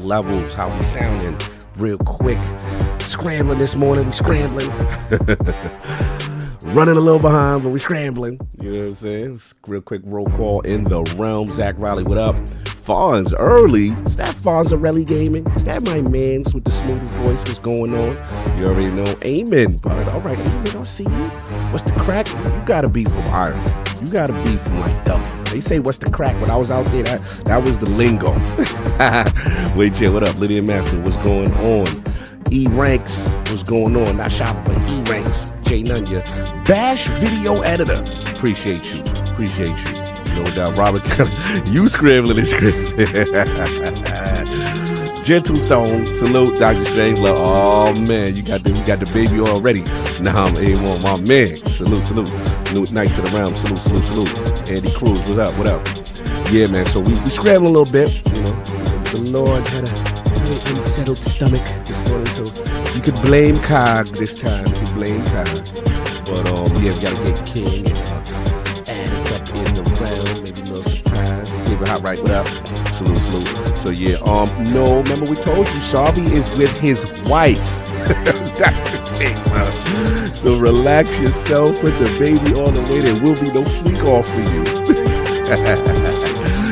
levels, how we sounding real quick. Scrambling this morning, we scrambling. Running a little behind, but we scrambling. You know what I'm saying? Real quick roll call in the realm. Zach Riley, what up? Fonz early. Is that Fonzarelli Gaming? Is that my man's with the smoothest voice? What's going on? You already know. Amen, bud. All right, Amen, I'll see you. What's the crack? You gotta be from Ireland. You gotta be from like Dublin. They say what's the crack? When I was out there, that was the lingo. Wait, Jay, what up? Lydia Master, what's going on? E-Ranks, what's going on? Not shopping, but E-Ranks. Jay Nunya. Bash video editor. Appreciate you. No doubt. Robert, you scrambling and scrambling. Gentle Stone, salute. Dr. Strangelove. Oh man, you got the baby already. Nah, I'm A1, my man. Salute. New night to the realm. Salute. Andy Cruz, what up? Yeah, man. So we scrambling a little bit. You know, the Lord had a unsettled stomach this morning, so you could blame Cog this time. But yeah, we gotta get King and add up in the round, maybe a little surprise. Give it hot right up. Salute. So yeah, no, remember we told you Sarvi is with his wife. So relax yourself, put the baby all the way. There will be no freak off for you.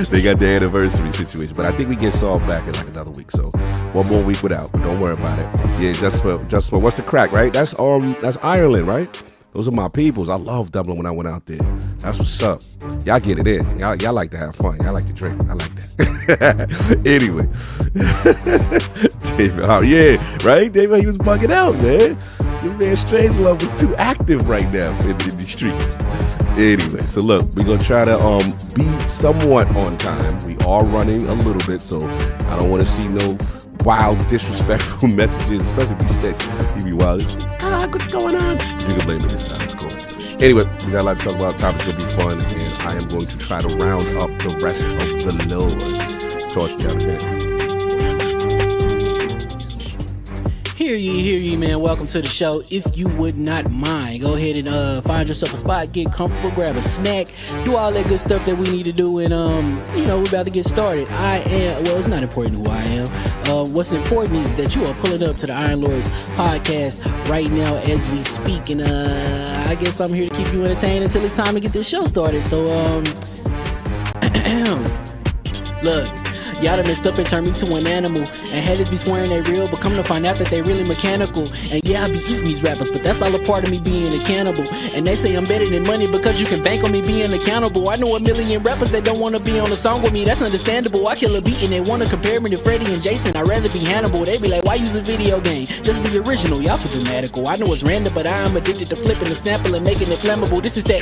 They got the anniversary situation, but I think we get solved back in like another week. So one more week without, but don't worry about it. Yeah, just for what's the crack, right? That's Ireland, right? Those are my peoples. I love Dublin when I went out there. That's what's up. Y'all get it in. Y'all like to have fun. Y'all like to drink. I like that. Anyway. David, oh yeah, right? David, he was bugging out, man. Your man Strangelove was too active right now in the streets. Anyway, so look, we're going to try to be somewhat on time. We are running a little bit, so I don't want to see no wild, disrespectful messages, especially if you stick. You be wild. What's going on? You can blame me this time. It's cool. Anyway, we got a lot to talk about. Topic's going to be fun, and I am going to try to round up the rest of the Lords. Talk to you in a minute. Hear ye, man. Welcome to the show. If you would not mind, go ahead and find yourself a spot, get comfortable, grab a snack, do all that good stuff that we need to do, and we're about to get started. It's not important who I am. What's important is that you are pulling up to the Iron Lords podcast right now as we speak, and I guess I'm here to keep you entertained until it's time to get this show started. So look, y'all done messed up and turned me to an animal, and haters be swearing they real, but come to find out that they really mechanical. And yeah, I be eating these rappers, but that's all a part of me being a cannibal. And they say I'm better than money because you can bank on me being accountable. I know a million rappers that don't want to be on a song with me, that's understandable. I kill a beat and they want to compare me to Freddie and Jason. I'd rather be Hannibal. They be like, why use a video game? Just be original, y'all too dramatical. I know it's random, but I am addicted to flipping the sample and making it flammable. This is that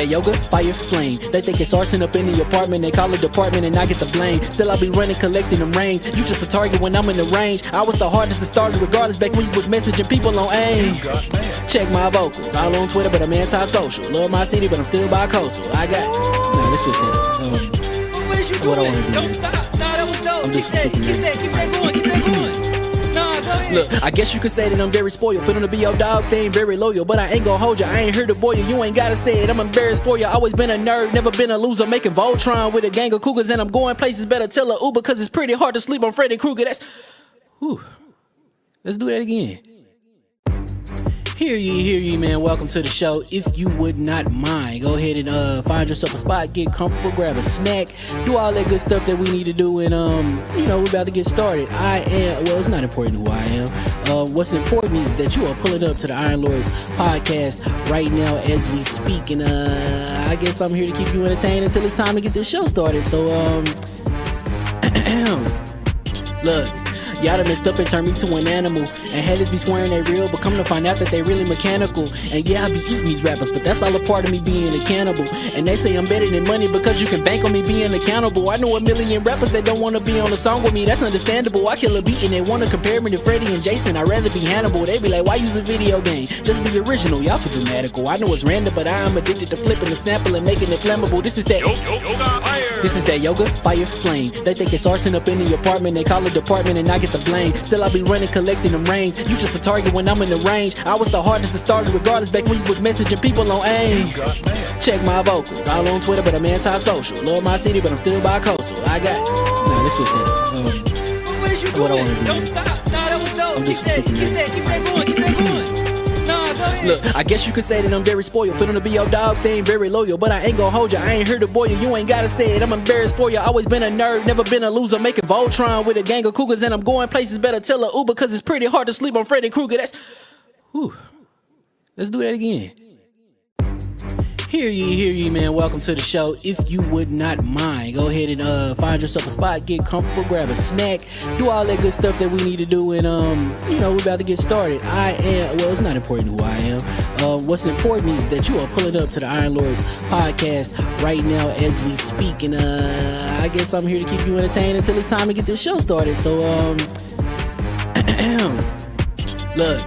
yoga, fire, flame. They think it's arson up in the apartment, they call it department and I get the blame. Still I be running, collecting them rains. You just a target when I'm in the range. I was the hardest to start regardless back when you was messaging people on AIM. Check my vocals, all on Twitter but I'm anti-social. Love my city but I'm still bi-coastal. I got let's switch that up. What is you doing? Don't stop. Nah, that was dope. I'm just keep that going. Look, I guess you could say that I'm very spoiled. For them to be your dogs, they ain't very loyal. But I ain't gon' hold ya, I ain't here to boil you. You ain't gotta say it, I'm embarrassed for ya. Always been a nerd, never been a loser. Making Voltron with a gang of cougars. And I'm going places, better tell a Uber. Cause it's pretty hard to sleep on Freddy Krueger. Let's do that again. Hear ye, man. Welcome to the show. If you would not mind, go ahead and find yourself a spot, get comfortable, grab a snack, do all that good stuff that we need to do, and we're about to get started. It's not important who I am. What's important is that you are pulling up to the Iron Lords podcast right now as we speak, and I guess I'm here to keep you entertained until it's time to get this show started. So look, y'all done messed up and turned me to an animal, and haters be swearing they real, but come to find out that they really mechanical. And yeah, I be eating these rappers, but that's all a part of me being a cannibal. And they say I'm better than money because you can bank on me being accountable. I know a million rappers that don't want to be on a song with me, that's understandable. I kill a beat and they want to compare me to Freddie and Jason. I'd rather be Hannibal. They be like, why use a video game? Just be original, y'all too dramatical. I know it's random, but I am addicted to flipping the sample and making it flammable. This is that yoga, fire, flame. They think it's arson up in the apartment, they call it department and I get the blame. Still I be running, collecting them rains. You just a target when I'm in the range. I was the hardest to start regardless back when you was messaging people on AIM. Check my vocals, all on Twitter but I'm anti-social. Love my city but I'm still bi-coastal. I got let's switch that. What is you doing? What I wanna do. Don't stop. Nah, that was dope. I'm Keep just that going. Keep that going. Nah, go ahead. Look, I guess you could say that I'm very spoiled. Feeling to be your dog, they ain't very loyal. But I ain't gon' hold ya, I ain't here to boil you. You ain't gotta say it, I'm embarrassed for ya. Always been a nerd, never been a loser. Making Voltron with a gang of cougars. And I'm going places, better tell a Uber. Cause it's pretty hard to sleep on Freddy Krueger. That's... Whew. Let's do that again. Hear ye, man. Welcome to the show. If you would not mind, go ahead and find yourself a spot, get comfortable, grab a snack, do all that good stuff that we need to do, and we're about to get started. It's not important who I am. What's important is that you are pulling up to the Iron Lords podcast right now as we speak, and I guess I'm here to keep you entertained until it's time to get this show started. So look.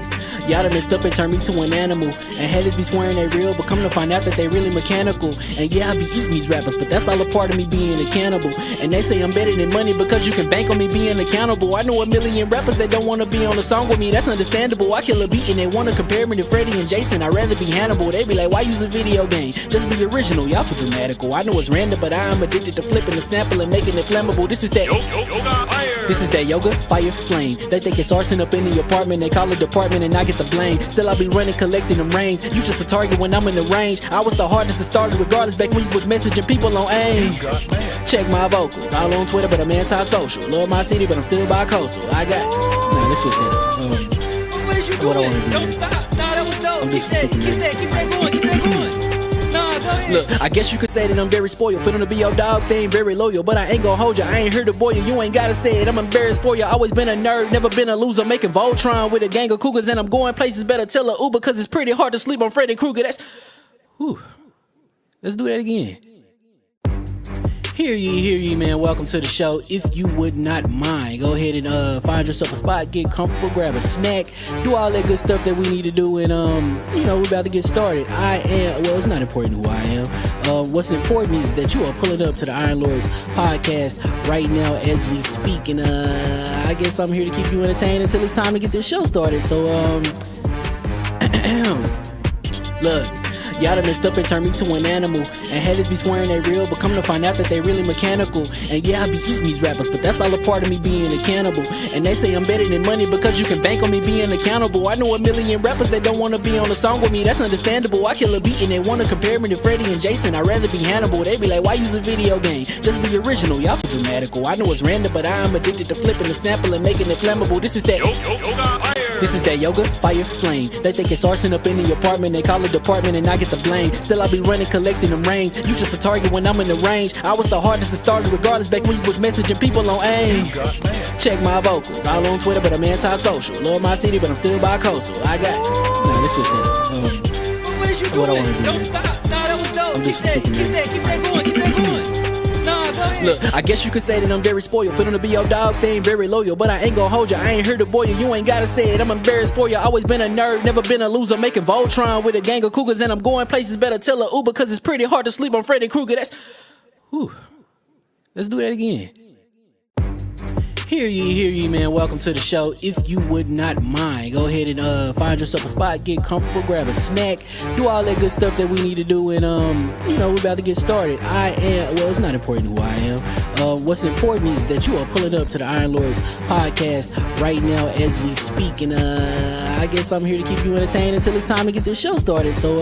Y'all done messed up and turned me to an animal. And haters be swearing they real, but come to find out that they really mechanical. And yeah, I be eating these rappers, but that's all a part of me being a cannibal. And they say I'm better than money because you can bank on me being accountable. I know a million rappers that don't wanna be on a song with me, that's understandable. I kill a beat and they wanna compare me to Freddie and Jason. I'd rather be Hannibal. They be like, why use a video game? Just be original, y'all too dramatical. I know it's random, but I am addicted to flipping the sample and making it flammable. This is that This is that yoga, fire, flame. They think it's arson up in the apartment. They call it department and I get the blame. Still I be running, collecting them rings. You just a target when I'm in the range. I was the hardest to start regardless back when you was messaging people on AIM. Check my vocals, all on Twitter but I'm anti-social. Love my city but I'm still bi-coastal. I got... Nah, let's switch that up. What is you doing? What I wanna do. Don't stop. Nah, that was dope. I'm just Keep that going. Keep that going. Nah, go ahead. Look, I guess you could say that I'm very spoiled. Feeling to be your dog, they ain't very loyal. But I ain't gon' hold ya, I ain't here to boil you. You ain't gotta say it, I'm embarrassed for ya. Always been a nerd, never been a loser. Making Voltron with a gang of cougars. And I'm going places, better tell a Uber. Cause it's pretty hard to sleep on Freddy Krueger. That's... Whew. Let's do that again. Hear ye, man. Welcome to the show. If you would not mind, go ahead and find yourself a spot, get comfortable, grab a snack, do all that good stuff that we need to do, and we're about to get started. It's not important who I am. What's important is that you are pulling up to the Iron Lords podcast right now as we speak, and I guess I'm here to keep you entertained until it's time to get this show started. So look. Y'all done messed up and turned me to an animal. And haters be swearing they real, but come to find out that they really mechanical. And yeah, I be eating these rappers, but that's all a part of me being a cannibal. And they say I'm better than money because you can bank on me being accountable. I know a million rappers that don't wanna be on a song with me, that's understandable. I kill a beat and they wanna compare me to Freddie and Jason. I'd rather be Hannibal. They be like, why use a video game? Just be original, y'all too dramatical. I know it's random, but I am addicted to flipping the sample and making it flammable. This is that This is that yoga, fire, flame. They think it's arson up in the apartment. They call it department and I get the blame. Still I be running, collecting them rings. You just a target when I'm in the range. I was the hardest to start regardless back when you was messaging people on AIM. Check my vocals, all on Twitter but I'm anti-social. Love my city but I'm still bi-coastal. I got... Nah, let's switch that up. What is you doing? What I wanna do. Don't stop. Nah, that was dope. I'm just Keep that going. Keep that going. Nah, go ahead. Look, I guess you could say that I'm very spoiled. Feeling to be your dog, they ain't very loyal. But I ain't gon' hold ya, I ain't here to boil you. You ain't gotta say it, I'm embarrassed for ya. Always been a nerd, never been a loser. Making Voltron with a gang of cougars. And I'm going places, better tell a Uber. Cause it's pretty hard to sleep on Freddy Krueger. That's... Whew. Let's do that again. Hear ye, man. Welcome to the show. If you would not mind, go ahead and find yourself a spot, get comfortable, grab a snack, do all that good stuff that we need to do, and we're about to get started. It's not important who I am. What's important is that you are pulling up to the Iron Lords podcast right now as we speak, and I guess I'm here to keep you entertained until it's time to get this show started. So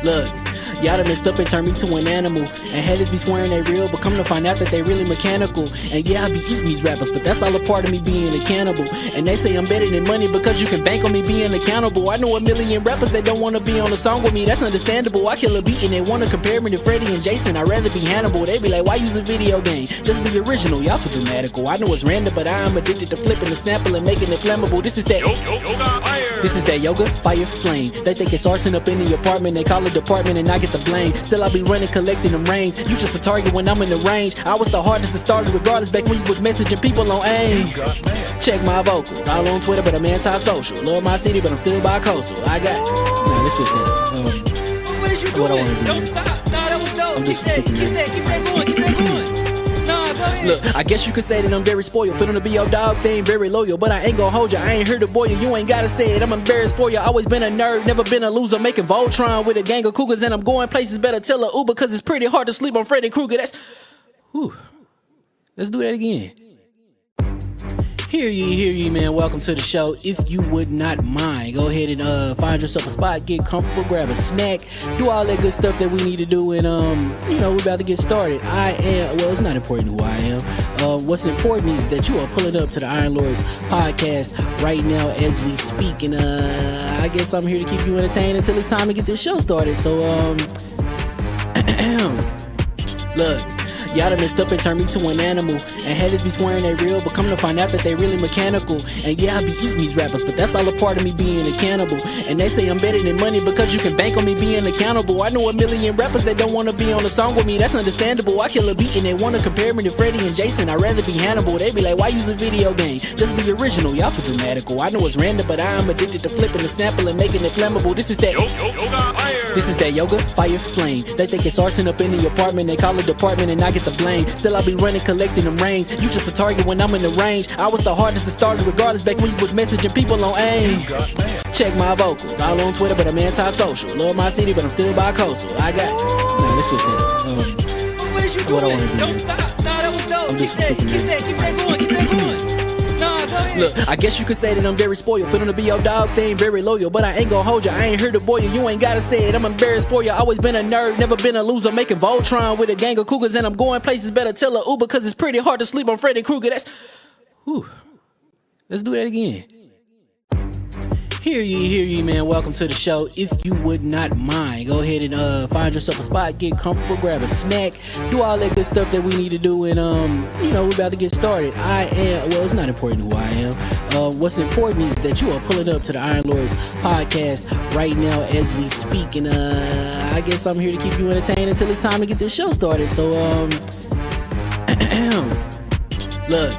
look. Y'all done messed up and turned me to an animal. And haters be swearing they real, but come to find out that they really mechanical. And yeah, I be eating these rappers, but that's all a part of me being a cannibal. And they say I'm better than money because you can bank on me being accountable. I know a million rappers that don't wanna be on a song with me, that's understandable. I kill a beat and they wanna compare me to Freddie and Jason. I'd rather be Hannibal. They be like, why use a video game? Just be original, y'all too dramatical. I know it's random, but I am addicted to flipping the sample and making it flammable. This is that This is that yoga, fire, flame. They think it's arson up in the apartment. They call it department and I get the blame. Still I be running, collecting them rings. You just a target when I'm in the range. I was the hardest to start regardless back when you was messaging people on AIM. Check my vocals, all on Twitter but I'm anti-social. Love my city but I'm still bi-coastal. I got... Nah, let's switch that up. What is you doing? What I wanna do. Don't stop. Nah, that was dope. I'm just Keep that going. Nah, go ahead. Look, I guess you could say that I'm very spoiled. Feeling to be your dog, they ain't very loyal. But I ain't gon' hold ya, I ain't here to boil you. You ain't gotta say it, I'm embarrassed for ya. Always been a nerd, never been a loser. Making Voltron with a gang of cougars. And I'm going places, better tell a Uber. Cause it's pretty hard to sleep on Freddy Krueger. That's... Whew. Let's do that again. Hear ye, man. Welcome to the show. If you would not mind, go ahead and find yourself a spot, get comfortable, grab a snack, do all that good stuff that we need to do, and we're about to get started. It's not important who I am. What's important is that you are pulling up to the Iron Lords podcast right now as we speak, and I guess I'm here to keep you entertained until it's time to get this show started. So look. Y'all done messed up and turned me to an animal, and haters be swearing they real, but come to find out that they really mechanical. And yeah, I be eating these rappers, but that's all a part of me being a cannibal. And they say I'm better than money because you can bank on me being accountable. I know a million rappers that don't wanna be on a song with me, that's understandable. I kill a beat and they wanna compare me to Freddie and Jason, I'd rather be Hannibal. They be like, why use a video game? Just be original, y'all too dramatical. I know it's random, but I am addicted to flipping the sample and making it flammable. This is that yoga, fire, flame. They think it's arson up in the apartment, they call it department and I get the blame. Still I be running, collecting them rings. You just a target when I'm in the range. I was the hardest to start regardless back when you was messaging people on AIM. Check my vocals, all on Twitter but I'm anti-social. Love my city but I'm still bi-coastal. I got, let's switch that up. What is you doing? What I wanna do? Don't stop. Nah, that was dope. I'm just Keep that going. Keep that going. Nah, go ahead. Look, I guess you could say that I'm very spoiled. Feeling to be your dog, they ain't very loyal. But I ain't gon' hold ya, I ain't here to boil you. You ain't gotta say it, I'm embarrassed for ya. Always been a nerd, never been a loser. Making Voltron with a gang of cougars. And I'm going places, better tell a Uber. Cause it's pretty hard to sleep on Freddy Krueger. Let's do that again. Hear ye, man. Welcome to the show. If you would not mind, go ahead and find yourself a spot, get comfortable, grab a snack, do all that good stuff that we need to do, and we're about to get started. It's not important who I am. What's important is that you are pulling up to the Iron Lords podcast right now as we speak, and I guess I'm here to keep you entertained until it's time to get this show started. So look.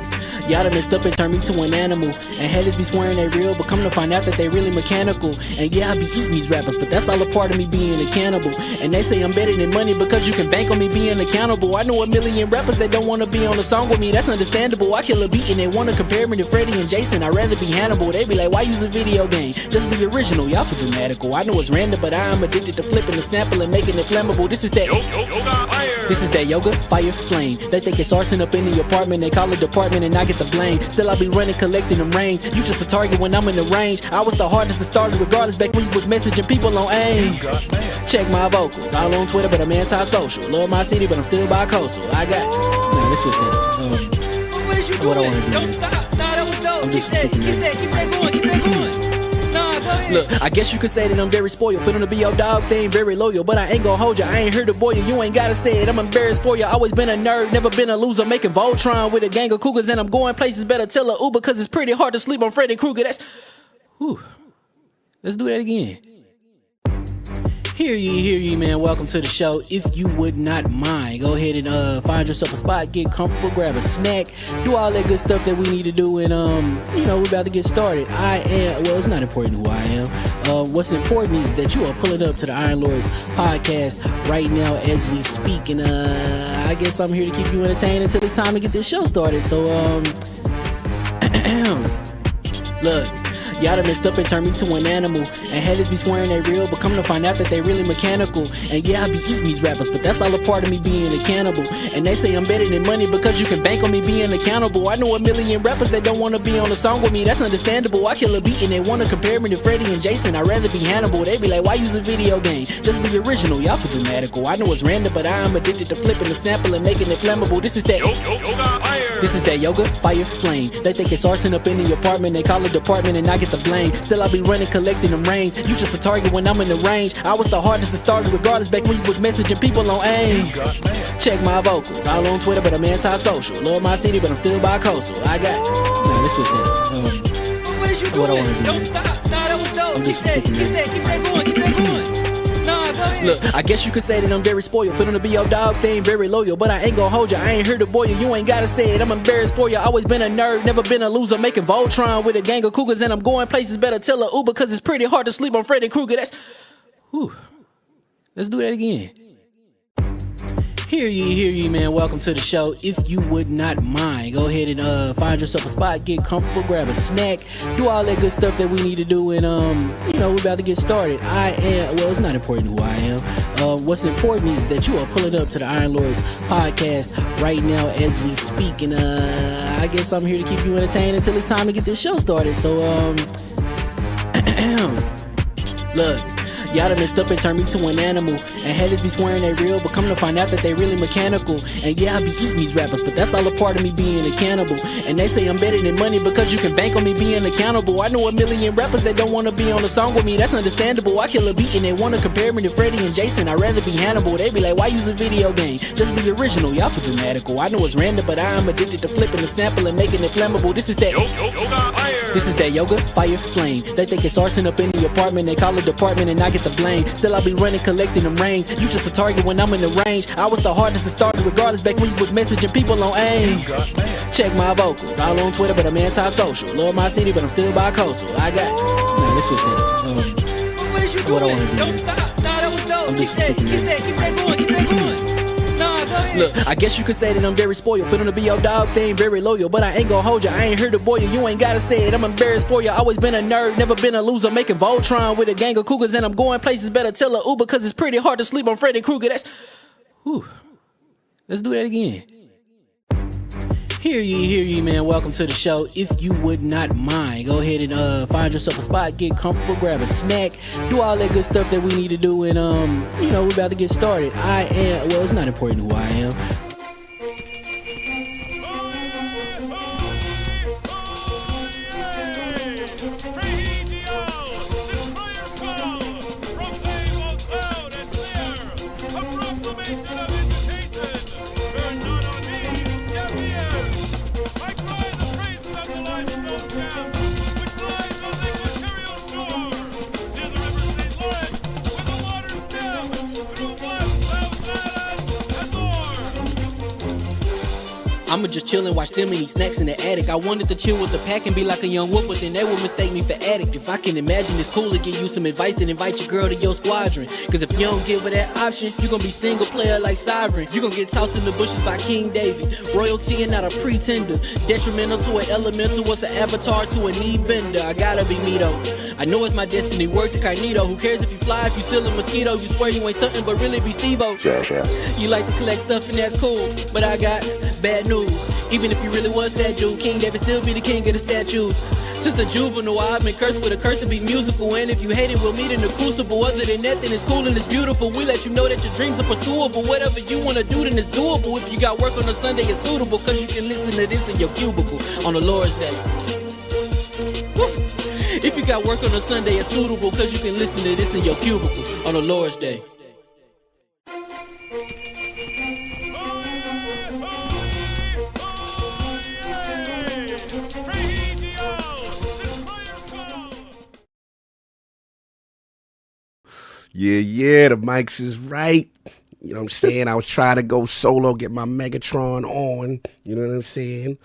Y'all done messed up and turned me to an animal, and haters be swearing they real, but come to find out that they really mechanical. And yeah, I be eating these rappers, but that's all a part of me being a cannibal. And they say I'm better than money because you can bank on me being accountable. I know a million rappers that don't wanna be on a song with me, that's understandable. I kill a beat and they wanna compare me to Freddie and Jason, I'd rather be Hannibal. They be like, why use a video game? Just be original, y'all too dramatical. I know it's random, but I am addicted to flipping the sample and making it flammable. This is that yoga, fire, flame. They think it's arson up in the apartment, they call it department and I get the blame. Still I be running, collecting them rings. You just a target when I'm in the range. I was the hardest to start regardless back when you was messaging people on AIM. Check my vocals, all on Twitter but I'm anti-social. Love my city but I'm still bi-coastal. I got, let's switch that up. What is you doing? What I wanna do? Don't stop. Nah, that was dope. I'm just Keep that going. Keep that going. Nah, go ahead. Look, I guess you could say that I'm very spoiled. Feeling to be your dog, they ain't very loyal. But I ain't gon' hold ya, I ain't here to boil you. You ain't gotta say it, I'm embarrassed for ya. Always been a nerd, never been a loser. Making Voltron with a gang of cougars. And I'm going places, better tell a Uber. Cause it's pretty hard to sleep on Freddy Krueger. Let's do that again. Hear ye, man. Welcome to the show. If you would not mind, go ahead and find yourself a spot, get comfortable, grab a snack, do all that good stuff that we need to do, and we're about to get started. It's not important who I am. What's important is that you are pulling up to the Iron Lords podcast right now as we speak, and I guess I'm here to keep you entertained until it's time to get this show started. So look. Y'all done messed up and turned me to an animal, and haters be swearing they real, but come to find out that they really mechanical. And yeah, I be eating these rappers, but that's all a part of me being a cannibal. And they say I'm better than money because you can bank on me being accountable. I know a million rappers that don't wanna be on a song with me, that's understandable. I kill a beat and they wanna compare me to Freddie and Jason, I'd rather be Hannibal. They be like, why use a video game? Just be original, y'all too dramatical. I know it's random, but I am addicted to flipping the sample and making it flammable. This is that yoga, fire, flame. They think it's arson up in the apartment, they call it department and I get the blame. Still I be running, collecting them rings. You just a target when I'm in the range. I was the hardest to start regardless back when you was messaging people on AIM. Check my vocals, all on Twitter but I'm anti-social. Love my city but I'm still bi-coastal. I got, let's switch that up. What is you doing? What I wanna do? Don't stop. Nah, that was dope. I'm just Keep that going. Keep that going. Nah, go ahead. Look, I guess you could say that I'm very spoiled. Feeling to be your dog, they ain't very loyal. But I ain't gon' hold ya, I ain't here to boil you. You ain't gotta say it, I'm embarrassed for ya. Always been a nerd, never been a loser. Making Voltron with a gang of cougars. And I'm going places, better tell a Uber. Cause it's pretty hard to sleep on Freddy Krueger. Let's do that again. Hear ye, man. Welcome to the show. If you would not mind, go ahead and find yourself a spot, get comfortable, grab a snack, do all that good stuff that we need to do, and we're about to get started. It's not important who I am. What's important is that you are pulling up to the Iron Lords podcast right now as we speak, and I guess I'm here to keep you entertained until it's time to get this show started. So look, y'all done messed up and turned me to an animal, and haters be swearing they real, but come to find out that they really mechanical. And yeah, I be eating these rappers, but that's all a part of me being a cannibal. And they say I'm better than money because you can bank on me being accountable. I know a million rappers that don't wanna be on a song with me, that's understandable. I kill a beat and they wanna compare me to Freddie and Jason. I'd rather be Hannibal. They be like, why use a video game? Just be original, y'all too dramatical. I know it's random, but I am addicted to flipping the sample and making it flammable. This is that yoga, fire, flame. They think it's arson up in the apartment, they call it department and I get the blame. Still I be running, collecting them rings. You just a target when I'm in the range. I was the hardest to start regardless back when you was messaging people on AIM. Check my vocals, all on Twitter, but I'm anti-social. Love my city, but I'm still bi-coastal. I got nah, let's switch that up. What is you doing? What I wanna do? Don't stop. Nah, that was dope. I'm Keep just sick of that, keep that going, keep that going. Nah, go ahead. Look, I guess you could say that I'm very spoiled. For them to be your dogs, they ain't very loyal. But I ain't gon' hold you, I ain't here to boil you. You ain't gotta say it, I'm embarrassed for you. Always been a nerd, never been a loser. Making Voltron with a gang of cougars, and I'm going places. Better tell a Uber, cause it's pretty hard to sleep on Freddy Krueger. That's whew. Let's do that again. Hear ye, man. Welcome to the show. If you would not mind, go ahead and find yourself a spot, get comfortable, grab a snack, do all that good stuff that we need to do, and we're about to get started. It's not important who I am. I'ma just chill and watch them and eat snacks in the attic. I wanted to chill with the pack and be like a young wolf, but then they would mistake me for addict. If I can imagine it's cool to give you some advice, then invite your girl to your squadron. Cause if you don't give her that option, you gon' be single player like Sovereign. You gon' get tossed in the bushes by King David. Royalty and not a pretender. Detrimental to an elemental, what's an avatar to a knee bender? I gotta be me though. I know it's my destiny, word to Cognito. Who cares if you fly, if you still a mosquito? You swear you ain't stuntin', but really be Steve-O. You like to collect stuff and that's cool, but I got bad news. Even if you really was that dude, King David still be the king of the statues. Since a juvenile, I've been cursed with a curse to be musical. And if you hate it, we'll meet in the crucible. Other than that, then it's cool and it's beautiful. We let you know that your dreams are pursuable. Whatever you wanna do, then it's doable. If you got work on a Sunday, it's suitable. Cause you can listen to this in your cubicle on the Lord's Day. Woo. If you got work on a Sunday, it's suitable. Cause you can listen to this in your cubicle on the Lord's Day. Yeah, the mics is right. You know what I'm saying? I was trying to go solo, get my Megatron on. You know what I'm saying?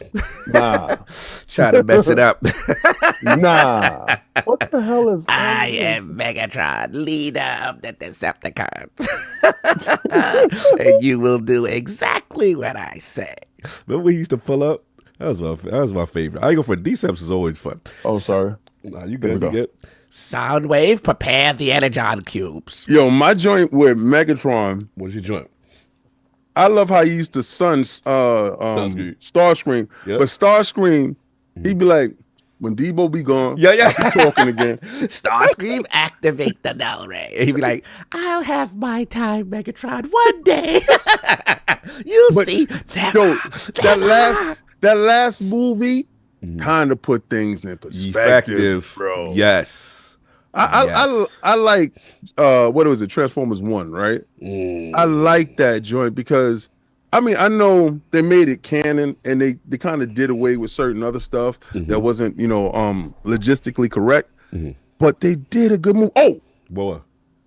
Nah. Try to mess it up. Nah. What the hell is I am Megatron, leader of the Decepticons. And you will do exactly what I say. Remember we used to pull up? That was my favorite. I go for Deceps is always fun. Oh, sorry. Nah, you good, you good. Soundwave, prepare the Energon cubes. Yo, my joint with Megatron. What's your joint? I love how he used to Starscream. Yep. But Starscream, he'd be like, when Debo be gone, yeah. I'll be talking again. Starscream, activate the null ray. He'd be like, I'll have my time, Megatron, one day. You'll see. That last movie kind of put things in perspective, bro. Yes. I like what was it, Transformers 1, right? I like that joint because I mean I know they made it canon and they kind of did away with certain other stuff that wasn't, logistically correct. But they did a good move. Oh boy.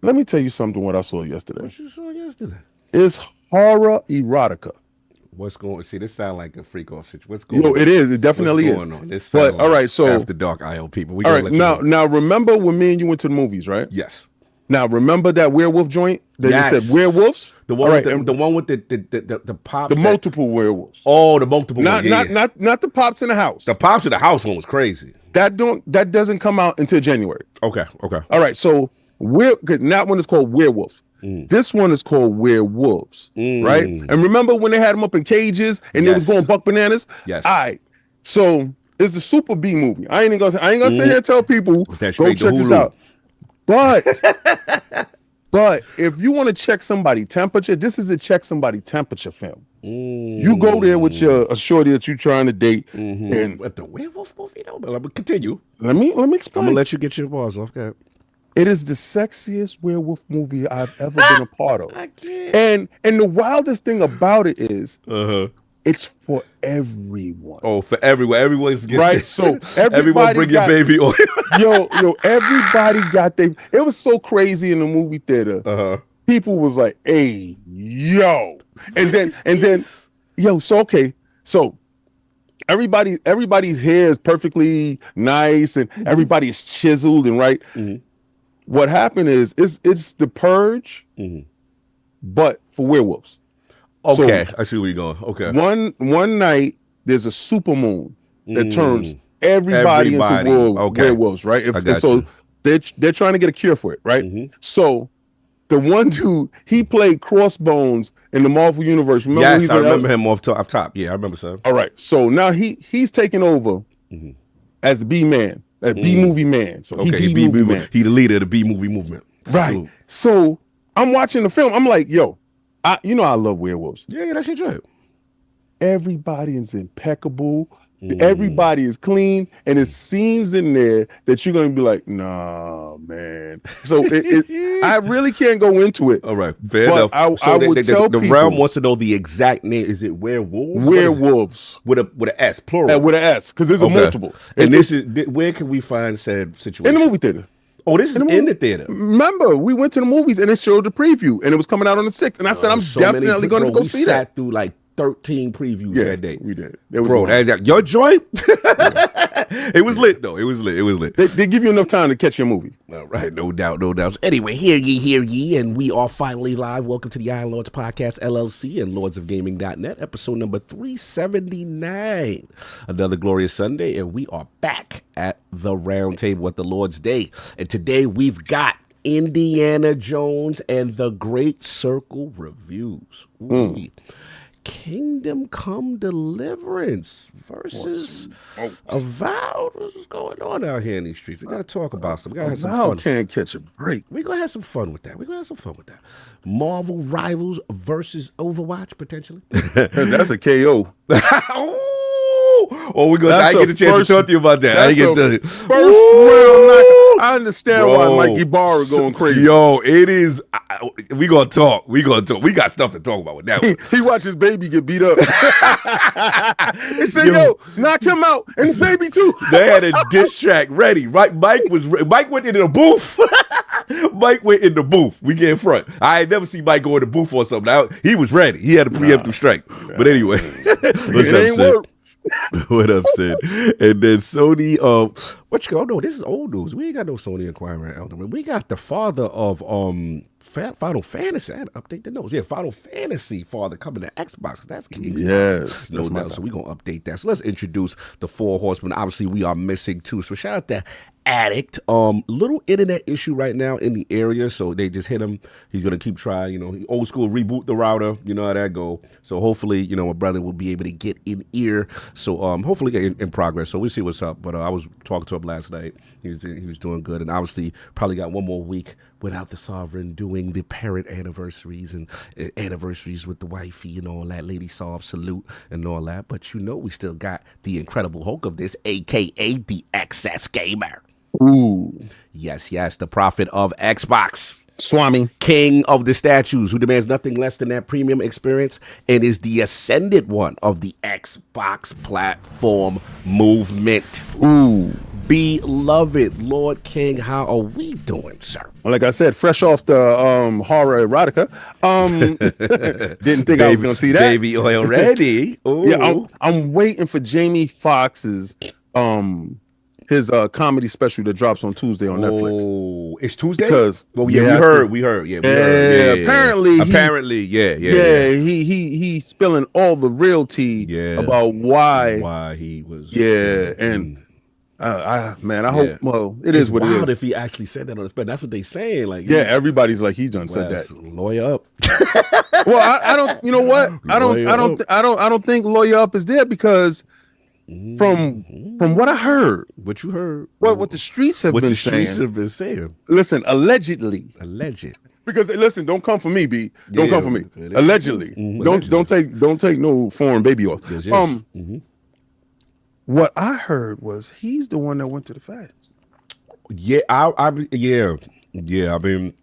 Let me tell you something what I saw yesterday. What you saw yesterday? It's horror erotica. What's going on? See, this sounds like a freak off situation. What's going on? It is. It definitely is. This but like all right, so after dark ILP people. All right, now remember when me and you went to the movies, right? Yes. Now remember that werewolf joint that you said werewolves? The one with the one with the pops. The multiple werewolves. Oh, the multiple. Not the pops in the house. The pops in the house one was crazy. That doesn't come out until January. Okay. All right, so cause that one is called werewolf. This one is called Werewolves, right? And remember when they had them up in cages and they was going buck bananas? Yes. All right. So it's the Super B movie. I ain't gonna sit here and tell people go check this out. But if you want to check somebody temperature, this is a check somebody temperature film. You go there with a shorty that you're trying to date, and What the werewolf movie though? But I'm gonna continue. let me explain. I'm gonna let you get your balls off. Okay. It is the sexiest werewolf movie I've ever been a part of. I can't. And the wildest thing about it is it's for everyone. Oh, for everyone. Everyone's getting Right? So everyone bring your baby oil. yo, everybody got it was so crazy in the movie theater. People was like, hey, yo. And then yo, so okay. So everybody's hair is perfectly nice and everybody is chiseled and right. What happened is it's the Purge, but for werewolves. Okay, So, I see where you're going. Okay. one night there's a supermoon that turns everybody into werewolves, right? So they're trying to get a cure for it, right? So the one dude, he played Crossbones in the Marvel universe. Remember Yes, I remember him off top. Yeah, I remember, sir. All right, so now he's taking over as B-Man, as B-movie man. So he B-movie man. He the leader of the B-movie movement. Right. Absolutely. So I'm watching the film. I'm like, yo, I love werewolves. Yeah, that's your job. Everybody is impeccable. Everybody is clean, and there's scenes in there that you're gonna be like, nah, man. So I really can't go into it. All right, fair enough. I would tell the people, realm wants to know the exact name. Is it werewolves? Werewolves with an S, plural. with an S, because there's a multiple. And this is where can we find said situation? In the movie theater. Oh, this is in the theater. Remember, we went to the movies and it showed the preview, and it was coming out on the 6th. And I said, I'm definitely going to go see that. We sat through like 13 previews that day. We did. It was Bro, your joint? It was lit, though. It was lit. They give you enough time to catch your movie. All right, no doubt. So anyway, hear ye, and we are finally live. Welcome to the Iron Lords Podcast, LLC, and lordsofgaming.net, episode number 379. Another glorious Sunday, and we are back at the round table at the Lord's Day. And today we've got Indiana Jones and the Great Circle reviews. Kingdom Come Deliverance versus Avowed. What's going on out here in these streets? We got to talk about some. We got to have some fun. Can't catch a break. We're going to have some fun with that. MarvelRivals versus Overwatch, potentially. That's a KO. We're going to I get a chance to talk to you about that. I get to first round knock. I understand why Mikey Barr is going crazy. Yo, it is. We gonna talk. We got stuff to talk about with that one. He watched his baby get beat up. He said, yo, knock him out. And his baby too. They had a diss track ready, right? Mike went into the booth. Mike went in the booth. We get in front. I ain't never seen Mike go in the booth or something. He was ready. He had a preemptive strike. But anyway, what's up, Sid? What up, Sid? And then Sony, no, this is old news. We ain't got no Sony inquiring Elderman. We got the father of Final Fantasy. I had to update the notes. Yeah, Final Fantasy father coming to Xbox. That's King. Yes. No doubt. So we're going to update that. So let's introduce the four horsemen. Obviously, we are missing two. So shout out to Addict. Little internet issue right now in the area. So they just hit him. He's going to keep trying, old school reboot the router. You know how that go. So hopefully, my brother will be able to get in ear. So hopefully in progress. So we'll see what's up. But I was talking to him last night. He was doing good. And obviously probably got one more week without the Sovereign doing the parent anniversaries and anniversaries with the wifey and all that. Lady Sov salute and all that. But we still got the Incredible Hulk of this, a.k.a. the XS Gamer. Ooh. Yes, the prophet of Xbox. Swami. King of the statues, who demands nothing less than that premium experience and is the ascended one of the Xbox platform movement. Ooh. Beloved Lord King, how are we doing, sir? Well, like I said, fresh off the horror erotica. Didn't think I was going to see that. Baby oil ready. Yeah, I'm waiting for Jamie Foxx's his comedy special that drops on Tuesday on Netflix. Oh, it's Tuesday? Because we heard. Yeah, apparently, he's spilling all the real tea about why he was. Yeah, and Man, I hope. Well, it is what it is. If he actually said that on the spec, that's what they saying. Like, yeah, everybody's like he done said that. Lawyer up. Well, I don't. You know what? I don't think lawyer up is there because from what I heard, what you heard, what the streets have been saying. Listen, allegedly. Because listen, don't come for me, B. Don't come for me. Allegedly. Don't take no foreign baby off. What I heard was he's the one that went to the feds. Yeah, I mean,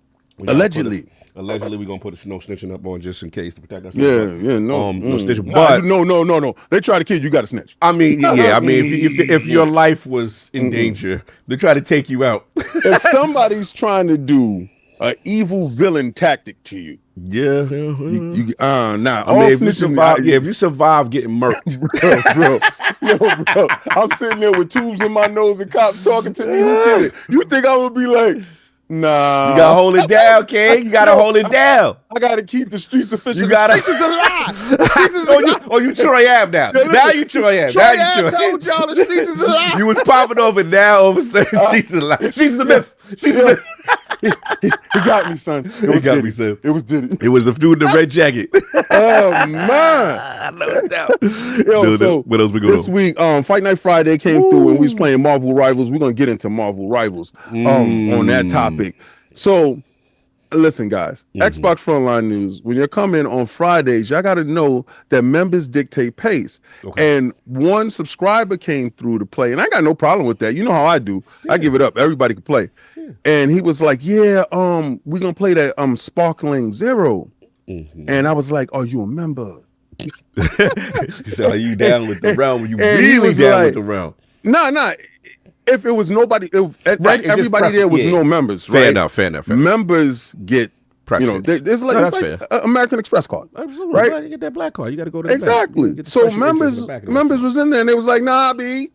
allegedly. Allegedly, we're gonna put no snitching up on just in case to protect ourselves. No snitching. But no. They try to kill you. You got to snitch. I mean, I mean, if your life was in danger, they try to take you out. If somebody's trying to do an evil villain tactic to you, if you survive getting murked, bro, I'm sitting there with tubes in my nose and cops talking to me. Who did it? You think I would be like? Nah, you gotta hold it down, King. You gotta hold it down. I gotta keep the streets official. The streets is alive. You Troy Ave now. Now you Troy Ave. Troy Ave told y'all the streets is alive. You was popping over now. All of a sudden, she's alive. She's the myth. She's the myth. He got me, son. It was Diddy. It was a dude in the red jacket. Oh man, I know it's down. So what else we going this week? Fight Night Friday came through, and we was playing Marvel Rivals. We're gonna get into Marvel Rivals on that topic. So, listen, guys. Xbox Frontline News. When you're coming on Fridays, y'all got to know that members dictate pace. Okay. And one subscriber came through to play, and I got no problem with that. You know how I do. I give it up. Everybody can play. And he was like, we're gonna play that Sparkling Zero. And I was like, are you a member? He said, are you down with the round? Were you really down with the round? No. If it was nobody, everybody there was no members. Fair enough. Members get precedence. It's like an American Express card. Absolutely. Right? You get that black card. You got to go to the exactly. Back. So members was in there, and they was like, "Nah, B,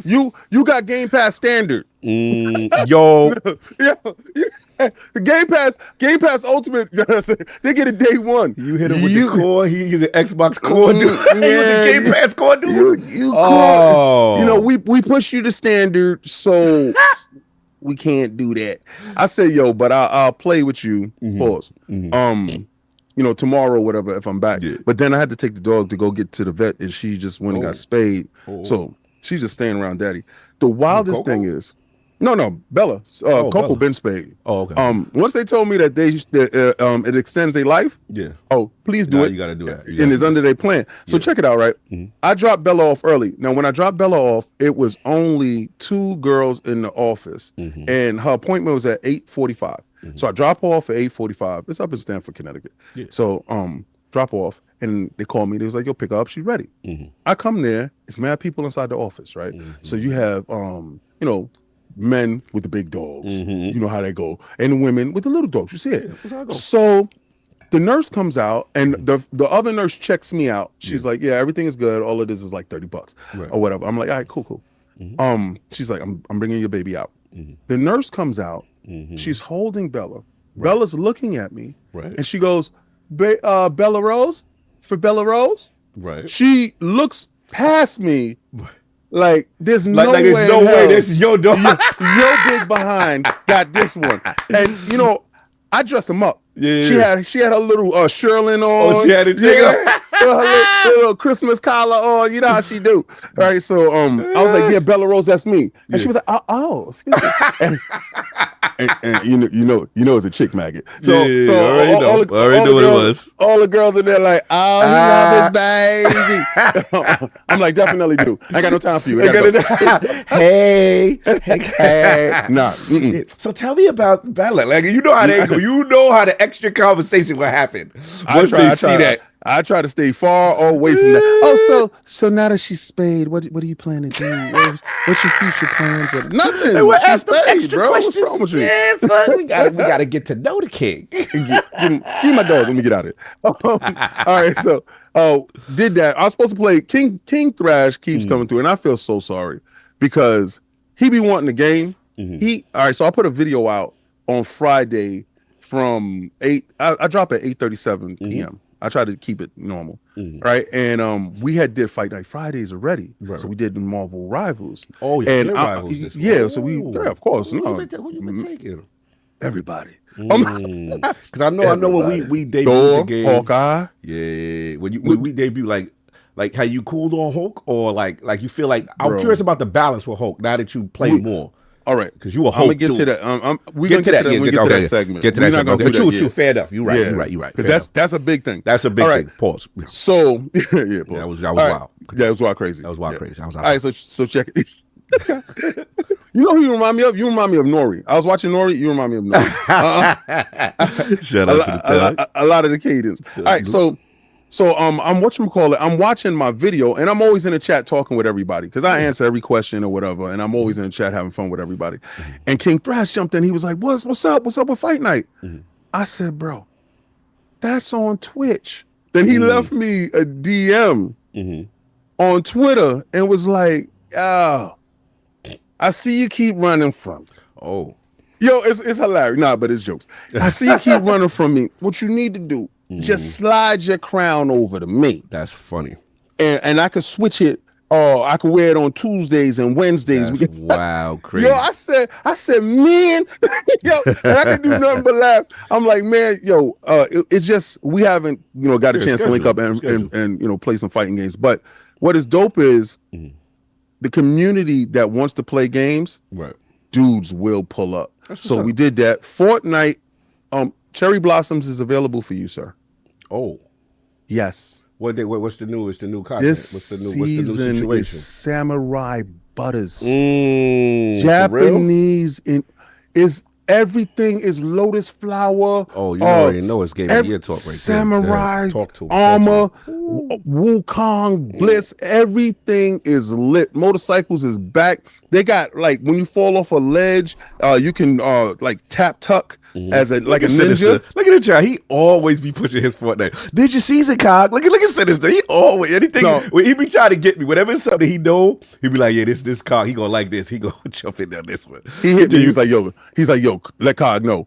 you got Game Pass standard." Yo, Game Pass Ultimate, they get it day one. You hit him with the core. He's an Xbox core dude. He was a Game Pass core dude. We push you to standard, so we can't do that. I say, yo, but I'll play with you. Pause. Tomorrow, whatever, if I'm back. Yeah. But then I had to take the dog to go get to the vet, and she just went and got spayed. So she's just staying around daddy. The wildest thing is, no, Bella. Coco been spayed. Oh, okay. Once they told me that it extends their life. Yeah. Oh, please do it. You got to do that. And it's under their plan. So check it out, right? I dropped Bella off early. Now, when I dropped Bella off, it was only 2 girls in the office, and her appointment was at 8:45. So I drop off at 8:45. It's up in Stamford, Connecticut. Yeah. So drop off, and they called me. They was like, "Yo, pick her up. She's ready." I come there. It's mad people inside the office, right? So you have men with the big dogs, you know how they go, and women with the little dogs. You see it. So the nurse comes out, and the other nurse checks me out. She's like, "Yeah, everything is good. All of this is like $30 or whatever." I'm like, "All right, cool." She's like, "I'm bringing your baby out." The nurse comes out. She's holding Bella. Bella's looking at me, and she goes, "Bella Rose for Bella Rose." Right. She looks past me. Like there's no way this is your dog. Your big behind got this one, and I dress him up. Yeah. She had her little Sherlin on. Oh, she had it. Her little Christmas collar on. You know how she do. All right. So I was like, "Yeah, Bella Rose, that's me." And she was like, "Oh, excuse me." And you know it's a chick maggot. So I already know what it was. All the girls in there like, "Oh, he love his baby." I'm like, definitely do. I ain't got no time for you. Hey. Nah. So tell me about Bella. Like you know how they go. You know how the extra conversation will happen once they see that. I try to stay far away from that. Oh, so now that she's spayed, what do you plan to do? What's your future plans with it? Nothing. Hey, she's spayed, bro. What's wrong with you? Yeah, son, we gotta get to know the king. Give me my dog. Let me get out of it. All right, so did that. I was supposed to play King Thrash keeps coming through, and I feel so sorry because he be wanting the game. All right, so I put a video out on Friday from 8. I drop at 8:37 p.m. I try to keep it normal, right? And we did Fight Night Fridays already, so we did the Marvel Rivals. Oh, yeah, and Rivals. so of course, who you been taking? Everybody. Because I know when we debuted Thor, the game, Hawkeye. Yeah, when we debuted, like how you cooled on Hulk, or like you feel like I'm curious about the balance with Hulk now that you play more. All right, because you a Hulk. I'm gonna get to that. We gonna get to that when we get to that segment. Get to that segment. Okay, true. Fair enough. You're right. Because that's a big thing. That's a big thing. Pause. So pause. That was wild. That was wild crazy. That was wild crazy. All right, so check it. You know who you remind me of? You remind me of Nori. I was watching Nori. You remind me of Nori. Shout out to the thug. A lot of the cadence. All right, so I'm whatchamacallit, I'm watching my video, and I'm always in the chat talking with everybody because I answer every question or whatever, and I'm always in the chat having fun with everybody. And King Thrash jumped in. He was like, "What's up? What's up with Fight Night?" I said, "Bro, that's on Twitch." Then he left me a DM on Twitter and was like, "Oh, I see you keep running from." Oh, yo, it's hilarious. Nah, but it's jokes. I see you keep running from me. What you need to do, just slide your crown over to me. That's funny. And I could switch it. I could wear it on Tuesdays and Wednesdays. That's wow, crazy. Yo, I said, man, yo, and I could do nothing but laugh. I'm like, man, yo, it's just we haven't, got a chance to link up and play some fighting games. But what is dope is the community that wants to play games. Right. Dudes will pull up. So we did that. Fortnite, Cherry Blossoms is available for you, sir. Oh, yes. What's the new content? This what's the new situation? Is Samurai Butters. Japanese is everything is Lotus Flower. Oh, you already know it's Game of the Year talk right there. Samurai, talk to him, Armor, Wukong, Bliss, everything is lit. Motorcycles is back. They got when you fall off a ledge, you can tap tuck as a ninja. Sinister. Look at the guy. He always be pushing his Fortnite. Did you season cog? Look at Sinister. He always when he be trying to get me, whenever it's something he know, he be like, yeah, this cog, he gonna like this. He gonna jump in on this one. He hit me. He was like, yo, let cog know.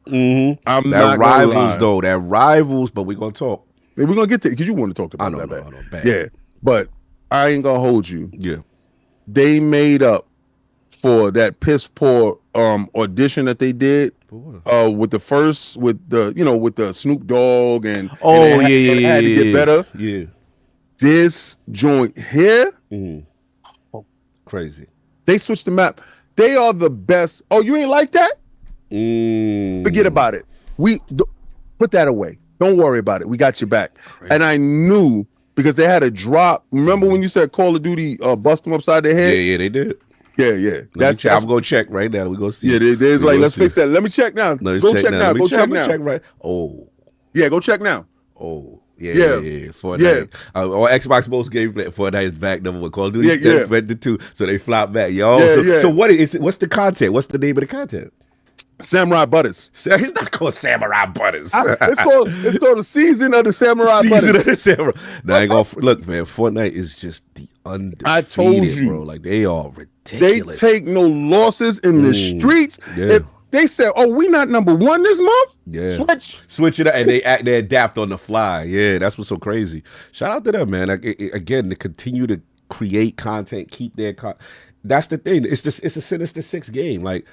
I'm that not Rivals though. That Rivals, but we gonna talk. We're gonna get to it because you want to talk about that bad. Yeah, but I ain't gonna hold you. Yeah, they made up for that piss poor audition that they did with the Snoop Dogg and it had to get better. Yeah, this joint here, crazy. They switched the map. They are the best. Oh, you ain't like that? Forget about it. Put that away. Don't worry about it. We got your back. Crazy. And I knew because they had a drop. Remember when you said Call of Duty bust them upside their head? Yeah, they did. Yeah. I'm gonna check right now. We go see. Yeah, there's let's fix that. Let me check now. Go check now. Go check now. Check right. Oh. Yeah, go check now. Oh. Yeah. Fortnite. Or Xbox most game Fortnite is back number one. Call of Duty went to 2, so they flop back, yo. So what is it? What's the content? What's the name of the content? Samurai Butters. He's not called Samurai Butters. It's called the Season of the Samurai Butters. Season of the Samurai. Now I ain't gonna look, man. Fortnite is just the undefeated, I told you, bro. Like they are ridiculous. They take no losses in the streets. Yeah. If they said, "Oh, we not number one this month." Yeah, switch it up, and they adapt on the fly. Yeah, that's what's so crazy. Shout out to them, man. Again, to continue to create content, keep their That's the thing. It's a Sinister Six game. Like,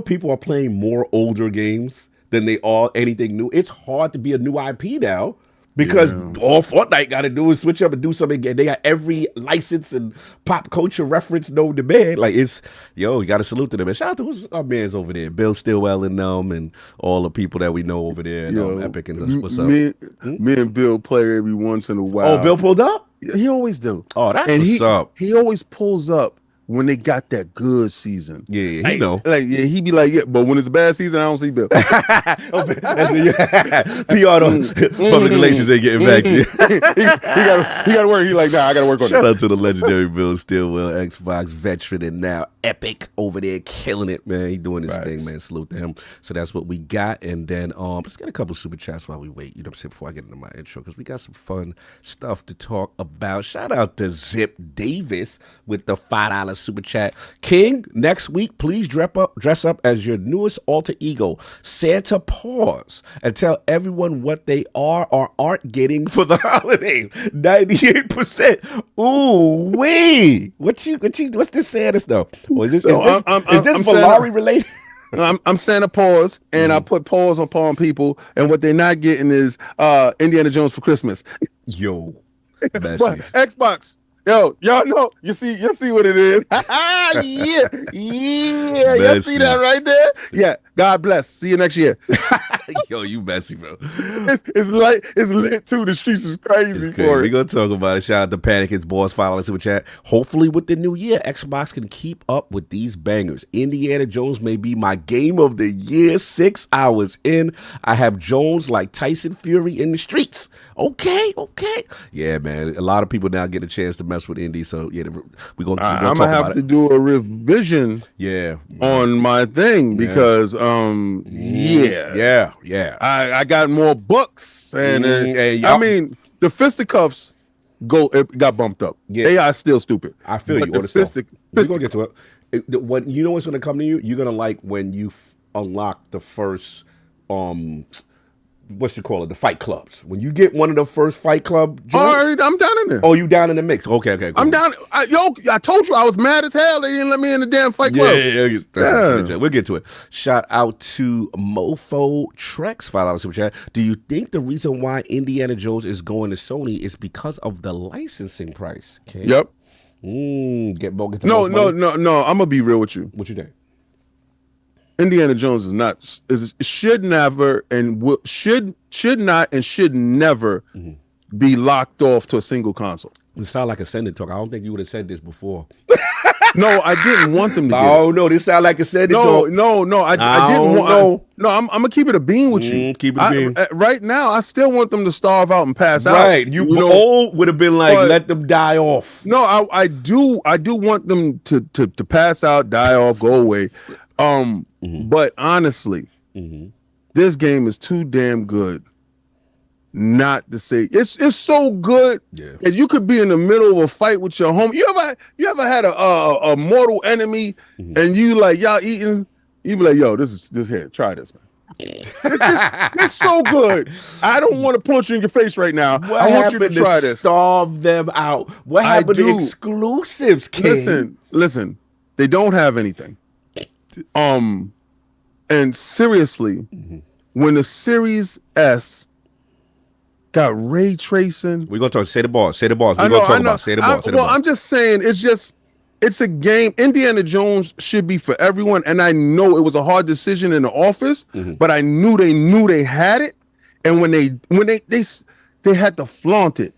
people are playing more older games than they are anything new. It's hard to be a new IP now because all Fortnite got to do is switch up and do something again. They got every license and pop culture reference known to man. Like, you got to salute to them. And shout out to who's our man's over there, Bill Stillwell and them, and all the people that we know over there. And Epic and what's up. Me and Bill play every once in a while. Oh, Bill pulled up? He always do. Oh, that's what's up. He always pulls up when they got that good season. Yeah, he know. He be like, but when it's a bad season, I don't see Bill. PR public relations ain't getting back to you. he got to work. He like, nah, I got to work on it. Shout out to the legendary Bill Stillwell, Xbox veteran and now Epic over there killing it, man. He doing his Facts. thing, man. Salute to him. So that's what we got. And then let's get a couple super chats while we wait, you know what I'm saying, before I get into my intro, because we got some fun stuff to talk about. Shout out to Zip Davis with the $5 super chat. King, next week, please dress up as your newest alter ego, Santa Paws, and tell everyone what they are or aren't getting for the holidays. 98%. Ooh, wait. What's this Santa stuff? Or is this Valari related? I'm Santa Paws, and I put paws on people, and what they're not getting is Indiana Jones for Christmas. Yo, But Xbox. Yo, y'all know, you see what it is. Yeah. Y'all see that right there? Yeah. God bless. See you next year. Yo, you messy, bro. It's lit too. The streets is crazy for We're it. gonna talk about it. Shout out to Panic, his boss, $5 super chat. Hopefully, with the new year, Xbox can keep up with these bangers. Indiana Jones may be my game of the year. 6 hours in, I have Jones like Tyson Fury in the streets. Okay. Yeah, man. A lot of people now get a chance to mess with Indy, so yeah, we're gonna talk I'm gonna have to do a revision. Yeah, on my thing because yeah. I got more books and I mean the fisticuffs got bumped up. Yeah. AI is still stupid. I feel but you. We're gonna get to it. What you know what's gonna come to you? You're gonna like when you unlock the first what you call it, the fight clubs. When you get one of the first fight club joints, all right, I'm down in there. Oh, you down in the mix? Okay. Cool. I'm down. I told you I was mad as hell. They didn't let me in the damn fight club. Yeah. We'll get to it. Shout out to Mofo Trex, $5 super chat. Do you think the reason why Indiana Jones is going to Sony is because of the licensing price? Okay. Yep. Get the most No. money? I'm gonna be real with you. What you think? Indiana Jones should never be locked off to a single console. It sound like ascendant talk. I don't think you would have said this before. No, I didn't want them to. Oh no, this sound like ascendant talk. No, I didn't want. No, I'm gonna keep it a bean with you. Keep it a bean. Right now, I still want them to starve out and pass out. Right, you old would have been like, let them die off. No, I do want them to pass out, die off, go away. But honestly, this game is too damn good not to say it's so good that you could be in the middle of a fight with your home. You ever had a mortal enemy and you like y'all eating, you be like, yo, this here, try this, man. It's so good. I don't want to punch you in your face right now. I want you to try this. Starve them out. What happened to exclusives, King? Listen, they don't have anything. And seriously, when the Series S got ray tracing, we're gonna talk. Say the boss. We're gonna talk about. Say the boss. I'm just saying, it's a game. Indiana Jones should be for everyone, and I know it was a hard decision in the office, but I knew they had it, and when they had to flaunt it,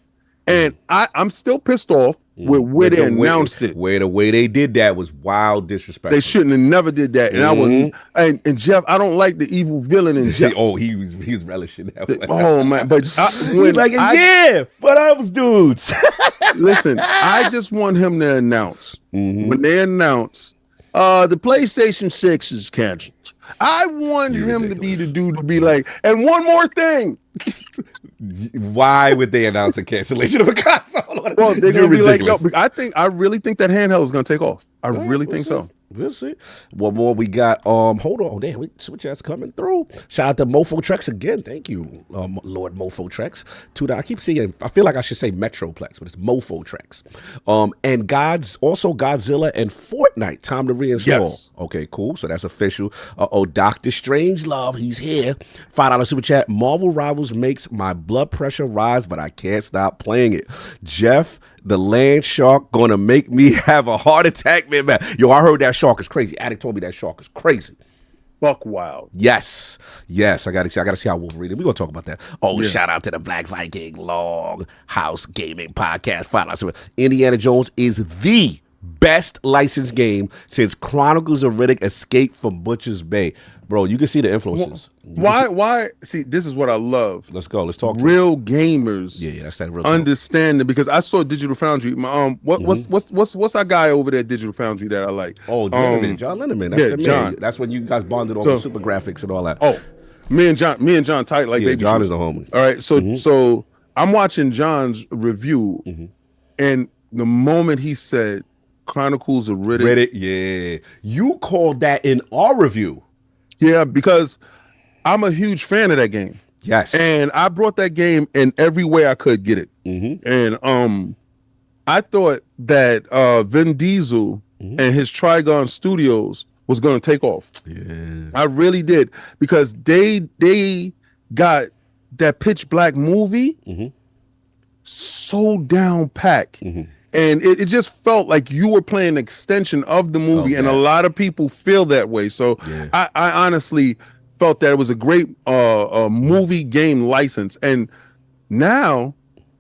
and I'm still pissed off with where they announced it. Where the way they did that was wild disrespect. They shouldn't have never did that. And I wouldn't. And Jeff, I don't like the evil villain in Jeff. he was relishing that. Oh man, but he's like, for those dudes. Listen, I just want him to announce when they announce the PlayStation 6 is canceled. I want him to be the dude to be like, and one more thing. Why would they announce a cancellation of a console? Well, they're gonna be like, yo, I really think that handheld is gonna take off. I really think so. We'll see. What more we got? Hold on. Damn, switch chats coming through. Shout out to Mofo Trex again. Thank you, Lord Mofo Trex. I keep seeing. I feel like I should say Metroplex, but it's Mofo Trex. And Godzilla and Fortnite. Time to reinstall. Yes. Okay, cool. So that's official. Doctor Strangelove, he's here. $5 super chat. Marvel Rivals makes my blood pressure rise, but I can't stop playing it. Jeff, the land shark gonna make me have a heart attack, man. Yo, I heard that shark is crazy. Addict told me that shark is crazy. Buck wild. Yes. I gotta see how Wolverine. We're gonna talk about that. Shout out to the Black Viking Long House Gaming Podcast. $5. Indiana Jones is the best licensed game since Chronicles of Riddick Escape from Butcher's Bay. Bro, you can see the influences. Why? See, this is what I love. Let's go. Let's talk. Real gamers. Yeah, that's that real. Understand it, because I saw Digital Foundry. What's our guy over there at Digital Foundry that I like? Oh, John Linneman. That's the man. John. That's when you guys bonded over super graphics and all that. Oh, me and John tight like baby. John shoes. is a homie. All right, so I'm watching John's review, and the moment he said Chronicles of Riddick, yeah, you called that in our review. Yeah, because I'm a huge fan of that game. Yes, and I brought that game in every way I could get it. And I thought that Vin Diesel and his Trigon Studios was going to take off. Yeah, I really did, because they got that Pitch Black movie so down pack. And it just felt like you were playing an extension of the movie, and a lot of people feel that way. So I honestly felt that it was a great movie game license. And now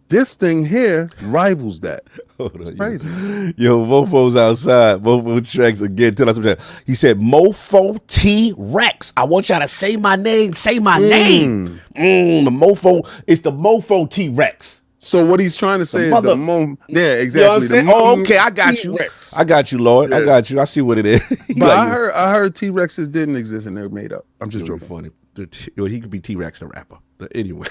this thing here rivals that. It's crazy. Yo, Mofo's outside. Mofo Trex again. Tell us what he said. Mofo T Rex. I want y'all to say my name. Say my name. The Mofo. It's the Mofo T Rex. So what he's trying to say is yeah, exactly. You know what I'm saying? Okay, I got you. I got you, Lord. I got you. I see what it is. But I heard T-Rexes didn't exist and they're made up. I'm just joking. Funny. He could be T-Rex the rapper. But anyway.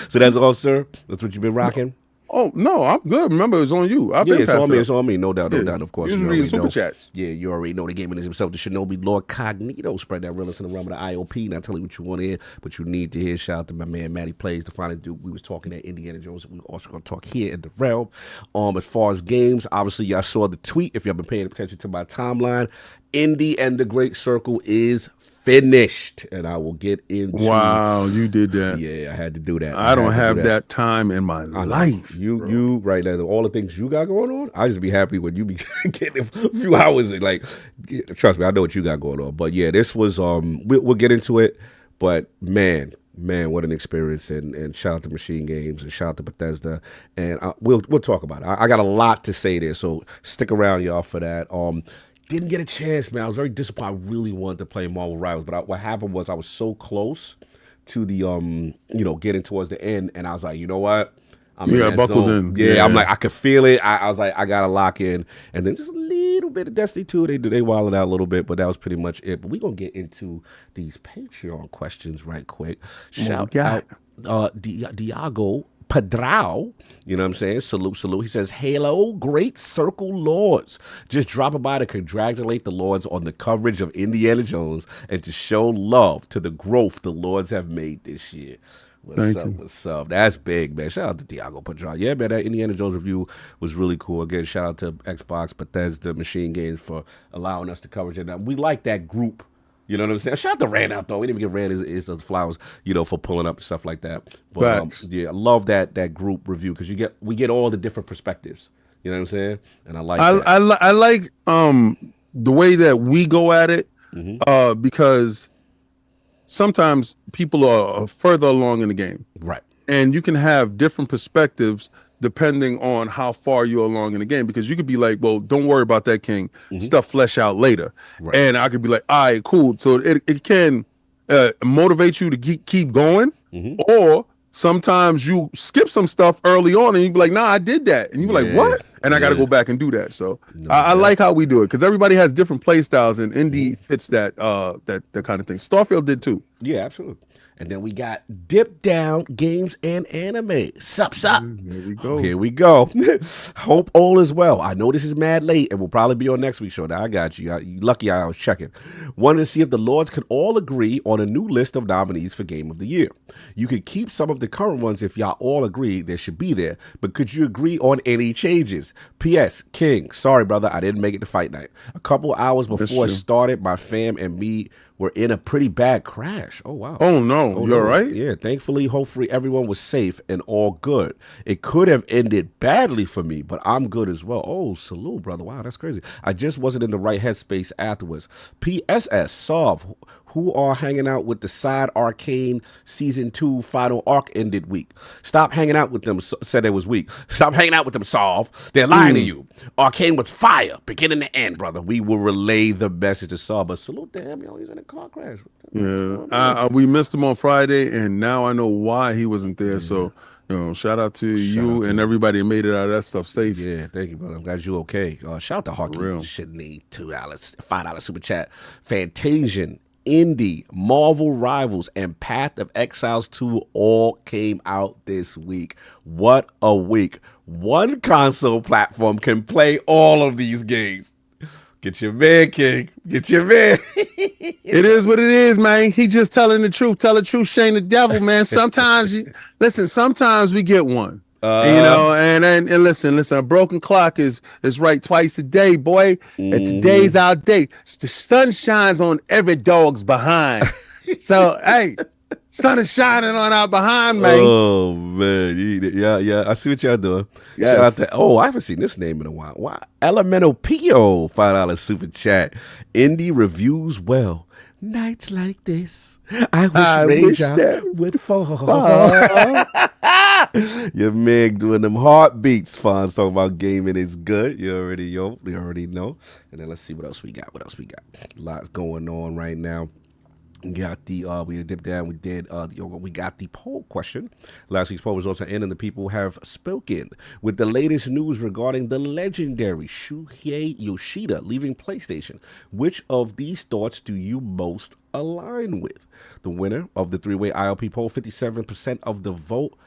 So that's all, sir. That's what you've been rocking. Oh no, I'm good. Remember, it's on you. It's on me. No doubt. Of course. You reading super chats. Yeah, you already know the gaming is himself, the Shinobi LordCognito. Spread that realness in the realm of the ILP. Not tell you what you want to hear, but you need to hear. Shout out to my man Matty Plays, the final dude. We was talking at Indiana Jones. We also gonna talk here in the realm. As far as games, obviously y'all saw the tweet. If y'all been paying attention to my timeline, Indy and the Great Circle is finished, and I will get into. Wow, you did that. Yeah, I had to do that. I don't have that time in my life. You right now, all the things you got going on, I just be happy when you be getting a few hours. Like, trust me, I know what you got going on. But yeah, this was we'll get into it. But man, what an experience! And shout out to Machine Games and shout out to Bethesda, and we'll talk about it. I got a lot to say there, so stick around, y'all, for that. Didn't get a chance, man. I was very disappointed. I really wanted to play MarvelRivals, but what happened was I was so close to the getting towards the end, and I was like, you know what? I'm buckled in. Yeah, I'm like, I could feel it. I was like, I gotta lock in, and then just a little bit of Destiny 2. They wilded out a little bit, but that was pretty much it. But we're gonna get into these Patreon questions right quick. Shout out Diago Padrao, you know what I'm saying? Salute. He says, "Hello, Great Circle Lords. Just dropping by to congratulate the Lords on the coverage of Indiana Jones and to show love to the growth the Lords have made this year." What's up? That's big, man. Shout out to Diago Padrao. Yeah, man, that Indiana Jones review was really cool. Again, shout out to Xbox, Bethesda, Machine Games for allowing us to coverage it. We like that group. You know what I'm saying? Shout out to Rand out though. We didn't even get Rand his flowers, for pulling up and stuff like that. But yeah, I love that group review because we get all the different perspectives. You know what I'm saying? And I like that. I like the way that we go at it because sometimes people are further along in the game, right? And you can have different perspectives depending on how far you're along in the game, because you could be like, well, don't worry about that, King. Stuff flesh out later. Right. And I could be like, all right, cool. So it can motivate you to keep going, or sometimes you skip some stuff early on and you be like, nah, I did that. And you be like, what? And I got to go back and do that. So I like how we do it because everybody has different play styles, and Indy fits that kind of thing. Starfield did too. Yeah, absolutely. And then we got Dip Down Games and Anime. Sup. Here we go. Hope all is well. I know this is mad late and we'll probably be on next week's show. Now, I got you. Lucky I was checking. Wanted to see if the Lords could all agree on a new list of nominees for Game of the Year. You could keep some of the current ones if y'all all agree they should be there, but could you agree on any changes? P.S. King, sorry, brother, I didn't make it to fight night. A couple hours before it started, my fam and me were in a pretty bad crash. Oh, wow. Oh, no. You're right? Yeah. Thankfully, hopefully, everyone was safe and all good. It could have ended badly for me, but I'm good as well. Oh, salute, brother. Wow, that's crazy. I just wasn't in the right headspace afterwards. PSS, Solve. who are hanging out with the side Arcane Season 2 final arc ended week. Stop hanging out with them, said it was weak. Stop hanging out with them, Solve. They're lying to you. Arcane was fire, beginning to end, brother. We will relay the message to Solve, but salute to him, he's in a car crash. Yeah, we missed him on Friday, and now I know why he wasn't there, so... shout out to you and everybody that made it out of that stuff safe. Yeah, thank you, brother. I'm glad you're okay. Shout out to Hawkeye. Shidney, $2, $5 super chat. Fantasian, Indie, MarvelRivals, and Path of Exiles 2 all came out this week. What a week. One console platform can play all of these games. Get your man, King. Get your man. It is what it is, man. He just telling the truth. Tell the truth, shame the devil, man. Sometimes, sometimes we get one. And listen, a broken clock is right twice a day, boy. And today's our day. The sun shines on every dog's behind. So, hey, sun is shining on our behind, man. Oh, man. Yeah. I see what y'all doing. Yes. Shout out to, I haven't seen this name in a while. Wow. Elemental P.O., $5 super chat. Indie reviews well. Nights like this, I wish Rage would fall. Your man doing them heartbeats. Fun talking about gaming is good. You already know. And then let's see what else we got. Lots going on right now. We got we dipped down. We got the poll question. Last week's poll was also in, and the people have spoken with the latest news regarding the legendary Shuhei Yoshida leaving PlayStation. Which of these thoughts do you most align with? The winner of the three-way ILP poll, 57% of the vote.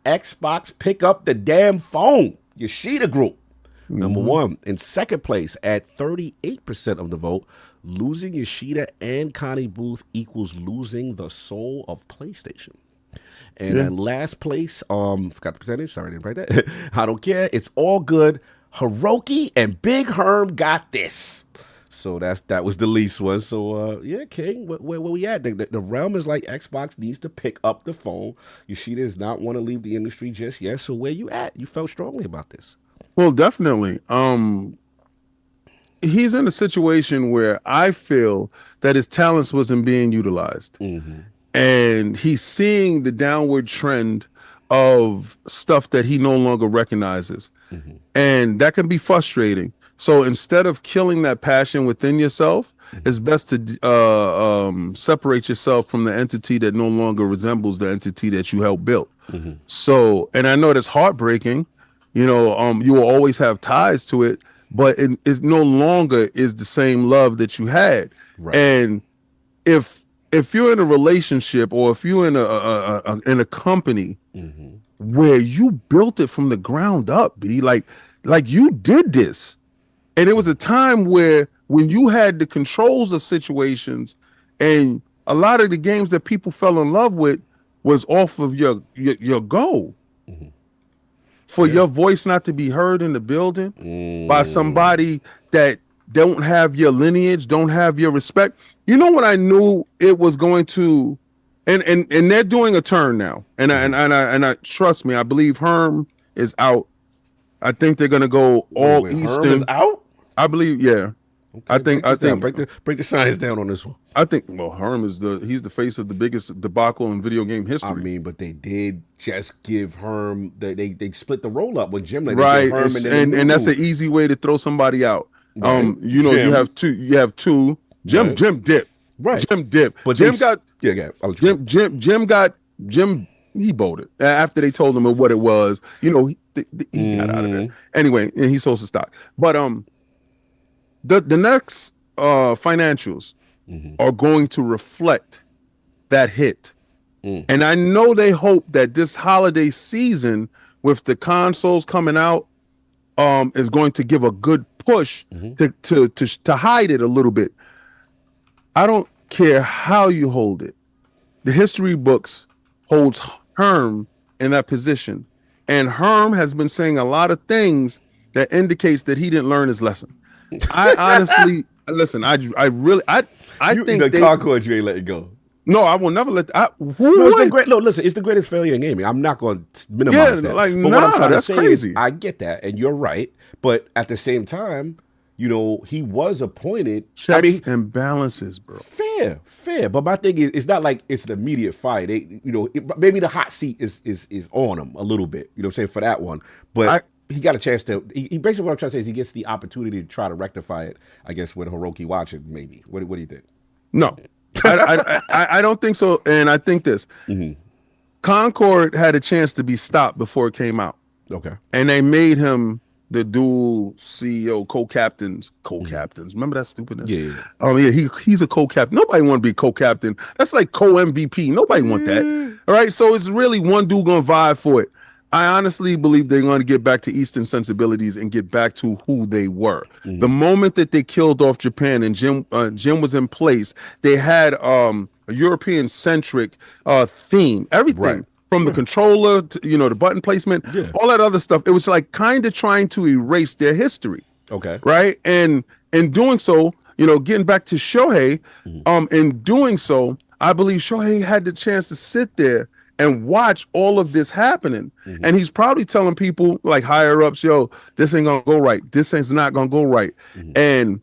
Xbox, pick up the damn phone. Yoshida Group. Number one. In second place at 38% of the vote. Losing Yoshida and Connie Booth equals losing the soul of PlayStation. And in last place, forgot the percentage. Sorry, I didn't write that. I don't care. It's all good. Hiroki and Big Herm got this. So that was the least one. So King, where we at? The realm is like Xbox needs to pick up the phone. Yoshida does not want to leave the industry just yet. So where you at? You felt strongly about this. Well, definitely. He's in a situation where I feel that his talents wasn't being utilized. And he's seeing the downward trend of stuff that he no longer recognizes. And that can be frustrating. So instead of killing that passion within yourself, it's best to separate yourself from the entity that no longer resembles the entity that you helped build. So, and I know that's heartbreaking. You will always have ties to it, but it no longer is the same love that you had. Right. And if you're in a relationship or if you're in a company where you built it from the ground up, like you did this, and it was a time where when you had the controls of situations, and a lot of the games that people fell in love with was off of your goal. For your voice not to be heard in the building by somebody that don't have your lineage, don't have your respect. You know what I knew it was going to, and they're doing a turn now. And I trust me, I believe Herm is out. I think they're gonna go all Eastern. Herm is out? I believe, yeah. Okay, I think break the science down on this one. I think Herm is he's the face of the biggest debacle in video game history. I mean, but they did just give Herm they split the roll up with Jim. Right, and that's an easy way to throw somebody out. Right. You have two. Jim dip. Right. Jim dip. But Jim got Jim he bolted after they told him what it was. He got out of there. Anyway, and he sold the stock. But the next financials are going to reflect that hit. And I know they hope that this holiday season with the consoles coming out is going to give a good push to hide it a little bit. I don't care how you hold it. The history books holds Herm in that position. And Herm has been saying a lot of things that indicates that he didn't learn his lesson. I honestly listen. I think the Concord you ain't let it go. No, I will never let. It's the greatest failure in gaming. I'm not going to minimize that. What I'm trying to say crazy. Is, I get that, and you're right. But at the same time, he was appointed. Checks and balances, bro. Fair. But my thing is, it's not like it's an immediate fight. Maybe the hot seat is on him a little bit. You know what I'm saying, for that one. But he got a chance to. He basically, what I'm trying to say is he gets the opportunity to try to rectify it. I guess with Hiroki watching, maybe. What do you think? No, I don't think so. And I think this. Concord had a chance to be stopped before it came out. Okay. And they made him the dual CEO, co-captains. Remember that stupidness? Yeah. He's a co-captain. Nobody want to be co-captain. That's like co-MVP. Nobody want that. All right. So it's really one dude gonna vie for it. I honestly believe they're going to get back to Eastern sensibilities and get back to who they were. The moment that they killed off Japan and Jim was in place, they had a European-centric theme. Everything from the controller to the button placement, all that other stuff. It was like kind of trying to erase their history. Okay. Right, and in doing so, getting back to Shohei, in doing so, I believe Shohei had the chance to sit there and watch all of this happening. And he's probably telling people like higher ups, yo, this ain't gonna go right. This ain't not gonna go right. And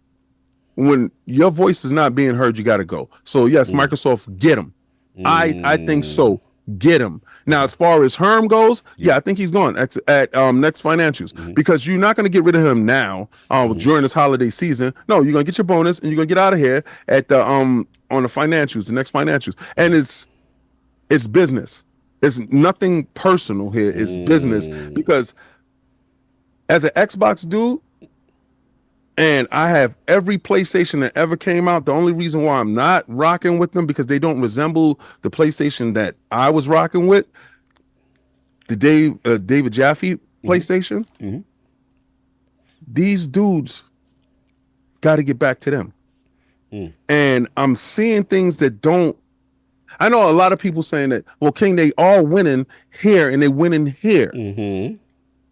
when your voice is not being heard, you gotta go. So yes, Microsoft, get him. I think so. Get him. Now, as far as Herm goes, I think he's gone at next financials, because you're not going to get rid of him now during this holiday season. No, you're going to get your bonus and you're going to get out of here at the on the financials, the next financials. And it's business. It's nothing personal here. It's business, because as an Xbox dude, and I have every PlayStation that ever came out. The only reason why I'm not rocking with them, because they don't resemble the PlayStation that I was rocking with. The David Jaffe PlayStation. These dudes got to get back to them. And I'm seeing things that don't. I know a lot of people saying that, well, King, they all winning here and they winning here.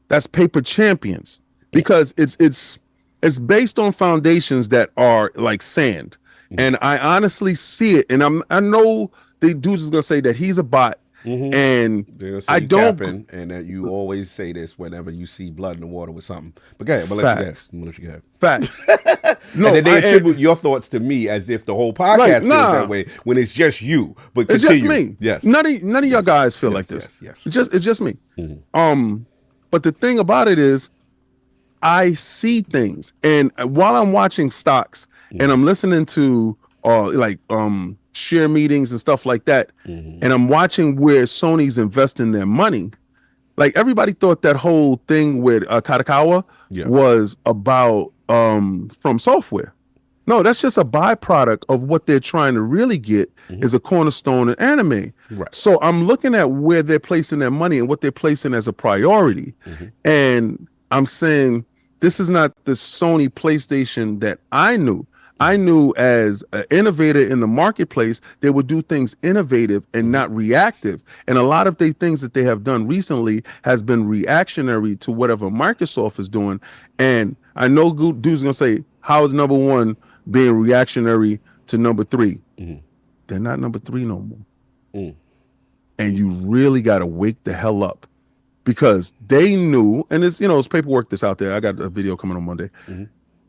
That's paper champions, because it's based on foundations that are like sand. And I honestly see it. And I know the dudes is gonna say that he's a bot. And I don't. And that you always say this whenever you see blood in the water with something. But go ahead. But Facts. let you go. Facts. No, and then they attribute your thoughts to me as if the whole podcast feels that way, when it's just you. But it's continue. just me. Yes. None of y'all guys feel like this. Yes. It's just me. But the thing about it is, I see things, and while I'm watching stocks and I'm listening to share meetings and stuff like that, and I'm watching where Sony's investing their money, like everybody thought that whole thing with Katakawa was about From Software. No, that's just a byproduct of what they're trying to really get is a cornerstone in anime. Right. So I'm looking at where they're placing their money and what they're placing as a priority. And I'm saying, this is not the Sony PlayStation that I knew. I knew as an innovator in the marketplace, they would do things innovative and not reactive. And a lot of the things that they have done recently has been reactionary to whatever Microsoft is doing. And I know dudes going to say, how is number one being reactionary to number three? They're not number three no more. And you really got to wake the hell up, because they knew, and it's paperwork that's out there. I got a video coming on Monday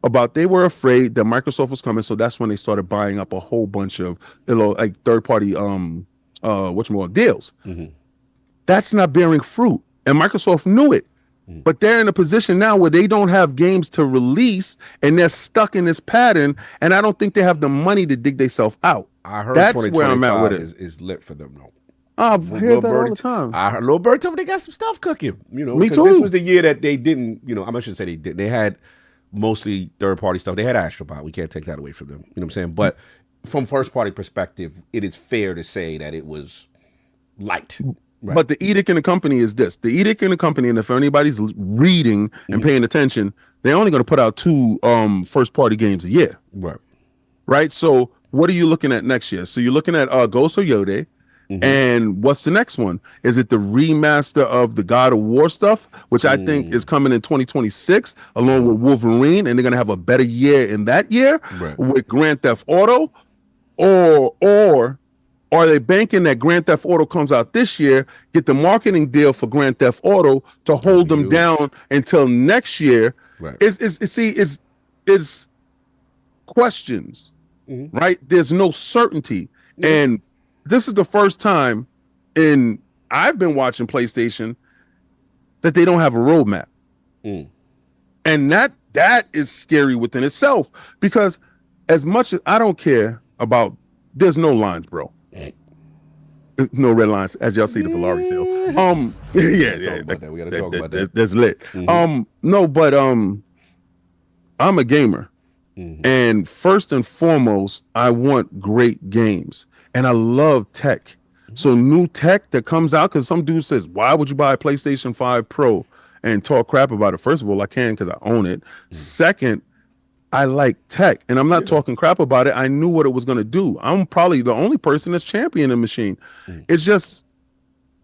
about they were afraid that Microsoft was coming, so that's when they started buying up a whole bunch of like third party deals. That's not bearing fruit, and Microsoft knew it. But they're in a position now where they don't have games to release, and they're stuck in this pattern, and I don't think they have the money to dig themselves out. I heard that's where I'm at with it. Is lit for them though. I hear that all the time. I heard Lil Bird told me they got some stuff cooking. Me too. This was the year that they didn't. I shouldn't say they did. They had mostly third party stuff. They had Astrobot. We can't take that away from them. You know what I'm saying? But from first party perspective, it is fair to say that it was light. Right. But the edict in the company is this. The edict in the company, and if anybody's reading and paying attention, they're only going to put out 2 first-party games a year. Right? So what are you looking at next year? So you're looking at Ghost or Yode, and what's the next one? Is it the remaster of the God of War stuff, which I think is coming in 2026, along with Wolverine, and they're going to have a better year in that year with Grand Theft Auto? Or are they banking that Grand Theft Auto comes out this year, get the marketing deal for Grand Theft Auto to hold them down until next year? it's questions, right? There's no certainty. And this is the first time I've been watching PlayStation that they don't have a roadmap. And that is scary within itself, because as much as I don't care about, there's no lines, bro. No red lines, as y'all see the Ferrari sale. We gotta talk about that. That's lit. No, but I'm a gamer. And first and foremost, I want great games. And I love tech. So new tech that comes out, because some dude says, why would you buy a PlayStation 5 Pro and talk crap about it? First of all, I can because I own it. Second, I like tech, and I'm not talking crap about it. I knew what it was going to do. I'm probably the only person that's championing the machine. It's just,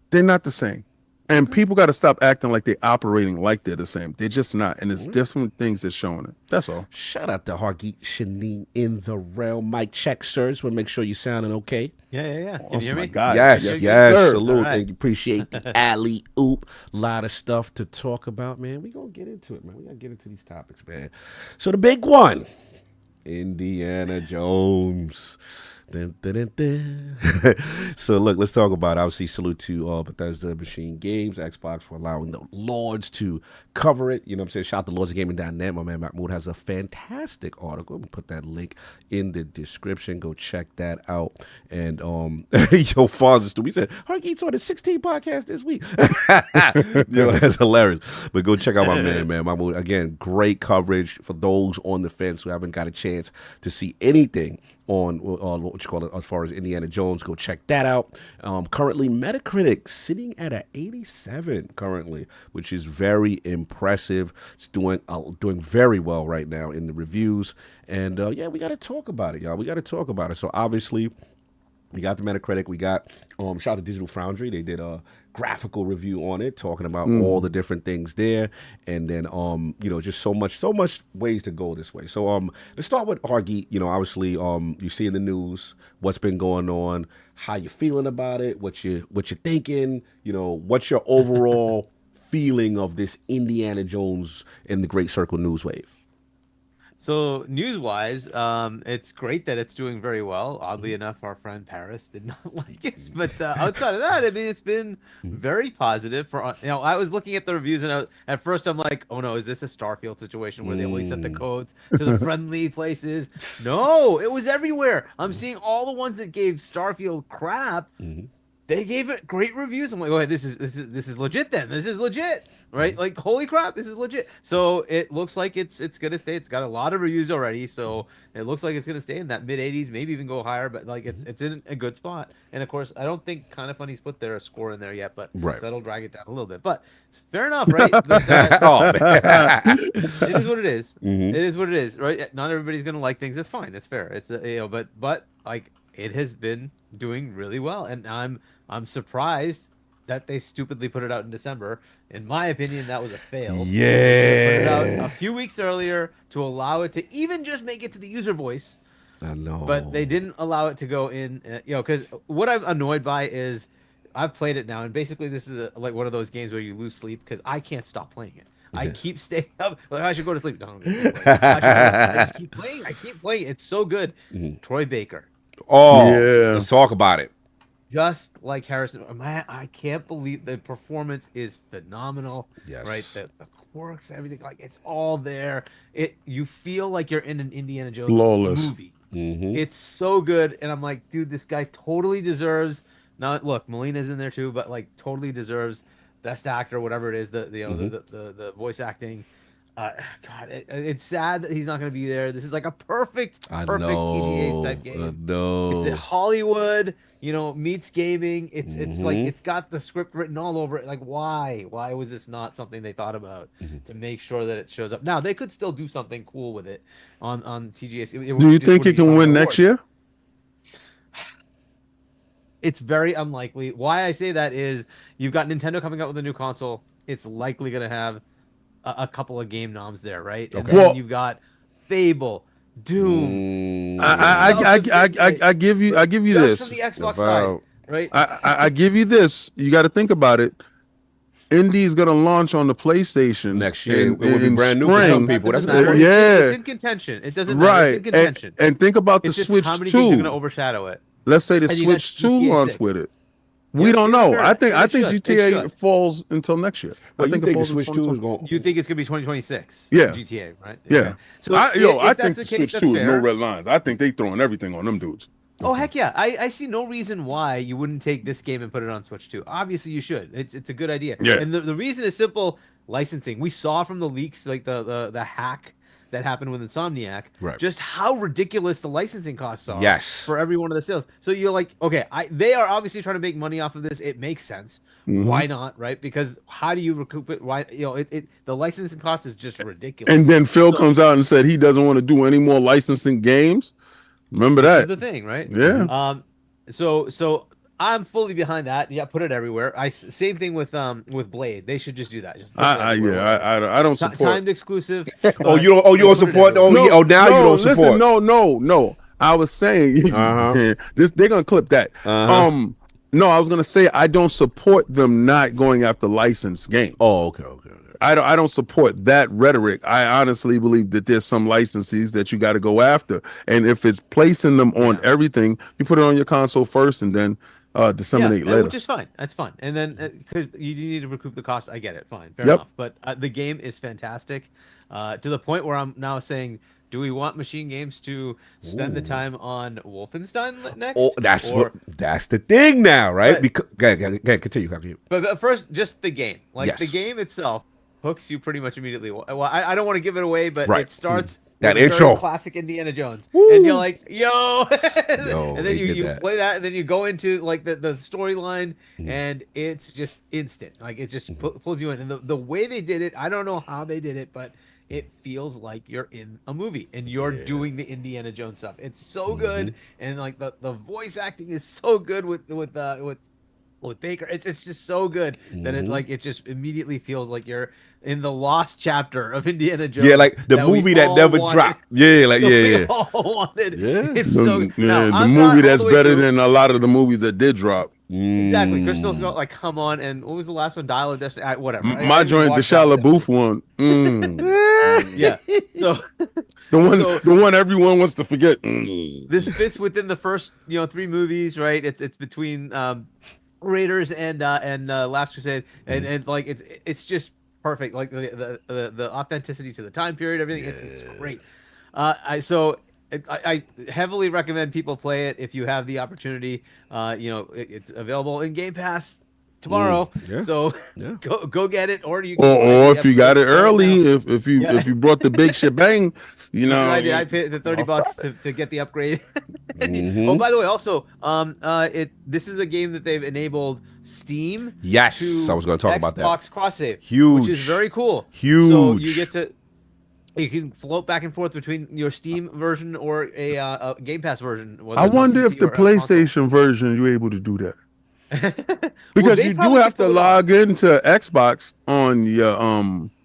they're not the same. And people got to stop acting like they're operating like they're the same. They're just not. And it's different things that's showing it. That's all. Shout out to Hargeet Shanine in the realm. Mic check, sirs. Want to make sure you're sounding okay. Yeah. Can you hear me? God. Yes. Salute. Right. Thank you. Appreciate the alley oop. A lot of stuff to talk about, man. We're going to get into it, man. We got to get into these topics, man. So the big one, Indiana Jones. Dun, dun, dun, dun. So look, let's talk about it. Obviously, salute to Bethesda Machine Games, Xbox, for allowing the Lords to cover it. You know what I'm saying? Shout out to lordsgaming.net. My man Mahmoud has a fantastic article. We'll put that link in the description. Go check that out. And yo, Fonz we said Hargeet's on the 16 podcast this week. Yo, that's hilarious. But go check out my man Mahmoud. Again, great coverage for those on the fence who haven't got a chance to see anything on what you call it as far as Indiana Jones. Go check that out. Currently, Metacritic sitting at a 87 currently, which is very impressive. It's doing very well right now in the reviews. And we got to talk about it, y'all. We got to talk about it. So obviously, we got the Metacritic. We got shout out to Digital Foundry. They did a graphical review on it, talking about all the different things there, and then just so much ways to go this way. So let's start with Hargeet. Obviously you see in the news what's been going on, how you feeling about it, what you're thinking, what's your overall feeling of this Indiana Jones and the Great Circle news wave. So news-wise, it's great that it's doing very well. Oddly enough, our friend Paris did not like it, but outside of that, I mean, it's been very positive. For I was looking at the reviews, and at first I'm like, oh no, is this a Starfield situation where they only set the codes to the friendly places? No, it was everywhere. I'm seeing all the ones that gave Starfield crap. They gave it great reviews. I'm like, oh, this is legit. Then this is legit. Right? Like, holy crap, this is legit. So it looks like it's gonna stay. It's got a lot of reviews already, so it looks like it's gonna stay in that mid 80s, maybe even go higher. But like, it's in a good spot. And of course, I don't think Kind of Funny's put their score in there yet, but so that'll drag it down a little bit. But fair enough, right? But, it is what it is. It is what it is, right? Not everybody's gonna like things. That's fine. That's fair. It's but like, it has been doing really well, and I'm surprised that they stupidly put it out in December. In my opinion, that was a fail. Yeah. They put it out a few weeks earlier to allow it to even just make it to the user voice. I know. But they didn't allow it to go in, because what I'm annoyed by is I've played it now, and basically this is like one of those games where you lose sleep because I can't stop playing it. I keep staying up. Like, I should go to sleep. No, I just keep playing. I keep playing. It's so good. Troy Baker. Oh, yeah. Let's talk about it. Just like Harrison, man, I can't believe the performance is phenomenal. Yes. Right? The quirks, everything, like, it's all there. You feel like you're in an Indiana Jones movie. It's so good, and I'm like, dude, this guy totally deserves. Now, look, Melina's in there too, but like, totally deserves best actor, whatever it is. The voice acting. God, it's sad that he's not going to be there. This is like a perfect TGA type game. It's in Hollywood, meets gaming. It's like, it's got the script written all over it. Like, why was this not something they thought about to make sure that it shows up? Now they could still do something cool with it on TGA. Do you think it can win next year? It's very unlikely. Why I say that is you've got Nintendo coming out with a new console. It's likely going to have a couple of game noms there, right? And then you've got Fable, Doom. I give you this from the Xbox side, right? I give you this. You got to think about it. Indy's gonna launch on the PlayStation Next year. in, It will be in brand new for spring. some people. That's Doesn't matter. Yeah. It's in contention. It doesn't matter. Right. It's in contention. And think about It's the just Switch how many things are 2. going to overshadow it. Let's say the And you got Switch 2 GTA launch 6. with it. We Yeah, don't yeah, know. sure. I think It should. It GTA should. falls until next year. Well, I think you it think the falls Switch until 2 is going You think it's going to be 2026? Yeah. GTA, right? Yeah. Okay. So I if think that's the case, Switch that's 2 is no fair. red lines. I think they throwing everything on them dudes. Oh heck yeah! I see no reason why you wouldn't take this game and put it on Switch 2. Obviously you should. It's a good idea. Yeah. And the reason is simple: licensing. We saw from the leaks, like the hack that happened with Insomniac, Right. just how ridiculous the licensing costs are. Yes. For every one of the sales. So you're like, okay, they are obviously trying to make money off of this. It makes sense. Mm-hmm. Why not? Right? Because how do you recoup it? Why the licensing cost is just ridiculous. And then Phil comes out and said he doesn't want to do any more licensing games. Remember This that? is the thing, right? Yeah. So I'm fully behind that. Yeah, put it everywhere. Same thing with Blade. They should just do that. Just put it everywhere. I don't support. Timed exclusives. Oh, you don't support? Oh, No, now you don't support. Listen, no. I was saying they're gonna clip that. No, I was gonna say I don't support them not going after licensed games. Oh, okay. I don't support that rhetoric. I honestly believe that there's some licenses that you got to go after, and if it's placing them on everything, you put it on your console first and then disseminate later. Which is fine. That's fine. And then because you need to recoup the cost, I get it. Fine, fair Yep. enough. But the game is fantastic to the point where I'm now saying, do we want Machine Games to spend the time on Wolfenstein next? Oh, that's the thing now, right? But- Because continue. But first, just the game. Like Yes. the game itself hooks you pretty much immediately. Well, I don't want to give it away, but Right. it starts That with a intro. very classic Indiana Jones, and you're like, yo, and they then did you that. play that, and then you go into like the storyline, and it's just instant. Like it just pulls you in, and the way they did it, I don't know how they did it, but it feels like you're in a movie and you're doing the Indiana Jones stuff. It's so good, and like the voice acting is so good with Baker. It's just so good that it just immediately feels like you're in the lost chapter of Indiana Jones. Yeah, like the movie that never dropped. Yeah, like We all wanted. Yeah. It's so good. Now, the I'm not movie all that's the way better through. than a lot of the movies that did drop. Exactly. Crystal's got like, come on, and what was the last one? Dial of Destiny. Whatever. I My didn't joint, the watch that. Shia LaBeouf one. Yeah. So The one everyone wants to forget. this fits within the first 3 movies, right? It's between Raiders and Last Crusade, and like it's just perfect. Like the authenticity to the time period, everything. It's great. I heavily recommend people play it if you have the opportunity. It's available in Game Pass tomorrow. Yeah. So Yeah. go get it, or you can Or if you got it early, now. if you brought the big shebang, I paid the $30 to get the upgrade. Oh, by the way, also, this is a game that they've enabled Steam. Yes, to I was gonna talk about that. Xbox cross save, Huge. which is very cool. Huge. So you can float back and forth between your Steam version or a Game Pass version. whether I it's on wonder PC if the or console. PlayStation version you're able to do that. Because they you do probably have could to pull it off. log into Xbox on your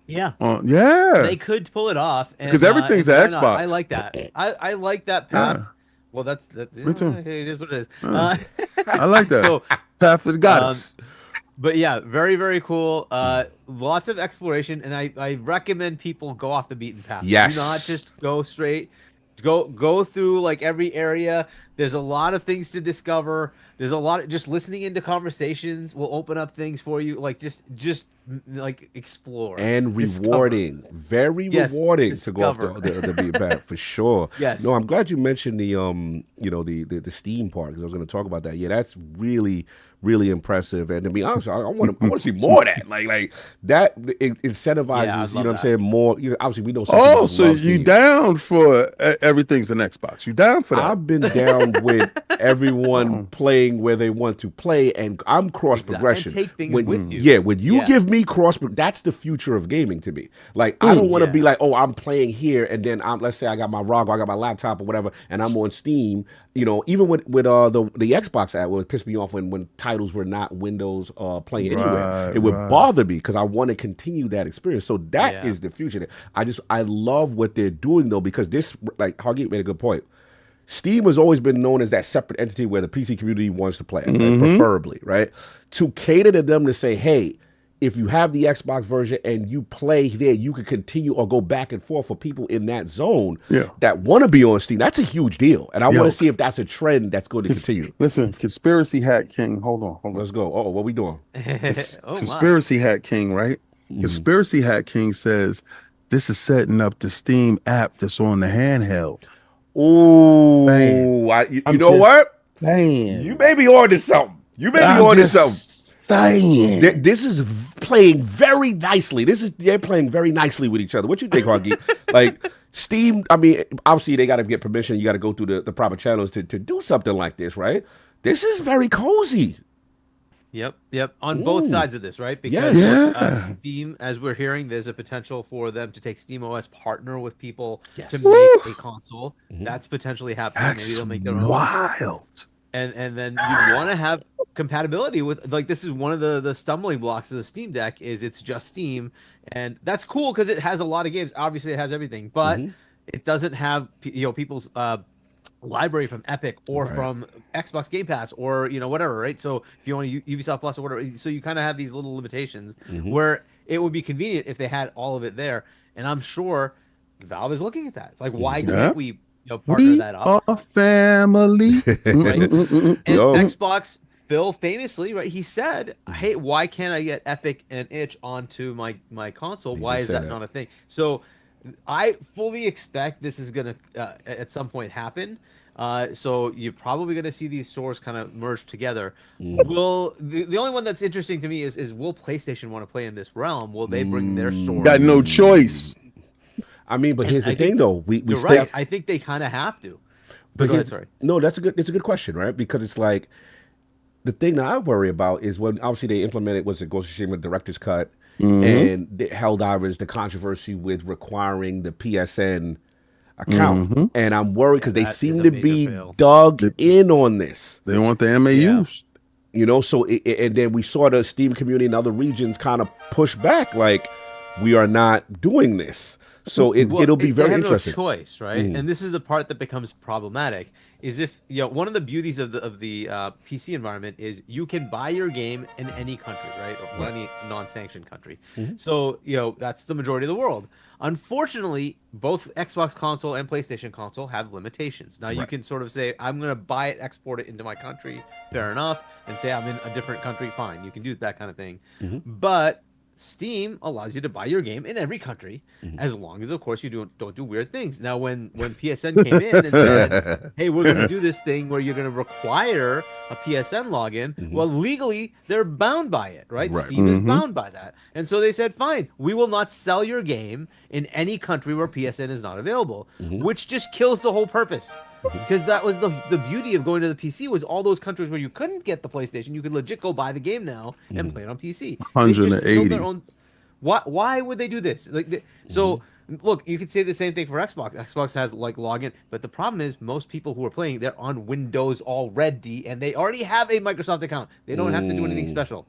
Yeah. yeah. They could pull it off and, 'Cause everything's and a why not? Xbox. I like that. I like that path. Yeah. Well, that. Me too. It is what it is. I like that. So, Path of the Goddess. but yeah, very very cool. Lots of exploration, and I recommend people go off the beaten path. Yes. Do not just go straight. Go through like every area. There's a lot of things to discover. There's a lot of just listening into conversations will open up things for you. Like just like explore and discover. rewarding, very Yes, rewarding to go off discover. the beat path for sure. Yes. No, I'm glad you mentioned the the Steam part because I was going to talk about that. Yeah, that's really impressive. And to be honest, I want to see more of that. Like that incentivizes. Yeah, I'd love what I'm that. saying? More. Obviously, we know. Some Oh, people so love you Steam. down for everything's an Xbox? You down for that? I've been down with everyone playing where they want to play, and I'm cross progression. And take things when, with you. Yeah, when you Yeah. give me cross, that's the future of gaming to me. Like I don't want to yeah. be like, oh, I'm playing here, and then let's say I got my ROG, or I got my laptop or whatever, and I'm on Steam. Even with the Xbox app, it would piss me off when titles were not Windows playing anywhere. It would bother me because I want to continue that experience. So that is the future. I love what they're doing though, because this, like Hagi made a good point. Steam has always been known as that separate entity where the PC community wants to play, right? Preferably, right? To cater to them to say, hey, if you have the Xbox version and you play there, you can continue or go back and forth for people in that zone that want to be on Steam. That's a huge deal. And I want to see if that's a trend that's going to continue. Listen, Conspiracy Hat King, hold on. Let's go. Oh, what we doing? Conspiracy Hat King, right? Conspiracy Hat King says this is setting up the Steam app that's on the handheld. Ooh, you know what? Man, you may be on to something. Saying. This is playing very nicely. They're playing very nicely with each other. What you think, Huggy? Like Steam, I mean, obviously they got to get permission. You got to go through the proper channels to do something like this, right? This is very cozy. Yep. On both sides of this, right? Because Steam, as we're hearing, there's a potential for them to take SteamOS, partner with people to make a console. That's potentially happening. Maybe they'll make their own. Wild. And then you want to have compatibility with, like, this is one of the stumbling blocks of the Steam Deck is it's just Steam, and that's cool because it has a lot of games. Obviously, it has everything, but it doesn't have people's library from Epic or from Xbox Game Pass or whatever, right? So if you want to Ubisoft Plus or whatever, so you kind of have these little limitations where it would be convenient if they had all of it there. And I'm sure Valve is looking at that. It's like, why can't we? Partner that up. A family. Right? And Xbox, Phil famously, right? He said, "Hey, why can't I get Epic and itch onto my console? Why is that not a thing?" So I fully expect this is gonna at some point happen. So you're probably gonna see these stores kind of merge together. Will the only one that's interesting to me is will PlayStation want to play in this realm? Will they bring their store? Got no choice. I mean, but here's the thing, though. You're right. I think they kind of have to. But go ahead, sorry. No, it's a good question, right? Because it's like the thing that I worry about is when obviously they implemented Ghost of Tsushima Director's Cut, and they held the controversy with requiring the PSN account, and I'm worried because they seem to be dug in on this. They want the MAUs, So and then we saw the Steam community in other regions kind of push back, like we are not doing this. So it'll be very interesting. No choice, right? And this is the part that becomes problematic. Is if one of the beauties of the PC environment is you can buy your game in any country, right, or any non-sanctioned country. So that's the majority of the world. Unfortunately, both Xbox console and PlayStation console have limitations. Now you can sort of say, I'm going to buy it, export it into my country, fair enough, and say I'm in a different country, fine. You can do that kind of thing, but Steam allows you to buy your game in every country, as long as, of course, you don't do weird things. Now, when PSN came in and said, "Hey, we're going to do this thing where you're going to require a PSN login," well, legally they're bound by it, right? Steam is bound by that, and so they said, "Fine, we will not sell your game in any country where PSN is not available," which just kills the whole purpose. Because that was the beauty of going to the PC was all those countries where you couldn't get the PlayStation, you could legit go buy the game now and play it on PC. 180. Why would they do this? So look, you could say the same thing for Xbox. Xbox has like login, but the problem is most people who are playing, they're on Windows already, and they already have a Microsoft account. They don't have to do anything special.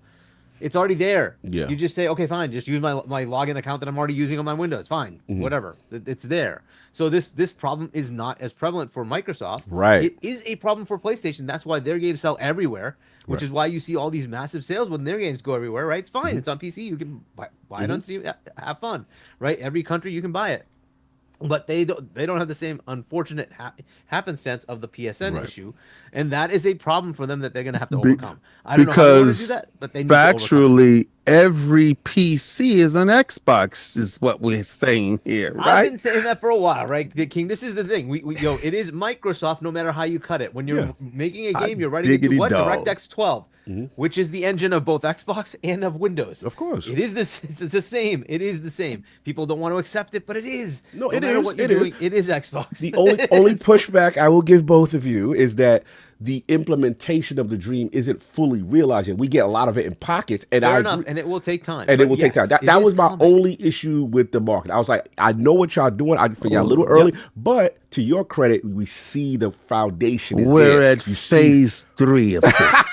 It's already there. You just say, okay, fine, just use my login account that I'm already using on my Windows. Fine, whatever. It's there. So this problem is not as prevalent for Microsoft. Right. It is a problem for PlayStation. That's why their games sell everywhere, which is why you see all these massive sales when their games go everywhere, right? It's fine. It's on PC. You can buy it on Steam. Have fun, right? Every country you can buy it. But they don't have the same unfortunate happenstance of the PSN issue, and that is a problem for them that they're going to have to overcome. I don't know how they want to do that, but they need factually every PC is an Xbox, is what we're saying here, right? I've been saying that for a while, right, King? This is the thing. It is Microsoft, no matter how you cut it. When you're making a game, you're writing it to what? DirectX 12. Which is the engine of both Xbox and of Windows. Of course. It is this. It's the same. It is the same. People don't want to accept it, but it is. No matter is. what you're doing, it is Xbox. The only pushback I will give both of you is that the implementation of the dream isn't fully realized. We get a lot of it in pockets, and fair enough, and it will take time. And it will take time. That was my only issue with the market. I was like, I know what y'all doing. I figured out a little early, but to your credit, we see the foundation. We're at phase 3 of this.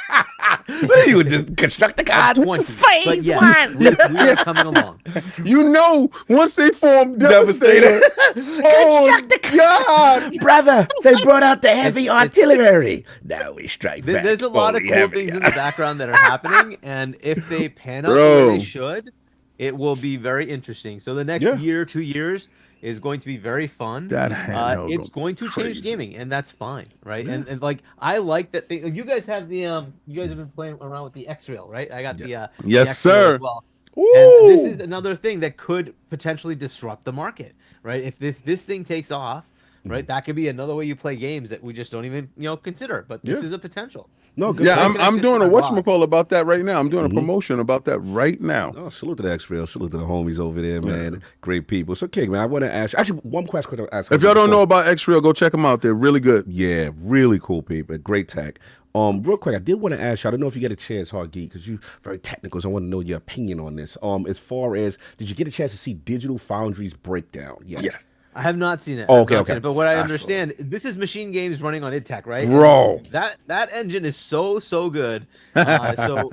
What are you, just Constructicons? 20. Phase But yes, one. we are coming along. You know, once they form Devastator, oh God, Brother, they brought out the heavy artillery. Now we strike back. There's a lot of fully cool heavy. things in the background that are happening, and if they pan out the Bro. way they should, it will be very interesting. So the next year, 2 years is going to be very fun. That handheld it's going to change crazy. gaming, and that's fine, right? And like I like that thing. You guys have the you guys have been playing around with the X-Rail, right? I got the Yes, the X-Rail sir. as well. And this is another thing that could potentially disrupt the market, right? If this thing takes off, right, that could be another way you play games that we just don't even consider. But this is a potential. No, good. Yeah, Good. I'm doing a Good. whatchamacall about that right now. I'm doing a promotion about that right now. Oh, salute to the X-Rail. Salute to the homies over there, man. Great people. So, King, man, I want to ask you. Actually, one question to ask. If y'all don't know about X-Rail, go check them out. They're really good. Yeah, really cool people. Great tech. Real quick, I did want to ask you. I don't know if you get a chance, Hard Geek, because you're very technical. So I want to know your opinion on this. As far as, did you get a chance to see Digital Foundry's breakdown? Yes. I have not seen it. Oh, I've okay, not okay. seen it, but what I That's understand, this is Machine Games running on id Tech, right? Bro. That engine is so good. So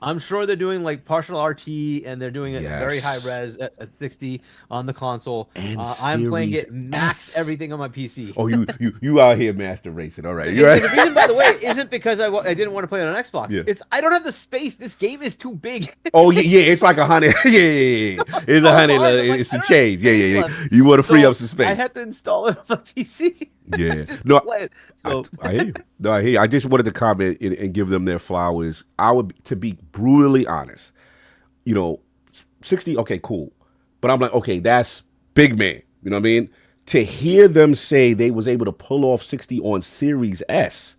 I'm sure they're doing like partial RT and they're doing it very high res at 60 on the console. And I'm playing Series it max S. everything on my PC. Oh, you out here master racing. All right. And You're right. the reason, by the way, isn't because I didn't want to play it on Xbox. Yeah. It's I don't have the space. This game is too big. Oh, yeah. It's like 100. Yeah. It's 100. I'm like, It's I a don't change. have Yeah. space left. You want to free So up some space. I had to install it on my PC. Yeah. Just No, play it. So I hear you. No, I hear you. I just wanted to comment and give them their flowers. To be brutally honest, 60, okay, cool. But I'm like, okay, that's big man. You know what I mean? To hear them say they was able to pull off 60 on Series S,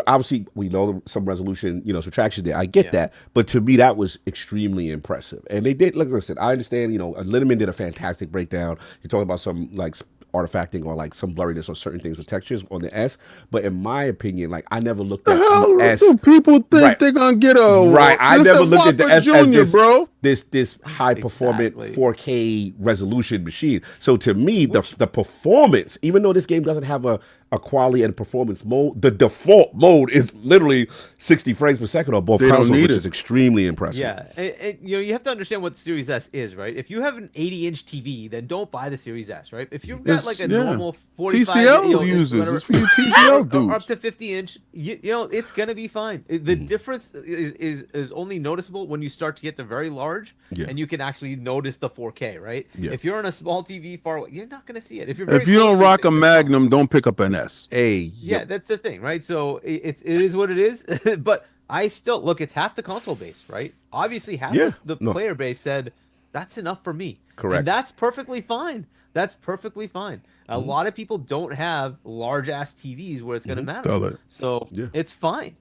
obviously we know some resolution, subtraction there. I get that. But to me, that was extremely impressive. And they did, like I said, I understand, Linneman did a fantastic breakdown. He talked about some, like, artifacting or like some blurriness on certain things with textures on the S, but in my opinion, like I never looked at Hell, the S. do people think Right. they're gonna get a Right, I this never is looked at the Whopper S as Jr., bro. this high performant Exactly. 4K resolution machine. So to me, the performance, even though this game doesn't have a quality and performance mode, the default mode is literally 60 frames per second on both They don't consoles, need which it. is extremely impressive. yeah, you have to understand what the Series S is, right? If you have an 80-inch TV, then don't buy the Series S, right? If you've got It's- like a yeah. normal 45, TCL uses whatever, it's for you TCL or up dudes. to 50-inch, it's gonna be fine. The difference is only noticeable when you start to get to very large, Yeah. and you can actually notice the 4K, right? Yeah. If you're on a small TV far away, you're not gonna see it. If you're If you don't rock a Magnum, don't pick up an S. Hey, yeah, that's the thing, right? So it is what it is. But I still look. It's half the console base, right? Obviously, half the player base said that's enough for me. Correct. And that's perfectly fine. That's perfectly fine. A lot of people don't have large ass TVs where it's going to matter. Tell it. So Yeah. it's fine.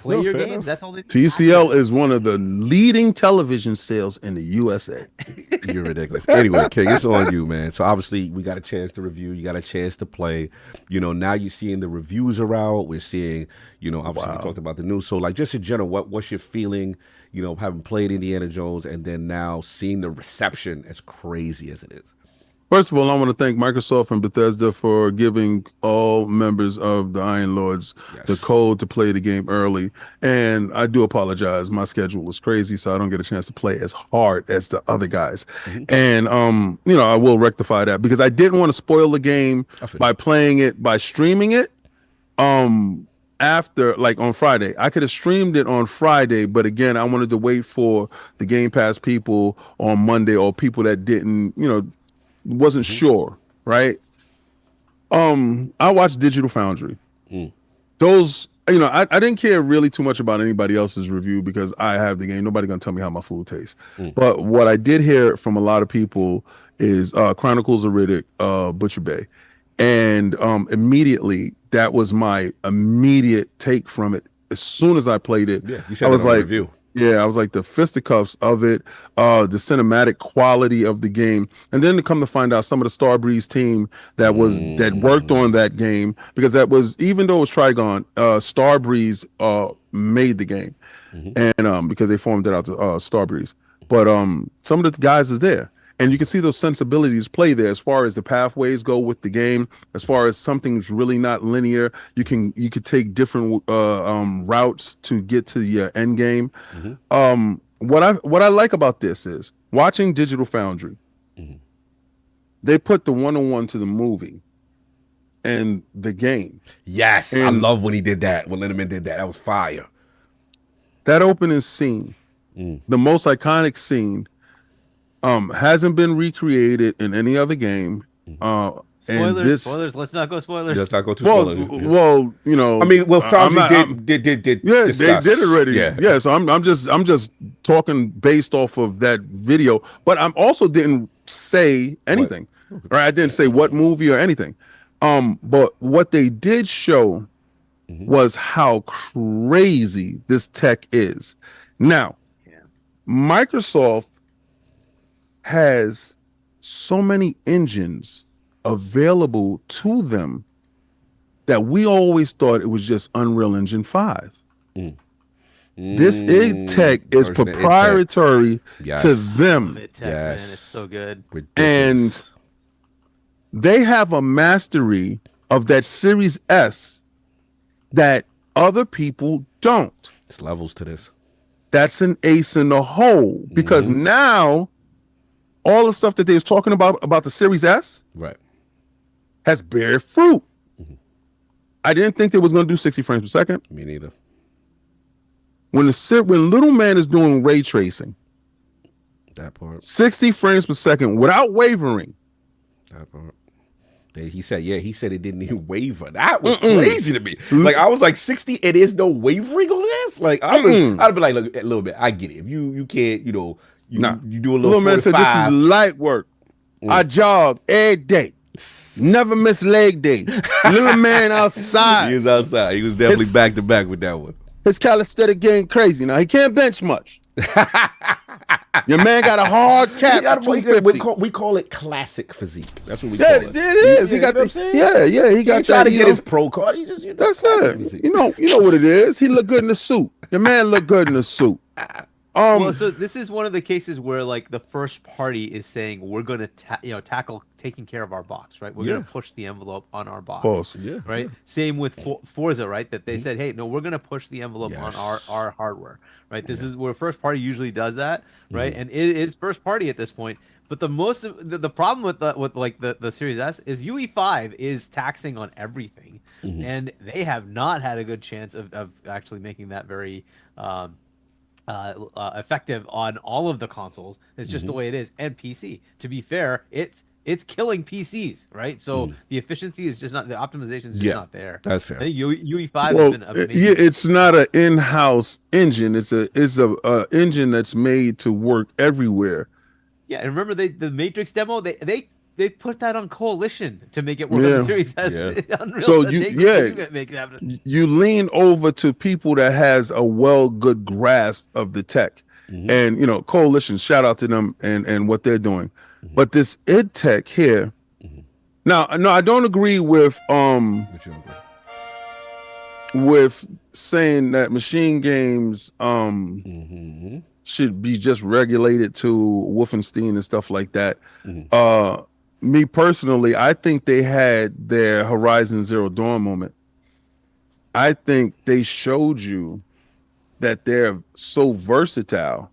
Play No, your fair games. enough. That's all they need. TCL is one of the leading television sales in the USA. You're ridiculous. Anyway, King, it's on you, man. So obviously we got a chance to review. You got a chance to play. Now you're seeing the reviews are out. We're seeing, obviously we talked about the news. So like just in general, what's your feeling, having played Indiana Jones and then now seeing the reception as crazy as it is? First of all, I want to thank Microsoft and Bethesda for giving all members of the Iron Lords the code to play the game early. And I do apologize. My schedule is crazy, so I don't get a chance to play as hard as the other guys. And, I will rectify that because I didn't want to spoil the game by playing it, by streaming it. After, like on Friday, I could have streamed it on Friday, but again, I wanted to wait for the Game Pass people on Monday or people that didn't, wasn't sure, right? I watched Digital Foundry. Those, I didn't care really too much about anybody else's review because I have the game. Nobody gonna tell me how my food tastes. But what I did hear from a lot of people is Chronicles of Riddick, Butcher Bay. And immediately, that was my immediate take from it. As soon as I played it, You said I was that on like, review. yeah, I was like the fisticuffs of it, the cinematic quality of the game, and then to come to find out some of the Starbreeze team that worked on that game, because that was, even though it was Trigon, Starbreeze made the game, and because they formed it out to Starbreeze, but some of the guys is there, And you can see those sensibilities play there as far as the pathways go with the game. As far as something's really not linear, you could take different routes to get to your end game. What I like about this is watching Digital Foundry. They put the 101 to the movie and the game. Yes, And I love when he did that. When Lindemann did that, that was fire. That opening scene, the most iconic scene, hasn't been recreated in any other game. Spoilers. Let's not go spoilers. Let's not go too Well, spoilers. well, you know. I mean, well, Foundry did Yeah, discuss. they did already. Yeah. Yeah. So I'm just talking based off of that video, but I'm also didn't say anything. Right? I didn't say what movie or anything. But what they did show was how crazy this tech is. Now, Microsoft has so many engines available to them that we always thought it was just Unreal Engine 5. This id tech is Version of id proprietary Yes. to them, Tech, man, it's so good. Ridiculous. they have a mastery of that Series S that other people don't. It's levels to this. That's an ace in the hole, because now all the stuff that they was talking about the Series S Right. has bear fruit. I didn't think they was going to do 60 frames per second. Me neither. When little man is doing ray tracing, That part. 60 frames per second without wavering. That part. He said it didn't even waver. That was crazy to me. Like, I was like, 60, it is no wavering on this? Like, I'd be like, look, a little bit, I get it. If you can't, you do a little Man said, this is light work. I jog every day. Never miss leg day. Little man outside. He was outside. He was definitely back to back with that one. His calisthenic getting crazy. Now, he can't bench much. Your man got a hard cap. We call it classic physique. That's what we Yeah, call it. it is. He got You know the, what I'm saying? he got He tried that. to get his pro card. He just, That's classic it. physique. You know what it is. He look good in the suit. Your man look good in the suit. Well, so this is one of the cases where like the first party is saying we're going to tackle taking care of our box, right? We're going to push the envelope on our box, Pause. Yeah. right? Same with Forza, right? That they said, hey, no, we're going to push the envelope on our hardware, right? This is where first party usually does that, right? And it is first party at this point. But the problem with the Series S is UE5 is taxing on everything, and they have not had a good chance of actually making that very effective on all of the consoles. It's just the way it is, and PC. To be fair, it's killing PCs, right? So the efficiency is just not, the optimization is just not there. That's fair. I think UE5 has been amazing. Yeah, it's not an in-house engine. It's a engine that's made to work everywhere. Yeah, and remember the Matrix demo? They put that on Coalition to make it work on the Series S. Unreal, So you lean over to people that has a good grasp of the tech, and Coalition. Shout out to them and what they're doing. But this id tech here, now, no, I don't agree with saying that machine games should be just regulated to Wolfenstein and stuff like that. Me personally, I think they had their Horizon Zero Dawn moment. I think they showed you that they're so versatile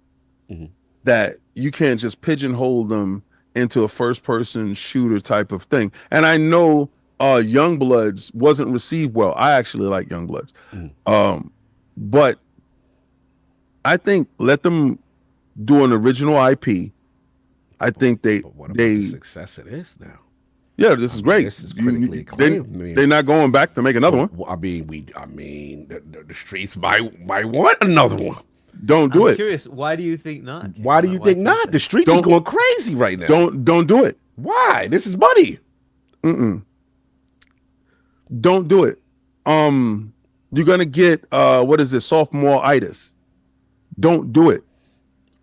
that you can't just pigeonhole them into a first-person shooter type of thing. And I know Youngbloods wasn't received well. I actually like Youngbloods. But I think let them do an original IP. I think what about the success it is now? Yeah, this is great. This is critically acclaimed. They're not going back to make another one. I mean, the streets might want another one. Don't do I'm it. curious, why do you think not? Why do you think not? The streets is going crazy right now. Don't do it. Why? This is money. Don't do it. You're gonna get what is it, sophomore-itis. Don't do it.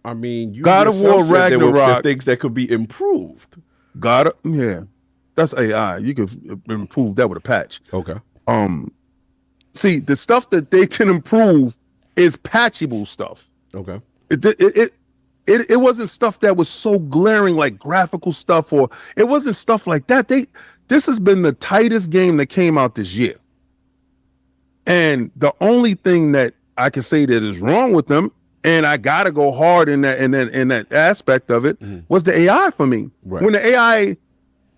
I mean, you God of War yourself said there were Ragnarok. things that could be improved. That's AI. You could improve that with a patch. Okay. See, the stuff that they can improve is patchable stuff. Okay. it wasn't stuff that was so glaring like graphical stuff, or it wasn't stuff like that. This has been the tightest game that came out this year. And the only thing that I can say that is wrong with them, and I gotta go hard in that aspect of it, was the AI for me. Right. When the AI,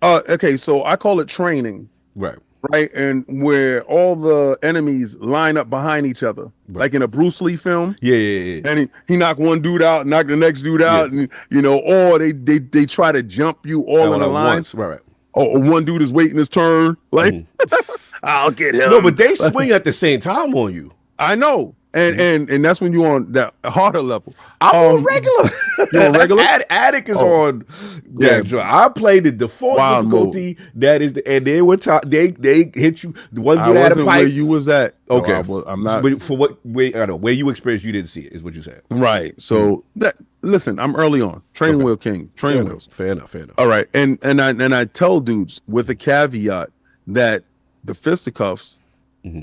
okay, so I call it training. Right. Right, and where all the enemies line up behind each other, like in a Bruce Lee film. Yeah. And he knock one dude out, knock the next dude out, and or they try to jump you all in a line. Once. Right. Or one dude is waiting his turn. Like, I'll get him. No, but they swing at the same time on you. I know. And that's when you're on that harder level. I'm on regular. You're on regular? Attic is on. Yeah, I played the default difficulty. Mode. That is and they were they hit you. The one I dude had a wasn't pipe. where you was at. Okay, No, I'm not. But for what way? I don't know where you experienced, you didn't see it. Is what you said. Right. So listen, I'm early on. Training wheel king. Training wheels. Fair enough. All right. And I tell dudes with a caveat that the fisticuffs.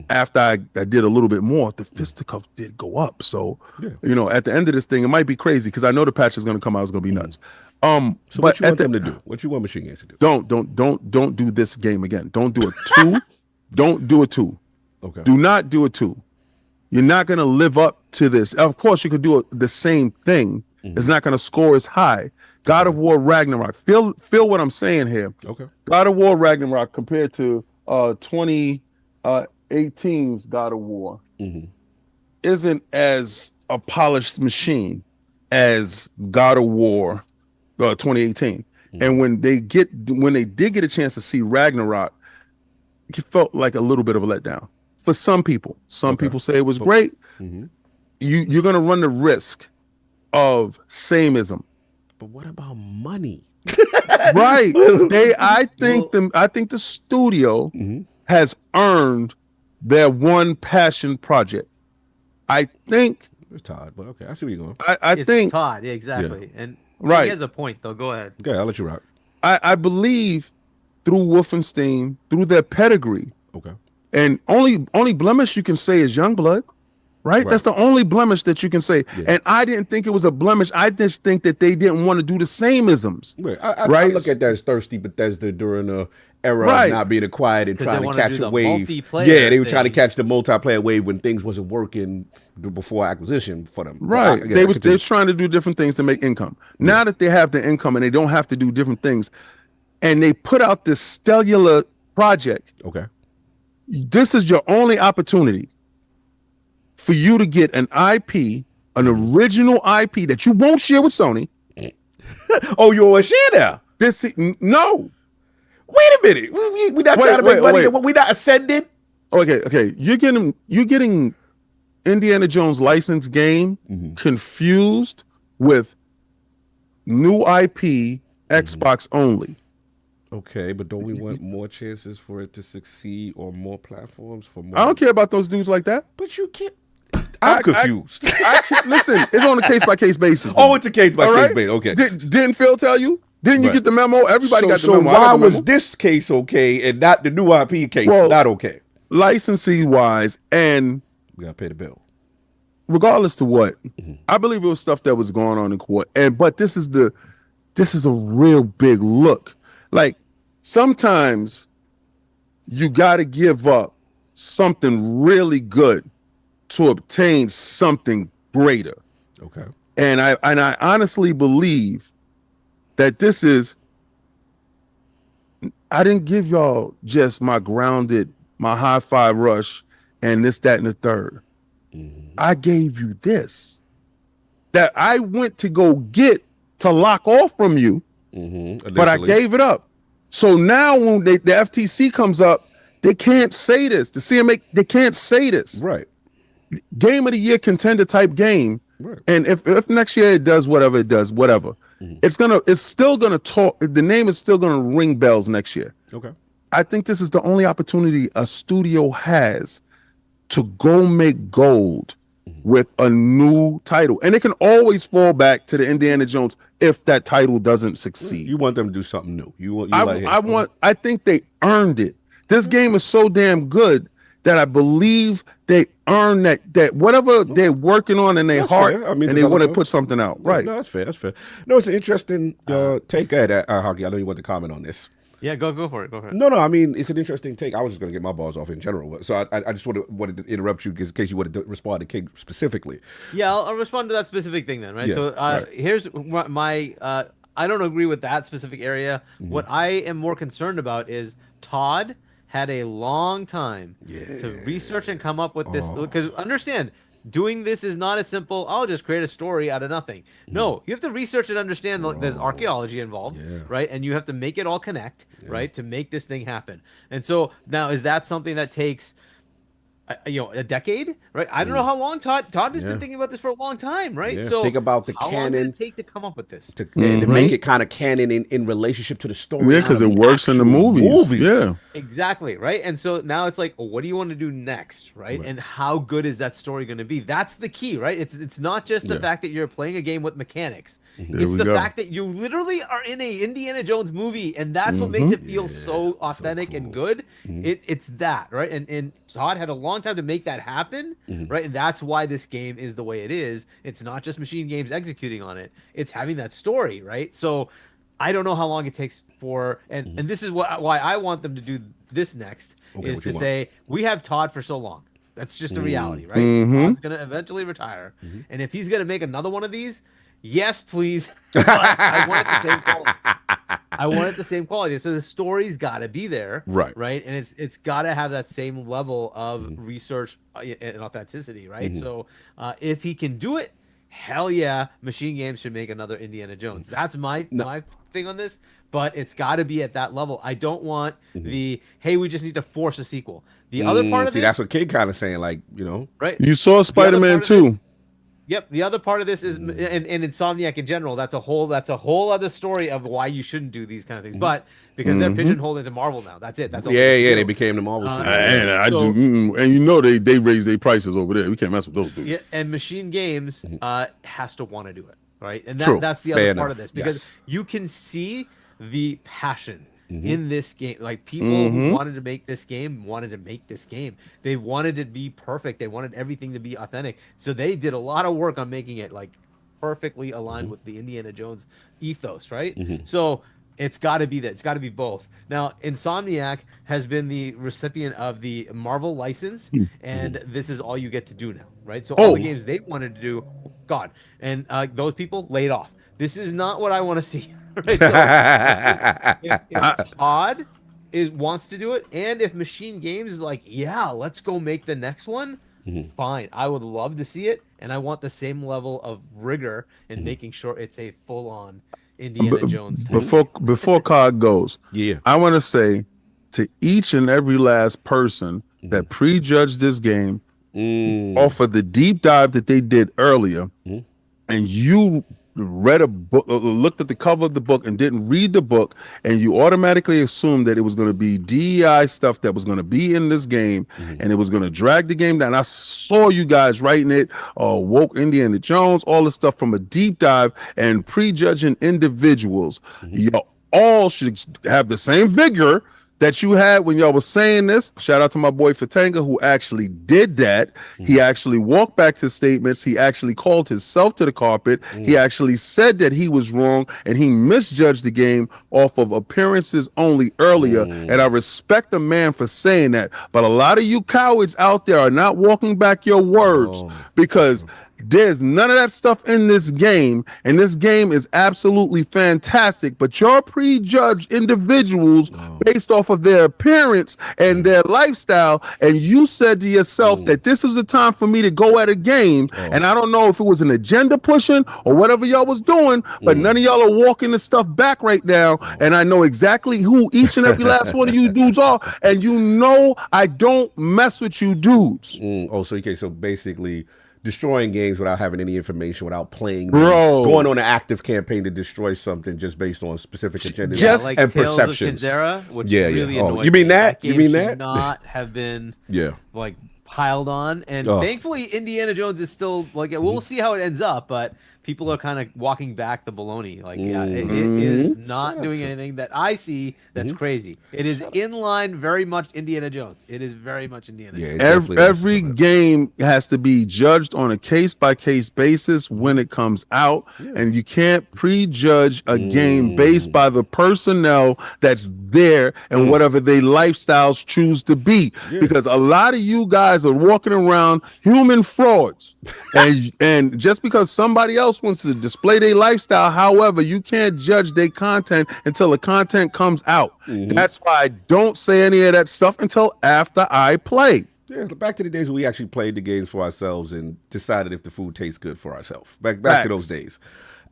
After I did a little bit more, the fisticuffs did go up. So, at the end of this thing, it might be crazy because I know the patch is going to come out. It's going to be nuts. So what you want them to do? What you want Machine Guns to do? Don't do this game again. Don't do a 2. Don't do a 2. Okay. Do not do a 2. You're not going to live up to this. Of course, you could do the same thing. It's not going to score as high. God of War Ragnarok. Feel what I'm saying here. Okay. God of War Ragnarok compared to 2018's God of War isn't as a polished machine as God of War 2018. And when they did get a chance to see Ragnarok, it felt like a little bit of a letdown for some people. Some people say it was great. You're going to run the risk of sameism. But what about money? Right. I think the studio has earned their one passion project. I think It's Todd, but okay, I see where you're going. I think Todd, yeah, exactly. And right. He has a point though. Go ahead. Okay, I'll let you rock. I believe through Wolfenstein, through their pedigree, Okay. and only blemish you can say is Youngblood, right? That's the only blemish that you can say. Yeah. And I didn't think it was a blemish. I just think that they didn't want to do the same isms. Right. I look at that as thirsty Bethesda during the era of not being acquired and trying to catch a wave. Yeah, they were trying to catch the multiplayer wave when things wasn't working before acquisition for them. Right. They was trying to do different things to make income. Now that they have the income and they don't have to do different things, and they put out this stellar project. Okay. This is your only opportunity for you to get an IP, an original IP that you won't share with Sony. Oh, you want to share now? No. Wait a minute. We not trying to make money. We not ascended. Okay. You're getting Indiana Jones licensed game confused with new IP Xbox only. Okay, but don't we want more chances for it to succeed on more platforms? I don't care about those dudes like that. But you can't. I'm confused. Listen, it's on a case-by-case basis. Oh, it's a case-by-case basis. Okay. Didn't Phil tell you? Didn't you get the memo? Everybody got the memo. So why was this case okay and not the new IP case not okay? Licensee-wise, and we got to pay the bill. Regardless to what, I believe it was stuff that was going on in court. But this is a real big look. Like, sometimes you got to give up something really good to obtain something greater. Okay. And I honestly believe that this is, I didn't give y'all just my grounded, my hi-fi rush and this, that, and the third. I gave you this that I went to go get to lock off from you. But I gave it up. So now when the FTC comes up, they can't say this. The CMA, they can't say this. Right. Game of the year contender type game. Right. And if next year it does whatever it does, whatever, it's still gonna talk. The name is still gonna ring bells next year. Okay. I think this is the only opportunity a studio has to go make gold with a new title. And it can always fall back to the Indiana Jones if that title doesn't succeed. You want them to do something new. I think they earned it. This game is so damn good that I believe they earn that whatever they're working on in their heart, fair. I mean, and they want to developer. put something out. Right. No, that's fair. That's fair. No, it's an interesting take. Hagi, I know you want to comment on this. Yeah, go for it. Go for it. No, I mean, it's an interesting take. I was just going to get my balls off in general. So I just wanted to interrupt you in case you wanted to respond to King specifically. Yeah, I'll respond to that specific thing then, right? Yeah, So right. here's my I don't agree with that specific area. What I am more concerned about is Todd had a long time to research and come up with this. Because understand, doing this is not as simple, I'll just create a story out of nothing. No, you have to research and understand there's archaeology involved, right? And you have to make it all connect, right, to make this thing happen. And so now, is that something that takes a decade, right? I don't know how long Todd has been thinking about this for a long time, right? Yeah. So Think about the how canon long did it take to come up with this? to make it kind of canon in relationship to the story. Yeah, because it works in the movies. Yeah. Exactly, right? And so now it's like, well, what do you want to do next, right? And how good is that story going to be? That's the key, right? It's not just the fact that you're playing a game with mechanics. It's the fact that you literally are in a Indiana Jones movie, and that's what makes it feel so authentic and good. It's that, right? And Todd had a long time to make that happen, right? And that's why this game is the way it is. It's not just Machine Games executing on it. It's having that story, right? So I don't know how long it takes for, and this is why I want them to do this next, is to say, we have Todd for so long. That's just a reality, right? Todd's going to eventually retire. And if he's going to make another one of these, yes, please. But I want it the same quality. I want it the same quality. So the story's got to be there, right? And it's got to have that same level of research and authenticity, right? So if he can do it, hell yeah, Machine Games should make another Indiana Jones. That's my thing on this, but it's got to be at that level. I don't want hey, we just need to force a sequel. The other part of this, that's what King kind of saying, like, right? You saw Spider-Man 2. Yep. The other part of this is, and Insomniac in general, that's a whole other story of why you shouldn't do these kind of things. But because they're pigeonholed into Marvel now, that's it. That's all. They became the Marvel studio. And they raised their prices over there. We can't mess with those dudes. Yeah, and Machine Games has to want to do it, right? And True. that's the Fair other part enough. of this, because Yes. you can see the passion in this game. Like, people who wanted to make this game wanted to make this game. They wanted it to be perfect. They wanted everything to be authentic. So they did a lot of work on making it like perfectly aligned with the Indiana Jones ethos, right? So it's got to be that. It's got to be both. Now, Insomniac has been the recipient of the Marvel license, and this is all you get to do now, right? So all the games they wanted to do, gone. And those people laid off. This is not what I want to see. Right? So if Todd wants to do it, and if Machine Games is like, yeah, let's go make the next one, fine. I would love to see it, and I want the same level of rigor in making sure it's a full-on Indiana Jones type. Before COD goes, Yeah. I want to say to each and every last person that prejudged this game off of the deep dive that they did earlier, and you read a book, looked at the cover of the book and didn't read the book, and you automatically assumed that it was going to be DEI stuff that was going to be in this game, and it was going to drag the game down. I saw you guys writing it, woke Indiana Jones, all this stuff from a deep dive, and prejudging individuals. You all should have the same vigor that you had when y'all was saying this. Shout out to my boy Fatanga, who actually did that. He actually walked back his statements. He actually called himself to the carpet. He actually said that he was wrong, and he misjudged the game off of appearances only earlier. And I respect the man for saying that. But a lot of you cowards out there are not walking back your words, because there's none of that stuff in this game, and this game is absolutely fantastic, but you're prejudged individuals based off of their appearance and their lifestyle, and you said to yourself that this is the time for me to go at a game, and I don't know if it was an agenda pushing or whatever y'all was doing, but none of y'all are walking this stuff back right now, and I know exactly who each and every last one of you dudes are, and you know I don't mess with you dudes. So basically destroying games without having any information, without playing, Bro. going on an active campaign to destroy something just based on specific agendas Yeah, like and Tales perceptions. of Kenzera, which Yeah, really yeah. Oh, annoyed you mean me. that? You Game mean should that? not have been Yeah. like piled on, and thankfully Indiana Jones is still like, we'll see how it ends up, but people are kind of walking back the baloney. Like, yeah, it is not doing anything that I see that's crazy. It is in line very much Indiana Jones. It is very much Indiana Jones. Every game has to be judged on a case-by-case basis when it comes out, and you can't prejudge a game based by the personnel that's there and whatever their lifestyles choose to be. Because a lot of you guys are walking around human frauds, and just because somebody else wants to display their lifestyle, however, you can't judge their content until the content comes out. That's why I don't say any of that stuff until after I play. Yeah, back to the days when we actually played the games for ourselves and decided if the food tastes good for ourselves. Back to those days.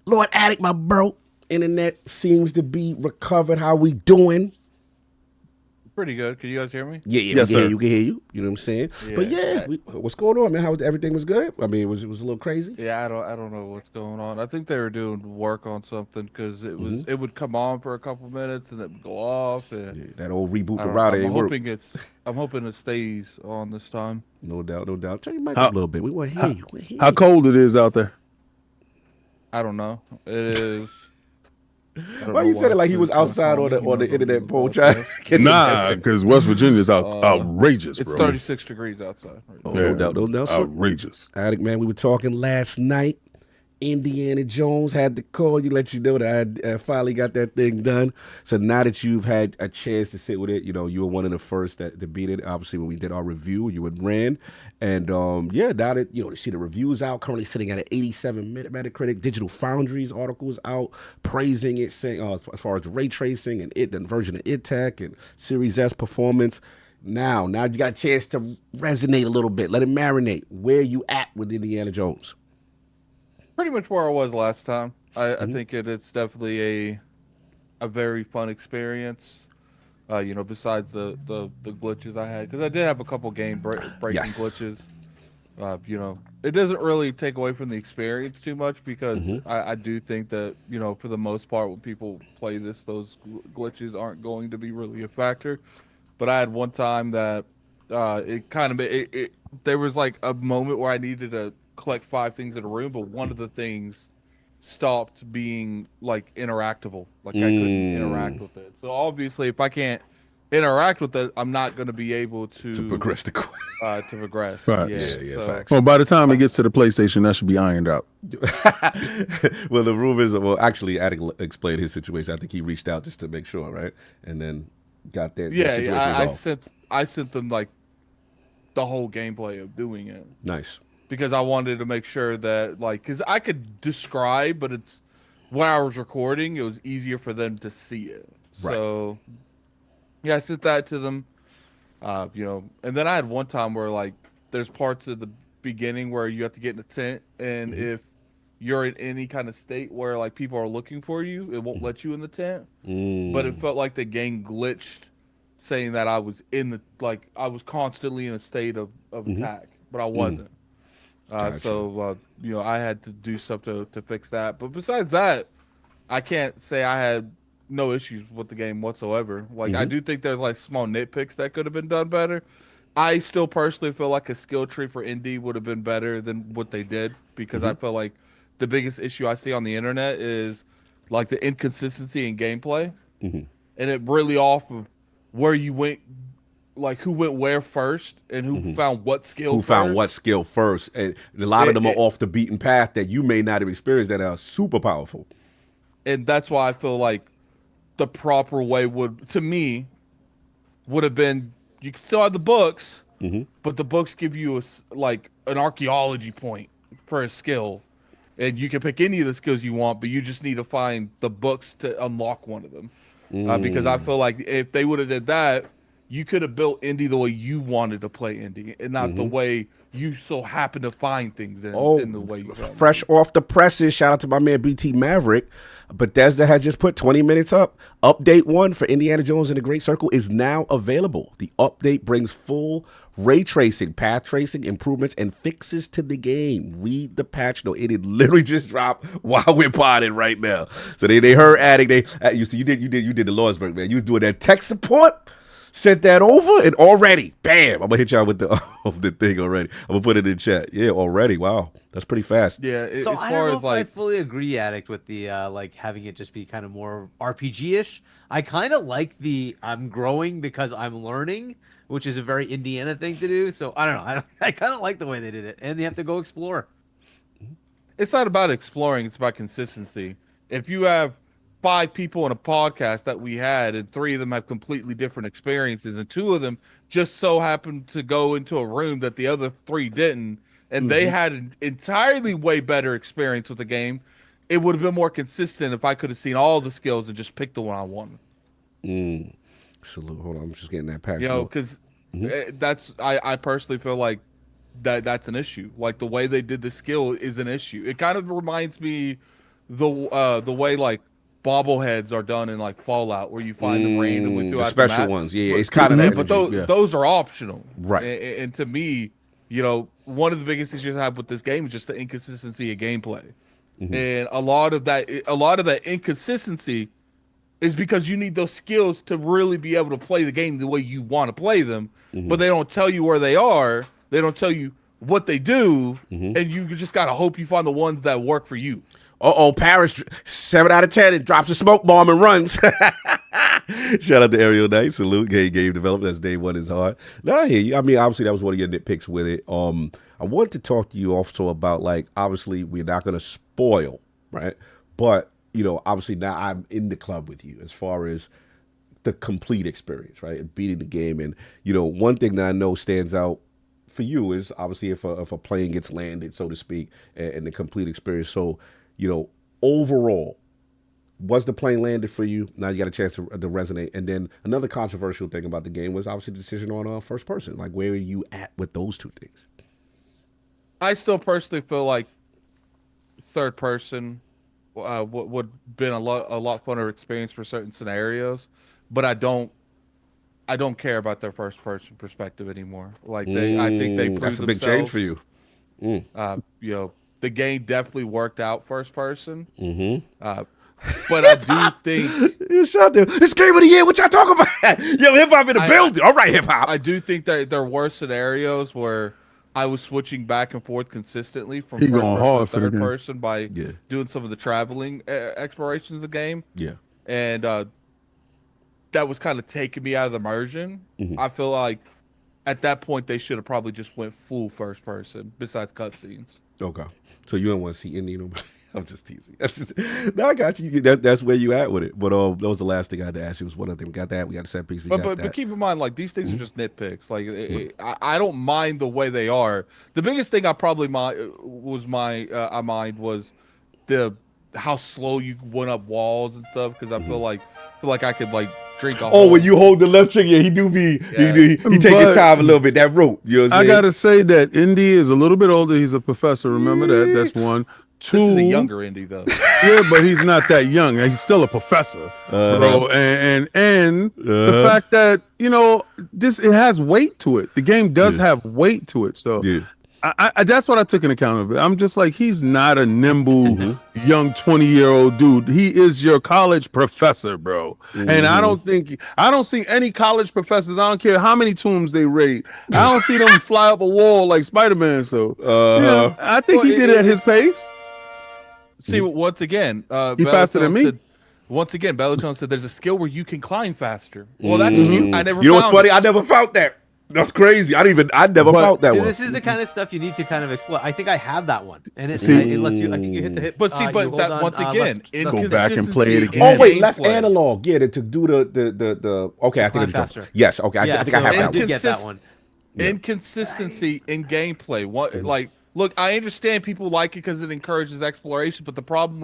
Lord Addict, my bro, internet seems to be recovered. How we doing? Pretty good. Can you guys hear me? Yeah, yes, we sir. can hear you. You know what I'm saying? Yeah. But what's going on, man? How was everything was good? I mean, it was a little crazy. Yeah, I don't know what's going on. I think they were doing work on something because it would come on for a couple minutes and then would go off. And Yeah, that old reboot the I'm router ain't work. hoping it stays on this time. No doubt. Turn your mic up a little bit. We want to hear you. How cold it is out there? I don't know. It is. Why you said it like he was outside on the internet poll trying? Nah, because West Virginia's outrageous, It's bro. 36 degrees outside. Right now. No doubt. So, Outrageous. Addict, man, we were talking last night. Indiana Jones had to call you, let you know that I finally got that thing done. So now that you've had a chance to sit with it, you know, you were one of the first to beat it. Obviously, when we did our review, you had ran. And, now that, you see the reviews out, currently sitting at an 87 Metacritic. Digital Foundry's articles out praising it, saying as far as the ray tracing and the version of ITech and Series S performance. Now you got a chance to resonate a little bit. Let it marinate. Where you at with Indiana Jones? Pretty much where I was last time. I think it's definitely a very fun experience. Besides the glitches I had, because I did have a couple game breaking glitches. It doesn't really take away from the experience too much because I do think that for the most part when people play this, those glitches aren't going to be really a factor. But I had one time that there was like a moment where I needed to collect 5 things in a room, but one of the things stopped being like interactable. Like I couldn't interact with it. So obviously, if I can't interact with it, I'm not going to be able to progress the to progress. Right. Yeah, facts. Well, by the time it gets to the PlayStation, that should be ironed out. Well, the rumor is, actually, Addict explained his situation. I think he reached out just to make sure, right? And then got that. I sent them like the whole gameplay of doing it. Nice. Because I wanted to make sure that, because I could describe, but it's when I was recording, it was easier for them to see it. Right. So, I sent that to them, and then I had one time where, there's parts of the beginning where you have to get in a tent, and if you're in any kind of state where, people are looking for you, it won't let you in the tent. But it felt like the game glitched, saying that I was I was constantly in a state of attack, but I wasn't. Gotcha. I had to do something to fix that. But besides that, I can't say I had no issues with the game whatsoever. I do think there's small nitpicks that could have been done better. I still personally feel like a skill tree for Indy would have been better than what they did because I feel like the biggest issue I see on the internet is the inconsistency in gameplay, and it really off of where you went. Who went where first and who found what skill first. And a lot of them are off the beaten path that you may not have experienced that are super powerful. And that's why I feel like the proper way would have been, you can still have the books, but the books give you an archaeology point for a skill. And you can pick any of the skills you want, but you just need to find the books to unlock one of them. Because I feel like if they would have did that, you could have built Indy the way you wanted to play Indy, and not the way you so happen to find things in the way you found fresh off the presses. Shout out to my man BT Maverick. Bethesda has just put 20 minutes up. Update 1 for Indiana Jones and the Great Circle is now available. The update brings full ray tracing, path tracing, improvements, and fixes to the game. Read the patch note. It had literally just dropped while we're potting right now. So they heard Addict. You did the Lord's work, man. You was doing that tech support. sent that over, and already, bam, I'm gonna hit y'all with the the thing already. I'm gonna put it in chat. Yeah, already. Wow, that's pretty fast. Yeah. So as I far don't know as if I like, fully agree, Addict, with the like having it just be kind of more RPG-ish. I kind of like the I'm growing because I'm learning, which is a very Indiana thing to do. So I don't know. I kind of like the way they did it, and they have to go explore. it's not about exploring; it's about consistency. If you have 5 people in a podcast that we had, and 3 of them have completely different experiences, and 2 of them just so happened to go into a room that the other 3 didn't, and they had an entirely way better experience with the game, it would have been more consistent if I could have seen all the skills and just picked the one I wanted. Salute. Hold on, I'm just getting that patch. You know, because that's I personally feel like that's an issue. Like the way they did the skill is an issue. It kind of reminds me the way like bobbleheads are done in like Fallout, where you find them randomly throughout the special map. ones. Yeah, it's kind of that. But energy, those are optional, Right. And to me, you know, one of the biggest issues I have with this game is just the inconsistency of gameplay, and a lot of that inconsistency is because you need those skills to really be able to play the game the way you want to play them, but they don't tell you where they are. They don't tell you what they do, and you just gotta hope you find the ones that work for you. Paris, 7 out of 10. It drops a smoke bomb and runs. Shout out to Ariel Knight. Salute. Game development. That's day one is hard. No, I hear you. I mean, obviously, that was one of your nitpicks with it. I wanted to talk to you also about, like, obviously, we're not going to spoil, right? But, you know, obviously, now I'm in the club with you as far as the complete experience, right? And beating the game. And, you know, one thing that I know stands out for you is obviously if a plane gets landed, so to speak, and the complete experience. So, you know, overall, was the plane landed for you? Now you got a chance to resonate. And then another controversial thing about the game was obviously the decision on first person. Like, where are you at with those two things? I still personally feel like third person would been a lot funner experience for certain scenarios, but I don't care about their first person perspective anymore. Like I think they proved that's a big themselves. change for you. You know, the game definitely worked out first person. But I do think This game of the year. What y'all talking about? Yo, hip hop in the building. All right, hip hop. I do think that there were scenarios where I was switching back and forth consistently from He first going person hard to for the third game. person by doing some of the traveling explorations of the game. Yeah. And that was kind of taking me out of the immersion. I feel like at that point they should have probably just went full first person besides cutscenes. Okay. So you don't want to see Indian? I'm just teasing. No, I got you. That's where you at with it. But that was the last thing I had to ask you. Was one other thing. We got that. We got the set piece. But keep in mind, like, these things are just nitpicks. Like, I don't mind the way they are. The biggest thing I probably mind was the how slow you went up walls and stuff. Because I feel like I could like drink a whole. when you hold the left trigger, he do be he take his time a little bit. That rope. You know what I'm saying? I gotta say that Indy is a little bit older. He's a professor. Remember that? That's one. Two. This is a younger Indy though. Yeah, but he's not that young. He's still a professor, bro. And the fact that it has weight to it. The game does have weight to it. So I that's what I took into account of it. I'm just like, he's not a nimble young 20-year-old dude. He is your college professor, bro. And I don't see any college professors. I don't care how many tombs they raid. I don't see them fly up a wall like Spider-Man. So I think he did it at his pace. See, once again, he faster than me. Once again, Bellaton said there's a skill where you can climb faster. Well, that's cute. I never. You know what's funny? I never found that. That's crazy. I never felt that one. This is the kind of stuff you need to kind of explore. I think I have that one, and it lets you. I think you hit the hit. But see, once again, go back and play it again. Oh wait, left analog. Yeah, to do the. Okay, I think it's faster. Yes. Okay, I think I have that one. Did get that one. Inconsistency in gameplay. Look, I understand people like it because it encourages exploration, but the problem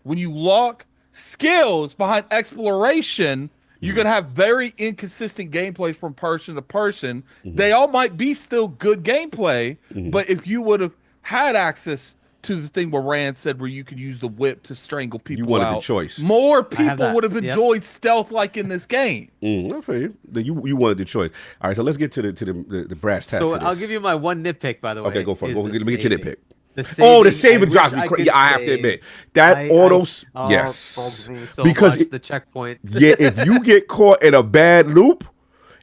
when you lock skills behind exploration, you're gonna have very inconsistent gameplays from person to person. They all might be still good gameplay, but if you would have had access to the thing where Rand said where you could use the whip to strangle people, you wanted the choice. More people would have enjoyed stealth like in this game. I feel you. You wanted the choice. All right, so let's get to the brass tacks. So I'll give you my one nitpick, by the way. Okay, go for it. Let me get your nitpick. The saving drives me crazy. Yeah, I have to admit that yes, bugs me so because much, the checkpoints. Yeah, if you get caught in a bad loop,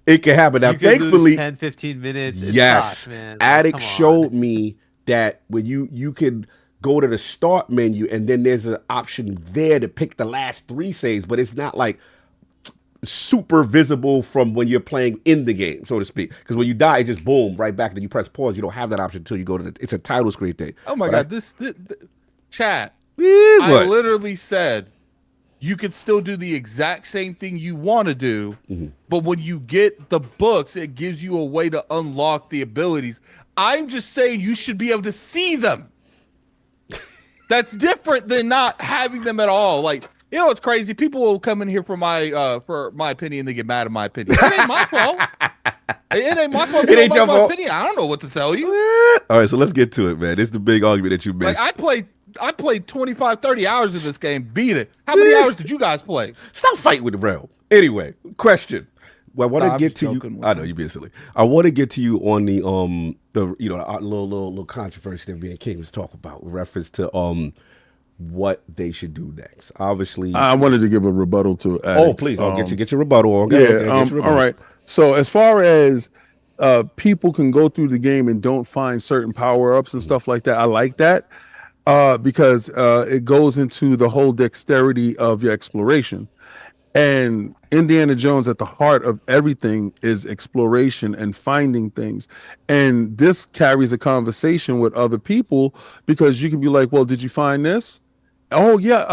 It can happen. Now, You could lose thankfully, 10, 15 minutes. It yes, sucks, man. Addict Come on. showed me that when you could go to the start menu and then there's an option there to pick the last 3 saves, but it's not like super visible from when you're playing in the game, so to speak. Because when you die, it just boom right back. Then you press pause. You don't have that option until you go to it's a title screen thing. Oh my But god, this chat. I I literally said you could still do the exact same thing you want to do, but when you get the books, it gives you a way to unlock the abilities. I'm just saying you should be able to see them. That's different than not having them at all. Like, you know, it's crazy. People will come in here for my opinion. They get mad at my opinion. It ain't my fault. It ain't my fault. It ain't your fault. Opinion. I don't know what to tell you. All right, so let's get to it, man. This is the big argument that you missed. Like, I played 25, 30 hours of this game, beat it. How many hours did you guys play? Stop fighting with the realm. Anyway, question. Well, I want to I'm get just to you. joking with I know you're being silly. I want to get to you on the little controversy that me and King was talking about with reference to what they should do next. Obviously, I wanted to give a rebuttal to Addicts. oh please, I'll get your rebuttal on. Yeah, Get your rebuttal. all right. So as far as people can go through the game and don't find certain power-ups and stuff like that, I like that because it goes into the whole dexterity of your exploration. And Indiana Jones, at the heart of everything, is exploration and finding things. And this carries a conversation with other people because you can be like, well, did you find this? Oh yeah,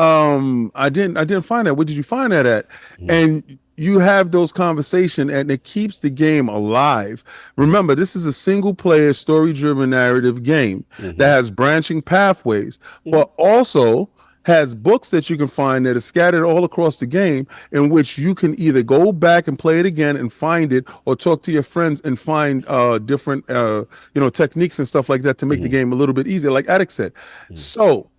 I didn't find that. Where did you find that at? And you have those conversations, and it keeps the game alive. Remember, this is a single-player, story-driven narrative game that has branching pathways, but also has books that you can find that are scattered all across the game, in which you can either go back and play it again and find it, or talk to your friends and find different techniques and stuff like that to make the game a little bit easier, like Attic said. So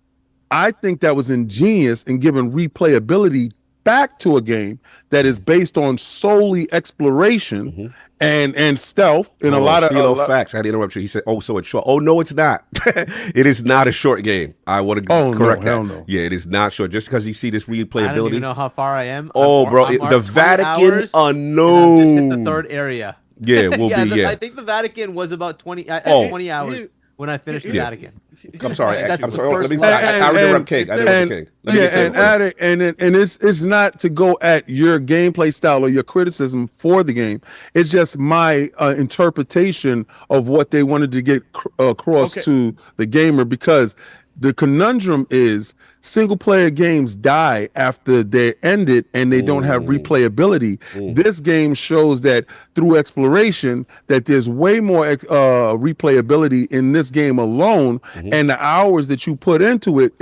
I think that was ingenious in giving replayability back to a game that is based on solely exploration and stealth in a lot of facts. I had to interrupt you. He said, "Oh, so it's short." Oh no, it's not. It is not a short game. I want to correct that. No. Yeah, it is not short. Just because you see this replayability. I don't even know how far I am. Oh, I'm bro, I'm the marked 20 Vatican hours, unknown. and I've just hit the 3rd area. Yeah, we'll be. I think the Vatican was about 20 hours when I finished the Vatican. I'm sorry. That's I'm the sorry. first Let me. one. I interrupt King. I interrupt King. Let me get King. And it's not to go at your gameplay style or your criticism for the game. It's just my interpretation of what they wanted to get across to the gamer, because the conundrum is single player games die after they're ended and they don't have replayability. This game shows that through exploration that there's way more replayability in this game alone, and the hours that you put into it.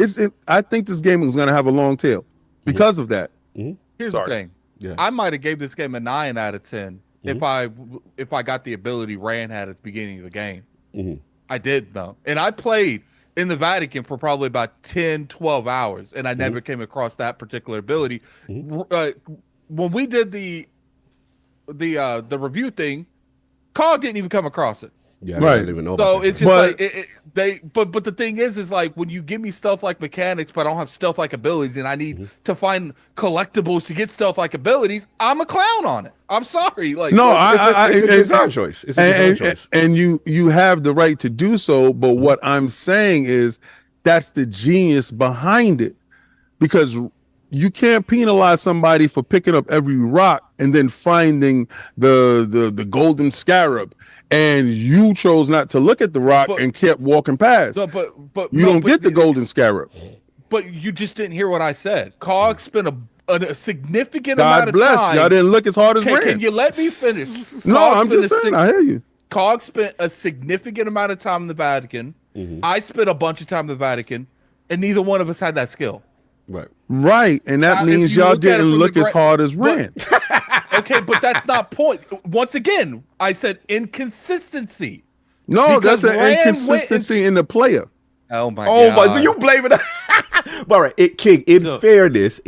I think this game is going to have a long tail because of that. Here's the thing. Yeah. I might have gave this game a 9 out of 10 if I got the ability Rand had at the beginning of the game. I did though, and I played in the Vatican for probably about 10, 12 hours, and I never came across that particular ability. When we did the review thing, Carl didn't even come across it. Yeah, Right. I didn't even know So about that. it's just but the thing is like when you give me stuff like mechanics, but I don't have stealth like abilities, and I need to find collectibles to get stealth like abilities, I'm a clown on it. I'm sorry. Like, No, it's a design choice. It's a design choice. And you have the right to do so, but what I'm saying is that's the genius behind it, because you can't penalize somebody for picking up every rock and then finding the golden scarab, and you chose not to look at the rock and kept walking past. But you don't get the golden scarab. But you just didn't hear what I said. Cog spent a significant God amount of bless. time. Y'all didn't look as hard as Rand. Can you let me finish? No, I'm just saying. I hear you. Cog spent a significant amount of time in the Vatican. I spent a bunch of time in the Vatican, and neither one of us had that skill. Right, and that Now, means if you y'all look at it didn't from look the as hard as Rand. Okay, but that's not point. Once again, I said inconsistency. No, Because that's an Rand inconsistency in the player. Oh my Oh god! my! So you blaming it? All right, King. In fairness,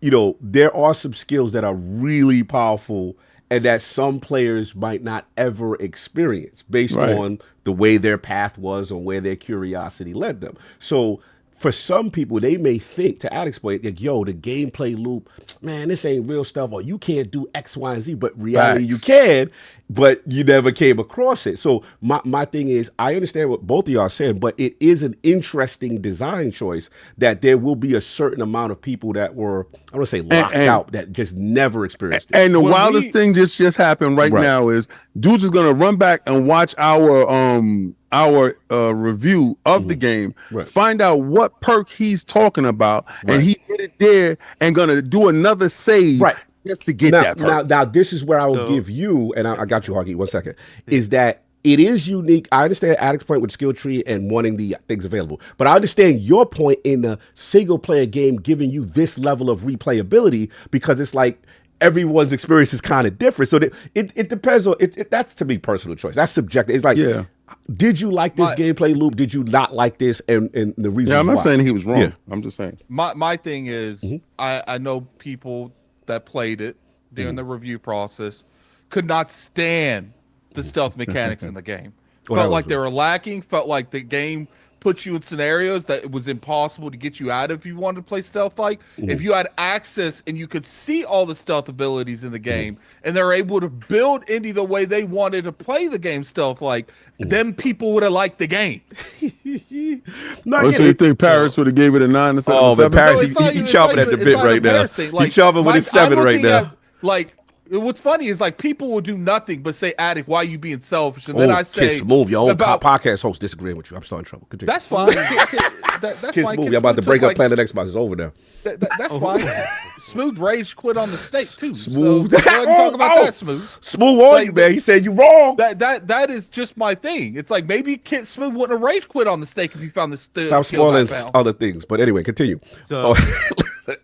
there are some skills that are really powerful and that some players might not ever experience based on the way their path was or where their curiosity led them. So for some people, they may think, to Alex point, like, yo, the gameplay loop, man, this ain't real stuff, or you can't do X, Y, and Z, but reality you can, but you never came across it. So my thing is, I understand what both of y'all are saying, but it is an interesting design choice that there will be a certain amount of people that were, I don't say locked out, that just never experienced it. And the wildest thing just happened right now is dudes is gonna run back and watch our review of the game, find out what perk he's talking about, and he did it there and gonna do another save just to get that perk. Now, this is where I will give you, and I got you, Huggy, 1 second, is that it is unique. I understand Alex's point with skill tree and wanting the things available, but I understand your point in the single player game giving you this level of replayability, because it's like everyone's experience is kind of different. So it depends on it. That's, to me, personal choice. That's subjective. It's like, did you like this gameplay loop? Did you not like this? And the reason. Yeah, I'm not saying he was wrong. Yeah. I'm just saying. My thing is, I know people that played it during the review process could not stand the stealth mechanics in the game. Felt like they were lacking. Felt like the game puts you in scenarios that it was impossible to get you out of if you wanted to play stealth like. If you had access and you could see all the stealth abilities in the game, and they're able to build Indy the way they wanted to play the game stealth like, then people would have liked the game. So you think Paris would have gave it a 9 instead of a 7? Paris, he chomping at the bit right now. Like, he chomping with his 7 right now. Like, what's funny is, like, people will do nothing but say, "Addict, why are you being selfish?" And then I say, Kiss Move, your own podcast host disagreeing with you. I'm starting trouble. Continue. That's fine. That's Kiss fine. Move, you're about to break up Planet Xbox. It's over now. That's fine. Smooth rage quit on the stake too. Smooth. So go ahead and talk about that, Smooth. Smooth on you, man. He said you wrong. That is just my thing. It's like, maybe Smooth wouldn't have rage quit on the stake if you found this. Stop spoiling other things. But anyway, continue. So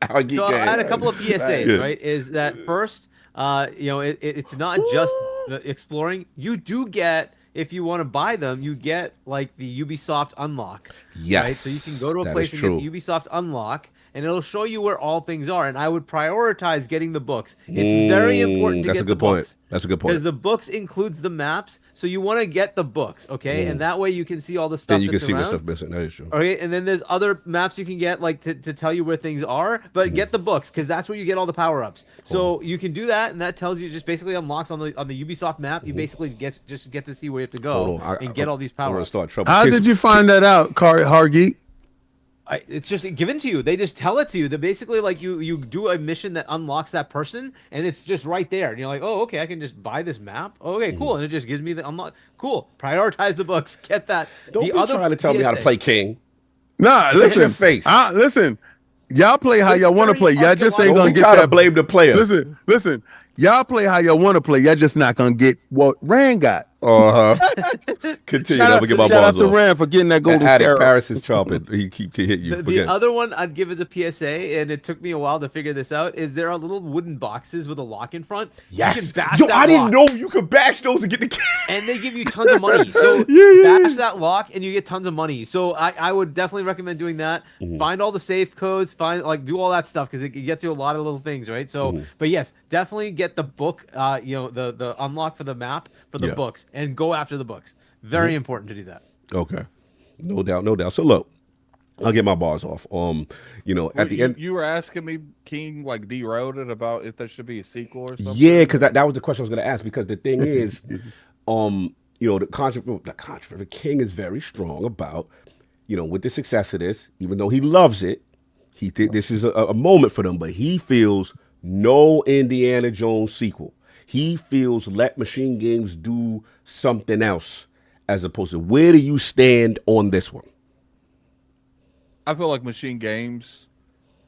I had a couple of PSAs. Right? Is that first? It's not just exploring. You do get, if you want to buy them, you get like the Ubisoft unlock. Yes. Right? So you can go to a place and get the Ubisoft unlock, and it'll show you where all things are. And I would prioritize getting the books. It's very important to get the books. That's a good point. Because the books includes the maps, so you want to get the books, okay? And that way you can see all the stuff. Then you can see around. what stuff missing. That is true. Okay, and then there's other maps you can get, like to tell you where things are. But get the books, because that's where you get all the power ups. So you can do that, and that tells you, just basically unlocks on the Ubisoft map. You basically get to see where you have to go and get all these power ups. How did you find that out, Hargeet? It's just given to you. They just tell it to you. That basically, like, you do a mission that unlocks that person, and it's just right there. And you're like, oh, okay, I can just buy this map. Okay, cool. And it just gives me the unlock. Cool. Prioritize the books. Get that. Don't be trying to tell me how to play King. Nah, listen. Your face. Listen. Y'all play how y'all want to play. Y'all just ain't gonna get try that. To blame the player. Listen. Y'all play how y'all want to play. Y'all just not gonna get what Rand got. Continue. I'm gonna get my balls off. Shout out to Rand for getting that golden scarab. Paris is chomping. He keep hitting you. The other one I'd give as a PSA, and it took me a while to figure this out, is there are little wooden boxes with a lock in front. Yes. You can bash that I didn't lock. know you could bash those and get the. And they give you tons of money. So bash that lock and you get tons of money. So I would definitely recommend doing that. Find all the safe codes. Do all that stuff, because it can get to a lot of little things, right? So, but yes, definitely get the book. The unlock for the map for the books, and go after the books. Very important to do that. Okay, no doubt. So look, I'll get my bars off. At the end, you were asking me, King, like derailed it about if there should be a sequel or something. Yeah, because that was the question I was going to ask. Because the thing is, the controversy. King is very strong about, with the success of this, even though he loves it, he think this is a moment for them, but he feels no Indiana Jones sequel. He feels let Machine Games do something else, as opposed to, where do you stand on this one? I feel like Machine Games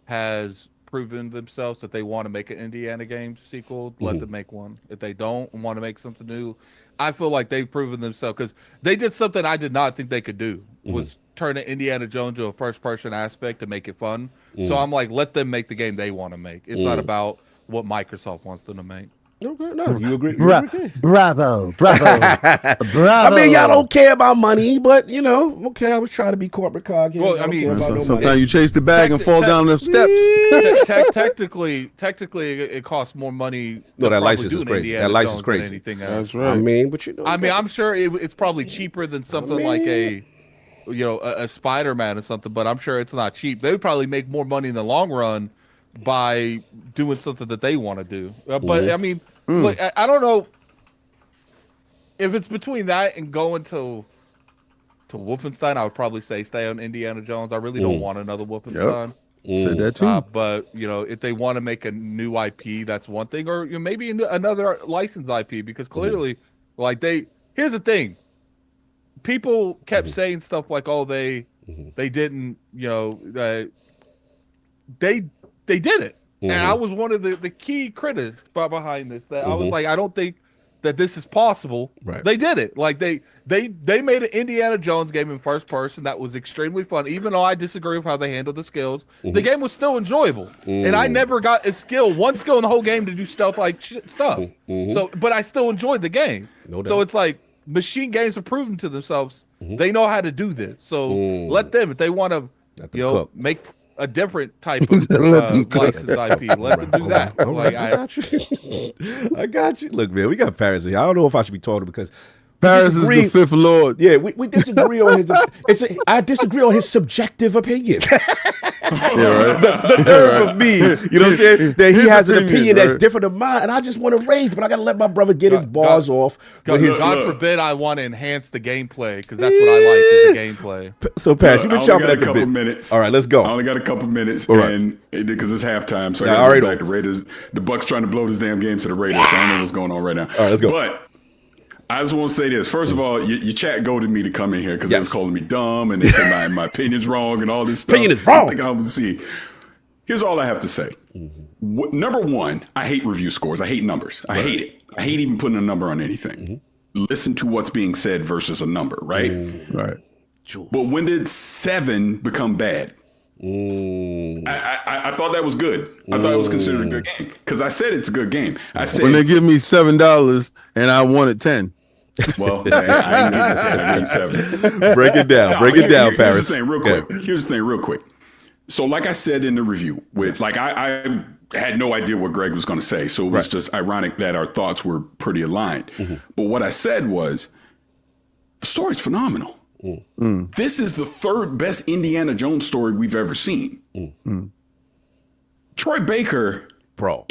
has proven themselves that they want to make an Indiana Games sequel. Let them make one. If they don't want to make something new, I feel like they've proven themselves, because they did something I did not think they could do, was turn an Indiana Jones to a first-person aspect to make it fun. So I'm like, let them make the game they want to make. It's not about what Microsoft wants them to make. Okay, no, you agree. Bravo. I mean, y'all don't care about money, but okay, I was trying to be corporate cog here. Well, I mean, sometimes you chase the bag and fall down the steps. Technically, it costs more money. No, that license is crazy. That license is crazy. Anything else. That's right. I mean, but I'm sure it's probably cheaper than something like a a Spider-Man or something, but I'm sure it's not cheap. They would probably make more money in the long run by doing something that they want to do. But I mean, look, I don't know if it's between that and going to Wolfenstein. I would probably say stay on Indiana Jones. I really don't want another Wolfenstein. Said that too. But if they want to make a new IP, that's one thing, or maybe another licensed IP, because clearly, here's the thing. People kept saying stuff like, "Oh, they didn't," they did it, and I was one of the key critics behind this. That I was like, I don't think that this is possible. Right. They did it. Like they made an Indiana Jones game in first person that was extremely fun. Even though I disagree with how they handled the skills, the game was still enjoyable. And I never got one skill in the whole game to do stealth like stuff. So, but I still enjoyed the game. No doubt. So it's like machine games are proving to themselves they know how to do this. So let them, if they want to, make a different type of licensed IP. Let them do that. I got you. Look, man, we got Paris here. I don't know if I should be talking because Paris is the fifth lord. Yeah, we disagree on his. I disagree on his subjective opinion. The nerve of me, you know what I'm saying? That he has an opinion that's different than mine, and I just want to rage, but I got to let my brother get his bars off. God forbid I want to enhance the gameplay, because that's what I like is the gameplay. So, Pat, you've been chopping at a couple minutes. All right, let's go. I only got a couple minutes, and because it's halftime, so I got to go back to Raiders. The Bucks trying to blow this damn game to the Raiders, so I don't know what's going on right now. All right, let's go. But I just want to say this. First of all, your chat goaded me to come in here because they was calling me dumb and they said my opinion's wrong and all this stuff. Opinion is wrong. I think I'm going to see. Here's all I have to say. Number one, I hate review scores. I hate numbers. I hate it. I hate even putting a number on anything. Listen to what's being said versus a number, right? Right. But when did 7 become bad? I thought that was good. I thought it was considered a good game because I said it's a good game. I said when they give me $7 and I wanted 10. Well, I ain't giving it 10. I need 7. Break it down. Paris. Here's the thing, real quick. So, like I said in the review, I had no idea what Greg was going to say, so it was just ironic that our thoughts were pretty aligned. But what I said was, the story's phenomenal. This is the third best Indiana Jones story we've ever seen. Troy Baker,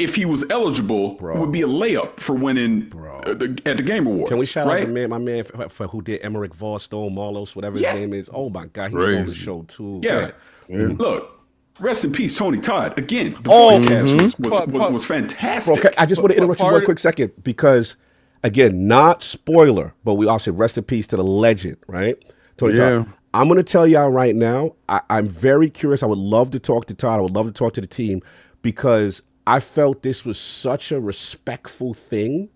if he was eligible, would be a layup for winning at the Game Awards. Can we shout out my man for who did Emmerich Vollstone, Marlos, whatever his name is? Oh my God, he stole the show too. Yeah. Look, rest in peace, Tony Todd. Again, the voice cast was fantastic. Bro, I just want to interrupt you 1 quick second because, again, not spoiler, but we also rest in peace to the legend, right? Tony Todd. I'm going to tell y'all right now, I'm very curious. I would love to talk to Todd. I would love to talk to the team because I felt this was such a respectful thing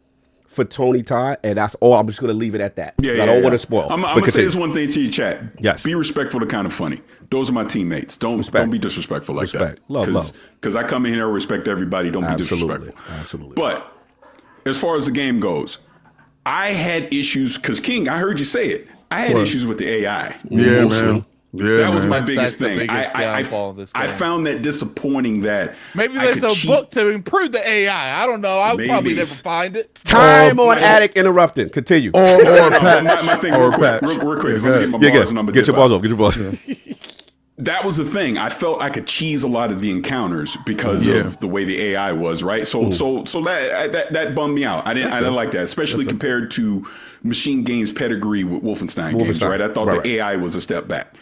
for Tony Todd, and that's all. I'm just going to leave it at that. I don't want to spoil. I'm going to say this one thing to your chat. Yes. Be respectful to Kind of Funny. Those are my teammates. Don't be disrespectful like that. Love. Because I come in here, I respect everybody. Don't be disrespectful. Absolutely. But as far as the game goes, I had issues because King, I heard you say it. I had issues with the AI. Yeah, man. Yeah, that was my biggest That's thing. I found that disappointing that maybe there's a book to improve the AI. I don't know. I'll probably never find it. Time on Attic interrupting. Continue. Or my thing real quick. Let me get my bars number. Get your bars off. Get your bars. That was the thing. I felt I could cheese a lot of the encounters because of the way the AI was, right? So that bummed me out. I didn't like that, especially compared to Machine Games' pedigree with Wolfenstein games, right? I thought the AI was a step back.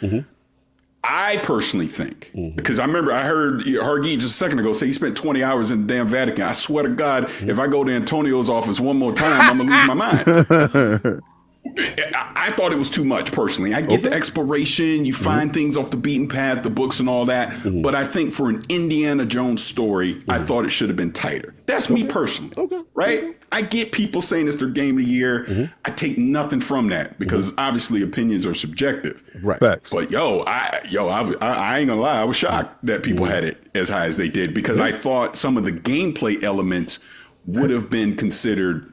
I personally think, because I remember I heard Hargi just a second ago say he spent 20 hours in the damn Vatican. I swear to God, if I go to Antonio's office one more time, I'm going to lose my mind. I thought it was too much personally. I get the exploration, you find things off the beaten path, the books and all that. But I think for an Indiana Jones story, I thought it should have been tighter. That's me personally. Right? I get people saying it's their game of the year. I take nothing from that because obviously opinions are subjective. Right. But I ain't gonna lie, I was shocked that people had it as high as they did because I thought some of the gameplay elements would have been considered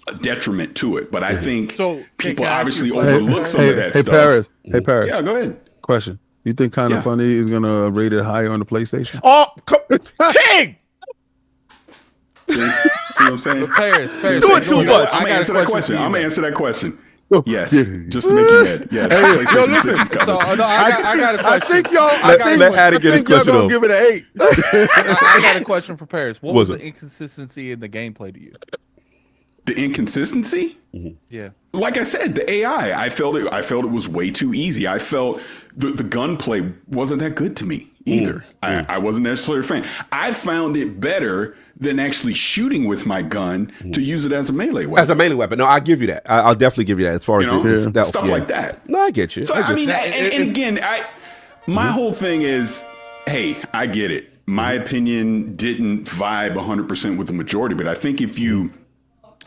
a detriment to it. But I think people obviously overlook some of that stuff. Hey, Paris. Yeah, go ahead. Question. You think Kind of Funny is going to rate it higher on the PlayStation? Oh, King! See what I'm saying? Paris, doing too much. I'm gonna answer that question. Yes, just to make you mad. Yes, PlayStation 6 is coming. So I got a question. I think y'all. Let Addy get his question gonna off. give it an 8. I got a question for Paris. What was What's the inconsistency in the gameplay to you? The inconsistency? Yeah. Like I said, the AI. I felt it was way too easy. I felt the gunplay wasn't that good to me either. I wasn't necessarily a fan. I found it better than actually shooting with my gun to use it as a melee weapon. As a melee weapon. No, I'll give you that. I'll definitely give you that as far as the stuff like that. No, I get you. So I mean, and again, my whole thing is, hey, I get it. My opinion didn't vibe 100% with the majority, but I think if you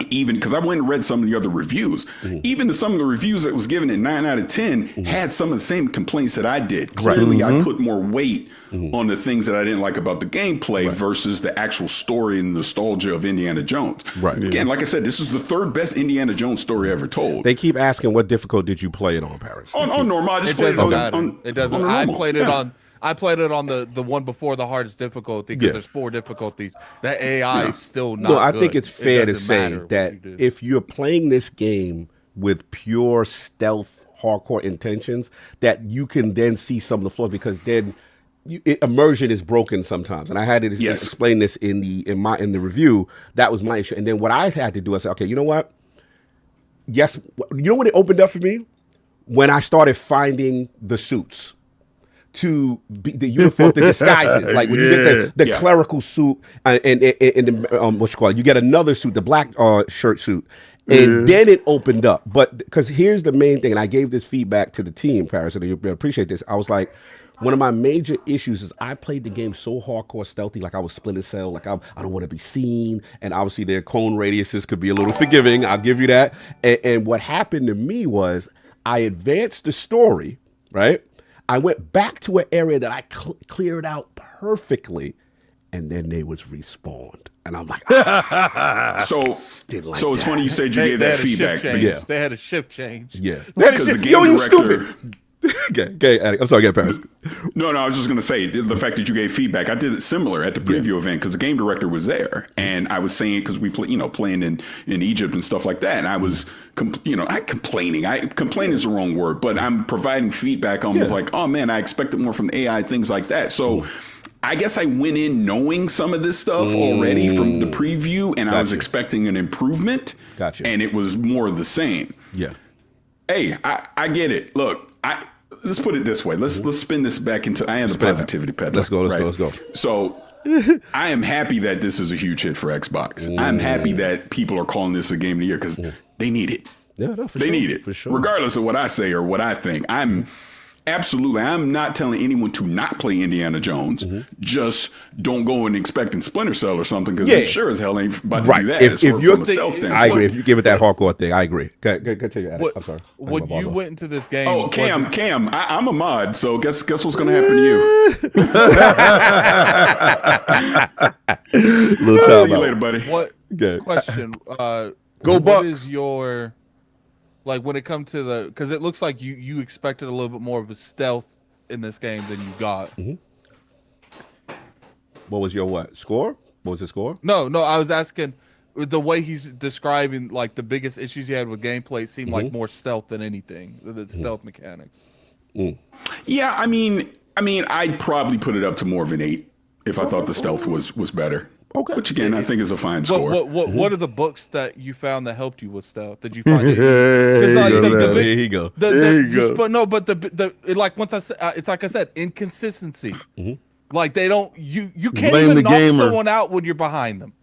even, because I went and read some of the other reviews, even some of the reviews that was given at 9 out of 10 had some of the same complaints that I did. Clearly, I put more weight on the things that I didn't like about the gameplay versus the actual story and nostalgia of Indiana Jones. Right. Again, like I said, this is the third best Indiana Jones story ever told. They keep asking what difficult did you play it on, Paris? On normal. I just played it on It doesn't. on I normal. played it on. I played it on the one before the hardest difficulty because there's 4 difficulties. That AI is still not. No, I good. think it's fair to doesn't say matter what that you do. if you're playing this game with pure stealth, hardcore intentions, that you can then see some of the flaws because then immersion is broken sometimes. And I had to explain this in the review. That was my issue. And then what I had to do, I said, okay, you know what? Yes, you know what it opened up for me? When I started finding the suits. To be the uniform, the disguises, like when you get the clerical suit and the what you call it, you get another suit, the black shirt suit, and then it opened up. But because here's the main thing, and I gave this feedback to the team, Paris, and you appreciate this. I was like, one of my major issues is I played the game so hardcore stealthy, like I was Splinter Cell, like I don't want to be seen, and obviously their cone radiuses could be a little forgiving. I'll give you that. And what happened to me was I advanced the story, right? I went back to an area that I cleared out perfectly, and then they was respawned, and I'm like, so it's funny you said you gave that feedback. They had a shift change. Yeah, because the game director. Okay, I'm sorry, get Paris. No, I was just going to say the fact that you gave feedback. I did it similar at the preview event because the game director was there, and I was saying because we play, playing in Egypt and stuff like that, and I was, complaining. Complaining is the wrong word, but I'm providing feedback. Almost like, oh man, I expected more from the AI, things like that. So. I guess I went in knowing some of this stuff already from the preview, and I was expecting an improvement. Gotcha. And it was more of the same. Yeah. Hey, I get it. Look, let's put it this way. Let's spin this back into. I am the positivity peddler. Let's go. So I am happy that this is a huge hit for Xbox. I'm happy that people are calling this a game of the year because they need it. Yeah, no, for they sure. need it. For sure. Regardless of what I say or what I think. I'm not telling anyone to not play Indiana Jones. Just don't go and expecting Splinter Cell or something because it sure as hell ain't about to do that. If you're from a stealth standpoint. I agree. If you give it that hardcore thing, I agree. Continue. I'm sorry. When you went into this game, Oh, Cam, I'm a mod, so guess what's going to happen to you? I'll see you later, buddy. What question? Go What Buck. is your when it comes to because it looks like you expected a little bit more of a stealth in this game than you got. What was your score? What was the score? No, I was asking the way he's describing the biggest issues he had with gameplay seemed like more stealth than anything, the stealth mechanics. Yeah, I mean, I'd probably put it up to more of an 8 if I thought the stealth was better. Okay. Which again, I think is a fine score. What are the books that you found that helped you with stealth? Did you find it? There you go. But once I said, it's like I said, inconsistency. Like they don't, you can't Blame even the knock gamer. someone out when you're behind them.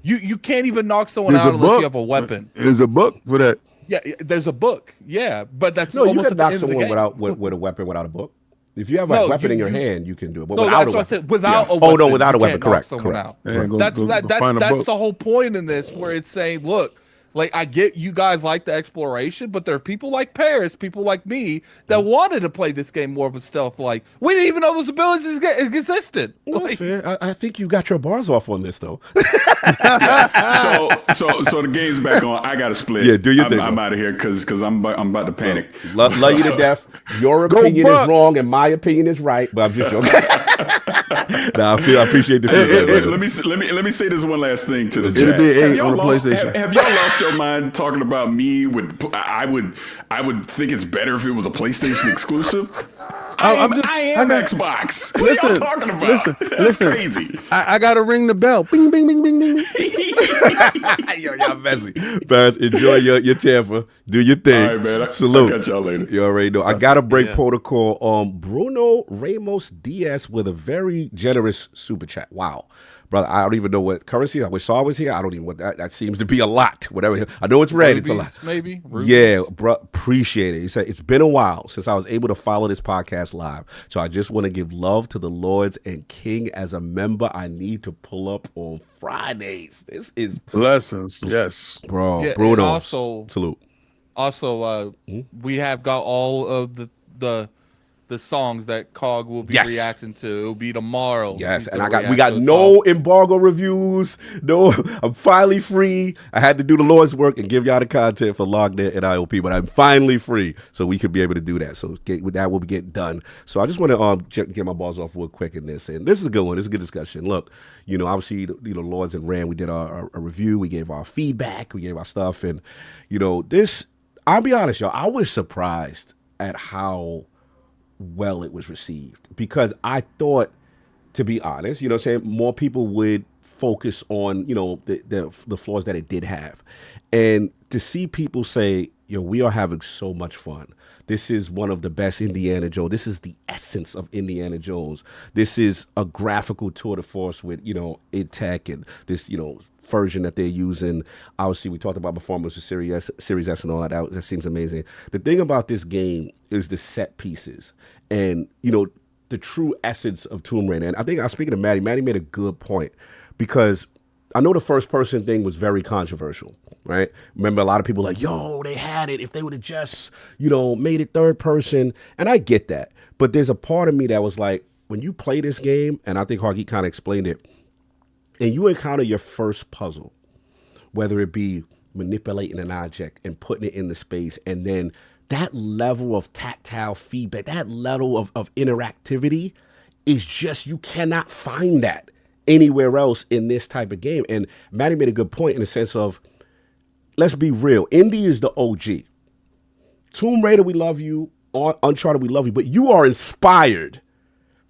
You can't even knock someone out unless you have a weapon. There's a book for that. Yeah, there's a book. Yeah, but that's No, you almost can at the knock end of the someone game. with a weapon without a book. If you have a weapon in your hand, you can do it. But No, without that's a what I weapon. said. Without a Oh, weapon, no, without a you weapon. can't knock Correct. someone Correct. out. Yeah, go That's find a that's book. the whole point in this, where it's saying, look, I get you guys like the exploration, but there are people like Paris, people like me, that wanted to play this game more of a stealth. Like, we didn't even know those abilities existed. Well, that's fair. I think you got your bars off on this, though. So the game's back on. I got to split. Yeah, do your thing, I'm bro. out of here because I'm about to panic. Love you to death. Your opinion is wrong and my opinion is right, but I'm just joking. Nah, I appreciate the feedback. Let me say this one last thing to the chat. It'll be 8 on the PlayStation. Have y'all lost your mind talking about me? I would think it's better if it was a PlayStation exclusive. I am Xbox. What are y'all talking about? That's crazy. I gotta ring the bell. Bing, bing, bing, bing, bing. Yo, y'all messy. Parents, enjoy your Tampa. Do your thing. All right, man. Salute. I'll catch y'all later. You already know. I got to break protocol. Bruno Ramos Diaz with a very generous super chat. Wow. Brother, I don't even know what currency. I wish Saul was here. I don't even what that seems to be a lot. Whatever. I know it's red. It's a lot. Maybe. Rubies. Yeah, bro. Appreciate it. He said, it's been a while since I was able to follow this podcast live. So I just want to give love to the Lords and King as a member. I need to pull up on Fridays. This is blessings. Yes. Bro, Yeah, Bruno. also, salute. Also, we have got all of the songs that Cog will be reacting to. It'll be tomorrow. Yes, and we got no embargo reviews. No, I'm finally free. I had to do the Lord's work and give y'all the content for LogNet and ILP, but I'm finally free, so we could be able to do that. So with that, we'll be getting done. So I just want to get my balls off real quick in this, and this is a good one. This is a good discussion. Look, obviously, Lords and Ram, we did a review. We gave our feedback. We gave our stuff, and this. I'll be honest, y'all. I was surprised at how well it was received, because I thought, to be honest, more people would focus on the flaws that it did have, and to see people say, we are having so much fun. This is one of the best Indiana Jones. This is the essence of Indiana Jones. This is a graphical tour de force with id Tech and this version that they're using. Obviously, we talked about performance with Series S and all that. That seems amazing. The thing about this game is the set pieces and, the true essence of Tomb Raider. And I think I was speaking to Maddie. Maddie made a good point, because I know the first person thing was very controversial, right? Remember, a lot of people were like, they had it if they would have just, made it third person. And I get that. But there's a part of me that was like, when you play this game, and I think Hargeet kind of explained it, and you encounter your first puzzle, whether it be manipulating an object and putting it in the space, and then that level of tactile feedback, that level of interactivity is just, you cannot find that anywhere else in this type of game. And Maddie made a good point in the sense of, let's be real, Indy is the OG. Tomb Raider, we love you. Uncharted, we love you. But you are inspired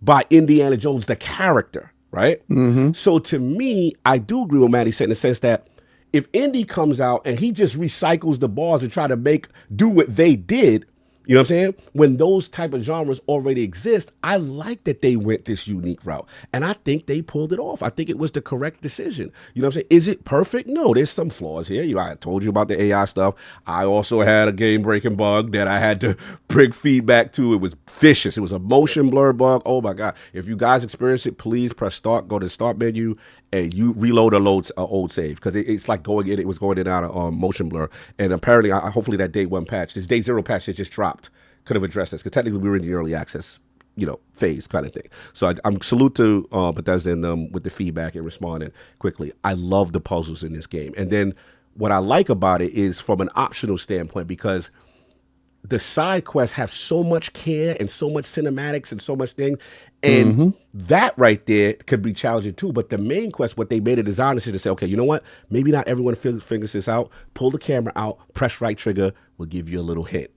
by Indiana Jones, the character. Right? Mm-hmm. So to me, I do agree with Maddie said in the sense that if Indy comes out and he just recycles the bars and try to do what they did, you know what I'm saying? When those type of genres already exist, I like that they went this unique route. And I think they pulled it off. I think it was the correct decision. You know what I'm saying? Is it perfect? No, there's some flaws here. I told you about the AI stuff. I also had a game-breaking bug that I had to bring feedback to. It was vicious. It was a motion blur bug. Oh, my God. If you guys experience it, please press start, go to the start menu, and you reload an old save, because it's like going in. It was going in and out of motion blur. And apparently, hopefully that day one patch, this day 0 patch that just dropped, could have addressed this, because technically we were in the early access, phase kind of thing. So I'm salute to Bethesda and with the feedback and responding quickly. I love the puzzles in this game. And then what I like about it is from an optional standpoint, because the side quests have so much care and so much cinematics and so much thing. And that right there could be challenging too. But the main quest, what they made a design is to say, okay, you know what? Maybe not everyone figures this out. Pull the camera out, press right trigger, we'll give you a little hint.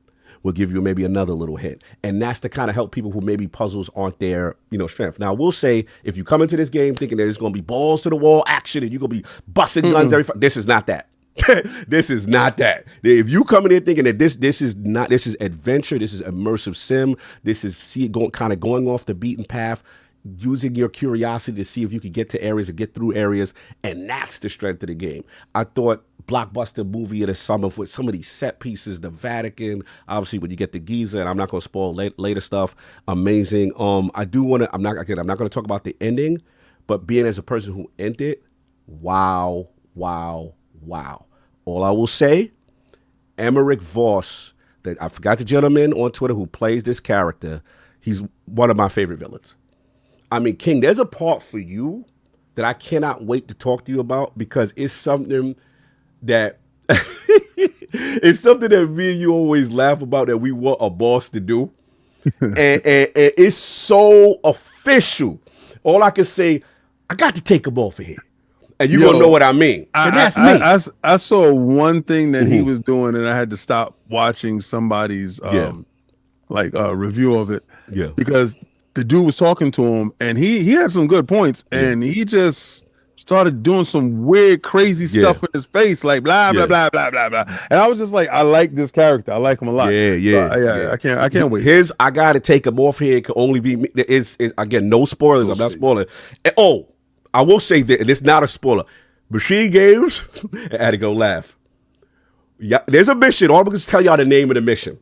We'll give you maybe another little hint. And that's to kind of help people who maybe puzzles aren't their, strength. Now, we'll say, if you come into this game thinking that it's going to be balls to the wall action and you're going to be busting guns this is not that. This is not that. If you come in here thinking that this is adventure, this is immersive sim, this is going off the beaten path, using your curiosity to see if you can get to areas and get through areas, and that's the strength of the game. I thought blockbuster movie of the summer with some of these set pieces, the Vatican, obviously when you get to Giza, and I'm not going to spoil later stuff, amazing. I'm not going to talk about the ending, but being as a person who ended, wow. All I will say, Emmerich Voss, that I forgot the gentleman on Twitter who plays this character, he's one of my favorite villains. I mean, King, there's a part for you that I cannot wait to talk to you about, because it's something that it's something that me and you always laugh about, that we want a boss to do. and it's so official. All I can say, I got to take him off of here. And you're going to know what I mean. And that's me. I saw one thing that he was doing, and I had to stop watching somebody's review of it. Yeah. Because the dude was talking to him, and he had some good points, and he just started doing some weird, crazy stuff with his face, like blah, blah, blah, blah, blah, blah. And I was just like, I like this character. I like him a lot. Yeah. I can't wait. His, I got to take him off here. It can only be me. Is again, no spoilers. I'm not spoiling. And, I will say that, and it's not a spoiler. Machine Games, I had to go laugh. Yeah, there's a mission. All I'm going to tell y'all the name of the mission.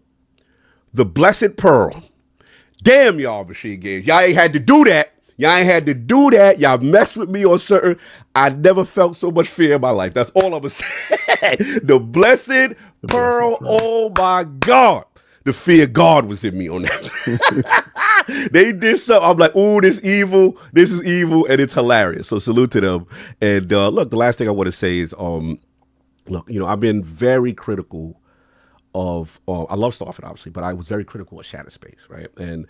The Blessed Pearl. Damn y'all, Machine Games. Y'all ain't had to do that. Y'all messed with me on certain. I never felt so much fear in my life. That's all I'm going to say. The Blessed Pearl. Oh, my God. The fear of God was in me on that. They did something. I'm like, ooh, this is evil, and it's hilarious. So salute to them. And look, the last thing I want to say is, look, I've been very critical of, I love Starfield, obviously, but I was very critical of Shattered Space, right? And,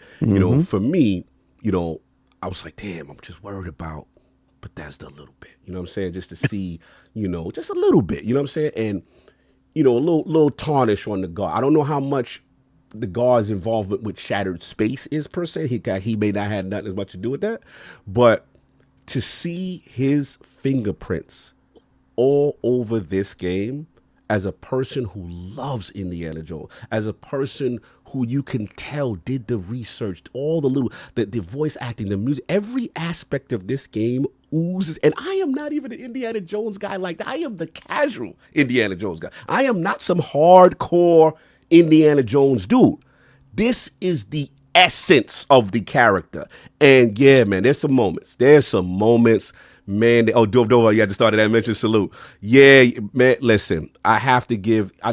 for me, I was like, damn, I'm just worried about Bethesda a little bit. You know what I'm saying? Just to see, just a little bit. You know what I'm saying? And, a little tarnish on the guard. I don't know how much the guard's involvement with Shattered Space is per se. He may not have nothing as much to do with that, but to see his fingerprints all over this game as a person who loves Indiana Jones, as a person who you can tell did the research, all the voice acting, the music, every aspect of this game oozes. And I am not even an Indiana Jones guy like that. I am the casual Indiana Jones guy. I am not some hardcore Indiana Jones dude. This is the essence of the character. And yeah, man, there's some moments, man. Dove, you had to start that mention. Salute. Yeah, man, listen, I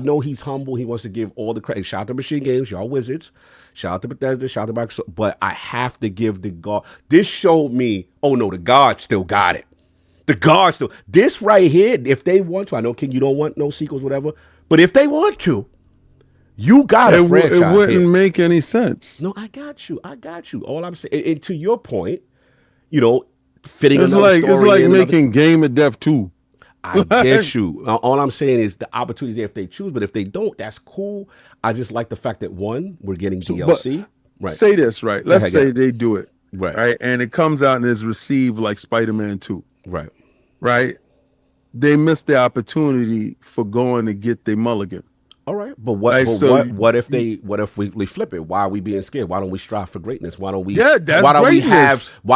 know he's humble. He wants to give all the credit. Shout out to Machine Games, y'all wizards. Shout out to Bethesda, shout out to Microsoft. But I have to give the God. This showed me, the God still got it. The God still. This right here, if they want to, I know, King, you don't want no sequels, whatever. But if they want to, you got a franchise. It wouldn't make any sense. No, I got you. All I'm saying, and to your point, fitting. It's like making Game of Death 2. I get you. All I'm saying is the opportunity there if they choose, but if they don't, that's cool. I just like the fact that we're getting DLC. Right. Say this right. Let's say they do it. Right. And it comes out and is received like Spider-Man 2. Right. They missed the opportunity for going to get the mulligan. All right, but what if we flip it? Why are we being scared? Why don't we strive for greatness? Why don't we? Yeah, that's why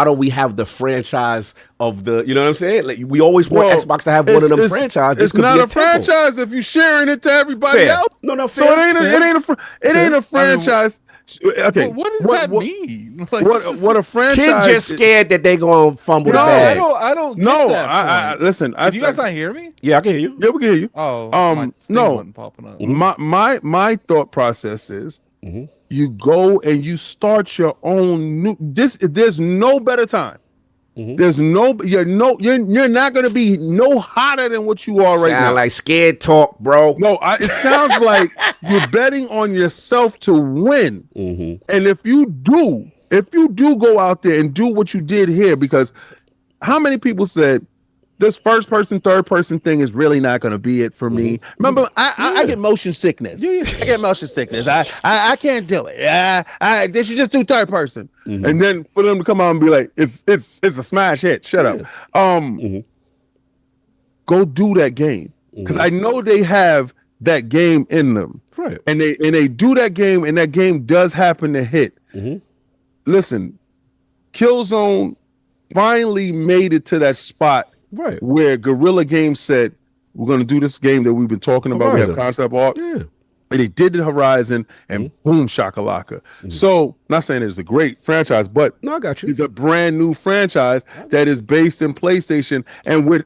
don't we have the franchise of the? You know what I'm saying? Like, we always want Xbox to have one of them franchises. It's not a franchise if you're sharing it to everybody else. No, so it ain't a franchise. Okay, what does that mean? Like, what a franchise? Kid just scared that they gonna fumble the bag. I don't. No, I listen. Can you guys not hear me? Yeah, I can hear you. Yeah, we can hear you. Oh, no. Popping up. My thought process is you go and you start your own new. There's no better time. There's you're not going to be no hotter than what you are right now. Sound like scared talk, bro. No, it sounds like you're betting on yourself to win. And if you do go out there and do what you did here, because how many people said this first person, third person thing is really not going to be it for me? Remember, I get motion sickness. I get motion sickness. I can't do it. They should just do third person. And then for them to come out and be like, it's a smash hit. Shut up. Go do that game, because I know they have that game in them. Right. And they do that game, and that game does happen to hit. Listen, Killzone finally made it to that spot. Right. Where Guerrilla Games said, we're going to do this game that we've been talking about. Horizon. We have concept art. Yeah. And they did the Horizon, and boom, shakalaka. So, not saying it's a great franchise, but no, I got you. It's a brand new franchise that is based in PlayStation. And we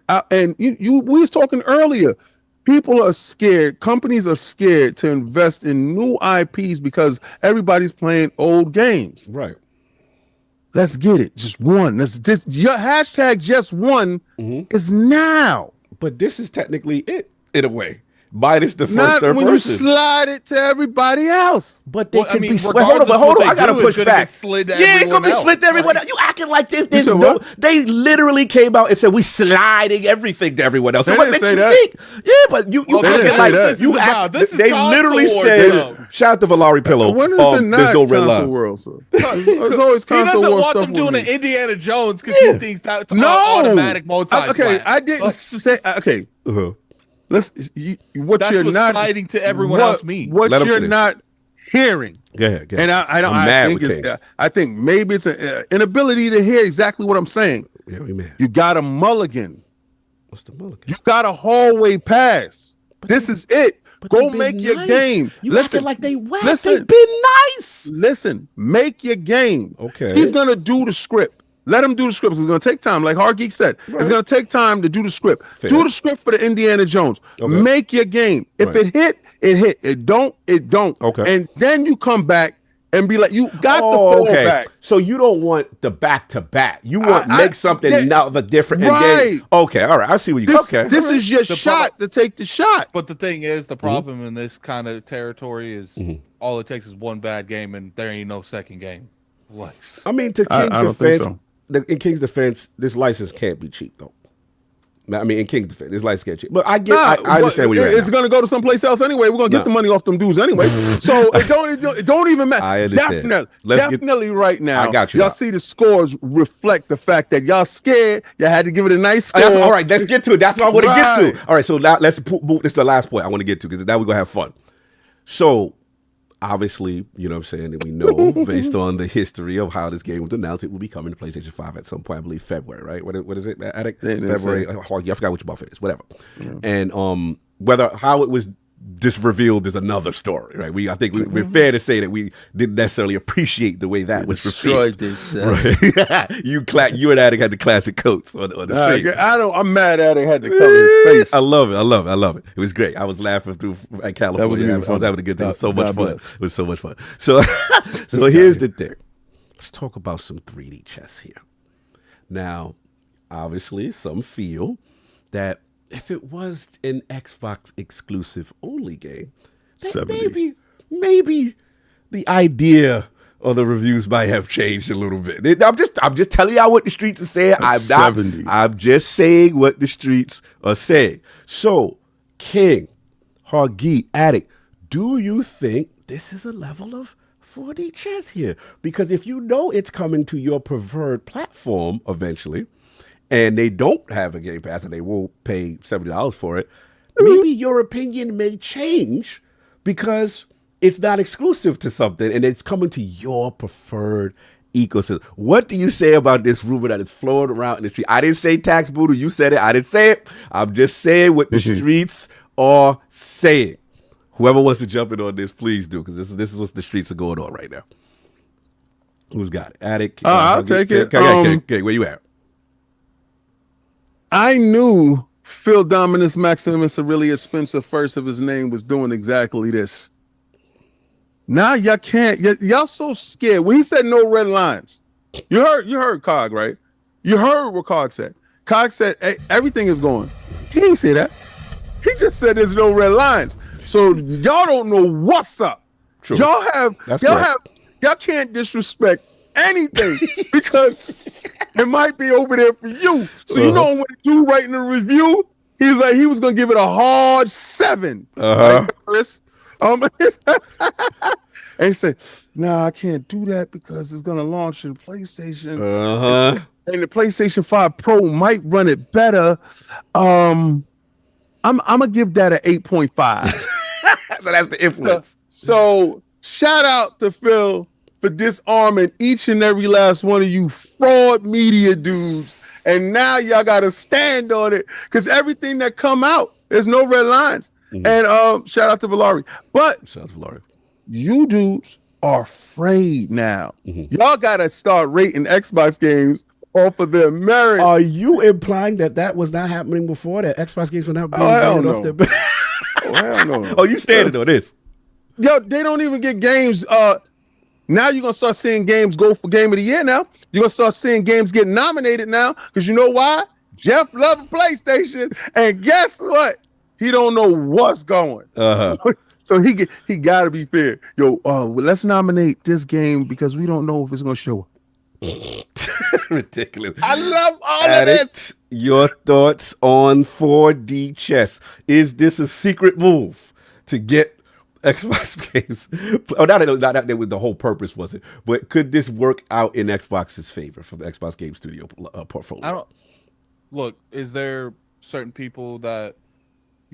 was talking earlier. People are scared. Companies are scared to invest in new IPs because everybody's playing old games. Right. Let's get it. Just one. Your hashtag just one is now. But this is technically it in a way. minus the first Not third when person. you slide it to everybody else. But they Well, I could mean, be. Hold on, regardless but hold what on. I they gotta do, push it's gonna back. get slid to Yeah, it's everyone gonna be slid to else. everyone else. You acting like this. There's said no. what? They literally came out and said we sliding everything to everyone else. So They what didn't makes say you that. think? Yeah, but you Well, they acting didn't say like that. This you is act. about- this is They console literally wars, said. though. Shout out to Valari Pillow. When is it not There's no red console line. world, sir? There's always He console doesn't world want stuff them doing with an me. Indiana Jones because Yeah. he thinks that's No, automatic multi-class. Okay, I didn't say. Okay, Uh-huh. what That's you're what not sliding to everyone else means. What Let him you're finish. not hearing. Go ahead. Go ahead. And I don't. I'm I mad think with it's. King. I think maybe it's an inability to hear exactly what I'm saying. Yeah, we mad. You got a mulligan. What's the mulligan? You got a hallway pass. This is it. But Go they been make your nice. game. You Listen, acting like they whack. listen. They been nice. Listen, make your game. Okay. He's gonna do the script. Let him do the script. It's gonna take time, like Hard Geek said. Right. It's gonna take time to do the script. Fair. Do the script for the Indiana Jones. Okay. Make your game. If Right. it hit, it hit. It don't, it don't. Okay. And then you come back and be like, you got the fallback. So you don't want the back to back. You want I- make something yeah, now the different. And right. then, okay. All right. I see what you. This, Okay. this all right. is your The shot to take the shot. But the thing is, Mm-hmm. the problem in this kind of territory is all it takes is one bad game, and there ain't no second game. Like, I mean, to I King's don't think defense, so. in King's defense, this license can't be cheap though. I mean, in King's defense, this license can't be cheap. But I get. I understand where you're at. It's now. going to go to someplace else anyway. We're going to get No. the money off them dudes anyway. So it don't even matter. I understand. Definitely, definitely right now. I got you Y'all now. see the scores reflect the fact that y'all scared. Y'all had to give it a nice score. All right, let's get to it. That's what I want to get Right. to. All right, so now let's move. This is the last point I want to get to because now we're gonna have fun. So obviously, you know what I'm saying, that we know based on the history of how this game was announced, it will be coming to PlayStation 5 at some point, I believe February, right? What is it, Attic? They didn't February. say. I forgot which month it is, whatever. And whether how it was just revealed is another story, right? I think we're fair to say that we didn't necessarily appreciate the way that was revealed. this. Right. you and Attic had the classic coats on the face. I'm mad at it. Had to cover his face. I love it. It was great. I was laughing through at California. I was having a good time. It was so much God fun. bless. It was so much fun. So, so here's the thing. Let's talk about some 3D chess here. Now, obviously, some feel that if it was an Xbox exclusive only game, then 70. maybe the idea or the reviews might have changed a little bit. I'm just telling y'all what the streets are saying. I'm just saying what the streets are saying. So, King, Hargeet, Addict, do you think this is a level of 4D chess here? Because if you know it's coming to your preferred platform eventually, and they don't have a Game Pass and they will pay $70 for it, maybe your opinion may change because it's not exclusive to something and it's coming to your preferred ecosystem. What do you say about this rumor that is flowing around in the street? I didn't say tax voodoo. You said it. I didn't say it. I'm just saying what the streets are saying. Whoever wants to jump in on this, please do, because this is what the streets are going on right now. Who's got it? Attic? I'll take it. Okay, where you at? I knew Phil Dominus Maximus Aurelius Spencer first of his name was doing exactly this. Now y'all can't. Y'all so scared. When he said no red lines, you heard Cog, right? You heard what Cog said. Cog said, hey, everything is going. He didn't say that. He just said there's no red lines. So y'all don't know what's up. True. Y'all can't disrespect anything because it might be over there for you. So you know what the dude writing the review? He was gonna give it a hard 7. Like Chris. And he said, "Nah, I can't do that because it's gonna launch in PlayStation. And the PlayStation 5 Pro might run it better. I'm gonna give that an 8.5." So that's the influence. So shout out to Phil for disarming each and every last one of you fraud media dudes. And now y'all gotta stand on it because everything that come out, there's no red lines. And shout out to Valari. But Shout out to Valari. You dudes are afraid now. Y'all gotta start rating Xbox games off of their merit. Are you implying that was not happening before? That Xbox games were not being hell rated no. off their Oh, hell no. Oh, you standing on this? Yo, they don't even get games. Now you're gonna start seeing games go for Game of the Year now. You're gonna start seeing games get nominated now. Because you know why? Jeff loves PlayStation. And guess what? He don't know what's going. So he got to be fair. Yo, well, let's nominate this game because we don't know if it's gonna show up. Ridiculous. I love all of it. Your thoughts on 4D chess? Is this a secret move to get Xbox games? Oh, not that was the whole purpose, was it? But could this work out in Xbox's favor from the Xbox Game Studio portfolio? Look. Is there certain people that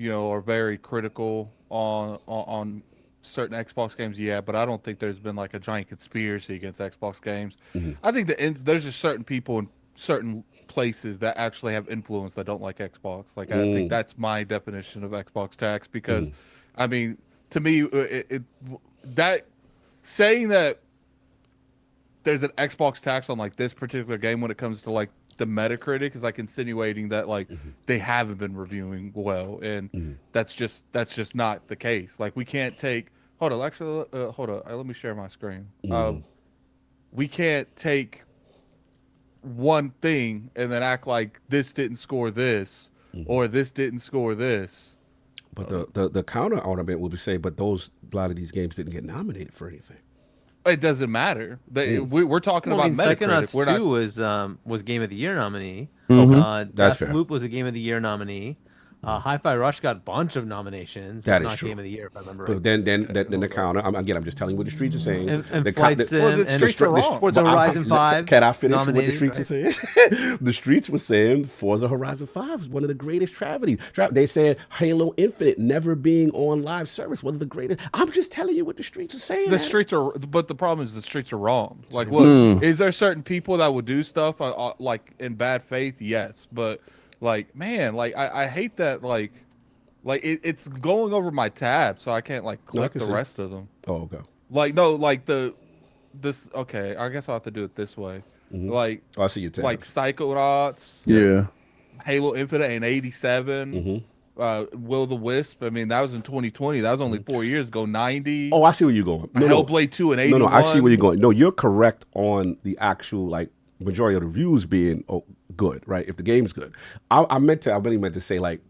are very critical on certain Xbox games? Yeah, but I don't think there's been like a giant conspiracy against Xbox games. I think there's just certain people in certain places that actually have influence that don't like Xbox. Like I think that's my definition of Xbox tax, because I mean, to me, that saying that there's an Xbox tax on like this particular game when it comes to like the Metacritic is like insinuating that like they haven't been reviewing well, and that's just not the case. Like we can't take hold on let me share my screen. We can't take one thing and then act like this didn't score this or this didn't score this. But the counter argument would be say, but a lot of these games didn't get nominated for anything. It doesn't matter. We're talking about Metacritic. Psychonauts 2 was Game of the Year nominee. That's fair. Deathloop was a Game of the Year nominee. Hi-Fi Rush got a bunch of nominations. That but is not true. Game of the Year, if I remember But right. then the counter. I'm just telling you what the streets are saying. And Flight Sim the streets are wrong. Forza Horizon 5. Can I finish what the nominated, streets were saying? The streets were saying Forza Horizon 5 is one of the greatest tragedies. They said Halo Infinite never being on live service, one of the greatest. I'm just telling you what the streets are saying. The streets are, but the problem is the streets are wrong. Like, look, is there certain people that would do stuff like in bad faith? Yes, but like, man, like I hate that. Like it's going over my tab, so I can't like click the rest of them. Oh, okay. Like no, like this. Okay, I guess I'll have to do it this way. Like I see your tabs. Like Psychonauts. Yeah. Halo Infinite in '87. Will the Wisp. I mean, that was in 2020. That was only 4 years ago. 90. Oh, I see where you're going. Hellblade 2 in 81. No, I see where you're going. No, you're correct on the actual like majority of the reviews being good, right? If the game's good, I really meant to say like.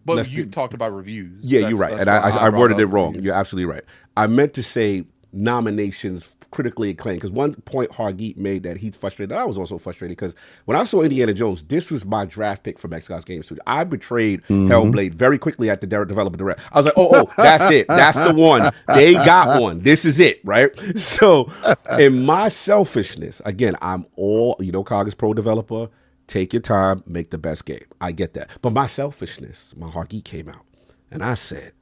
But you talked about reviews. Yeah, you're right, and I worded it wrong. You're absolutely right. I meant to say nominations critically acclaimed, because one point Hargeet made that he's frustrated. I was also frustrated because when I saw Indiana Jones, this was my draft pick from Xbox Game Studio. I betrayed Hellblade very quickly at the developer direct. I was like, oh, that's it. That's the one. They got one. This is it, right? So in my selfishness, again, I'm all, Cog is pro developer. Take your time, make the best game. I get that. But my selfishness, my Hargeet came out, and I said,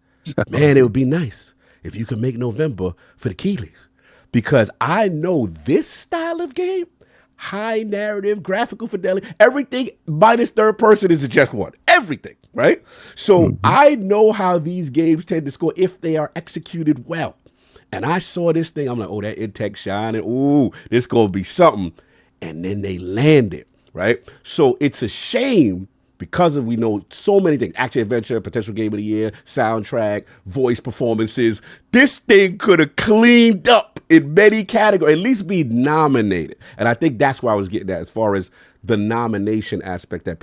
man, it would be nice if you could make November for the Keeleys. Because I know this style of game, high narrative, graphical fidelity, everything minus third person is just one. Everything, right? So I know how these games tend to score if they are executed well. And I saw this thing, I'm like, oh, that Intech shining. Ooh, this going to be something. And then they landed. Right, so it's a shame because we know so many things: action adventure, potential game of the year, soundtrack, voice performances. This thing could have cleaned up in many categories, at least be nominated. And I think that's why I was getting at, as far as the nomination aspect. That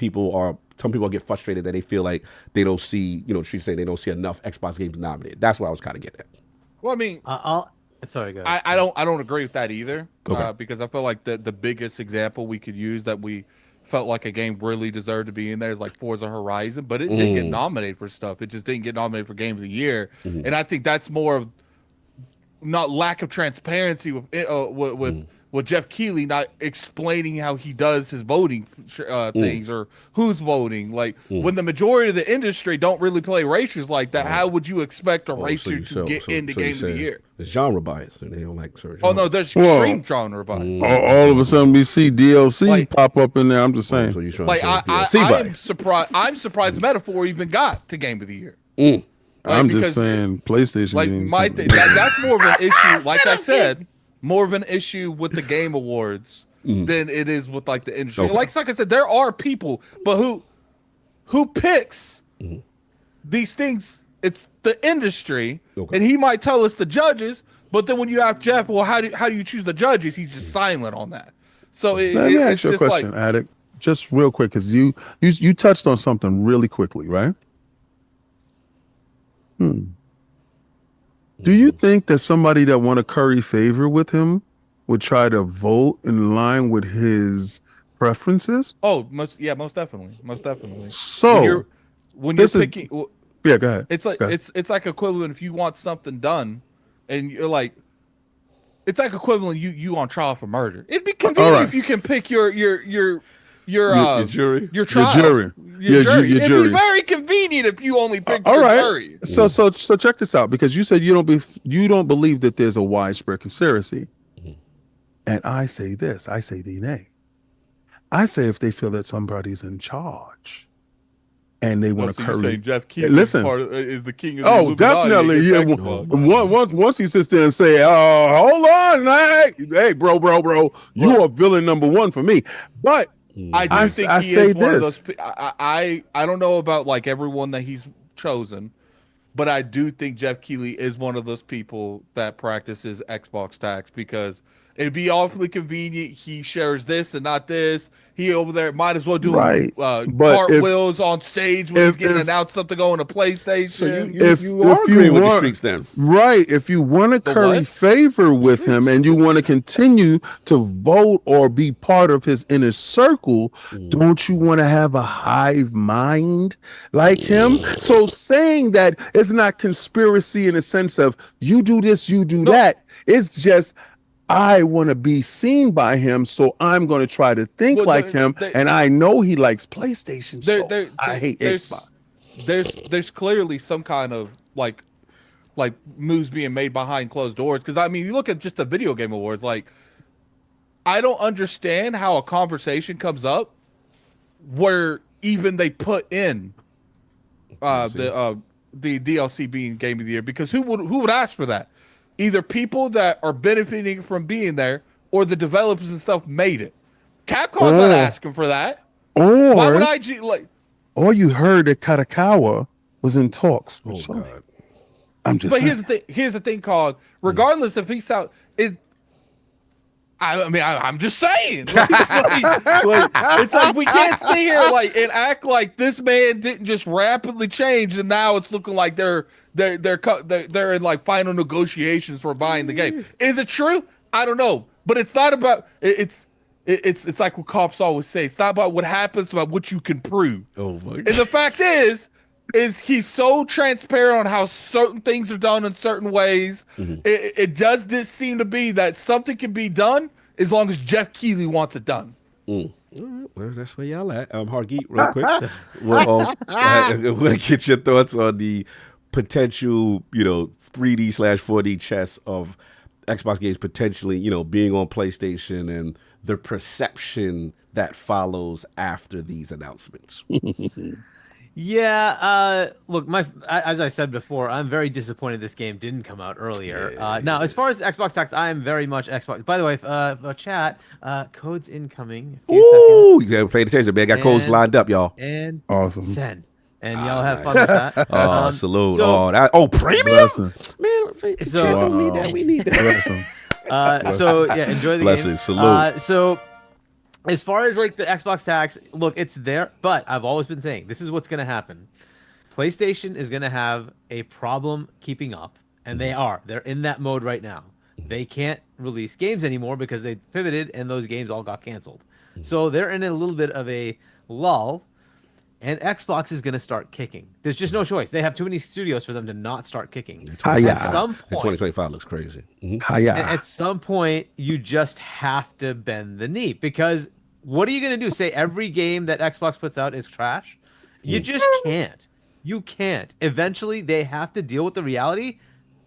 some people get frustrated that they feel like they don't see, she's saying they don't see enough Xbox games nominated. That's what I was kind of getting at. Well, I mean, Sorry, go ahead. I don't agree with that either. Okay. Because I feel like the biggest example we could use that we felt like a game really deserved to be in there is like Forza Horizon, but it didn't get nominated for stuff. It just didn't get nominated for Game of the Year, and I think that's more of not lack of transparency with Jeff Keighley not explaining how he does his voting things or who's voting. Like when the majority of the industry don't really play races like that, how would you expect a racer to get into Game of the Year? It's genre bias, and they don't like certain. Oh no, there's extreme genre bias. All of a sudden we see DLC pop up in there. I'm just saying. So you're trying Like to say I'm surprised. I'm surprised Metaphor even got to Game of the Year. I'm just saying PlayStation. Like games. that's more of an issue. Like I said, more of an issue with the Game Awards than it is with like the industry. Okay. Like I said, there are people, but who picks these things? It's the industry, and he might tell us the judges. But then when you ask Jeff, well, how do you choose the judges? He's just silent on that. So Let me it's ask you a just question, like, Addict. Just real quick, because you touched on something really quickly, right? Do you think that somebody that want to curry favor with him would try to vote in line with his preferences? Oh, most definitely, most definitely. So when you're this is- picking, Yeah, go ahead. it's like Go ahead. it's like equivalent if you want something done, and you're like, it's like equivalent you on trial for murder. It'd be convenient right. if you can pick your Your jury. your trial, jury. your Your jury. It'd jury. be very convenient if you only picked All your right. jury. So check this out, because you said you don't believe that there's a widespread conspiracy. And I say this, I say the nay. I say if they feel that somebody's in charge and they want to So you say curry. Jeff Keighley Listen. is the king of the Oh, Illuminati definitely. Yeah. against Xbox. Once he sits there and say, "Oh, hold on, hey, bro, you are villain number one for me." But I do think I he say is one of this. those. I don't know about like everyone that he's chosen, but I do think Jeff Keighley is one of those people that practices Xbox tax because it'd be awfully convenient. He shares this and not this. He over there might as well do Right. But cartwheels on stage when he's getting if- announced something on a PlayStation. So you If are you agreeing with the want- streets then. Right. If you want to curry what? favor with him and you want to continue to vote or be part of his inner circle, don't you want to have a hive mind like him? So saying that it's not conspiracy in the sense of you do this, you do that. It's just I want to be seen by him, so I'm going to try to think Well, like him. And I know he likes PlayStation, so I hate Xbox. There's clearly some kind of like moves being made behind closed doors. Because I mean, you look at just the video game awards. Like, I don't understand how a conversation comes up where even they put in the DLC being Game of the Year, because who would ask for that? Either people that are benefiting from being there, or the developers and stuff made it. Capcom's not asking for that. Why would IG like? Or you heard that Katakawa was in talks with Sony. God. I'm just But saying. here's the thing called, regardless if he's out, I'm just saying. Like, it's like we can't sit here like and act like this man didn't just rapidly change, and now it's looking like they're in like final negotiations for buying the game. Is it true? I don't know, but it's not about it's like what cops always say. It's not about what happens, it's about what you can prove. Oh my And the fact is he's so transparent on how certain things are done in certain ways. It does seem to be that something can be done as long as Jeff Keighley wants it done. All right, well, that's where y'all at. Hargeet, real quick. We're gonna get your thoughts on the potential, 3D/4D chess of Xbox games potentially, being on PlayStation and the perception that follows after these announcements. Yeah, look, as I said before, I'm very disappointed this game didn't come out earlier. Now, as far as Xbox tax, I am very much Xbox. By the way, chat, codes incoming. A few Ooh, seconds. you gotta pay attention, man. Got codes lined up, y'all. And Awesome. send. And y'all have fun with that. Oh, salute. So, Premium? Blessing. Man, So- chat don't need that. We need that. Blessing. So yeah, enjoy the Blessings, game. salute. So as far as like the Xbox tax, look, it's there, but I've always been saying this is what's going to happen. PlayStation is going to have a problem keeping up, and they're in that mode right now. They can't release games anymore because they pivoted and those games all got canceled. So they're in a little bit of a lull, and Xbox is going to start kicking. There's just no choice. They have too many studios for them to not start kicking. At some And point, 2025 looks crazy. at some point, you just have to bend the knee, because what are you going to do? Say every game that Xbox puts out is trash? You just can't. You can't. Eventually, they have to deal with the reality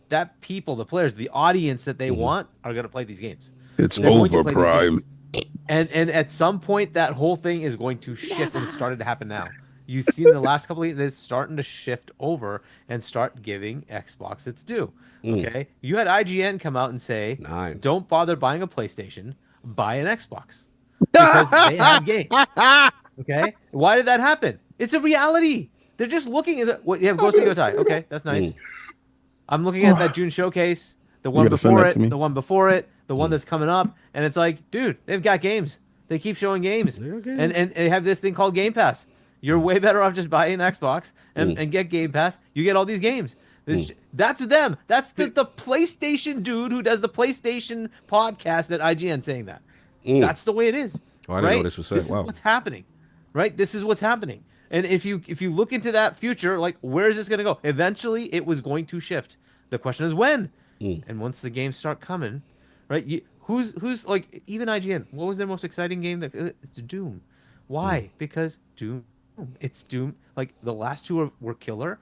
that people, the players, the audience that they want are going to play these games. It's They're going to over, play these Prime. games. And at some point, that whole thing is going to shift, and it's started to happen now. You've seen the last couple of years, it's starting to shift over and start giving Xbox its due. Okay? You had IGN come out and say, don't bother buying a PlayStation, buy an Xbox. Because they have games. Okay? Why did that happen? It's a reality. They're just looking at what you have Ghost of Yotai. Okay, that's nice. I'm looking at that June showcase, the one gotta send before that it, to me. the one before it, the one that's coming up, and it's like, dude, they've got games. They keep showing games. And they have this thing called Game Pass. You're way better off just buying an Xbox and get Game Pass. You get all these games. That's them. That's the PlayStation dude who does the PlayStation podcast at IGN saying that. That's the way it is. Oh, I didn't know this was said. This is what's happening, right? This is what's happening. And if you look into that future, like, where is this going to go? Eventually, it was going to shift. The question is when. And once the games start coming, right? Who's like, even IGN? What was their most exciting game? It's Doom. Why? Because Doom. It's Doom. Like, the last two were killer.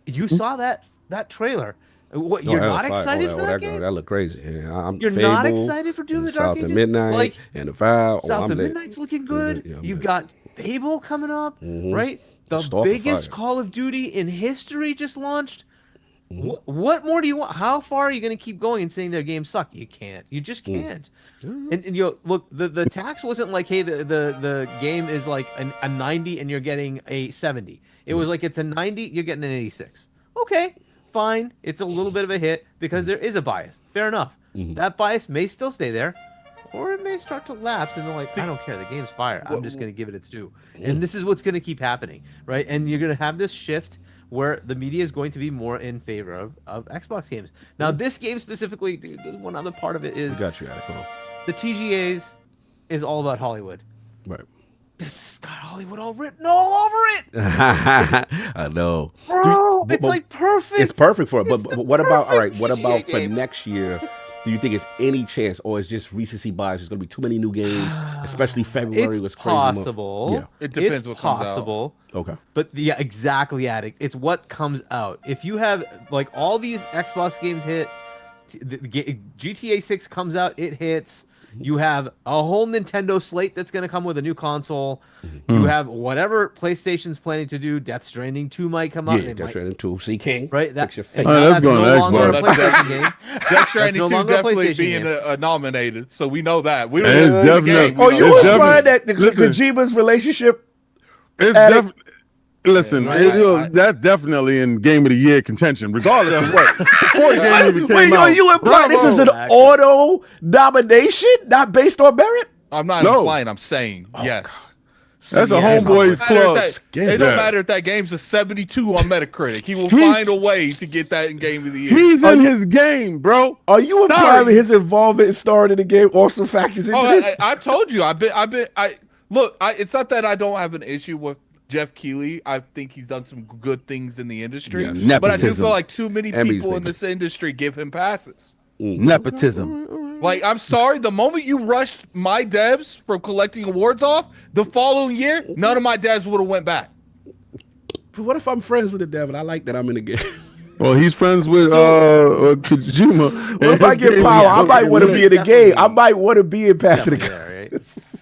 You saw that trailer. What, you're not excited for that game? That looked crazy. Yeah, you're Fable, not excited for Doom the Dark South Ages? of Midnight, Like, and Avowed. South of Midnight's looking good. You've got Fable coming up, right? The biggest Call of Duty in history just launched. What more do you want? How far are you going to keep going and saying their games suck? You can't. You just can't. And you know, look, the tax wasn't like, hey, the game is like a 90 and you're getting a 70. It was like, it's a 90, you're getting an 86. Okay, fine. It's a little bit of a hit because there is a bias. Fair enough. That bias may still stay there, or it may start to lapse, and they're like, I don't care, the game's fire. I'm just going to give it its due. And this is what's going to keep happening, right? And you're going to have this shift where the media is going to be more in favor of Xbox games. Now, this game specifically, dude, there's one other part of it is... Got you, Attic. The TGAs is all about Hollywood. Right. This has got Hollywood all written all over it. I know. Bro, it's like perfect. It's perfect for it. But what about, all right, what TGA about for game. next year? Do you think it's any chance, or is just recency bias? There's going to be too many new games, especially February It's was crazy. possible. Yeah. It depends it's what comes out. possible. Okay. But yeah, exactly, Addict. It's what comes out. If you have like all these Xbox games hit, GTA 6 comes out, it hits. You have a whole Nintendo slate that's going to come with a new console. You have whatever PlayStation's planning to do. Death Stranding 2 might come out. Yeah, Death Stranding 2. See, King. Right? Fix your face. that's going no to longer a Xbox. PlayStation game. Death Stranding no 2 longer a definitely PlayStation being game. nominated, so we know that. We don't It's know the definitely- game. Oh, We you know It's were implying that definitely- Kojima's relationship? It's Attic. definitely. Listen, that's definitely in Game of the Year contention, regardless of what. Before the game even came Wait, out. you implying this is an Exactly. auto nomination, not based on merit? I'm not No. implying. I'm saying yes. That's a Yeah, homeboys It don't matter club. if that- It don't matter if that game's a 72 on Metacritic. He will find a way to get that in Game of the Year. He's in his game, bro. Are you Sorry. implying his involvement in starting the game also factors into this? I told you. It's not that I don't have an issue with Jeff Keighley. I think he's done some good things in the industry. Yes. But I do Nepotism. feel like too many Emmys, people in baby. this industry give him passes. Nepotism. Like, I'm sorry, the moment you rushed my devs from collecting awards off, the following year, none of my devs would have went back. But what if I'm friends with the devil? I like that I'm in the game. Well, he's friends with Kojima. What if I get power? I might want to be in the game. I might want to be in Path to the Definitely there, right?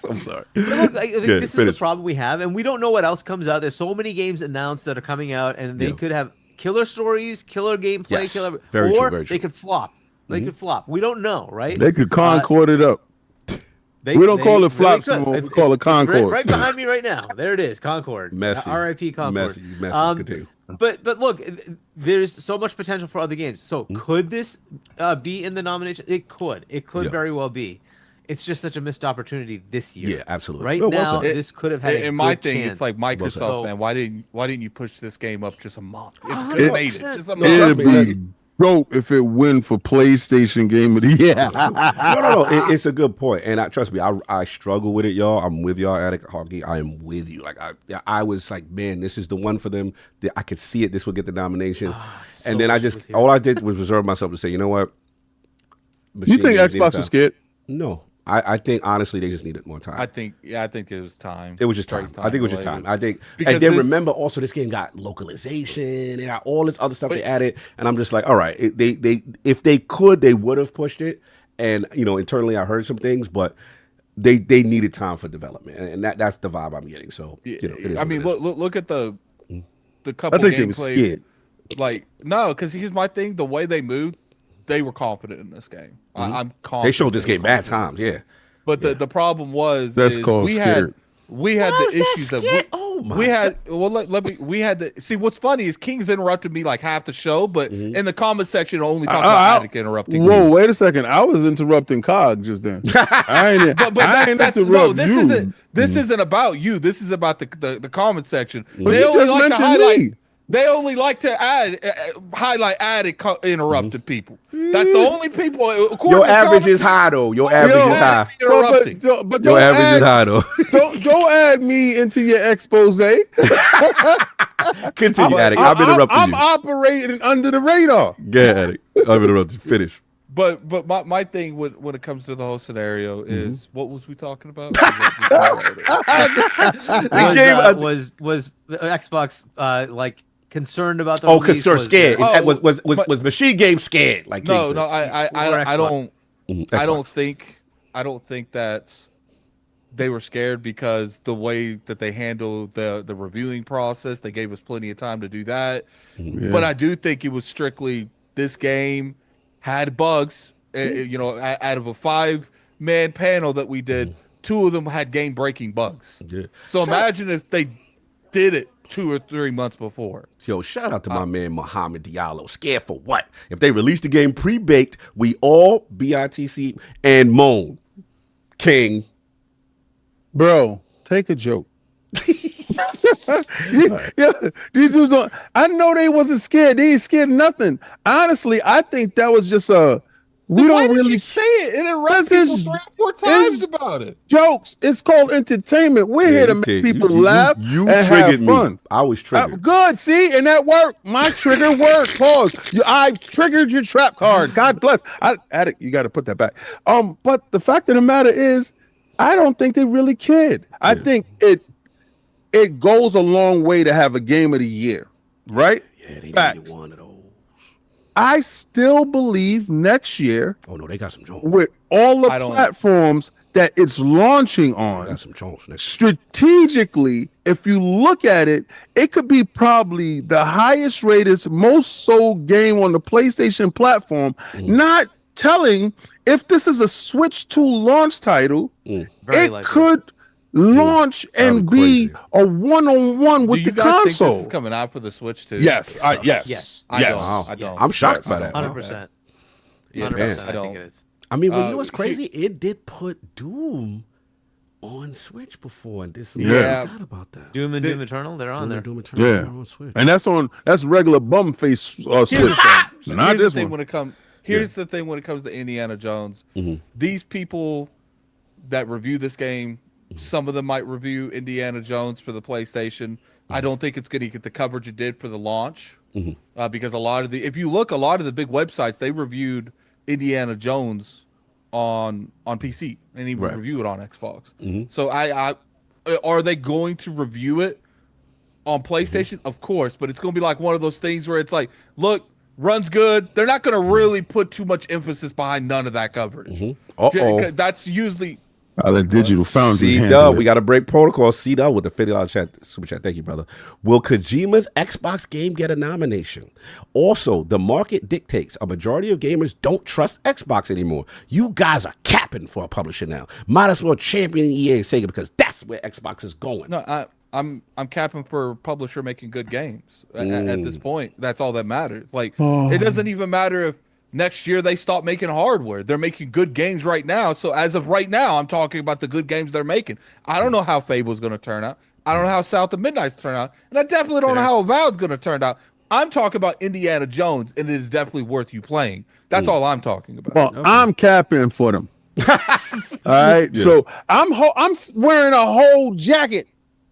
I'm sorry. Look, I think Good, this is finish. the problem we have, and we don't know what else comes out. There's so many games announced that are coming out, and they could have killer stories, killer gameplay, Yes. killer, Very or true, very true. they could flop. They could flop. We don't know, right? They could concord it up. We don't call it flops could. anymore. We It's- call it it's right- Concord. Right behind me right now. There it is, Concord. Messy. R.I.P. Concord. Messy. Continue. But look, there's so much potential for other games. So could this be in the nomination? It could. It could Yeah. very well be. It's just such a missed opportunity this year. Yeah, absolutely. Right Well, well now, said. this could have had a And my good thing, chance. it's like Microsoft, So- man. Why didn't you push this game up just a month? It could 100%. have made it just a month. It'd Trust me, be dope if it win for PlayStation Game of the Year. No. It's a good point, and trust me, I struggle with it, y'all. I'm with y'all, Attic Hockey. I am with you. Like I was like, man, this is the one for them. I could see it. This would get the nomination, so and then I wish it just was here. all I did was reserve myself to say, you know what? You Machine think games need Xbox time. was scared? No, I think honestly they just needed more time. I think it was time. It was just time. Straight I think it was just related. time. I think, Because and then this- remember also this game got localization and got all this other stuff they added, and I'm just like, all right, they if they could, they would have pushed it, and internally I heard some things, but they needed time for development, and that's the vibe I'm getting. So it is I what mean, it is. look at the couple. I think they were gameplay- scared. Like no, because here's my thing: the way they moved, they were confident in this game. I'm confident. They showed this they were game bad confident in this times, game. yeah. But the problem was That's is called we scared. had Why is the that issues scared? that Oh my we had. Well, let me. We had the see. What's funny is King's interrupted me like half the show, but in the comment section only talk about Attic interrupting. Whoa, me. wait a second. I was interrupting Cog just then. I ain't, But I ain't that's no. interrupt This you. isn't. This isn't about you. This is about the comment section. But They you only just like to mentioned highlight. me. They only like to highlight interrupted people. That's the only people. Your average is high though. Your average is high. But Your average is high though. Don't add me into your expose. Continue, Attic. I'm interrupting you. I'm operating under the radar. Go ahead, Attic. I'm interrupting. Finish. But my thing when it comes to the whole scenario is what was we talking about? Was Xbox like concerned about the release? Concerned, scared. Was Machine Game scared? Like no, I don't think that they were scared because the way that they handled the reviewing process, they gave us plenty of time to do that. Yeah. But I do think it was strictly this game had bugs. Out of a 5-man panel that we did, 2 of them had game-breaking bugs. Yeah. So imagine if they did it 2 or 3 months before. Yo, shout out to my man Mohamed Diallo. Scared for what? If they released the game pre-baked, we all BITC and moan. King. Bro, take a joke. Yeah, these dudes don't. I know they wasn't scared. They ain't scared of nothing. Honestly, I think that was just we then don't why really did you say it and interrupt people 3 or 4 times about it. Jokes. It's called entertainment. We're here to make people laugh. You and triggered have fun. me. I was triggered. Good. See, and that worked. My trigger worked. Pause. I triggered your trap card. God bless. Addict, you got to put that back. But the fact of the matter is, I don't think they really cared. I think it goes a long way to have a game of the year, right? Yeah, they Facts. needed one of those. I still believe next year. Oh no, they got some Jones. With all the platforms that it's launching on, got some Jones next strategically, if you look at it, it could be probably the highest rated, most sold game on the PlayStation platform. Not telling if this is a Switch 2 launch title, it could launch and be a one-on-one with the console. Think this is coming out for the Switch too? Yes. Yes. I don't. I'm shocked by that. 100%. 100%. I think it is. I mean, when you was crazy, it did put Doom on Switch before, and this. I forgot about that. Doom Eternal, they're on there. Doom Eternal, they're on Switch, and that's regular bum face Switch. Not this one. Here's the thing when it comes to Indiana Jones. These people that review this game, some of them might review Indiana Jones for the PlayStation. I don't think it's going to get the coverage it did for the launch because if you look, a lot of the big websites, they reviewed Indiana Jones on PC and even review it on Xbox. So are they going to review it on PlayStation? Of course, but it's going to be like one of those things where it's like, look, runs good. They're not going to really put too much emphasis behind none of that coverage. That's usually Digital Foundry. C-Dub, we got to break protocol. C-Dub with the $50 super chat. Thank you, brother. Will Kojima's Xbox game get a nomination? Also, the market dictates a majority of gamers don't trust Xbox anymore. You guys are capping for a publisher now. Might as well champion EA and Sega because that's where Xbox is going. No, I'm capping for a publisher making good games at this point. That's all that matters. Like it doesn't even matter if next year they stop making hardware. They're making good games right now. So as of right now, I'm talking about the good games they're making. I don't know how Fable's going to turn out. I don't know how South of Midnight's turn out, and I definitely don't know how Avowed's going to turn out. I'm talking about Indiana Jones, and it is definitely worth you playing. That's all I'm talking about. Well, I'm capping for them. All right, so I'm wearing a whole jacket.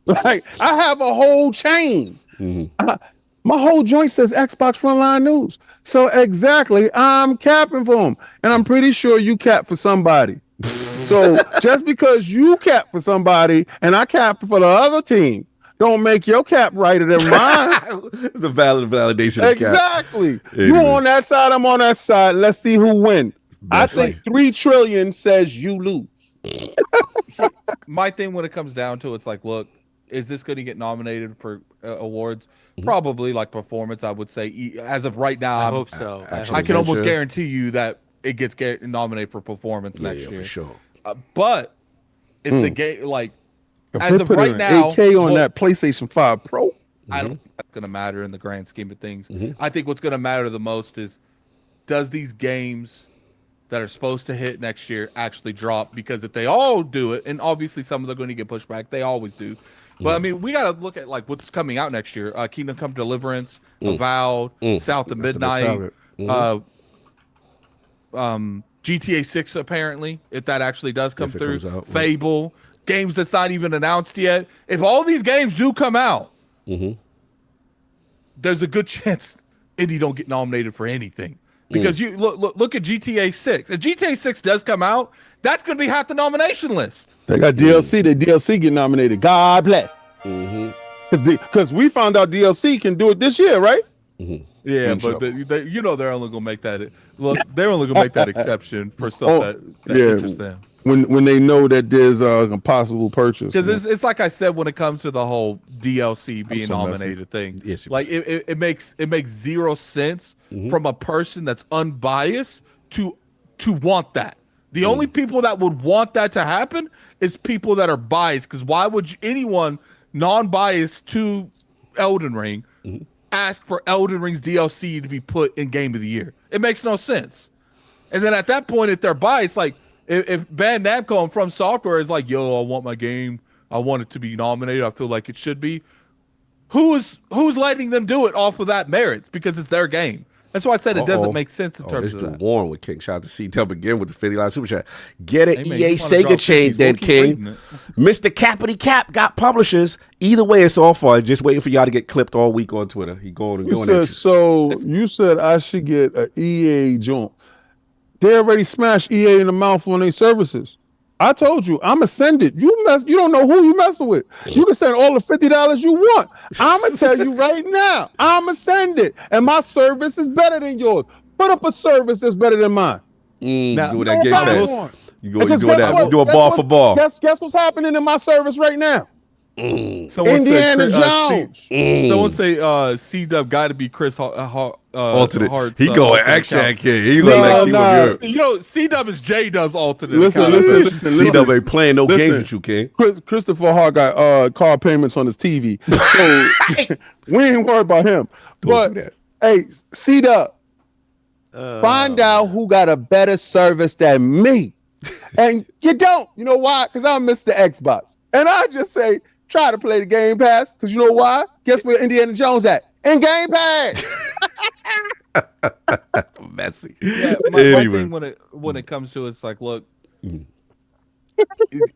Like I have a whole chain. My whole joint says Xbox Frontline News. So exactly, I'm capping for them, and I'm pretty sure you cap for somebody. So just because you cap for somebody and I cap for the other team, don't make your cap righter than mine. The validation. Exactly. You on that side, I'm on that side. Let's see who wins. I think 3 trillion says you lose. My thing when it comes down to it's like, look, is this going to get nominated for awards? Probably, like performance, I would say. As of right now, I hope so. I can almost guarantee you that it gets nominated for performance next year. For sure. But if the game, like, as of right now, 8K on that PlayStation 5 Pro, I don't think that's going to matter in the grand scheme of things. I think what's going to matter the most is, does these games that are supposed to hit next year actually drop? Because if they all do it, and obviously some of them are going to get pushed back, they always do. But I mean, we got to look at like what's coming out next year. Kingdom Come Deliverance, Avowed, South of Midnight, GTA 6 apparently, if that actually does come through. Fable, games that's not even announced yet. If all these games do come out, there's a good chance Indy don't get nominated for anything. Because you look at GTA 6. If GTA 6 does come out, that's going to be half the nomination list. They got DLC. The DLC get nominated. God bless. Because we found out DLC can do it this year, right? Yeah, but you know they're only going to make that. Look, they're only going to make that exception for stuff that interests them. When they know that there's a possible purchase. Because it's like I said when it comes to the whole DLC being nominated thing. Yes, like it makes zero sense from a person that's unbiased to want that. The only people that would want that to happen is people that are biased. Because why would anyone non-biased to Elden Ring ask for Elden Ring's DLC to be put in Game of the Year? It makes no sense. And then at that point, if they're biased, like if Bandai Namco and From Software is like, yo, I want my game, I want it to be nominated, I feel like it should be. Who's letting them do it off of that merits? Because it's their game. That's why I said it doesn't make sense in terms of that. Warren with King. Shout out to C-Dub again with the $50 super chat. Get it, EA Sega chain, then King. Mr. Cappity Cap got publishers. Either way, it's all fun. Just waiting for y'all to get clipped all week on Twitter. He going and going at you. So you said I should get an EA joint. They already smashed EA in the mouth on their services. I told you, I'ma send it. You don't know who you messing with. You can send all the $50 you want. I'ma tell you right now, I'ma send it. And my service is better than yours. Put up a service that's better than mine. Now, do that Game Pass. You do a ball for ball. Guess what's happening in my service right now? Someone Indiana Jones. Someone say C-Dub got to be Chris alternate. He going action kid. He look like he was you know, C-Dub is J-Dub's alternate. Listen. C-Dub ain't playing no games with you, King. Christopher Hart got car payments on his TV, so we ain't worried about him. But hey, C-Dub, find out who got a better service than me, and you don't. You know why? Because I miss the Xbox, and I just say try to play the Game Pass. Because you know why? Guess where Indiana Jones at? In Game Pass. Messy. Yeah, my thing when it comes to it's like, look,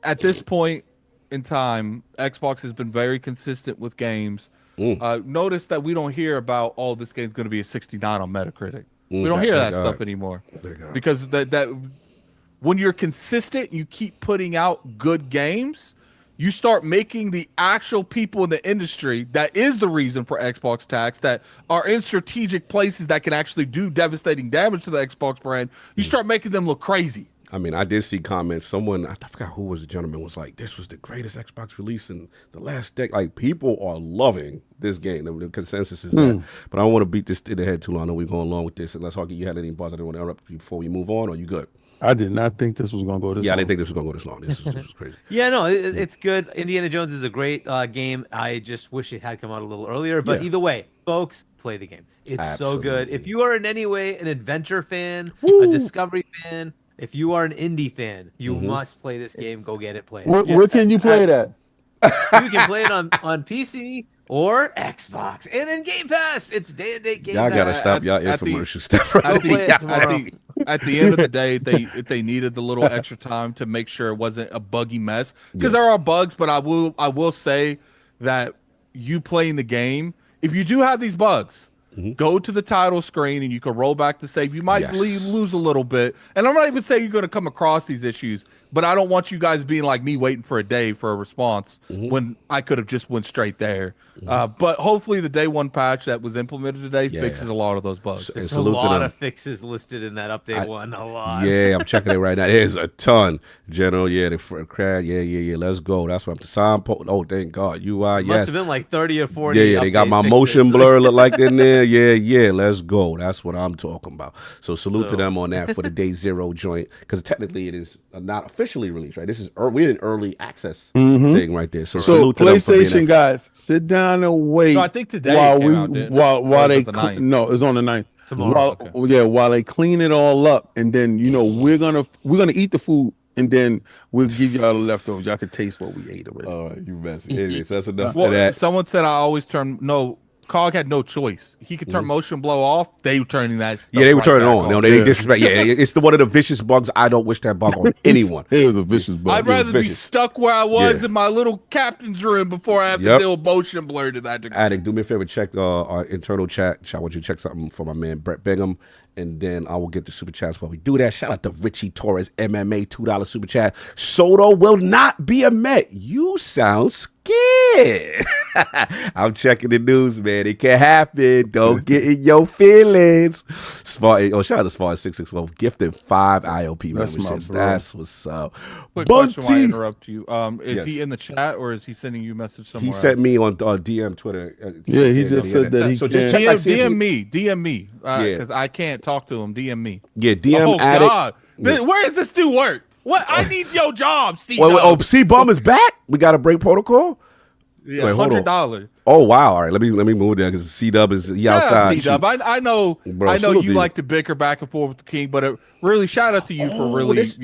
at this point in time, Xbox has been very consistent with games. Notice that we don't hear about this game's going to be a 69 on Metacritic. We don't hear that stuff anymore because that when you're consistent, you keep putting out good games. You start making the actual people in the industry that is the reason for Xbox tax, that are in strategic places that can actually do devastating damage to the Xbox brand. You start making them look crazy. I mean, I did see comments. Someone, I forgot who was the gentleman, was like, this was the greatest Xbox release in the last decade. Like, people are loving this game. The consensus is that. But I don't want to beat this to the head too long. I know we're going along with this. Unless, Hawkeye, you had any buzz I didn't want to interrupt you before we move on, or you good? I did not think this was going to go this long. Yeah, I didn't think this was going to go this long. This was crazy. Yeah, no, it's good. Indiana Jones is a great game. I just wish it had come out a little earlier. But either way, folks, play the game. It's so good. If you are in any way an adventure fan, a Discovery fan, if you are an indie fan, you must play this game. Go get it, play it. Where can you play it at? You can play it on PC or Xbox and in Game Pass. It's day and date Game Pass. Y'all gotta stop y'all infomercial stuff. At the end of the day, they needed the little extra time to make sure it wasn't a buggy mess, because there are bugs. But I will say that you playing the game, if you do have these bugs, go to the title screen and you can roll back the save. You might lose a little bit, and I'm not even saying you're going to come across these issues, but I don't want you guys being like me waiting for a day for a response when I could have just went straight there. But hopefully the day one patch that was implemented today fixes a lot of those bugs. There's a lot of fixes listed in that update one. A lot. Yeah, I'm checking it right now. There's a ton. General, the crowd. Yeah. Let's go. That's what I'm sign. Oh, thank God. UI, Must have been like 30 or 40. Yeah. They got my motion blur look like in there. Yeah. Let's go. That's what I'm talking about. So salute to them on that for the day zero joint, because technically it is not officially released, right? This is we're in early access thing right there. So salute to them for PlayStation guys, sit down and wait. No, I think today while they it's on the 9th. Tomorrow. While they clean it all up, and then we're gonna eat the food and then we'll give y'all the leftovers. Y'all can taste what we ate already. All right, you messy. Anyway, so that's enough Well, of that. someone said I always turn Cog had no choice. He could turn motion blur off. They were turning that. Yeah, they were turning it on. back No, they disrespect. Yeah, it's one of the vicious bugs. I don't wish that bug on anyone. It was a vicious bug. I'd rather be vicious. stuck where I was Yeah. in my little captain's room before I have to deal with motion blur to that degree. Addict, do me a favor, check our internal chat. I want you to check something for my man Brett Bingham, and then I will get the super chats while we do that. Shout out to Richie Torres, MMA, $2 super chat. Soto will not be a Met. You sound scared. I'm checking the news, man. It can happen. Don't get in your feelings. Shout out to Smart661, gifted 5 ILP That's my memberships. bro. That's what's up. Quick question while I Bunty. interrupt you. Is Yes. he in the chat or is he sending you a message somewhere? He sent me on DM Twitter. Yeah, he just said that he so can't. just check, like, see if DM me, Yeah. because I can't talk to him. DM me. Yeah, DM Oh Addict. God, where does this do work? What? I need your job. See, Oh, C-Bum is back? We got a break protocol? yeah, wait, hold on. $100. Oh, wow. All right, let me move there because C-Dub is outside. C-Dub. I know. Bro, I know salute you to you. like to bicker back and forth with the king, but really shout out to you for really, this-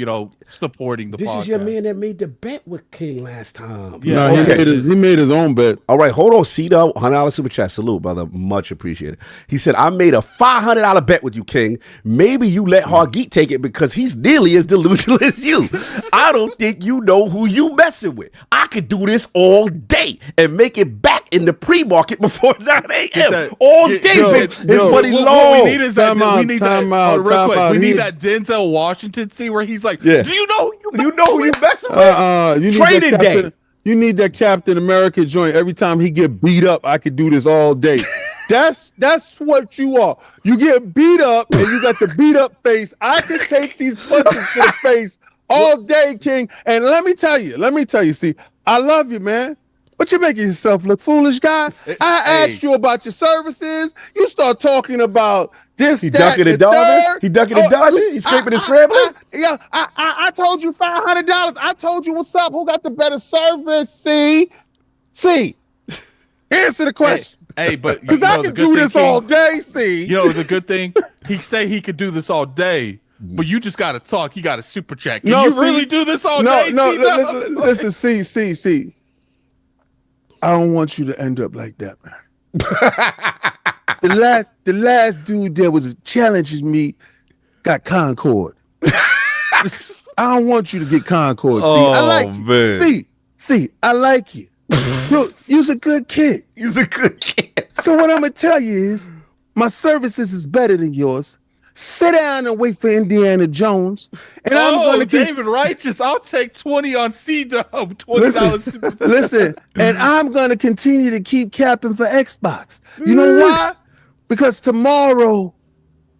supporting the This podcast. is your man that made the bet with King last time. Yeah, No, okay. he made his own bet. All right, hold on. C-Dub, $100 super chat. Salute, brother. Much appreciated. He said, I made a $500 bet with you, King. Maybe you let Hargeet take it because he's nearly as delusional as you. I don't think you know who you messing with. I could do this all day and make it back in the pre-market before 9 a.m. All day, big. His buddy What Long. we need is that. Time out, We need time that. out, Real time quick, out. we need He- that Denzel Washington scene where he's like, Yeah. "Do you know who You know who you messing with? You need Training that day. Captain, you need that Captain America joint. Every time he get beat up, I could do this all day. That's what you are. You get beat up and you got the beat up face. I can take these punches to the face all day, King. And let me tell you, see, I love you, man. But you're making yourself look foolish, guy. I asked you about your services. You start talking about this, He that, ducking the and dodging? third. He ducking and dodging? He scraping and scrambling? I told you $500. I told you what's up. Who got the better service? See, answer the question. Hey, but Because I can do this all day. See, You know the good thing? He say he could do this all day, but you just gotta talk. You gotta super check. Can you really do this all day? Listen, see. I don't want you to end up like that, man. the last dude that was challenging me got Concord. I don't want you to get Concord. See, I like you. man. See, I like you. You's a good kid. He's a good kid. So what I'm gonna tell you is, my services is better than yours. Sit down and wait for Indiana Jones, and I'm gonna keep. David Righteous. I'll take 20 on C-Dub. $20. Listen, and I'm gonna continue to keep capping for Xbox. You know why? Because tomorrow,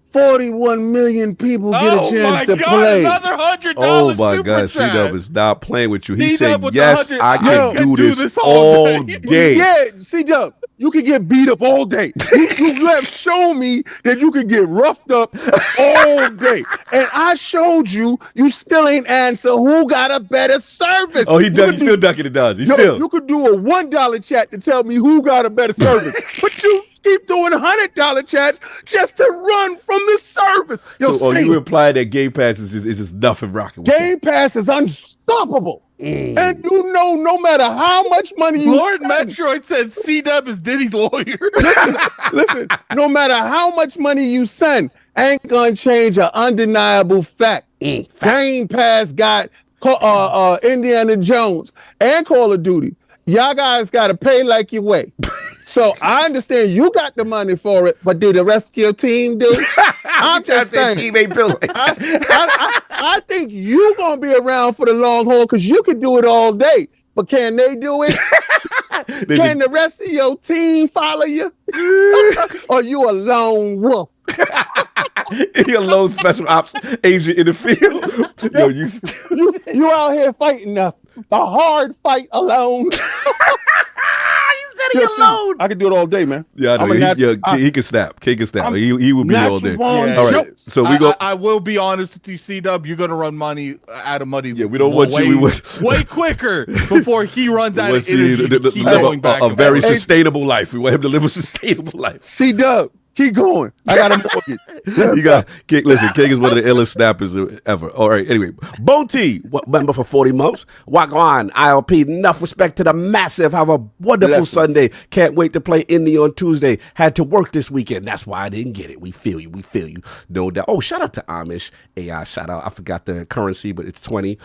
41 million people get a chance to play. Another $100 Oh my super God, chat. C-Dub is not playing with you. He C-Dub said, with yes, 100. I can do this all day. Yeah, C-Dub, you can get beat up all day. You have shown me that you can get roughed up all day. And I showed you, you still ain't answer who got a better service. Oh, he's still ducking and dodging. You could do a $1 chat to tell me who got a better service. But you keep doing $100 chats just to run from the service. You imply that Game Pass is just nothing rocking with Game Pass is unstoppable. And you know, no matter how much money you Lord send, Metroid said C-Dub is Diddy's lawyer. listen, no matter how much money you send, ain't gonna change an undeniable fact. Game Pass got Indiana Jones and Call of Duty. Y'all guys gotta pay like you weigh. So I understand you got the money for it, but do the rest of your team do? I'm just saying. Team ain't built. I think you gonna be around for the long haul because you can do it all day. But can they do it? Can the rest of your team follow you? Or you a lone wolf? He a lone special ops agent in the field. Yo, You out here fighting the hard fight alone. he alone. I can do it all day, man. Yeah, I know. He can snap. He can snap. He will be all day. Natural All right. So we go. I will be honest with you, C-Dub. You're gonna run money out of money. Yeah, we don't want you. We want way quicker before he runs out of you energy. to Keep live going back a and very forth. sustainable life. We want him to live a sustainable life. C-Dub, Keep going. I got a mortgage. You got King. Listen, King is one of the illest snappers ever. All right. Anyway, Bone T, member for 40 months. Wagwan, ILP. Enough respect to the massive. Have a wonderful Sunday. Can't wait to play Indy on Tuesday. Had to work this weekend. That's why I didn't get it. We feel you. We feel you. No doubt. Oh, shout out to Amish AI. Shout out. I forgot the currency, but it's 20.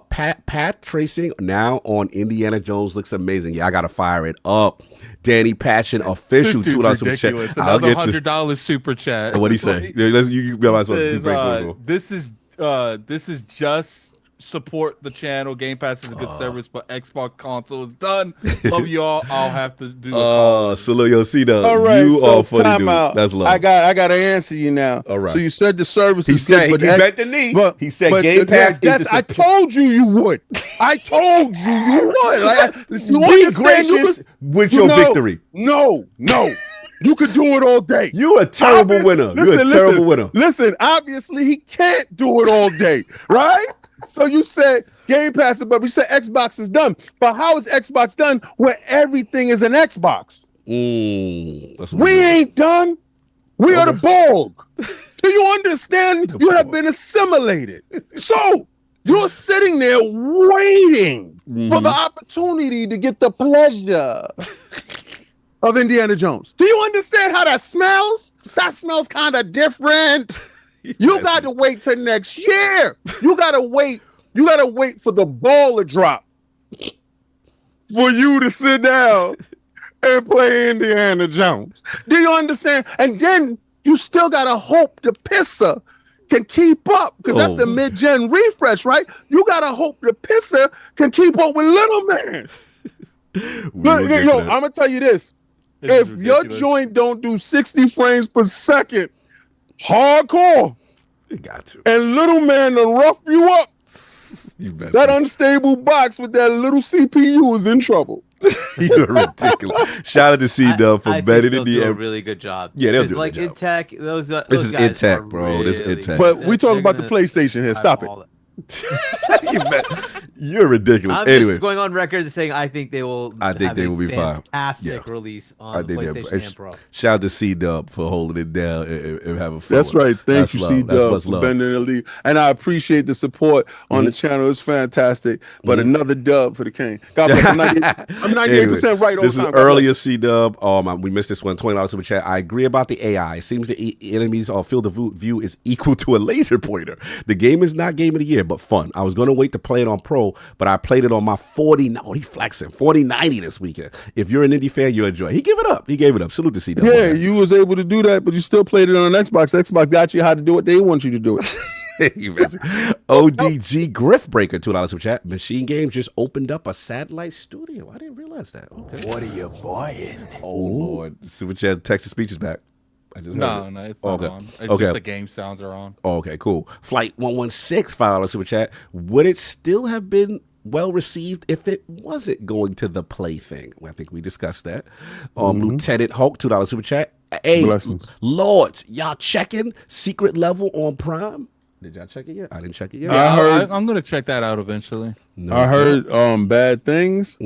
Pat tracing now on Indiana Jones looks amazing. Yeah, I gotta fire it up. Danny Patchen official $2 super chat. I'll get to $100 super chat. What'd he say? You might as well this is just support the channel. Game Pass is a good service, but Xbox console is done. Love you all. I'll have to do. Salute your C-Dub. All right, you so are funny, time dude. out. That's love. I got to answer you now. All right. So you said the service He is said good, he bent the knee. He said Game Pass. I told you would. I told you would. Like, you Be gracious with your victory. No. You could do it all day. You a terrible winner. You're a terrible winner. Listen, obviously he can't do it all day, right? So you said Game Pass, but we said Xbox is done. But how is Xbox done where everything is an Xbox? We ain't done. We are the Borg. Do you understand? You have been assimilated. So you're sitting there waiting for the opportunity to get the pleasure of Indiana Jones. Do you understand how that smells? That smells kind of different. You got to wait till next year. You got to wait. You got to wait for the ball to drop for you to sit down and play Indiana Jones. Do you understand? And then you still got to hope the pisser can keep up, because that's the mid-gen refresh, right? You got to hope the pisser can keep up with Little Man. Yo, I'm going to tell you this. If your joint don't do 60 frames per second, hardcore, you got to. And Little Man to rough you up, that unstable box with that little CPU is in trouble. You're ridiculous. Shout out to C-Dub for betting in the a really good job. Yeah, they'll do a like good job. in tech, those this guys is in tech, are bro. This is in tech. But we talking about the PlayStation here. Stop it. You're ridiculous. I'm anyway, just going on record as saying I think they will. I think they will be fine. Fantastic release on the PlayStation and Pro. Shout out to C-Dub for holding it down and having fun. That's right. Thank you, C-Dub, for bending the lead. And I appreciate the support on the channel. It's fantastic. But another dub for the King. God bless. I'm 98% right on This time. was earlier, C-Dub. We missed this one. $20 super chat. I agree about the AI. It seems the enemies or field of view is equal to a laser pointer. The game is not game of the year, but fun. I was going to wait to play it on Pro, but I played it on my 4090 this weekend. If you're an indie fan, you'll enjoy it. He gave it up. Salute to C-Dub. Yeah, you was able to do that, but you still played it on an Xbox. Xbox got you how to do it. They want you to do it. ODG Griff Breaker, $2 super chat. Machine Games just opened up a satellite studio. I didn't realize that. Okay. What are you buying? Oh, Lord. Super chat, text to speech is back. No, it's not on. It's just the game sounds are on. Oh, okay, cool. Flight 116, $5 super chat. Would it still have been well received if it wasn't going to the play thing? Well, I think we discussed that. Lieutenant Hulk, $2 super chat. Hey, Blessings. Lords, y'all checking secret level on Prime? Did y'all check it yet? I didn't check it yet. I'm gonna check that out eventually. I heard bad things,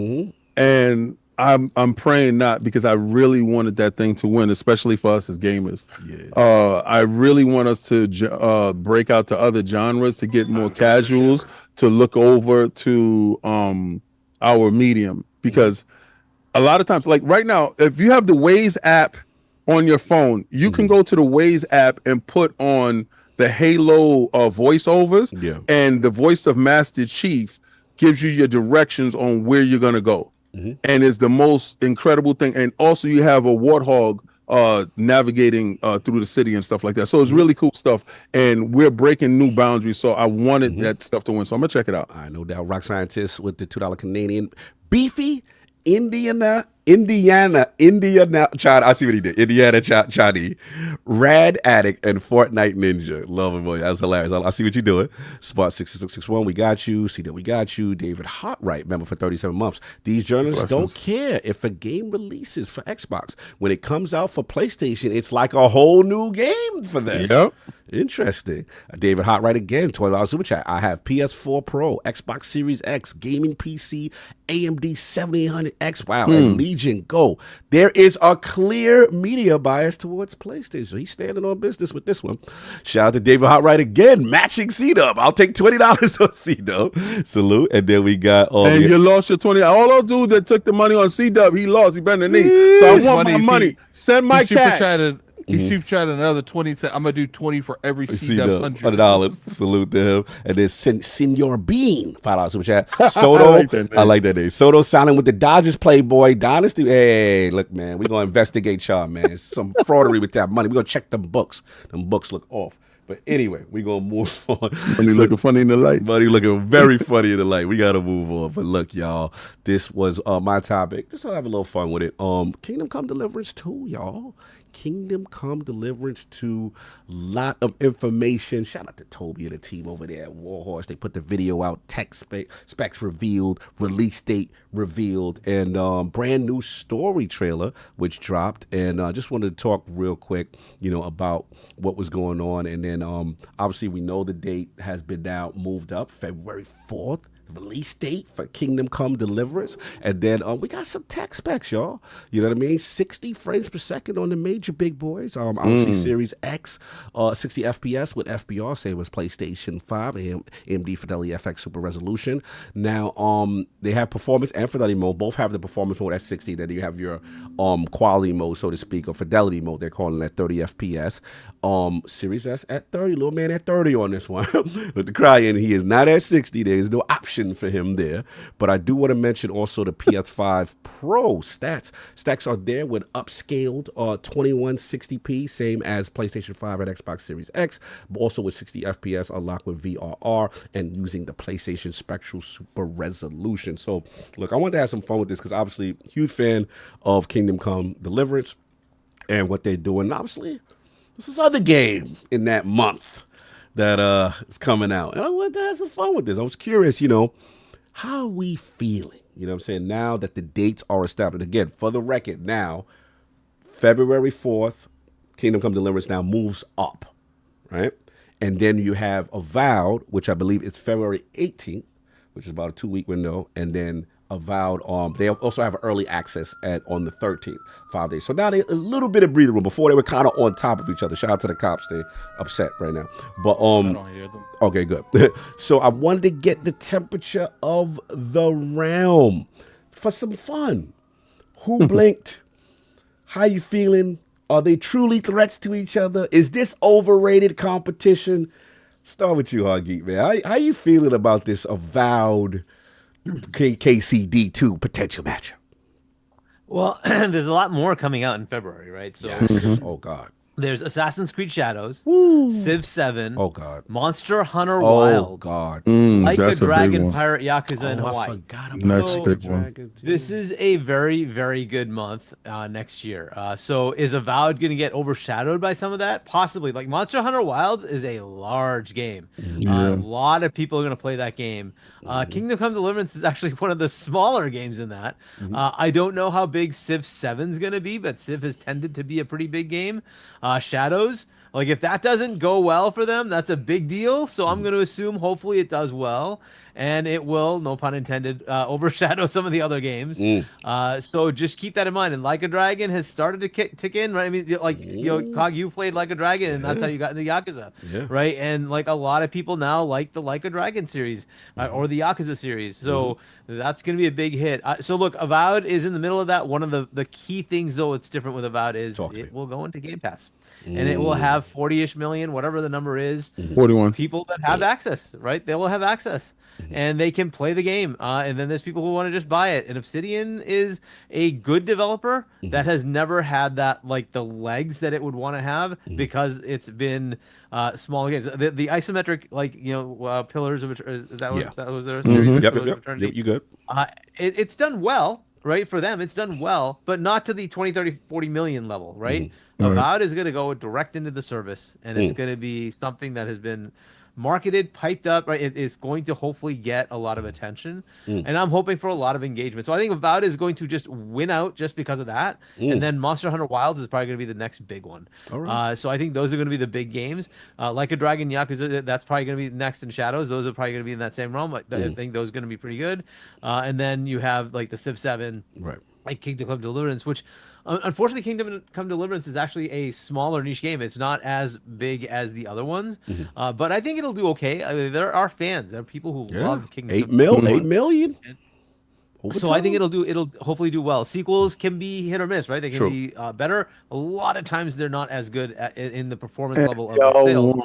and I'm praying not, because I really wanted that thing to win, especially for us as gamers. Yeah. I really want us to break out to other genres, to get more casuals to look over to our medium, because a lot of times, like right now, if you have the Waze app on your phone, you can go to the Waze app and put on the Halo voiceovers, and the voice of Master Chief gives you your directions on where you're gonna go. And it's the most incredible thing. And also you have a warthog navigating through the city and stuff like that. So it's really cool stuff. And we're breaking new boundaries. So I wanted that stuff to win. So I'm gonna check it out. All right, no doubt. Rock Scientist with the $2 Canadian. Beefy Indiana Chad. I see what he did. Indiana Chadi, Rad Addict, and Fortnite Ninja. Love it, boy. That's hilarious. I see what you're doing. Spot 6661, we got you. See that we got you. David Hartwright, member for 37 months. These journalists don't care if a game releases for Xbox. When it comes out for PlayStation, it's like a whole new game for them. Yep. Interesting. David Hartwright again, $20 super chat. I have PS4 Pro, Xbox Series X, gaming PC, AMD 7800X. Wow. And Legion Go. There is a clear media bias towards PlayStation. He's standing on business with this one. Shout out to David Hartright again, matching C-Dub. I'll take $20 on C-Dub. Salute. And then we got and you lost your 20. All those dudes that took the money on C-Dub, he lost. He bent the knee. So I want my money. Send my cash. He super chatted another 20. I'm gonna do 20 for every C-Dub's $100. Salute to him. And then Senor Bean, $5 super chat. Soto, I like that name. Soto signing with the Dodgers Playboy Dynasty. Hey, look, man, we're gonna investigate y'all, man. Some fraudery with that money. We're gonna check them books. Them books look off. But anyway, we're going to move on. Money looking funny in the light. Money looking very funny in the light. We got to move on. But look, y'all, this was my topic. Just to have a little fun with it. Kingdom Come Deliverance 2, y'all. Kingdom Come Deliverance 2. Lot of information. Shout out to Toby and the team over there at Warhorse. They put the video out. Tech specs revealed. Release date revealed. And brand new story trailer, which dropped. And I just wanted to talk real quick, about what was going on. And then obviously we know the date has been now moved up, February 4th. Release date for Kingdom Come Deliverance. And then we got some tech specs, y'all. You know what I mean? 60 frames per second on the major big boys. Obviously Series X, 60 FPS with FBR, same as PlayStation 5, AMD Fidelity FX Super Resolution. Now, they have performance and fidelity mode. Both have the performance mode at 60. Then you have your quality mode, so to speak, or fidelity mode. They're calling that 30 FPS. Series S at 30. Little man at 30 on this one. With the crying, he is not at 60. There is no option for him there. But I do want to mention also the PS5 Pro stats. Stats are there with upscaled 2160p, same as PlayStation 5 and Xbox Series X, but also with 60 FPS unlocked with VRR and using the PlayStation Spectral Super Resolution. So, look, I wanted to have some fun with this because obviously, huge fan of Kingdom Come Deliverance and what they're doing. And obviously, this is other game in that month that is coming out. And I wanted to have some fun with this. I was curious, how are we feeling? You know what I'm saying? Now that the dates are established. Again, for the record, now, February 4th, Kingdom Come Deliverance now moves up, right? And then you have Avowed, which I believe is February 18th, which is about a 2-week window. And then Avowed, they also have early access on the 13th, 5 days. So now they a little bit of breathing room. Before they were kind of on top of each other. Shout out to the cops, they're upset right now. But I don't hear them. Okay, good. So I wanted to get the temperature of the realm for some fun. Who blinked? How you feeling? Are they truly threats to each other? Is this overrated competition? Start with you, Hard Geek, man. How you feeling about this Avowed KCD2 potential matchup? Well, there's a lot more coming out in February, right? So yes. Oh God. There's Assassin's Creed Shadows, Woo. Civ 7, oh God, Monster Hunter Wilds, oh God, Like a Dragon Pirate Yakuza in Hawaii. I forgot about Next so, big one. This is a very, very good month next year. So is Avowed going to get overshadowed by some of that? Possibly. Like Monster Hunter Wilds is a large game. A lot of people are going to play that game. Kingdom Come Deliverance is actually one of the smaller games in that. I don't know how big Civ 7 is going to be, but Civ has tended to be a pretty big game. Shadows, like if that doesn't go well for them, that's a big deal. So I'm going to assume hopefully it does well, and it will, no pun intended, overshadow some of the other games. So just keep that in mind. And Like a Dragon has started to tick in, right? I mean, like Cog, you played Like a Dragon, and that's how you got into Yakuza, right? And like a lot of people now like the Like a Dragon series or the Yakuza series. So that's going to be a big hit. So look, Avowed is in the middle of that. One of the key things, though, it's different with Avowed is it will go into Game Pass. And it will have 40-ish million, whatever the number is, 41 people that have access, right? They will have access, and they can play the game. And then there's people who want to just buy it. And Obsidian is a good developer that has never had that, like the legs that it would want to have because it's been smaller games. The isometric, like Pillars of that was their series. Yep. You good? It's done well. Right, for them, it's done well, but not to the 20, 30, 40 million level, right? Avowed is going to go direct into the service, and it's going to be something that has been marketed, piped up, right? It is going to hopefully get a lot of attention, and I'm hoping for a lot of engagement. So I think Avowed is going to just win out just because of that, and then Monster Hunter Wilds is probably going to be the next big one. All right. So I think those are going to be the big games. Like a Dragon, Yakuza, that's probably going to be next in Shadows. Those are probably going to be in that same realm. I think those are going to be pretty good. And then you have like the Civ 7, right? like Kingdom Come Deliverance, which unfortunately Kingdom Come Deliverance is actually a smaller niche game. It's not as big as the other ones, but I think it'll do okay. I mean, there are fans, there are people who love Kingdom Come 8 million. So I think it'll hopefully do well. Sequels can be hit or miss, right? They can be better. A lot of times they're not as good in the performance level of sales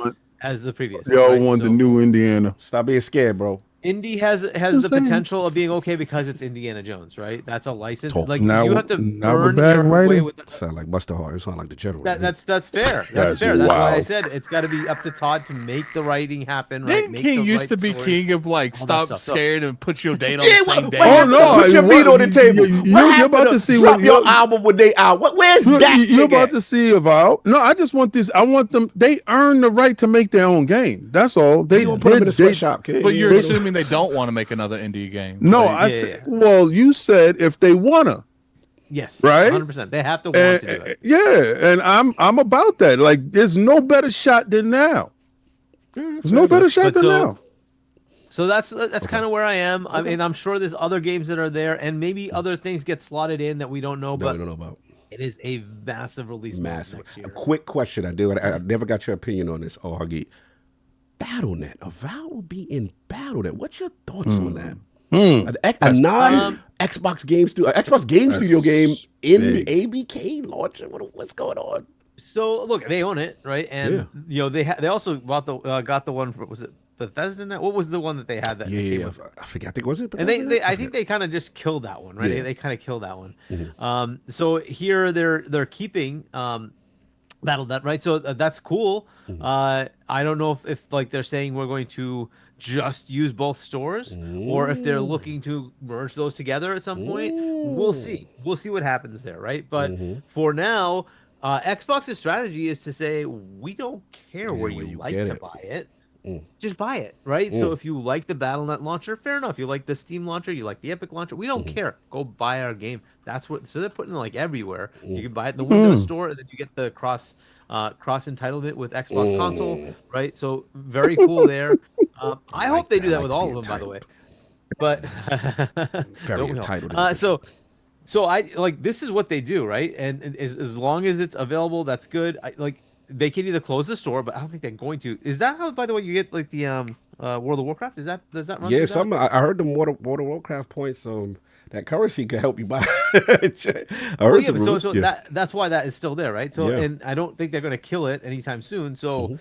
as the previous. Y'all want the new Indiana. Stop being scared, bro. Indy has the potential of being okay because it's Indiana Jones, right? That's a license. Like you have to earn your way with the, sound like Buster Hart. It's not like the general. That's fair. That's fair. That's why I said it's got to be up to Todd to make the writing happen, right? Didn't King used to be king of like stop scared and put your date on the same day? Oh no! Put your meat on the table. You're about to see drop your album when they out. Where's that? You're about to see Avowed. No, I just want this. I want them. They earn the right to make their own game. That's all. They don't put them in a sweatshop, kid. But you're assuming they don't want to make another indie game. No, I said. Well, you said if they wanna. Yes, right. 100%. They have to want to do it. Yeah, and I'm about that. Like, there's no better shot than now. There's no better shot than now. So that's kind of where I am. I mean, I'm sure there's other games that are there, and maybe other things get slotted in that we don't know. But we don't know about. It is a massive release. Massive. Next year. A quick question. I never got your opinion on this. Oh, Huggy. BattleNet. Avowed will be in BattleNet. What's your thoughts on that? A non-Xbox Game Studio, Xbox Game Studio game in the ABK launcher. What's going on? So look, they own it, right? And you know they also bought got the one for, was it Bethesda? What was the one that they had that? Yeah, I forget. I think was it. Bethesda? And I think they kind of just killed that one, right? They kind of killed that one. So here they're keeping BattleNet, right? So that's cool. I don't know if like they're saying we're going to just use both stores or if they're looking to merge those together at some point. We'll see what happens there, right? But for now, Xbox's strategy is to say we don't care where you like to buy it. Just buy it, right? So if you like the BattleNet launcher, fair enough. You like the Steam launcher, you like the Epic launcher, we don't care. Go buy our game. That's what. So they're putting it like everywhere. You can buy it in the Windows Store, and then you get the cross entitlement with Xbox console, right? So very cool there. I hope they do that with all of them, by the way. But very entitled. So I like this is what they do, right? And as long as it's available, that's good. They can either close the store, but I don't think they're going to. Is that how, by the way, you get like the World of Warcraft? Does that run? Yeah, I heard the World of Warcraft points. That currency could help you buy. That's why that is still there, right? So, and I don't think they're going to kill it anytime soon. So,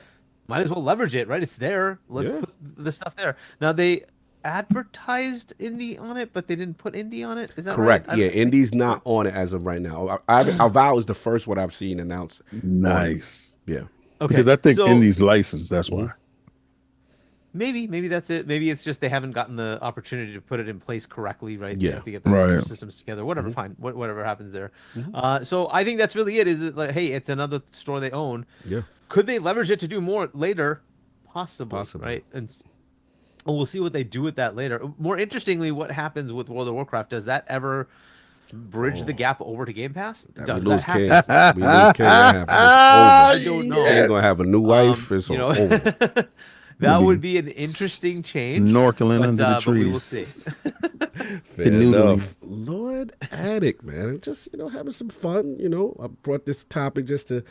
might as well leverage it, right? It's there. Let's put the stuff there. Now they advertised indie on it, but they didn't put indie on it. Is that correct? Right? Yeah, indie's not on it as of right now. Avowed is the first one I've seen announced. Nice. Yeah. Okay. Because I think indie's licensed. That's why. Maybe that's it. Maybe it's just they haven't gotten the opportunity to put it in place correctly, right? Yeah. To get the systems together. Whatever, fine. Whatever happens there. So I think that's really it. Is it like, hey, it's another store they own. Yeah. Could they leverage it to do more later? Possibly. Right. And we'll see what they do with that later. More interestingly, what happens with World of Warcraft? Does that ever bridge the gap over to Game Pass? Does that happen? We lose King. I don't know. They're gonna have a new wife. It's over. That would be an interesting change. Snorkeling under the trees. But we will see. Fair enough. Lord Addict, man. Just, having some fun. I brought this topic just to,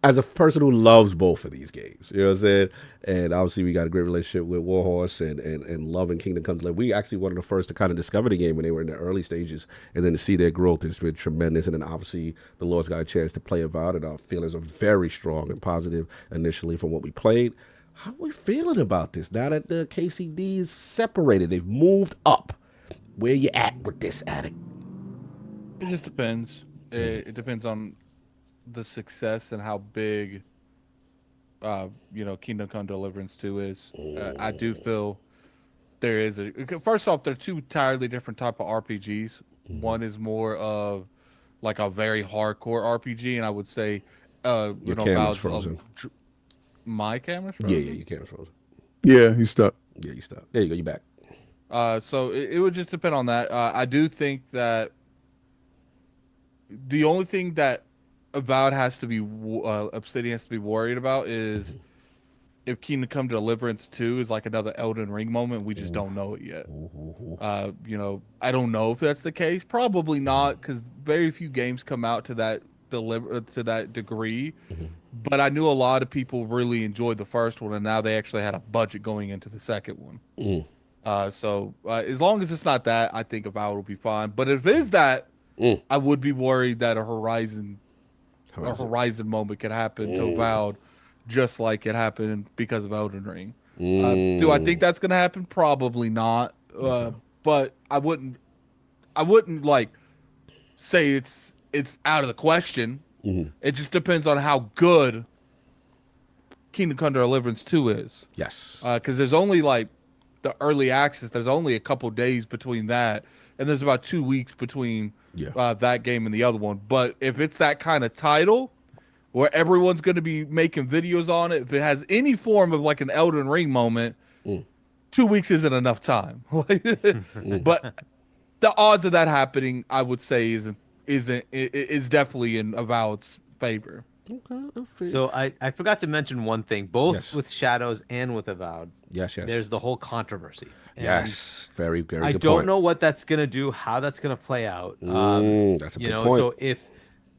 as a person who loves both of these games. You know what I'm saying? And obviously we got a great relationship with Warhorse and loving Kingdom Come Deliverance. We actually one of the first to kind of discover the game when they were in the early stages, and then to see their growth has been tremendous. And then obviously the Lord's got a chance to play Avowed, and our feelings are very strong and positive initially from what we played. How are we feeling about this now that the KCD is separated? They've moved up. Where you at with this, Addict? It just depends. It depends on the success and how big, Kingdom Come Deliverance 2 is. I do feel there is first off, they're two entirely different type of RPGs. One is more of like a very hardcore RPG, and I would say, Your camera's frozen. My camera's frozen? Yeah, your camera's frozen. Yeah, you stuck. Yeah, you stopped. There you go. You back. So it would just depend on that. I do think that the only thing that Avowed has to be Obsidian has to be worried about is if Kingdom Come Deliverance 2 is like another Elden Ring moment. We just don't know it yet. You know, I don't know if that's the case. Probably not, because very few games come out to that degree. But I knew a lot of people really enjoyed the first one, and now they actually had a budget going into the second one. So as long as it's not that, I think Avowed will be fine. But if it is that, I would be worried that a Horizon moment could happen to Avowed, just like it happened because of Elden Ring. Do I think that's going to happen? Probably not. But I wouldn't like say it's out of the question. It just depends on how good Kingdom Come Deliverance 2 is. Yes. Because there's only like the early access. There's only a couple days between that, and there's about 2 weeks between that game and the other one. But if it's that kind of title where everyone's going to be making videos on it, if it has any form of like an Elden Ring moment, 2 weeks isn't enough time. But the odds of that happening, I would say, is definitely in Avowed's favor. So I forgot to mention one thing, both with Shadows and with Avowed. Yes. There's the whole controversy. And Very, very I good don't point. know what that's gonna do, how that's gonna play out. That's a big point. So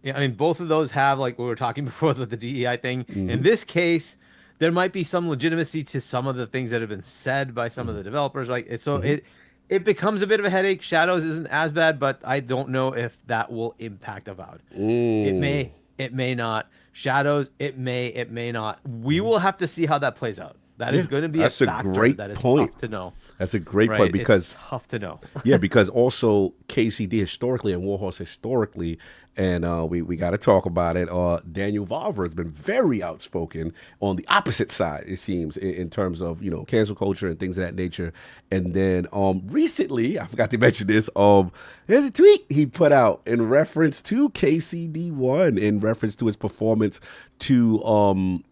I mean, both of those have, like we were talking before with the DEI thing. In this case, there might be some legitimacy to some of the things that have been said by some of the developers. It becomes a bit of a headache. Shadows isn't as bad, but I don't know if that will impact Avowed. It may not. Shadows, it may not. We will have to see how that plays out. That is going to be a factor that is tough to know. That's a great point, because it's tough to know. because also KCD historically and Warhorse historically, and we got to talk about it. Daniel Valver has been very outspoken on the opposite side, it seems, in terms of cancel culture and things of that nature. And then recently, I forgot to mention this. There's a tweet he put out in reference to KCD1, in reference to his performance to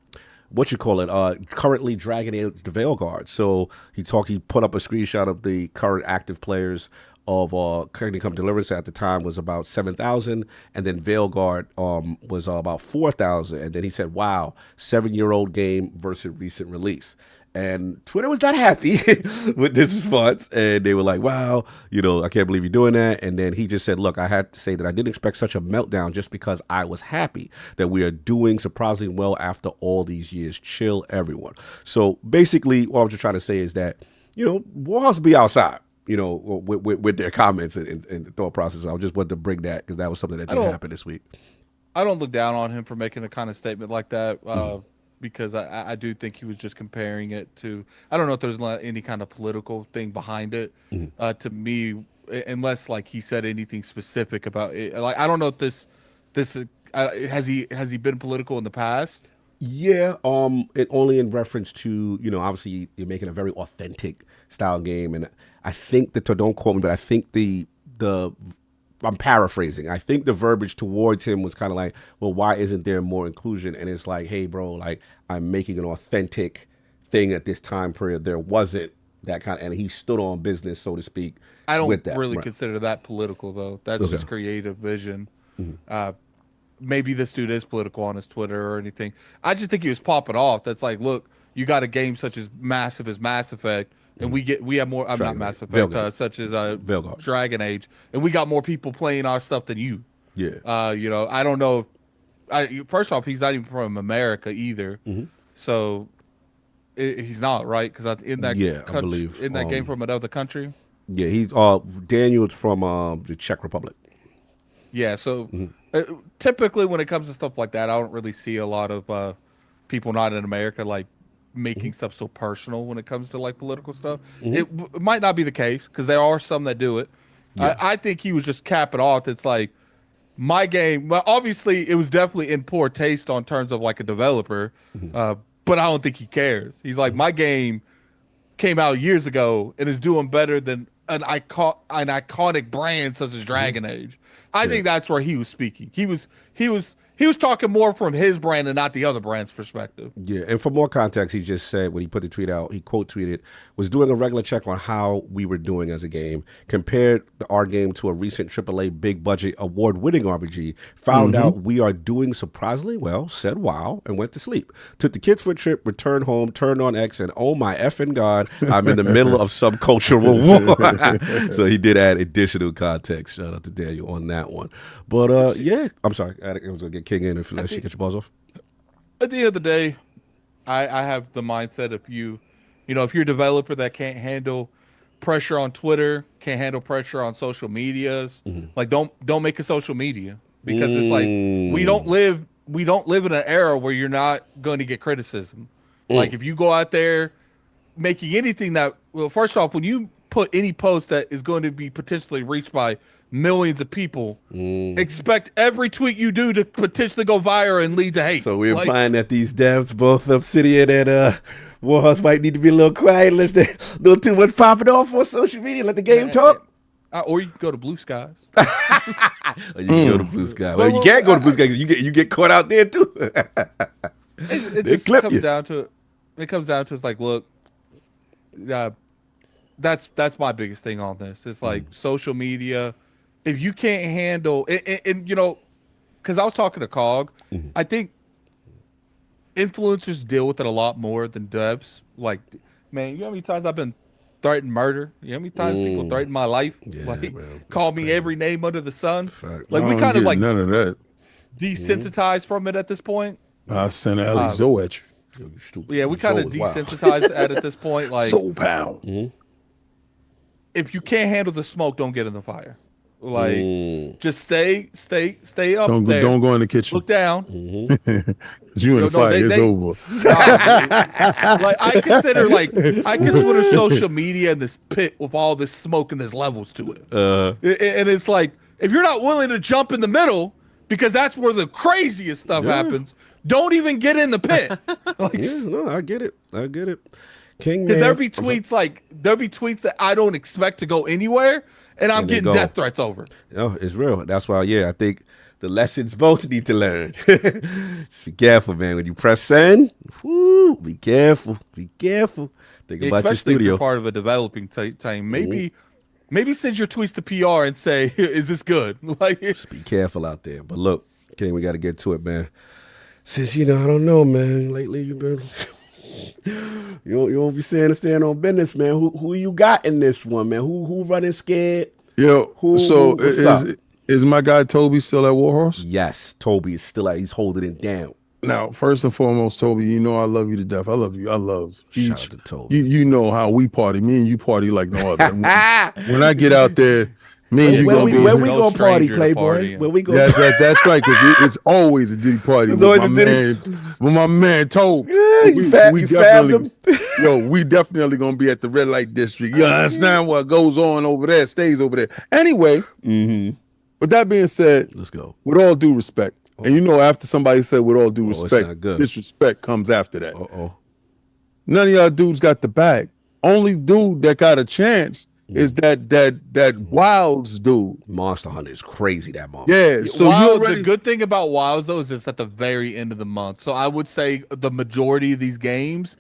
currently Dragon Age the Veilguard. So he put up a screenshot of the current active players of Kingdom Come Deliverance at the time was about 7,000, and then Veilguard was about 4,000. And then he said, "Wow, 7-year-old game versus recent release." And Twitter was not happy with this response, and they were like, "Wow, I can't believe you're doing that." And then he just said, "Look, I had to say that I didn't expect such a meltdown just because I was happy that we are doing surprisingly well after all these years. Chill, everyone." So basically, what I'm just trying to say is that Warhouse be outside, with their comments and the thought process. I just wanted to bring that because that was something that didn't happen this week. I don't look down on him for making a kind of statement like that. Because I do think he was just comparing it to, I don't know if there's any kind of political thing behind it. To me, unless like he said anything specific about it. Like, I don't know if this has he been political in the past? Yeah, it only in reference to, obviously you're making a very authentic style game, and I think don't quote me, but I think the I'm paraphrasing. I think the verbiage towards him was kind of like, well, why isn't there more inclusion? And it's like, hey, bro, like, I'm making an authentic thing at this time period. There wasn't that kind of, and he stood on business, so to speak. I don't with that. really consider that political, though. That's just creative vision. Maybe this dude is political on his Twitter or anything. I just think he was popping off. That's like, look, you got a game such as massive as Mass Effect, and we have more. I'm not Mass Effect, such as Dragon Age, and we got more people playing our stuff than you. Yeah. I don't know. First off, he's not even from America either, so he's not, right? Because in that I believe in that game from another country. Yeah, he's Daniel's from the Czech Republic. Yeah, so typically when it comes to stuff like that, I don't really see a lot of people not in America like making stuff so personal when it comes to like political stuff. It might not be the case because there are some that do it. I think he was just capping off. It's like my game. Well, obviously it was definitely in poor taste on terms of like a developer, but I don't think he cares. He's like, my game came out years ago and is doing better than an iconic brand such as Dragon Age. I think that's where he was speaking. He he was talking more from his brand and not the other brand's perspective. Yeah, and for more context, he just said when he put the tweet out, he quote tweeted, was doing a regular check on how we were doing as a game, compared our game to a recent AAA big budget award winning RPG, found out we are doing surprisingly well, said wow, and went to sleep. Took the kids for a trip, returned home, turned on X, and oh my effing God, I'm in the middle of some cultural war. So he did add additional context. Shout out to Daniel on that one. But yeah, I'm sorry. I was going to get King in if let you get your balls off. At the end of the day, I have the mindset if if you're a developer that can't handle pressure on Twitter, can't handle pressure on social medias, like don't make a social media, because it's like we don't live in an era where you're not going to get criticism. Like if you go out there making anything that, well, first off, when you put any post that is going to be potentially reached by millions of people, expect every tweet you do to potentially go viral and lead to hate. So we're implying that these devs, both Obsidian and Warhorse, might need to be a little quiet, unless they're a little too much popping off on social media. Let the game talk. Or you can go to Blue Skies. You can go to Blue Sky. Well, you can't go to Blue Sky because you get caught out there too. It just comes down to it. It comes down to, it's like, look, that's my biggest thing on this. It's like social media. If you can't handle it, and because I was talking to Cog, I think influencers deal with it a lot more than devs. Like, man, you know how many times I've been threatened murder? You know how many times people threaten my life? Yeah, like, man, call me every name under the sun. Fact. Like, we kind of like none of that. desensitized from it at this point. I sent Ellie Zoe at You stupid. Yeah, we kind of desensitized at this point. Like, Soul pound. if you can't handle the smoke, don't get in the fire. Like, just stay up there. Don't go in the kitchen. Look down. You in the fire, it's over. Like, I consider social media in this pit with all this smoke and there's levels to it. And it's like, if you're not willing to jump in the middle, because that's where the craziest stuff happens, don't even get in the pit. Like, no, I get it. King, because there'll be tweets that I don't expect to go anywhere, and I'm getting death threats over. Oh, it's real. That's why, I think the lessons both need to learn. Just be careful, man. When you press send, be careful. Think about your Especially studio. if you're part of a developing team. Maybe send your tweets to PR and say, "Is this good?" Like, just be careful out there. But look, King, we got to get to it, man. Since I don't know, man. Lately, you've been. You don't be saying to stand on business, man. Who you got in this one, man? Who running scared? Yo, is my guy Toby still at Warhorse? Yes, Toby is still he's holding it down. Now, first and foremost, Toby, I love you to death. I love you. I love each. Shout out to Toby. You know how we party. Me and you party like no other. When I get out there, me and you where gonna we gonna party, Playboy? Where we gonna? That's right. Because it's always a Diddy party with my man Toby. Yeah, we definitely, we definitely gonna be at the red light district. You understand what goes on over there stays over there. Anyway, with that being said, let's go. With all due respect, and after somebody said with all due respect, disrespect comes after that. None of y'all dudes got the bag. Only dude that got a chance is that Wilds dude. Monster Hunter is crazy, that monster. Yeah. So the good thing about Wilds though is it's at the very end of the month. So I would say the majority of these games,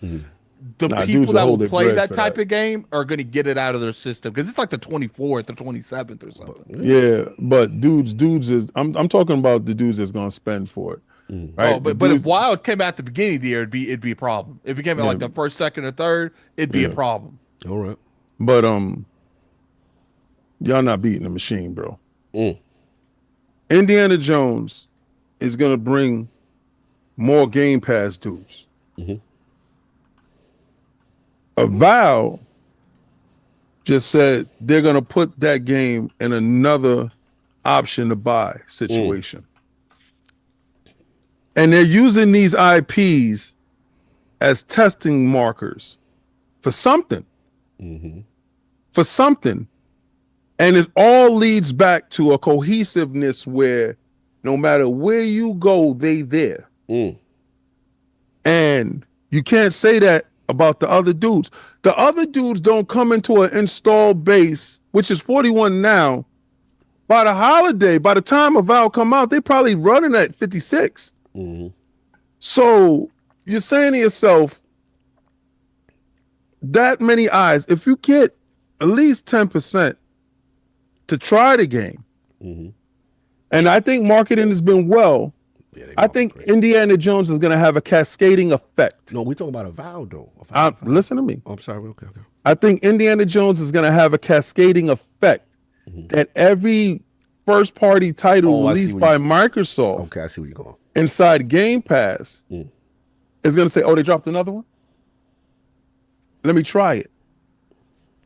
the people that will play that type of game are going to get it out of their system because it's like the 24th or 27th or something. Yeah, but dudes is I'm talking about the dudes that's going to spend for it. Right? Oh, but if Wild came out at the beginning of the year, it'd be a problem. If it came out like the first, second, or third, it'd be a problem. All right. But y'all not beating the machine, bro. Indiana Jones is gonna bring more Game Pass dudes. Avowed just said they're gonna put that game in another option to buy situation. And they're using these IPs as testing markers for something. For something. And it all leads back to a cohesiveness where no matter where you go, they there. And you can't say that about the other dudes. The other dudes don't come into an install base, which is 41 now, by the holiday, by the time Avowed come out, they probably running at 56. So you're saying to yourself, that many eyes, if you get at least 10% to try the game, and I think marketing has been well, I think Indiana Jones is going to have a cascading effect. No, we're talking about Avowed, though. Listen to me. Oh, I'm sorry. Okay. I think Indiana Jones is going to have a cascading effect that every first-party title released by Microsoft Okay, I see where you're going. inside Game Pass is going to say, oh, they dropped another one? Let me try it.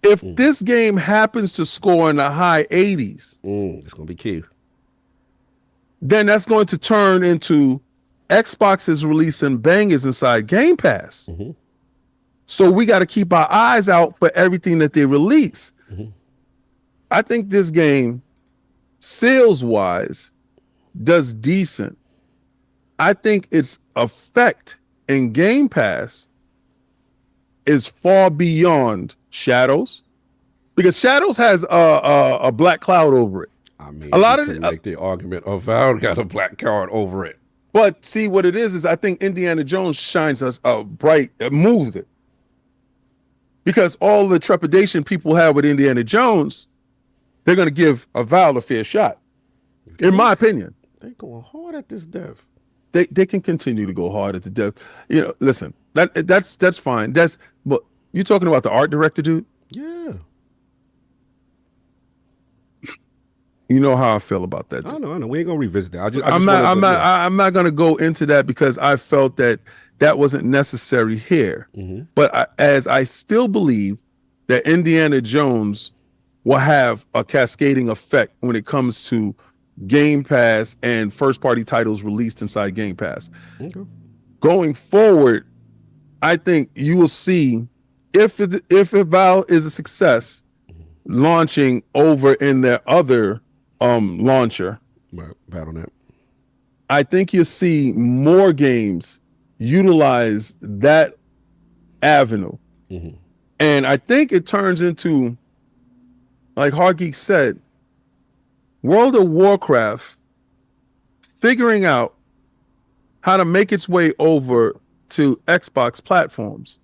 If this game happens to score in the high 80s, It's going to be key. then that's going to turn into Xbox is releasing bangers inside Game Pass. So we got to keep our eyes out for everything that they release. I think this game, sales-wise, does decent. I think its effect in Game Pass is far beyond Shadows, because Shadows has a black cloud over it. I mean, A lot of make the argument Avowed got a black card over it. But see, what it is I think Indiana Jones shines us bright, moves it. Because all the trepidation people have with Indiana Jones, they're going to give Avowed a fair shot. In my opinion. They're going hard at this dev. They can continue to go hard at the dev. You know, listen, that's fine. But you talking about the art director, dude? Yeah. You know how I feel about that. I know. We ain't gonna revisit that. I'm not gonna go into that because I felt that wasn't necessary here. But as I still believe that Indiana Jones will have a cascading effect when it comes to Game Pass and first-party titles released inside Game Pass. Going forward, I think you will see if Avowed is a success, launching over in their other launcher, Battle.net. I think you'll see more games utilize that avenue. And I think it turns into, like Hard Geek said, World of Warcraft figuring out how to make its way over to Xbox platforms.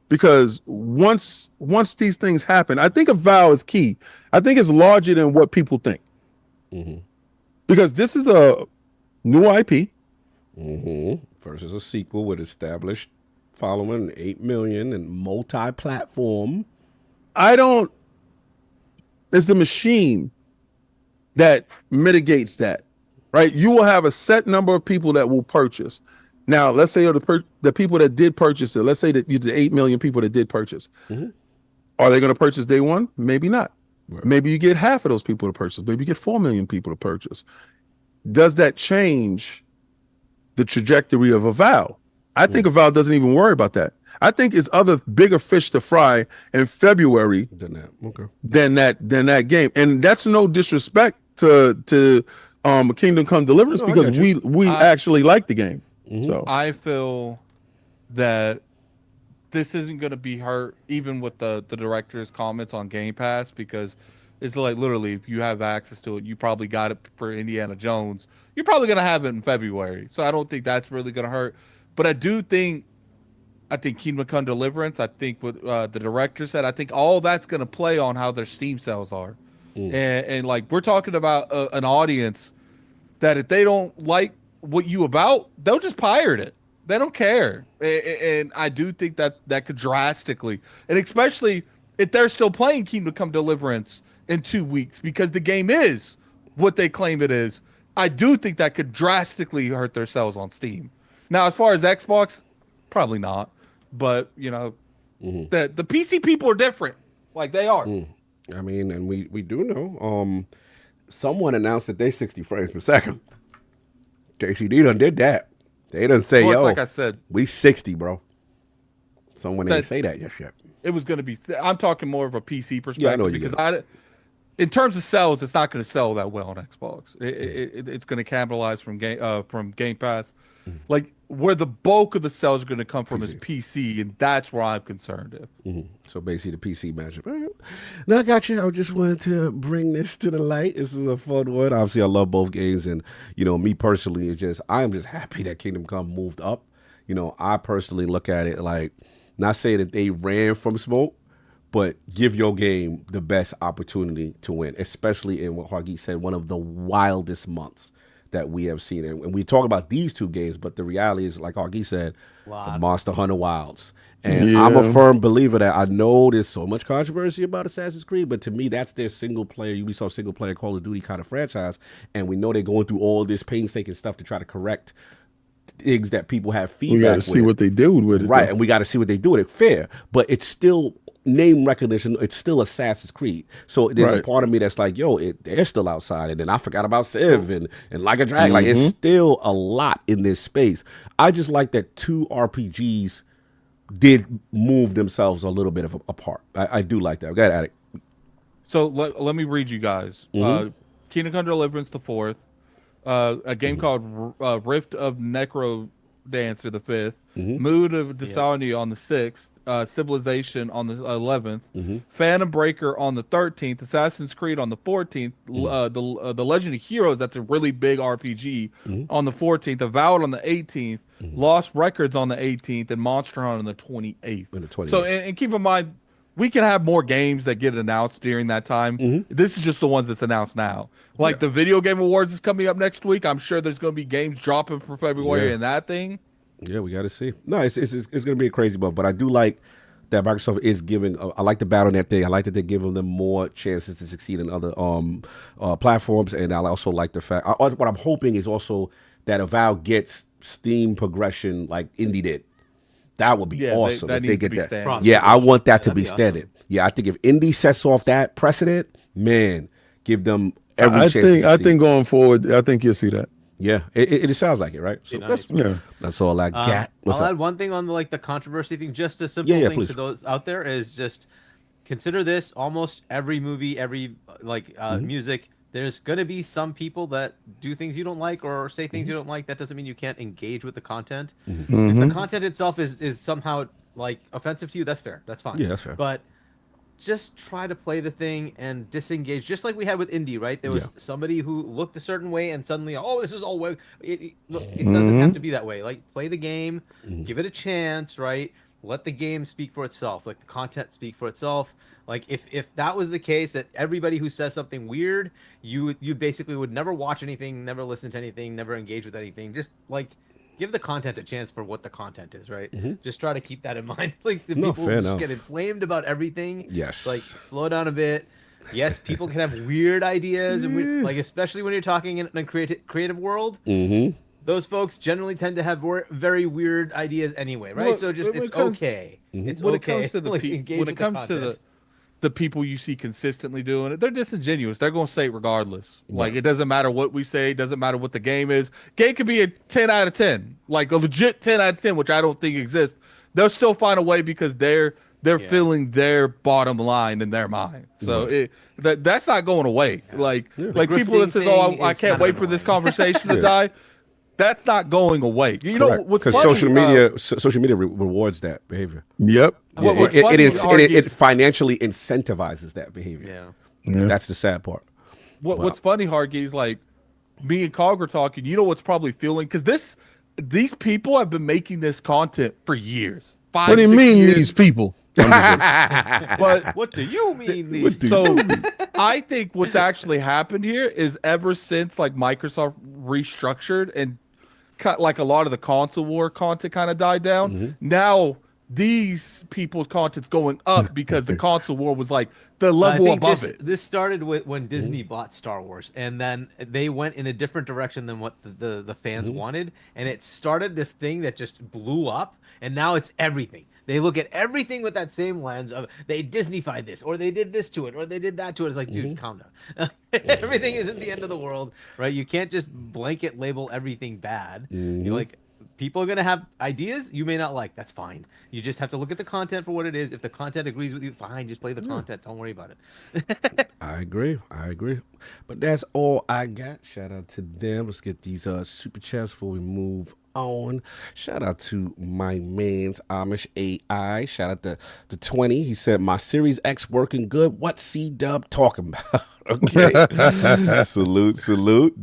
Because once these things happen, I think Avowed is key. I think it's larger than what people think. Because this is a new IP. Versus a sequel with established following, 8 million, and multi-platform. It's the machine that mitigates that, right? You will have a set number of people that will purchase. Now, let's say the people that did purchase it, let's say that you did 8 million people that did purchase. Are they going to purchase day one? Maybe not. Right. Maybe you get half of those people to purchase. Maybe you get 4 million people to purchase. Does that change the trajectory of Avowed? I think Avowed doesn't even worry about that. I think it's other bigger fish to fry in February than that game. And that's no disrespect to Kingdom Come Deliverance, because we actually like the game. So I feel that this isn't going to be hurt even with the director's comments on Game Pass, because it's like literally if you have access to it, you probably got it for Indiana Jones. You're probably going to have it in February. So I don't think that's really going to hurt. But I think Kingdom Come Deliverance, I think what the director said, I think all that's going to play on how their Steam sales are. And like we're talking about an audience that if they don't like what you about, they'll just pirate it. They don't care. And I do think that could drastically, and especially if they're still playing Kingdom Come Deliverance in 2 weeks, because the game is what they claim it is, I do think that could drastically hurt their sales on Steam. Now, as far as Xbox, probably not. But, you know, the PC people are different. Like, they are. I mean, and we do know. Someone announced that they 60 frames per second. KCD done did that. They done say, yo, like I said, we 60, bro. Someone didn't say that yet. It was going to be, I'm talking more of a PC perspective, because in terms of sales, it's not going to sell that well on Xbox. It's going to capitalize from Game Pass. Like where the bulk of the sales are going to come from is PC, and that's where I'm concerned. So basically, the PC matchup. All right. Now I got you. I just wanted to bring this to the light. This is a fun one. Obviously, I love both games, and me personally, I am just happy that Kingdom Come moved up. I personally look at it like, not saying that they ran from smoke, but give your game the best opportunity to win, especially in what Hargeet said, one of the wildest months that we have seen. And we talk about these two games, but the reality is, like Hargeet said, the Monster Hunter Wilds. And I'm a firm believer that I know there's so much controversy about Assassin's Creed, but to me, that's their Ubisoft single player Call of Duty kind of franchise. And we know they're going through all this painstaking stuff to try to correct things that people have feedback with. We got to see what they do with it. Right, and we got to see what they do with it. Fair. But it's still name recognition. It's still Assassin's Creed. So there's a part of me that's like, they're still outside. And then I forgot about Civ and Like a Dragon. Like, it's still a lot in this space. I just like that two RPGs did move themselves a little bit apart. I do like that. Go ahead, Attic. So let me read you guys. Kingdom Come Deliverance the 4th. A game called Rift of Necrodancer the 5th. Mood of Dishonesty on the 6th. Civilization on the 11th. Phantom Breaker on the 13th. Assassin's Creed on the 14th. The Legend of Heroes, that's a really big RPG, on the 14th. Avowed on the 18th. Lost Records on the 18th. And Monster Hunter on the 28th. So, and keep in mind, we can have more games that get announced during that time. This is just the ones that's announced now. Like the Video Game Awards is coming up next week. I'm sure there's going to be games dropping for February and that thing. Yeah, we got to see. No, it's going to be a crazy month, but I do like that Microsoft is giving. I like the Battle.net thing. I like that they're giving them more chances to succeed in other platforms, and I also like the fact. What I'm hoping is also that Avowed gets Steam progression like Indie did. That would be awesome if they get that. Yeah, I want that to be standard. Awesome. Yeah, I think if Indie sets off that precedent, man, give them every chance. I think going forward, I think you'll see that. Yeah, it sounds like it, right? So nice. That's all I got. I'll add one thing on the controversy thing. Just a simple thing please. to those out there is just consider this: almost every movie, every music. There's gonna be some people that do things you don't like or say things you don't like. That doesn't mean you can't engage with the content. If the content itself is somehow like offensive to you, that's fair. That's fine. Yeah, that's fair. But just try to play the thing and disengage, just like we had with Indie, right? There was somebody who looked a certain way and suddenly, this is all way. It doesn't have to be that way. Like, play the game, give it a chance, right? Let the game speak for itself. Let the content speak for itself. Like, if that was the case, that everybody who says something weird, you basically would never watch anything, never listen to anything, never engage with anything. Just, like, give the content a chance for what the content is, right? Just try to keep that in mind. Like, the people who just get inflamed about everything. Yes. Like, slow down a bit. Yes, people can have weird ideas, and like, especially when you're talking in a creative world. Those folks generally tend to have very weird ideas anyway, right? Well, so just it's okay. It's when okay. It comes to the like, when it comes to the people you see consistently doing it, they're disingenuous. They're going to say it regardless. Like, it doesn't matter what we say. It doesn't matter what the game is. Game could be a 10 out of 10, like a legit 10 out of 10, which I don't think exists. They'll still find a way because they're feeling their bottom line in their mind. So that's not going away. Like people that says, I can't wait for this conversation to die. That's not going away. You know what's funny? Because social media rewards that behavior. Yep. It financially incentivizes that behavior. Yeah. That's the sad part. What's funny, Hargy, is like me and Cog were talking. You know what's probably feeling? Because these people have been making this content for years. 5, what do you 6 mean, years. these people? But what do you mean? I think what's actually happened here is ever since like Microsoft restructured and like a lot of the console war content kind of died down. Now these people's content's going up because the console war was like the level above it. This started with when Disney bought Star Wars, and then they went in a different direction than what the fans wanted, and it started this thing that just blew up, and now it's everything. They look at everything with that same lens of they Disneyfied this, or they did this to it, or they did that to it. It's like, dude, calm down. Everything isn't the end of the world, right? You can't just blanket label everything bad. You like, People are going to have ideas you may not like. That's fine. You just have to look at the content for what it is. If the content agrees with you, fine, just play the content. Don't worry about it. I agree. But that's all I got. Shout out to them. Let's get these super chats before we move on. Shout out to my man's Amish AI. Shout out to 20. He said, my Series X working good. What's C-Dub talking about? Okay. Salute.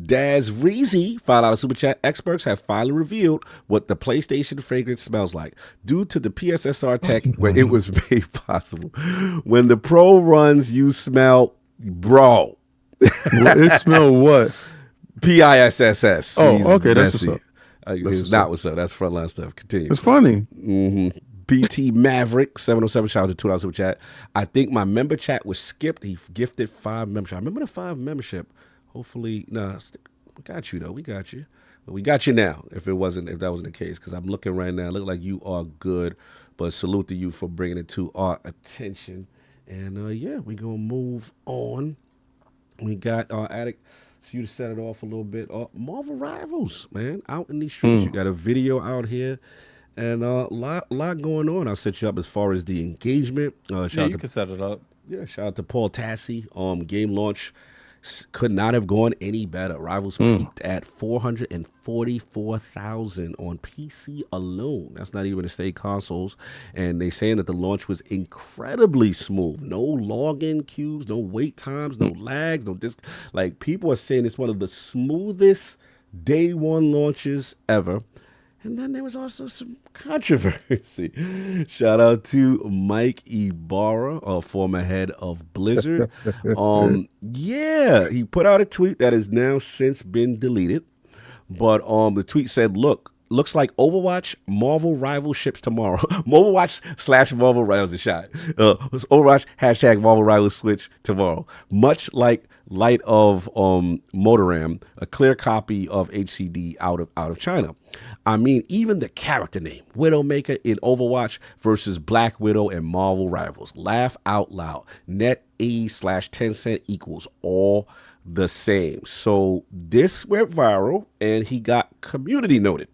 Daz Reezy, $5 super chat. Experts have finally revealed what the PlayStation fragrance smells like due to the PSSR tech where it was made possible. When the Pro runs, you smell, bro. It smell what? PISSS. Oh, okay. That's what's up. It's not what's up. That's frontline stuff. Continue. It's funny. Mm-hmm. BT Maverick 707, shout out to $2 super chat. I think my member chat was skipped. He gifted 5 membership. I remember the 5 membership. Hopefully, no, we got you though. We got you. We got you now. If that wasn't the case, because I'm looking right now. Look like you are good. But salute to you for bringing it to our attention. And yeah, we gonna move on. We got our addict. So you to set it off a little bit. MarvelRivals, man, out in these streets. You got a video out here. And a lot going on. I'll set you up as far as the engagement. You can set it up. Yeah, shout out to Paul Tassi. Game launch could not have gone any better. Rivals peaked at 444,000 on PC alone. That's not even to say consoles. And they saying that the launch was incredibly smooth. No login queues, no wait times, no lags, no disc. Like, people are saying it's one of the smoothest day one launches ever. And then there was also some controversy. Shout out to Mike Ibarra, a former head of Blizzard. Yeah, he put out a tweet that has now since been deleted. But the tweet said, looks like Overwatch Marvel Rivals ships tomorrow. Overwatch / Marvel Rivals is shot. Overwatch # Marvel Rivals switch tomorrow. Much like Light of Motoram, a clear copy of HCD out of China. I mean, even the character name, Widowmaker in Overwatch versus Black Widow and Marvel Rivals. Laugh out loud. Net A / 10 cent equals all the same. So this went viral and he got community noted.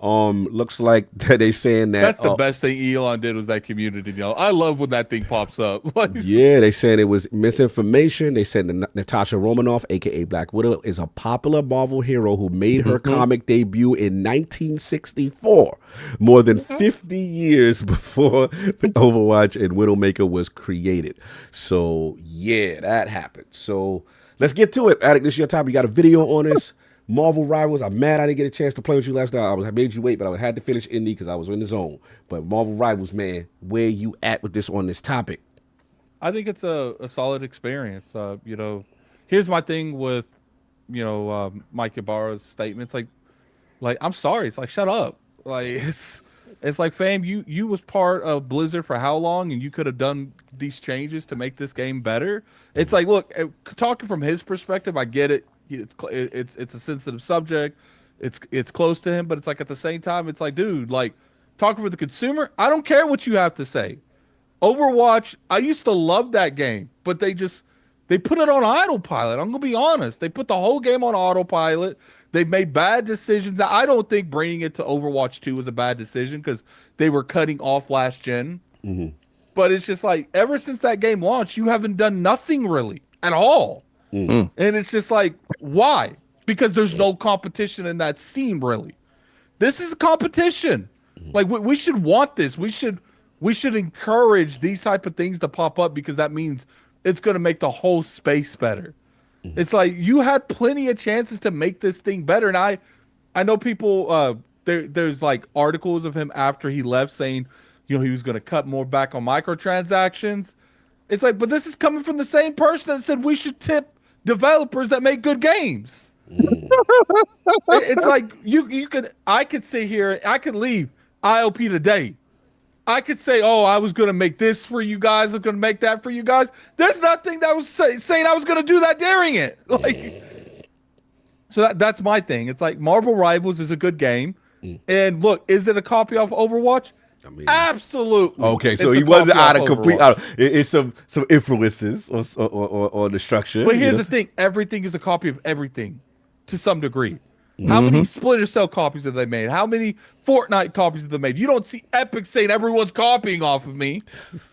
Looks like they saying that that's the best thing Elon did was that community. I love when that thing pops up. Yeah, they said it was misinformation. They said Natasha Romanoff, aka Black Widow, is a popular Marvel hero who made her comic debut in 1964, more than 50 years before Overwatch and Widowmaker was created. So yeah, that happened. So let's get to it. Addict, this is your time. You got a video on this. Marvel Rivals, I'm mad I didn't get a chance to play with you last night. I made you wait, but I had to finish Indy because I was in the zone. But Marvel Rivals, man, where you at with this on this topic? I think it's a solid experience. Here's my thing with, Mike Ibarra's statements. Like I'm sorry. It's like, shut up. Like it's like, fam, you was part of Blizzard for how long, and you could have done these changes to make this game better. It's like, look, talking from his perspective, I get it. It's a sensitive subject. It's close to him, but it's like at the same time, it's like, dude, like talking for the consumer, I don't care what you have to say. Overwatch, I used to love that game, but they put it on autopilot. I'm gonna be honest. They put the whole game on autopilot. They made bad decisions. I don't think bringing it to Overwatch 2 was a bad decision because they were cutting off last gen. But it's just like ever since that game launched, you haven't done nothing really at all. And it's just like, why? Because there's no competition in that scene, really. This is a competition. Like we should want this. We should encourage these type of things to pop up because that means it's going to make the whole space better. It's like you had plenty of chances to make this thing better, and I know people. There's like articles of him after he left saying, he was going to cut more back on microtransactions. It's like, but this is coming from the same person that said we should tip developers that make good games. It's like I could sit here, I could leave ILP today. I could say, oh, I was going to make this for you guys. I'm going to make that for you guys. There's nothing that was saying I was going to do that during it. So that's my thing. It's like Marvel Rivals is a good game. And look, is it a copy of Overwatch? I mean, absolutely. Okay, so he wasn't out of complete. It's some influences on the structure. But here's the thing: everything is a copy of everything, to some degree. How many Splinter Cell copies have they made? How many Fortnite copies have they made? You don't see Epic saying everyone's copying off of me.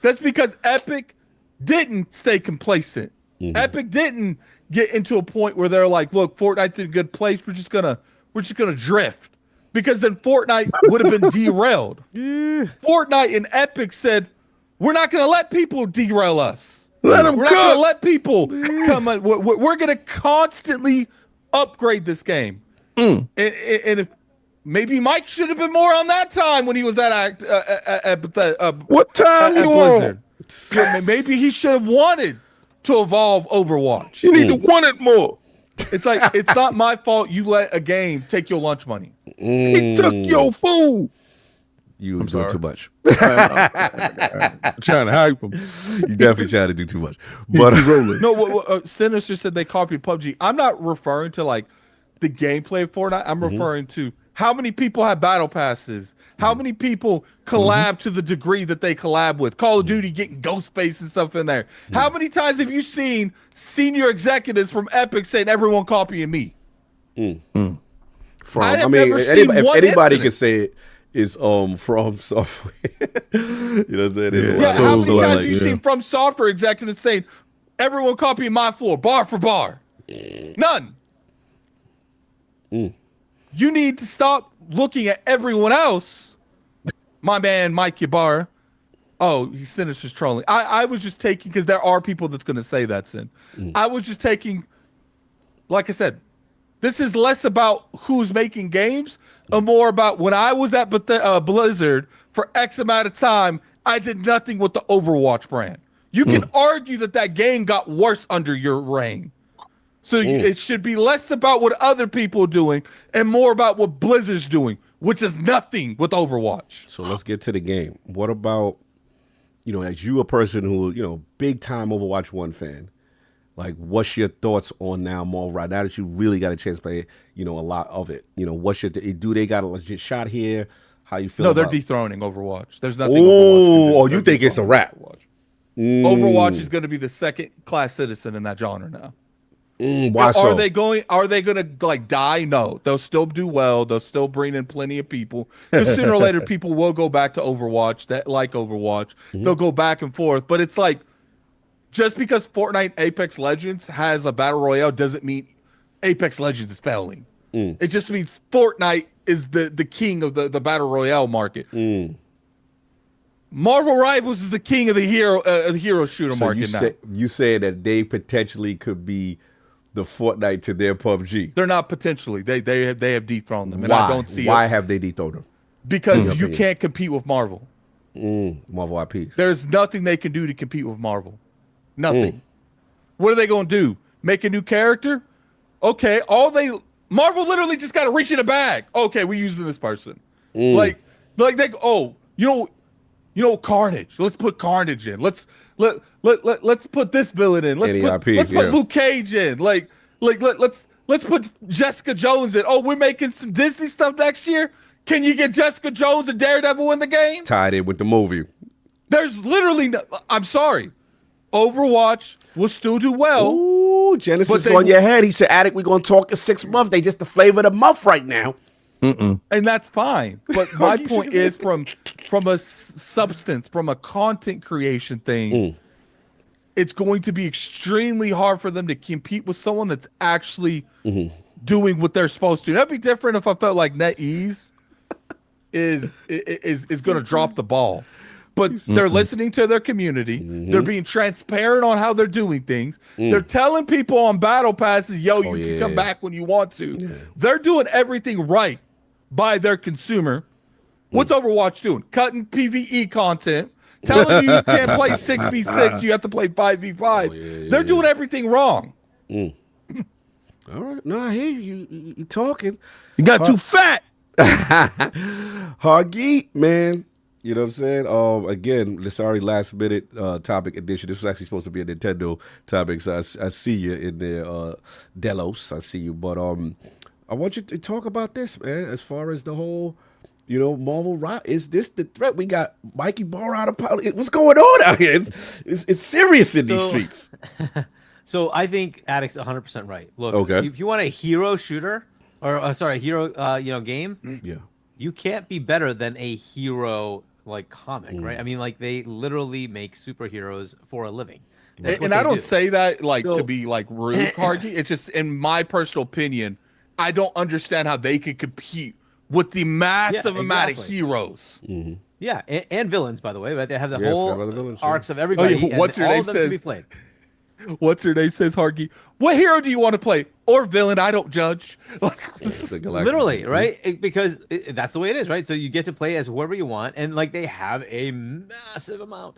That's because Epic didn't stay complacent. Epic didn't get into a point where they're like, look, Fortnite's in a good place. We're just gonna drift. Because then Fortnite would have been derailed. Fortnite and Epic said, we're not gonna let people derail us. Let them We're not gonna let people come on. We're gonna constantly upgrade this game. And if maybe Mike should have been more on that time when he was at what time you Blizzard. on? Maybe he should have wanted to evolve Overwatch. You need to want it more. It's like, it's not my fault you let a game take your lunch money. He took your food. You doing too much. I'm trying to hype him. You definitely trying to do too much. But No, Sinister said they copied PUBG. I'm not referring to like the gameplay of Fortnite. I'm referring to how many people have battle passes, how many people collab to the degree that they collab with Call of Duty, getting Ghostface and stuff in there. How many times have you seen senior executives from Epic saying everyone copying me? From I have mean, never seen if one anybody incident. can say it, is From Software. You know what I'm saying? Yeah, So how it's many like, times have you seen From Software executives saying everyone copying my floor, bar for bar? None. You need to stop looking at everyone else. My man, Mike Ybarra. Oh, he's Sinister's trolling. I was just taking, because there are people that's going to say that, Sin. I was just taking, like I said, this is less about who's making games and more about when I was at Blizzard for X amount of time, I did nothing with the Overwatch brand. You can argue that game got worse under your reign. So it should be less about what other people are doing and more about what Blizzard's doing, which is nothing with Overwatch. So let's get to the game. What about, as you a person who, big time Overwatch 1 fan, like what's your thoughts on now Marvel right now that you really got a chance to play, a lot of it? What's your, do they got a legit shot here? How you feel No, about they're dethroning Overwatch. There's nothing Overwatch can do. You think it's a wrap? Overwatch is going to be the second class citizen in that genre now. Why so? Are they going to like die? No, they'll still do well. They'll still bring in plenty of people. Because sooner or later, people will go back to Overwatch that like Overwatch. They'll go back and forth. But it's like, just because Fortnite Apex Legends has a battle royale doesn't mean Apex Legends is failing. It just means Fortnite is the king of the battle royale market. MarvelRivals is the king of the hero shooter market now. You say that they potentially could be the Fortnite to their PUBG. They're not potentially. They have dethroned them, and Why? I don't see Why it have they dethroned them? because you can't compete with Marvel. Marvel IPs. There's nothing they can do to compete with Marvel. Nothing. What are they going to do? Make a new character? Okay, Marvel literally just got to reach in a bag. Okay, we're using this person. Like they Carnage. Let's put Carnage in. Let's put this villain in. Let's put Luke Cage in. Let's put Jessica Jones in. Oh, we're making some Disney stuff next year. Can you get Jessica Jones and Daredevil in the game? Tied in with the movie. There's literally no, I'm sorry. Overwatch will still do well. Ooh, Genesis on your head. He said, Addict, we're going to talk in 6 months. They just the flavor of the month right now. And that's fine. But my point is from a substance, from a content creation thing, it's going to be extremely hard for them to compete with someone that's actually doing what they're supposed to. That'd be different if I felt like NetEase is going to drop the ball. But they're listening to their community. They're being transparent on how they're doing things. They're telling people on battle passes, you can come back when you want to. They're doing everything right by their consumer. What's Overwatch doing? Cutting PvE content, telling you can't play 6v6, you have to play 5v5. They're doing everything wrong. All right. No, I hear you. You talking. You got too fat. Huggy, man. You know what I'm saying? Again, this already last minute topic edition. This was actually supposed to be a Nintendo topic, so I see you in there, Delos. I see you, but I want you to talk about this, man. As far as the whole, Marvel Riot, is this the threat? We got Mikey Barr out of power. What's going on out here? It's serious in these streets. So I think Addict's 100% right. Look, Okay. if you want a hero shooter, or sorry, hero, game. Yeah. You can't be better than a hero like comic, right? I mean, like they literally make superheroes for a living. That's what And they I don't do. say that like So- to be like rude, Kargi. It's just in my personal opinion, I don't understand how they could compete with the massive amount of exactly. heroes. Yeah, and villains, by the way, right? They have the Yeah, whole forgot about the villains, yeah. arcs of everybody. Oh, yeah, and what's her all name of them to be says- played. What's her name says, Hargy? What hero do you want to play? Or villain? I don't judge. Literally, right? Because that's the way it is, right? So you get to play as whoever you want, and like they have a massive amount.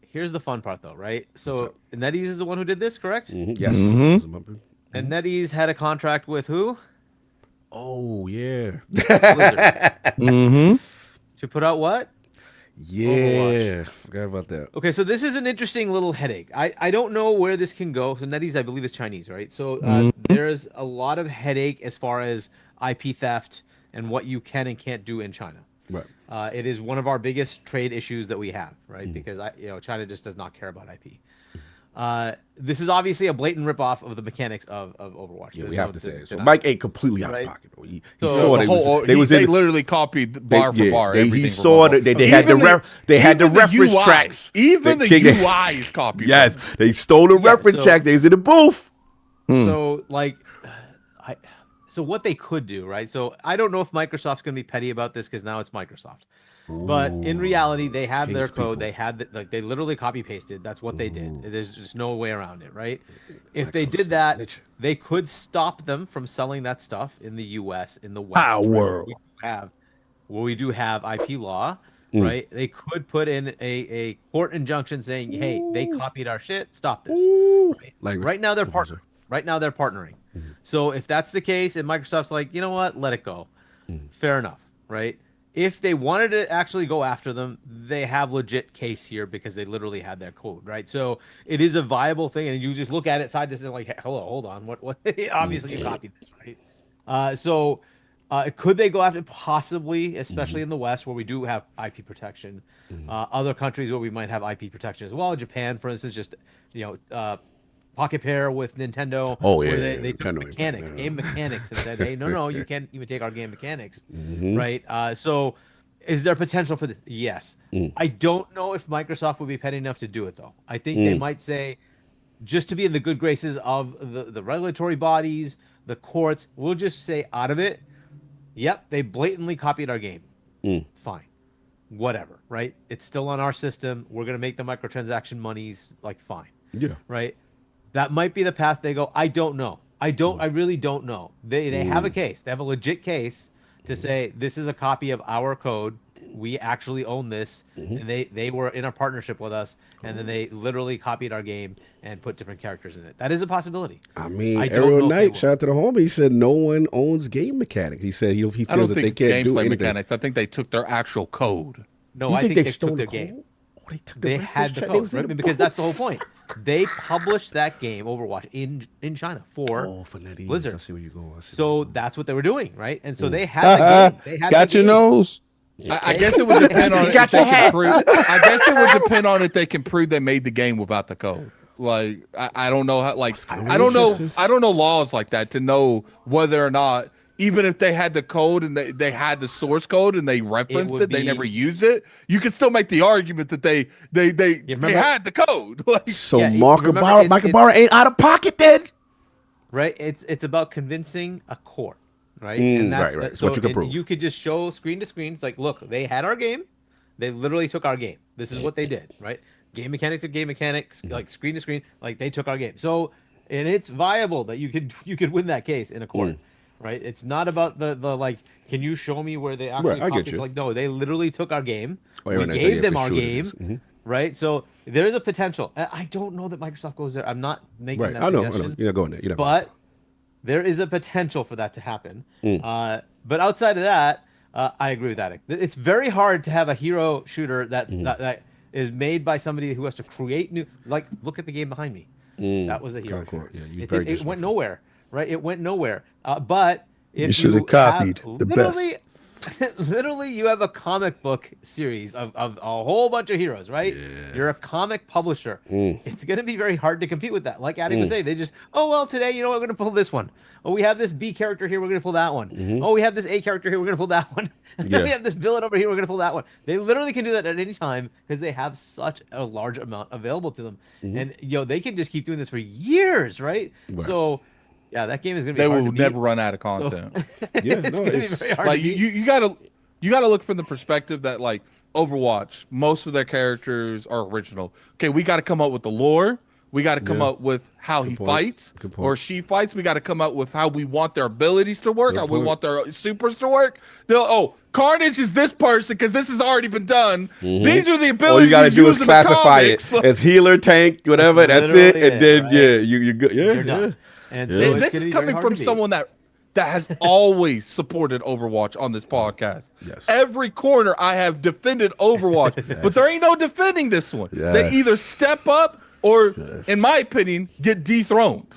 Here's the fun part, though, right? So NetEase is the one who did this, correct? Yes. And NetEase had a contract with who? Oh yeah. Blizzard. To put out what? Yeah. Forgot about that. Okay, so this is an interesting little headache. I don't know where this can go. So NetEase, I believe, is Chinese, right? So there's a lot of headache as far as IP theft and what you can and can't do in China. Right. It is one of our biggest trade issues that we have, right? Because China just does not care about IP. This is obviously a blatant ripoff of the mechanics of Overwatch. Yeah, There's we no have to say it. So deny. Mike ain't completely out Right. of pocket. Though. He So saw The they was they in. literally copied bar for bar. He everything from saw Overwatch. that they had the reference UI, tracks. Even They the kicked it. UI is copied. Yes, they stole the reference so- track. They was in the booth. So like, so what they could do, right? So I don't know if Microsoft's going to be petty about this because now it's Microsoft. But in reality, they have their King's code. people. They had they literally copy pasted. That's what they did. There's just no way around it, right? If they did that, snitch. they could stop them from selling that stuff in the U.S. in the West. Power. We do have IP law, right? They could put in a court injunction saying, "Hey, they copied our shit. Stop this." Language. Right now they're partnering. Right now they're partnering. So if that's the case, and Microsoft's like, you know what, let it go. Fair enough, right? If they wanted to actually go after them, they have legit case here because they literally had their code, right? So it is a viable thing, and you just look at it side to side like, hey, hello, hold on, what? Obviously you copied this, right? So could they go after it? Possibly, especially in the West where we do have IP protection. Other countries where we might have IP protection as well. Japan, for instance, just pocket pair with Nintendo. Oh, yeah, where yeah, they took Nintendo, mechanics, yeah. game mechanics, and said, "Hey, no, you can't even take our game mechanics." Right? So, is there potential for this? Yes. I don't know if Microsoft would be petty enough to do it, though. I think they might say, just to be in the good graces of the regulatory bodies, the courts, we'll just say out of it. Yep, they blatantly copied our game. Fine. Whatever, right? It's still on our system. We're gonna make the microtransaction monies, like fine. Yeah. Right? That might be the path they go. I don't know. I really don't know. They have a case. They have a legit case to say this is a copy of our code. We actually own this, and they were in a partnership with us, and then they literally copied our game and put different characters in it. That is a possibility. I mean, I don't Ariel know if they Knight, will. shout out to the homie. He said no one owns game mechanics. He said he I feels don't that they think it's can't do gameplay anything. mechanics. I think they took their actual code. No, You I think they stole took their the game. code? Oh, they took They reference had the track. They code, was in right? the Because booth. that's the whole point. They published that game, Overwatch, in China for NetEase. Blizzard. I see where you're going. I see So that's what they were doing, right? And so they had the game. They had Got the your game. nose. I guess it would depend on if they can prove. I guess it would depend on if they can prove they made the game without the code. Like I don't know how. Like I don't know. interesting. I don't know laws like that to know whether or not. Even if they had the code and they had the source code and they referenced would it, they be- never used it. You can still make the argument that they remember- had the code. Like, So Yeah, Michael remember, Barr ain't out of pocket then. Right? It's about convincing a court, right? right. It's what you can prove. You could just show screen to screen. It's like, look, they had our game. They literally took our game. This is what they did, right? Game mechanic to game mechanic, like screen to screen, like they took our game. So, and it's viable that you could win that case in a court. Right? It's not about the like, can you show me where they actually Right, I get copied? you. Like, no, they literally took our game. Oh, yeah, We when I say, gave yeah, them for our sure it game. is. Right? So there is a potential. I don't know that Microsoft goes there. I'm not making Right. that I know. suggestion. You're not going there. You're not But there is a potential for that to happen. But outside of that, I agree with that. It's very hard to have a hero shooter that is made by somebody who has to create new. Like, look at the game behind me. That was a hero Concord, shooter. yeah, It very went nowhere. Right? It went nowhere. But if You should have copied the literally best. literally, you have a comic book series of a whole bunch of heroes, right? You're a comic publisher. It's going to be very hard to compete with that. Like Addy was saying, they just, oh, well, today, you know, we're going to pull this one. Oh, we have this B character here, we're going to pull that one. Oh, we have this A character here, we're going to pull that one. And then we have this villain over here, we're going to pull that one. They literally can do that at any time because they have such a large amount available to them. And, they can just keep doing this for years, right? So... yeah, that game is gonna be. They hard will to never beat. run out of content. It's gonna be very hard. Like to beat. you gotta look from the perspective that like Overwatch, most of their characters are original. Okay, we got to come up with the lore. We got to come up with how he fights or she fights. We got to come up with how we want their abilities to work, how we want their supers to work. Carnage is this person because this has already been done. These are the abilities. All you gotta do is classify it as healer, tank, whatever. That's it, and then right? you're good. You're done. And so this is coming from someone that has always supported Overwatch on this podcast. Yes. Every corner I have defended Overwatch, but there ain't no defending this one. Yes. They either step up or, in my opinion, get dethroned.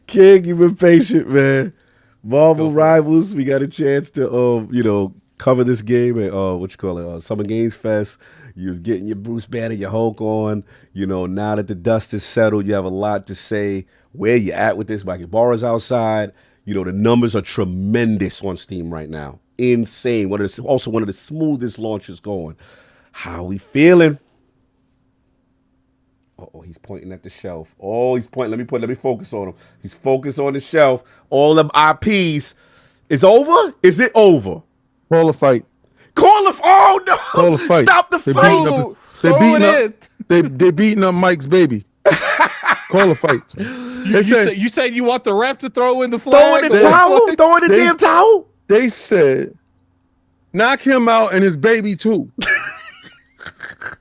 King, you've been patient, man. Marvel Rivals, we got a chance to cover this game at Summer Games Fest. You're getting your Bruce Banner, your Hulk on. Now that the dust is settled, you have a lot to say. Where you at with this? Mikey Barra's outside. The numbers are tremendous on Steam right now. Insane. Also one of the smoothest launches going. How we feeling? Oh, he's pointing at the shelf. Oh, he's pointing. Let me focus on him. He's focused on the shelf. All them IPs. Is over? Is it over? Call a fight. Oh no! Call a fight. Stop the fight. They beating up Mike's baby. Call a fight. You said you want the ref to throw in the flag? Throw in the towel? Throw in the damn towel? They said, knock him out and his baby too.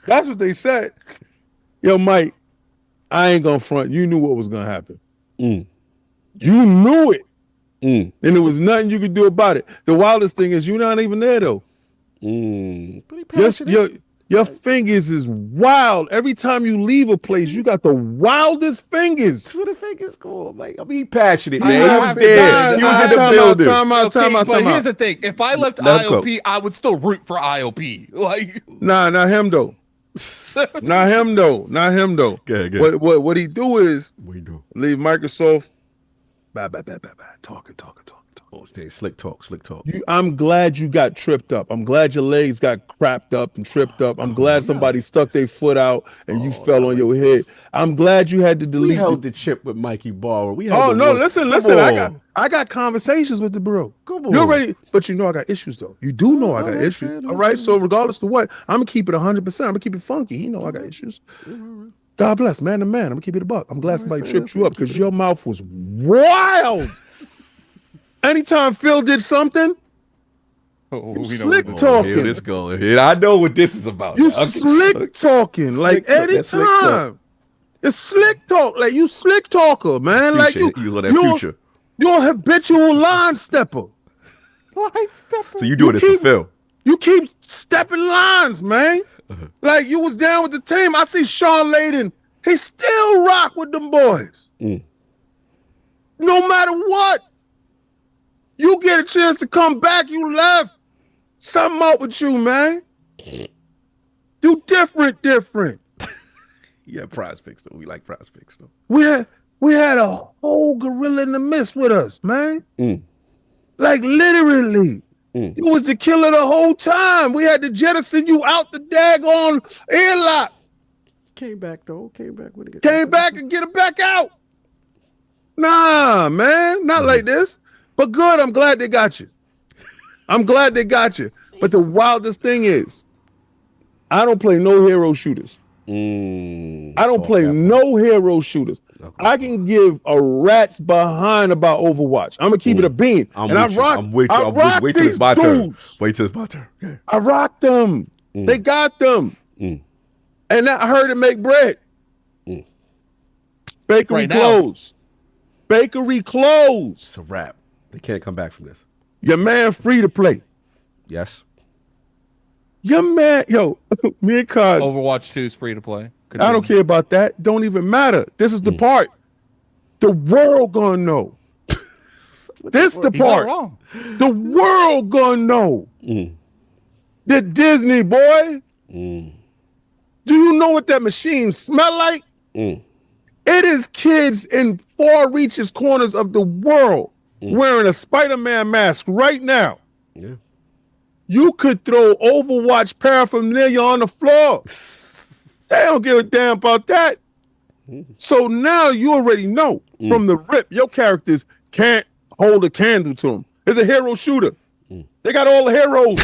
That's what they said. Yo, Mike, I ain't gonna front. You knew what was gonna happen. You knew it. And there was nothing you could do about it. The wildest thing is you're not even there though. Your fingers is wild. Every time you leave a place, you got the wildest fingers. That's where the fingers go. Like, passionate, I man. He was there. He was in the building. Time out. But here's the thing. If I left ILP, I would still root for ILP. Nah, not him though. Not him though. Good. What he do is leave Microsoft. Bye. Talking. Oh, slick talk. I'm glad you got tripped up. I'm glad your legs got crapped up and tripped up. I'm glad somebody stuck their foot out and you fell on your head. I'm glad you had to delete. We held the chip with Mikey Barra. Listen. I got conversations with the bro. You're ready, but I got issues though. You do know I got issues. All right. So regardless of what, I'm gonna keep it 100%. I'm gonna keep it funky. I got issues. God bless, man to man. I'm gonna keep it a buck. I'm glad somebody tripped you up because your mouth was wild. Anytime Phil did something, slick talking. Here this going. I know what this is about. You slick talking. Like anytime. It's slick talk. Like you slick talker, man. Future. Like Future. You're a habitual line stepper. So you doing this for Phil? You keep stepping lines, man. Like you was down with the team. I see Sean Layden. He still rock with them boys. No matter what. You get a chance to come back, you left. Something up with you, man. You different. Yeah, prospects though. We like prospects though. We had a whole gorilla in the mist with us, man. Like literally. You was the killer the whole time. We had to jettison you out the daggone airlock. Came back though. Came back and get it back out. Nah, man. Not like this. But good, I'm glad they got you. But the wildest thing is, I don't play no hero shooters. I don't play no hero shooters. Okay. I can give a rat's behind about Overwatch. I'm gonna keep it a bean. Wait till it's my turn. Yeah. I rock them. They got them. And I heard it make bread. Bakery closed. It's a wrap. They can't come back from this. Your man free to play. Yes. Your man, me and Cod. Overwatch 2 is free to play. I don't care about that. Don't even matter. This is the part. The world gonna know. This the He's not part. wrong. The world gonna know that Disney, boy. Do you know what that machine smell like? It is kids in far reaches corners of the world wearing a Spider-Man mask right now. Yeah. You could throw Overwatch paraphernalia on the floor. They don't give a damn about that. So now you already know from the rip, your characters can't hold a candle to them. It's a hero shooter. They got all the heroes.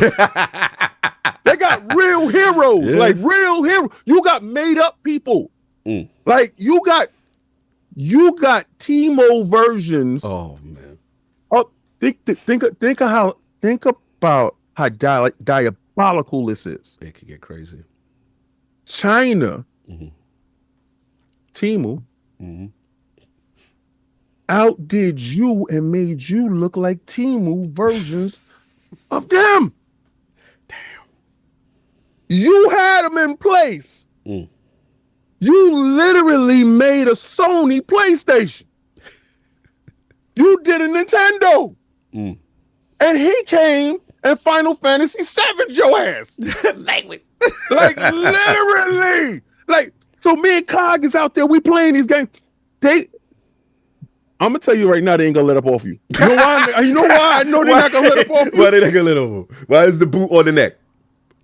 They got real heroes, like real heroes. You got made up people. Like you got Teemo versions. Oh man. Oh, think about how diabolical this is. It could get crazy. China, Teemo, outdid you and made you look like Teemo versions of them. Damn. You had them in place. You literally made a Sony PlayStation. You did a Nintendo. And he came and Final Fantasy VII your ass. Language. Like literally. Like, so me and Cog is out there, we playing these games. I'm gonna tell you right now, they ain't gonna let up off you. You know why? You know why I know they're not gonna let up off you? Why they not gonna let up? Why is the boot on the neck?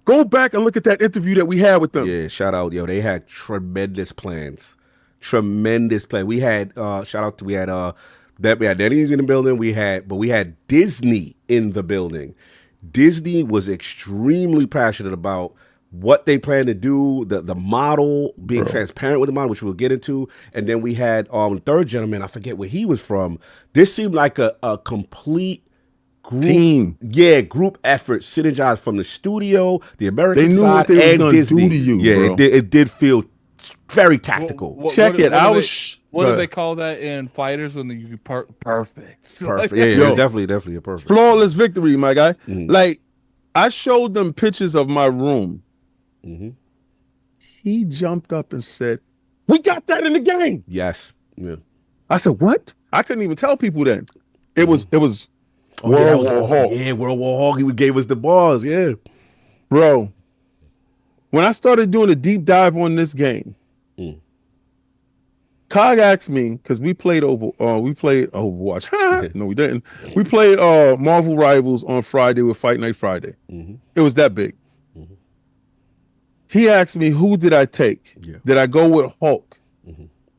Go back and look at that interview that we had with them. Yeah, shout out, yo. They had tremendous plans. Tremendous plan. We had we had Denny's in the building. We had Disney in the building. Disney was extremely passionate about what they plan to do, the model, being transparent with the model, which we'll get into. And then we had third gentleman, I forget where he was from. This seemed like a complete group, group effort, synergized from the studio, the American side, what they and was Disney. do to you, yeah, it did feel very tactical. What do they call that in fighters when you perfect? Perfect. Like, Yeah, it was definitely a perfect. Flawless victory, my guy. Like, I showed them pictures of my room. He jumped up and said, "We got that in the game." Yes. Yeah. I said, "What?" I couldn't even tell people then. It was Oh, World War Hulk. Yeah, World War Hulk. He gave us the bars. Yeah. Bro, when I started doing a deep dive on this game, Cog asked me, because we played Overwatch. No, we didn't. We played Marvel Rivals on Friday with Fight Night Friday. It was that big. He asked me, who did I take? Did I go with Hulk?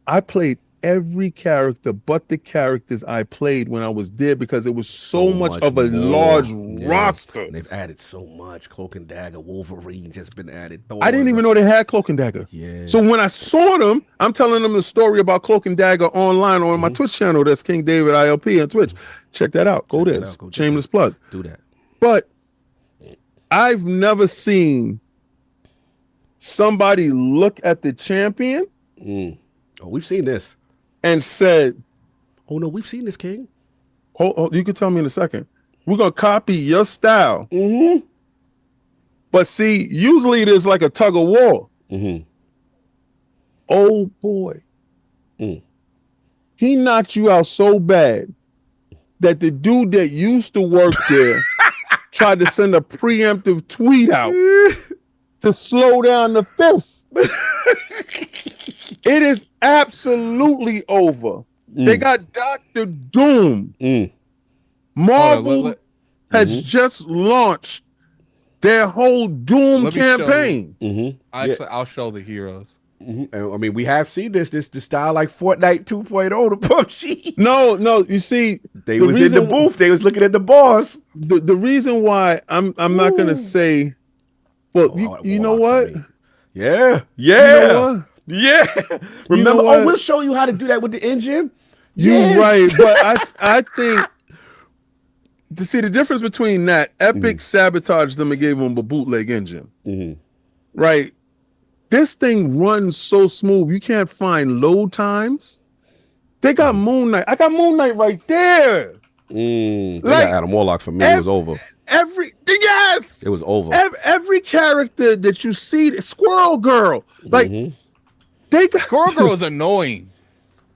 I played every character but the characters I played when I was there because it was so much of a large roster. And they've added so much. Cloak and Dagger, Wolverine just been added. I didn't even know they had Cloak and Dagger. Yeah. So when I saw them, I'm telling them the story about Cloak and Dagger online on my Twitch channel. That's King David ILP on Twitch. Check that out. Go there. Shameless plug. Do that. But I've never seen somebody look at the champion Oh, we've seen this. and said, Oh no, we've seen this, King. hold, you can tell me in a second. We're gonna copy your style. But see, usually there's like a tug of war. Oh boy. He knocked you out so bad that the dude that used to work there tried to send a preemptive tweet out to slow down the fist. It is absolutely over. They got Dr. Doom. Marvel has just launched their whole Doom campaign. I'll show the heroes. I mean, we have seen this style like Fortnite 2.0 to PUBG. No, you see, They was in the booth. They was looking at the bars. The reason why I'm not gonna say, well, you know what? Yeah. You know what? Yeah. Remember, we'll show you how to do that with the engine. You're right, but I think to see the difference between that, Epic sabotaged them and gave them a bootleg engine. Right? This thing runs so smooth, you can't find load times. They got Moon Knight. I got Moon Knight right there. They got Adam Warlock for me. It was over. Yes, it was over. Every character that you see, Squirrel Girl, like they got Squirrel Girl is annoying.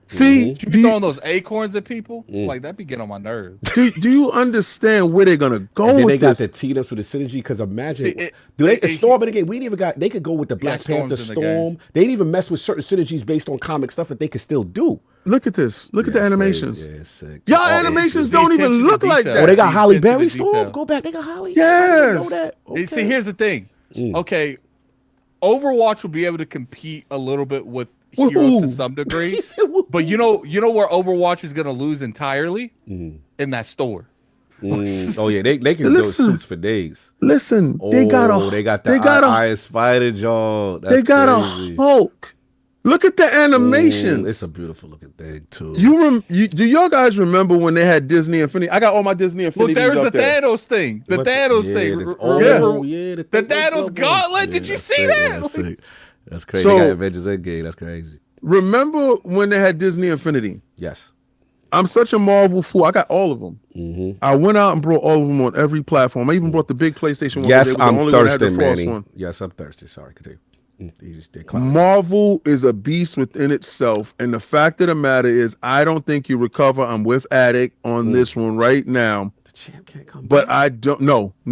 See, You be throwing those acorns at people, like that be getting on my nerves. do you understand where they're gonna go And then with they got this? the teed ups with the synergy. Because imagine, See, Storm in the game? We didn't even got. They could go with the Black Panther Storm's in the Storm. They didn't even mess with certain synergies based on comic stuff that they could still do. Look at this. Look at the That's animations. crazy. Yeah, it's sick. Y'all Oh, animations the don't even attention to look like detail. that. Oh, they got The Holly attention to Berry detail. Storm. Go back. They got Holly. Yes. I didn't know that. Okay. See, here's the thing. Okay, Overwatch will be able to compete a little bit with Heroes to some degree, but you know where Overwatch is going to lose entirely in that store. Oh yeah, they can do suits for days. Listen, Oh, they got a Iron Spider jaw. That's they got crazy. a Hulk. Look at the animations. It's a beautiful looking thing too. Do y'all guys remember when they had Disney Infinity? I got all my Disney Infinities Look, there's up the there. Thanos thing. The Thanos thing. The Thanos gauntlet. Did you see that? That's crazy. So- They got Avengers Endgame. That's crazy. Remember when they had Disney Infinity? Yes. I'm such a Marvel fool. I got all of them. I went out and brought all of them on every platform. I even brought the big PlayStation one. Yes, They were the I'm only one that had the thirsty, Frost Manny. one. Yes, I'm thirsty. Sorry, continue. They clown. Marvel is a beast within itself, and the fact of the matter is, I don't think you recover. I'm with Addict on this one right now, The champ can't come but back. I don't. No.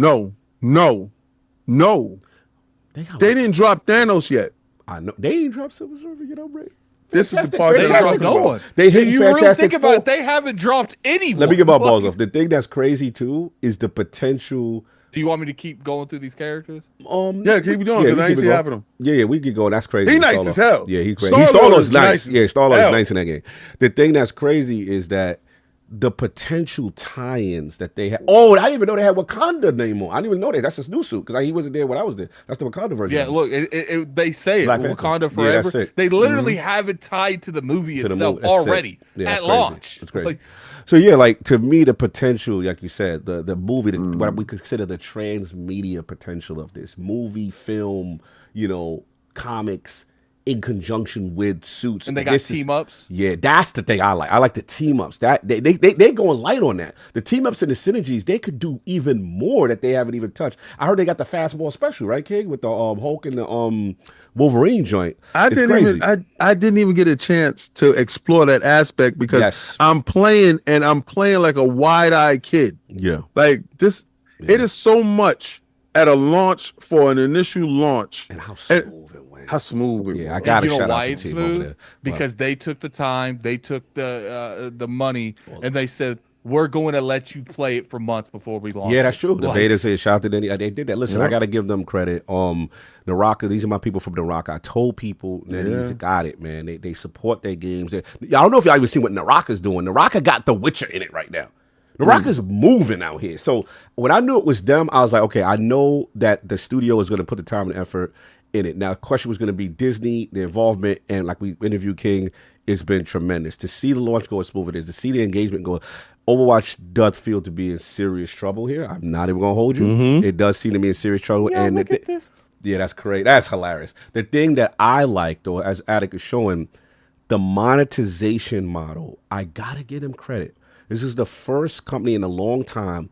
They They didn't drop Thanos yet. I know they ain't dropped Silver Surfer. You know, right? This is the Fantastic- part They that dropped I'm no talking one. about. They hit You really Fantastic think about it, Four. they haven't dropped anyone. Let me get my balls Like, off. The thing that's crazy too is the potential. Do you want me to keep going through these characters? Yeah, keep going because we I ain't keep see it half of going. them. Yeah, we could go. That's crazy. He nice Star-Lord. as hell. Yeah, he's crazy. Star-Lord Star-Lord's is nice. nice Yeah, as Star-Lord's hell. nice in that game. The thing that's crazy is that the potential tie-ins that they have. Oh, I didn't even know they had Wakanda name on. I didn't even know that. That's his new suit because he wasn't there when I was there. That's the Wakanda version. Yeah, look, they say it. Black Panther. Wakanda Yeah, forever. that's it. They literally have it tied to the movie To the itself movie. That's already it. Yeah, that's at crazy. launch. That's crazy. Like, So yeah, like to me, the potential, like you said, the movie, what we consider the transmedia potential of this movie, film, comics, in conjunction with suits, and they got team ups. Yeah, that's the thing I like. I like the team ups. That they going light on that. The team ups and the synergies, they could do even more that they haven't even touched. I heard they got the fastball special, right, King, with the Hulk and the Wolverine joint. I didn't even get a chance to explore that aspect because I'm playing like a wide-eyed kid. Yeah. Like this, it is so much at a launch for an initial launch. And how smooth it went. How smooth it Yeah, I was. got to You know shout why out it's to the team over smooth? there. Because they took the time, they took the money, and they said, we're going to let you play it for months before we launch. Yeah, that's true. The Like, beta said, shout out to them. They did that. Listen, I got to give them credit. Naraka, these are my people from Naraka. I told people that he's got it, man. They support their games. I don't know if y'all even seen what Naraka's doing. Naraka got The Witcher in it right now. Naraka's moving out here. So when I knew it was them, I was like, okay, I know that the studio is going to put the time and effort in it. Now, the question was going to be Disney, the involvement, and like we interviewed King, it's been tremendous. To see the launch go as smooth it is, to see the engagement go, Overwatch does feel to be in serious trouble here. I'm not even going to hold you. It does seem to be in serious trouble. Yeah, and look at this. Yeah, that's great. That's hilarious. The thing that I like, though, as Attic is showing, the monetization model, I got to give him credit. This is the first company in a long time,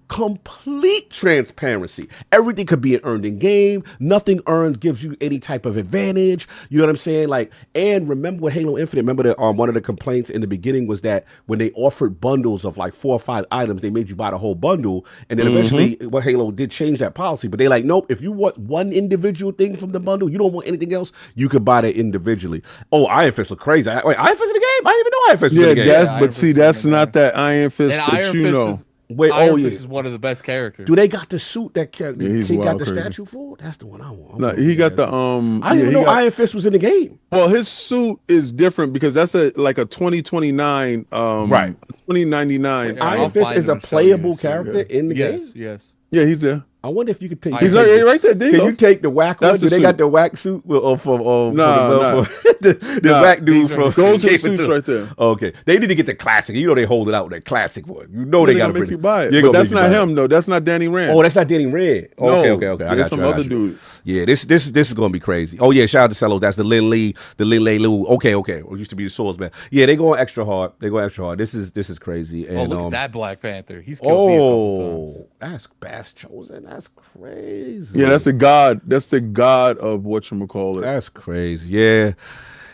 complete transparency. Everything could be earned in game. Nothing earned gives you any type of advantage. You know what I'm saying? Like, and remember with Halo Infinite, remember that one of the complaints in the beginning was that when they offered bundles of like 4 or 5 items, they made you buy the whole bundle. And then eventually what Halo did change that policy. But they like, nope, if you want one individual thing from the bundle, you don't want anything else, you could buy that individually. Oh, Iron Fist look crazy. Wait, Iron Fist in the game? I didn't even know Iron Fist was in the game. But see, that's not that Iron Fist And that Iron you Fist know. Wait, Iron oh Fist yeah. is one of the best characters. Do they got the suit that he's he got wild the crazy. statue for? That's the one I want. No, he got the I didn't even know Iron Fist was in the game. Well, his suit is different because that's like a 2029 Right. 2099. Yeah, Iron I'll Fist find is him a and show you playable his suit. character in the game. Yes. Yeah, he's there. I wonder if you could take. He's take right there. There you Can go. you take the whack That's one? Do the they got suit. the whack suit for Nah. the whack dude from Those are the Game of suits Thrones? right there. Okay, they need to get the classic. You know they hold it out with that classic one. You know they They're got gonna to make bring you buy it. They're But gonna that's make you not buy it. him though. That's not Danny Rand. Oh, that's not Danny Red. No, Okay. I there's got some you. I other got you. dude. Yeah, this is gonna be crazy. Oh yeah, shout out to Cello. That's the Lin Lee Lu. Okay. It used to be the Swordsman. Yeah, they going extra hard. This is crazy. And Look at that Black Panther. He's killed me a couple times. that's Bass Chosen. That's crazy. Yeah, that's the god. That's the god of whatchamacallit. That's crazy. Yeah.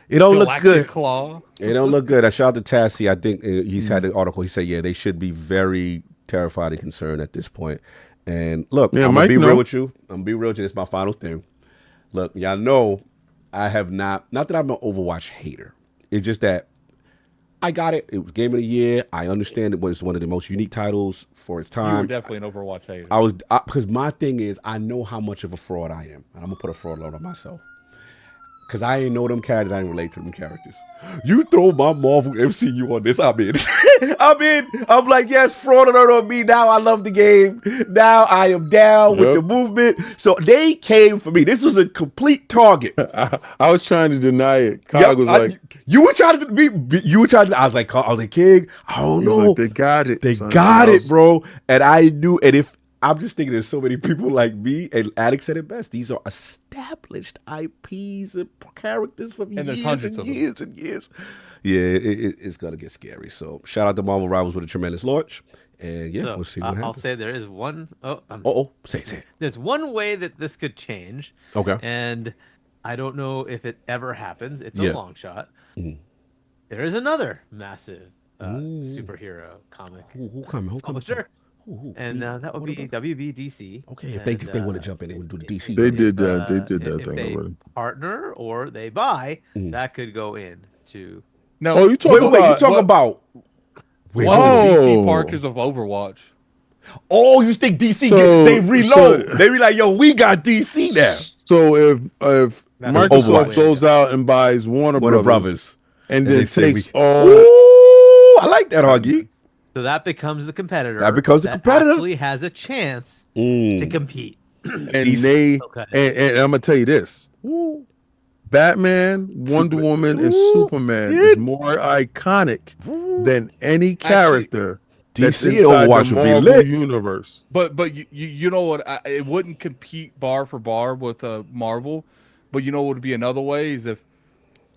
It don't look Galactic good. Claw. It don't look good. I shout out to Tassie. I think he's had an article. He said, yeah, they should be very terrified and concerned at this point. And look, Yeah, I'm Mike, going to be no. real with you. I'm going to be real with you. It's my final thing. Look, y'all know I have not that I'm an Overwatch hater. It's just that I got it. It was Game of the Year. I understand it was one of the most unique titles for its You were time. definitely an Overwatch hater. Because my thing is, I know how much of a fraud I am. And I'm going to put a fraud load on myself. Because I ain't know them characters. I ain't relate to them characters. You throw my Marvel MCU on this, I'm in. I'm like, yes, fraud alert on me. Now I love the game. Now I am down with the movement. So they came for me. This was a complete target. I was trying to deny it. Cog was like, you were trying to be, you were trying to, I was like, King, I don't know. like, they got it. They son. got it, bro. And I knew, and if, I'm just thinking there's so many people like me, and Alex said it best. These are established IPs and characters from And there's years hundreds and of them. years and years. Yeah, it's going to get scary. So shout out to MarvelRivals with a tremendous launch. And yeah, So, we'll see what happens. I'll say there is one. Say it. There's one way that this could change. Okay. And I don't know if it ever happens. It's Yeah. a long shot. There is another massive superhero comic Who coming? publisher. And that would be WBDC. Okay, if they want to jump in, they would do the DC. They did that. uh, They did that if thing they already. partner or they buy, that could go in to. No, Oh, you talking Wait, you about? talking about? Wait, one hold of on. the DC Oh. Parkers of Overwatch. Oh, you think DC So- they reload? They be like, yo, we got DC now. So if That's Microsoft Overwatch. goes out and buys Warner Brothers And and then they say takes we- all, Ooh, I like that, Huggy. So that becomes the competitor. That becomes the competitor. Actually has a chance to compete. and DC. they Okay. and I'm gonna tell you this: Batman, Wonder Woman, and Superman is more iconic than any character that's DC inside Overwatch the would be Marvel lit. universe. But you know what? It wouldn't compete bar for bar with Marvel. But you know what would be another way is if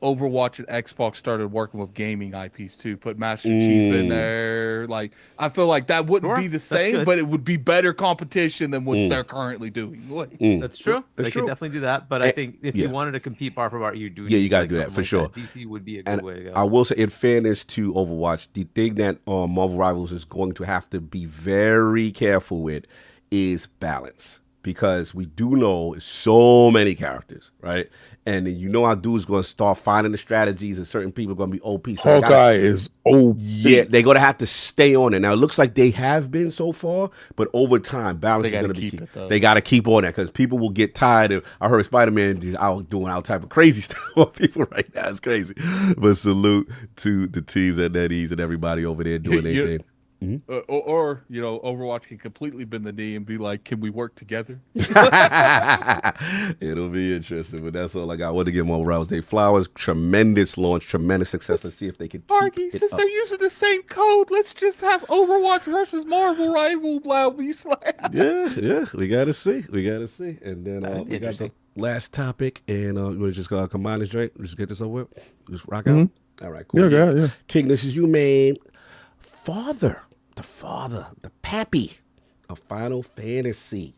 Overwatch and Xbox started working with gaming IPs too. Put Master Chief in there. Like I feel like that wouldn't Sure, be the that's same, good. but it would be better competition than what they're currently doing. Like, That's true. They true. could definitely do that. But I think if yeah. you wanted to compete bar for bar, you do. Yeah, you need, gotta like, do that something for like sure. DC would be a good And way to go. I will say, in fairness to Overwatch, the thing that Marvel Rivals is going to have to be very careful with is balance. Because we do know so many characters, right? And then you know our dude's going to start finding the strategies, and certain people are going to be OP. So they gotta- Hawkeye is old. yeah, they're going to have to stay on it. Now, it looks like they have been so far, but over time, balance They is going gotta to be keep key. it, though. They got to keep on that because people will get tired of. I heard Spider-Man is out doing all type of crazy stuff on people right now. It's crazy. But salute to the teams at NetEase and everybody over there doing their thing. or you know, Overwatch can completely bend the knee and be like, "Can we work together?" It'll be interesting, but that's all I got. I want to give Marvel Rivals Day flowers. Tremendous launch, tremendous success. Let's see if they can keep Arky, it since up. they're using the same code, let's just have Overwatch versus Marvel Rival. Blah, we slap. Yeah, we gotta see. And then we got the Interesting. last topic, and we're just gonna combine this joint. Just get this over with. Just rock out. All right, cool. Yeah. King, this is you, man. The pappy of Final Fantasy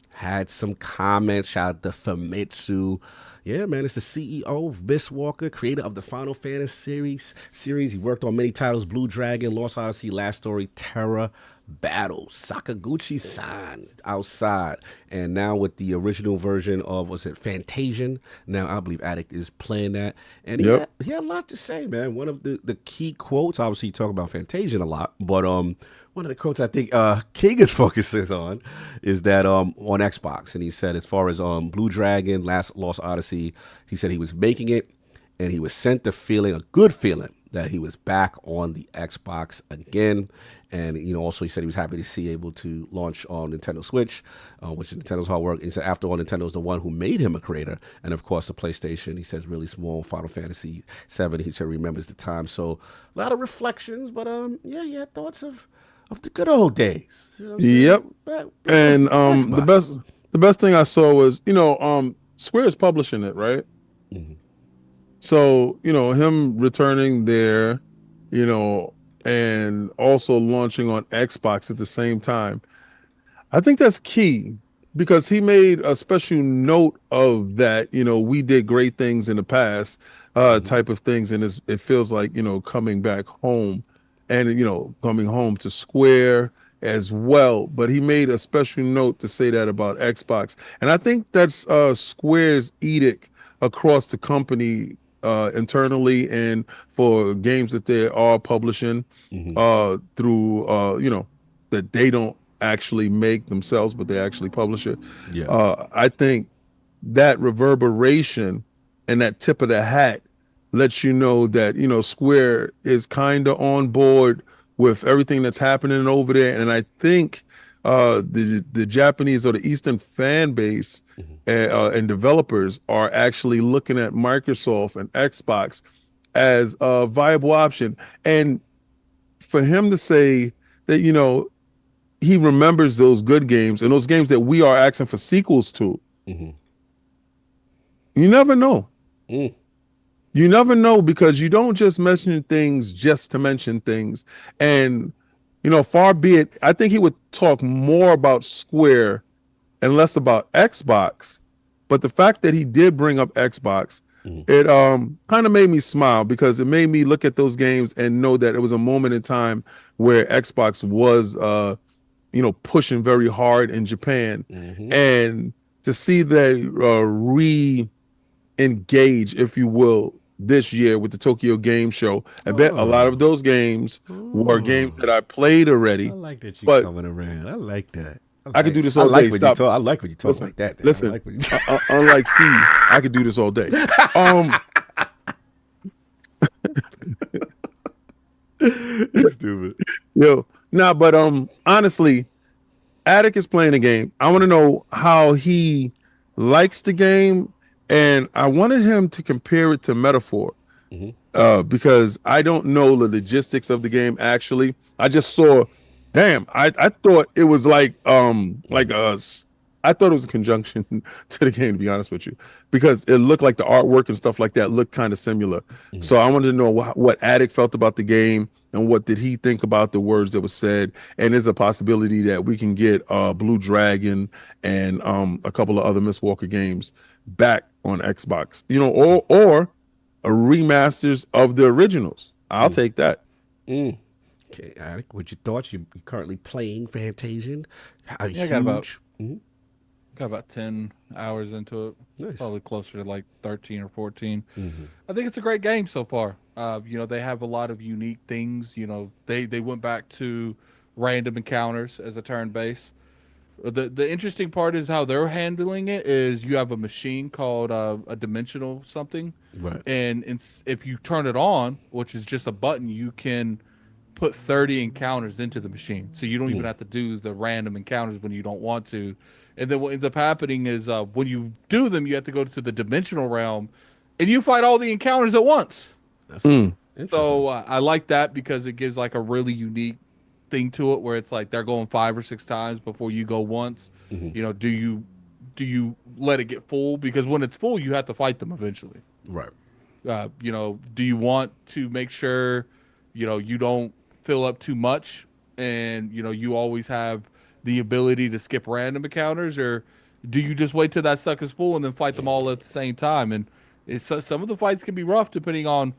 had some comments. Shout out to Famitsu. Yeah, man, it's the CEO, Vince Walker, creator of the Final Fantasy series. He worked on many titles: Blue Dragon, Lost Odyssey, Last Story, Terra Battle, Sakaguchi-san outside, and now with the original version of Fantasian. Now I believe Attic is playing that, and he had a lot to say, man. One of the key quotes, obviously, he talked about Fantasian a lot, but one of the quotes I think King is focusing on is that on Xbox, and he said as far as Blue Dragon, Lost Odyssey, he said he was making it, and he was sent a good feeling that he was back on the Xbox again. And, also he said he was happy to see able to launch on Nintendo Switch, which is Nintendo's hard work. And he said, after all, Nintendo's the one who made him a creator. And, of course, the PlayStation, he says, really small, Final Fantasy 7. He said remembers the time. So a lot of reflections, but, yeah, thoughts of the good old days. You know what I'm saying? Yep. And Xbox. the best thing I saw was, Square is publishing it, right? So, him returning there, and also launching on Xbox at the same time. I think that's key because he made a special note of that, we did great things in the past. type of things, and it feels like, coming back home, and coming home to Square as well. But he made a special note to say that about Xbox, and I think that's Square's edict across the company, internally, and for games that they are publishing through that they don't actually make themselves, but they actually publish it. I think that reverberation and that tip of the hat lets you know that Square is kind of on board with everything that's happening over there. And I think the Japanese or the Eastern fan base and developers are actually looking at Microsoft and Xbox as a viable option. And for him to say that he remembers those good games and those games that we are asking for sequels to, you never know. You never know, because you don't just mention things just to mention things. And far be it, I think he would talk more about Square and less about Xbox. But the fact that he did bring up Xbox, it kind of made me smile, because it made me look at those games and know that it was a moment in time where Xbox was pushing very hard in Japan. And to see that re-engage, if you will, this year with the Tokyo Game Show, I bet a lot of those games were games that I played already. I like that you're coming around. I like that. I could do this all day. Stop. I like when you talk like that. Listen, like unlike C, I could do this all day. Stupid. But honestly, Attic is playing the game. I want to know how he likes the game, and I wanted him to compare it to Metaphor, because I don't know the logistics of the game. Actually, I just saw. Damn, I thought it was like I thought it was a conjunction to the game, to be honest with you, because it looked like the artwork and stuff like that looked kind of similar. So I wanted to know what Attic felt about the game, and what did he think about the words that were said, and is a possibility that we can get Blue Dragon and a couple of other Mistwalker games back on Xbox, or a remasters of the originals. I'll take that. Okay, Attic, what's your thoughts? You're currently playing Fantasian. I got about 10 hours into it. Nice. Probably closer to like 13 or 14. I think it's a great game so far. They have a lot of unique things. They went back to random encounters as a turn base. The interesting part is how they're handling it is you have a machine called a dimensional something. Right. And if you turn it on, which is just a button, you can put 30 encounters into the machine. So you don't even have to do the random encounters when you don't want to. And then what ends up happening is when you do them, you have to go to the dimensional realm and you fight all the encounters at once. So I like that, because it gives like a really unique thing to it, where it's like they're going 5 or 6 times before you go once. Do you let it get full? Because when it's full, you have to fight them eventually. Right. Do you want to make sure you don't fill up too much, and you always have the ability to skip random encounters, or do you just wait till that sucker's full and then fight them all at the same time? And some of the fights can be rough depending on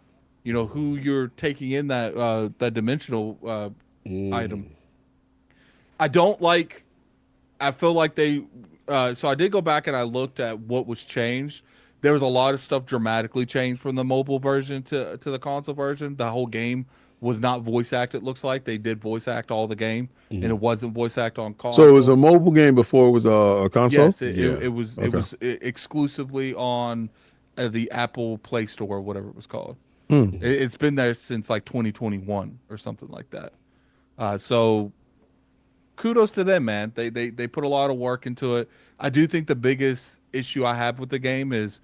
who you're taking in that dimensional item. I feel like they so I did go back and I looked at what was changed. There was a lot of stuff dramatically changed from the mobile version to the console version. The whole game was not voice acted. Looks like they did voice act all the game, and it wasn't voice act on console. So it was a mobile game before it was a console. Yes, it was. Okay. It was exclusively on the Apple Play Store, or whatever it was called. It's been there since like 2021 or something like that. So kudos to them, man. They put a lot of work into it. I do think the biggest issue I have with the game is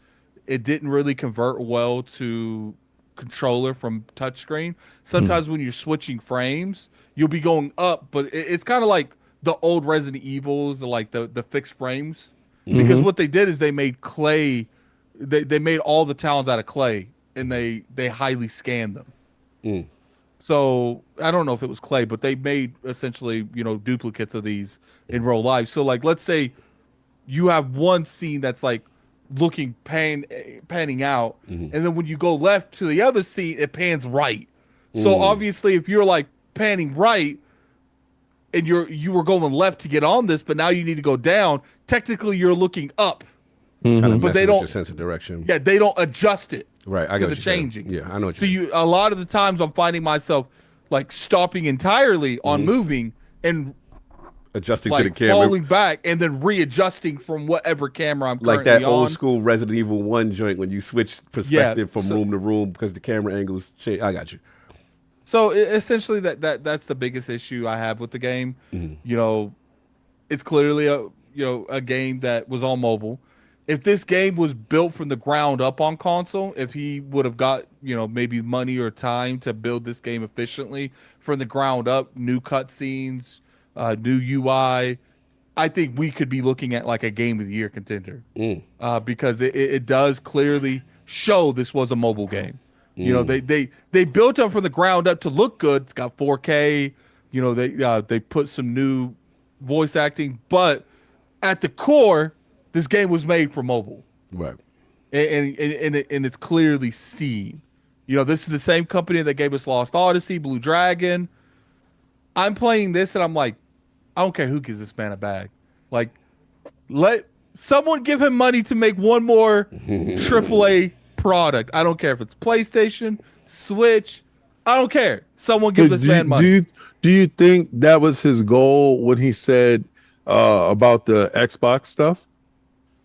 it didn't really convert well to controller from touchscreen. Sometimes when you're switching frames, you'll be going up, but it's kind of like the old Resident Evils, like the fixed frames. Because what they did is they made clay. They made all the talons out of clay, and they highly scanned them. So I don't know if it was clay, but they made essentially duplicates of these in real life. So like, let's say you have one scene that's like looking panning out, and then when you go left to the other seat, it pans right. So obviously, if you're like panning right, and you were going left to get on this, but now you need to go down. Technically, you're looking up, but they don't your sense of direction. Yeah, they don't adjust it. Right, I to get the what you're changing. Saying. Yeah, I know what so you're a lot of the times I'm finding myself like stopping entirely on moving and adjusting like to the camera, falling back, and then readjusting from whatever camera I'm like currently that on. old school Resident Evil 1 joint when you switch perspective from room to room because the camera angles change. I got you. So essentially, that's the biggest issue I have with the game. You know, it's clearly a game that was on mobile. If this game was built from the ground up on console, if he would have got, maybe money or time to build this game efficiently from the ground up, new cutscenes, new UI, I think we could be looking at like a game of the year contender. Because it does clearly show this was a mobile game. They built up from the ground up to look good. It's got 4K. They put some new voice acting, but at the core, this game was made for mobile, right? And it's clearly seen. This is the same company that gave us Lost Odyssey, Blue Dragon. I'm playing this and I'm like, I don't care who gives this man a bag. Like, let someone give him money to make one more AAA product. I don't care if it's PlayStation, Switch. I don't care. Someone give this man money. Do you think that was his goal when he said about the Xbox stuff?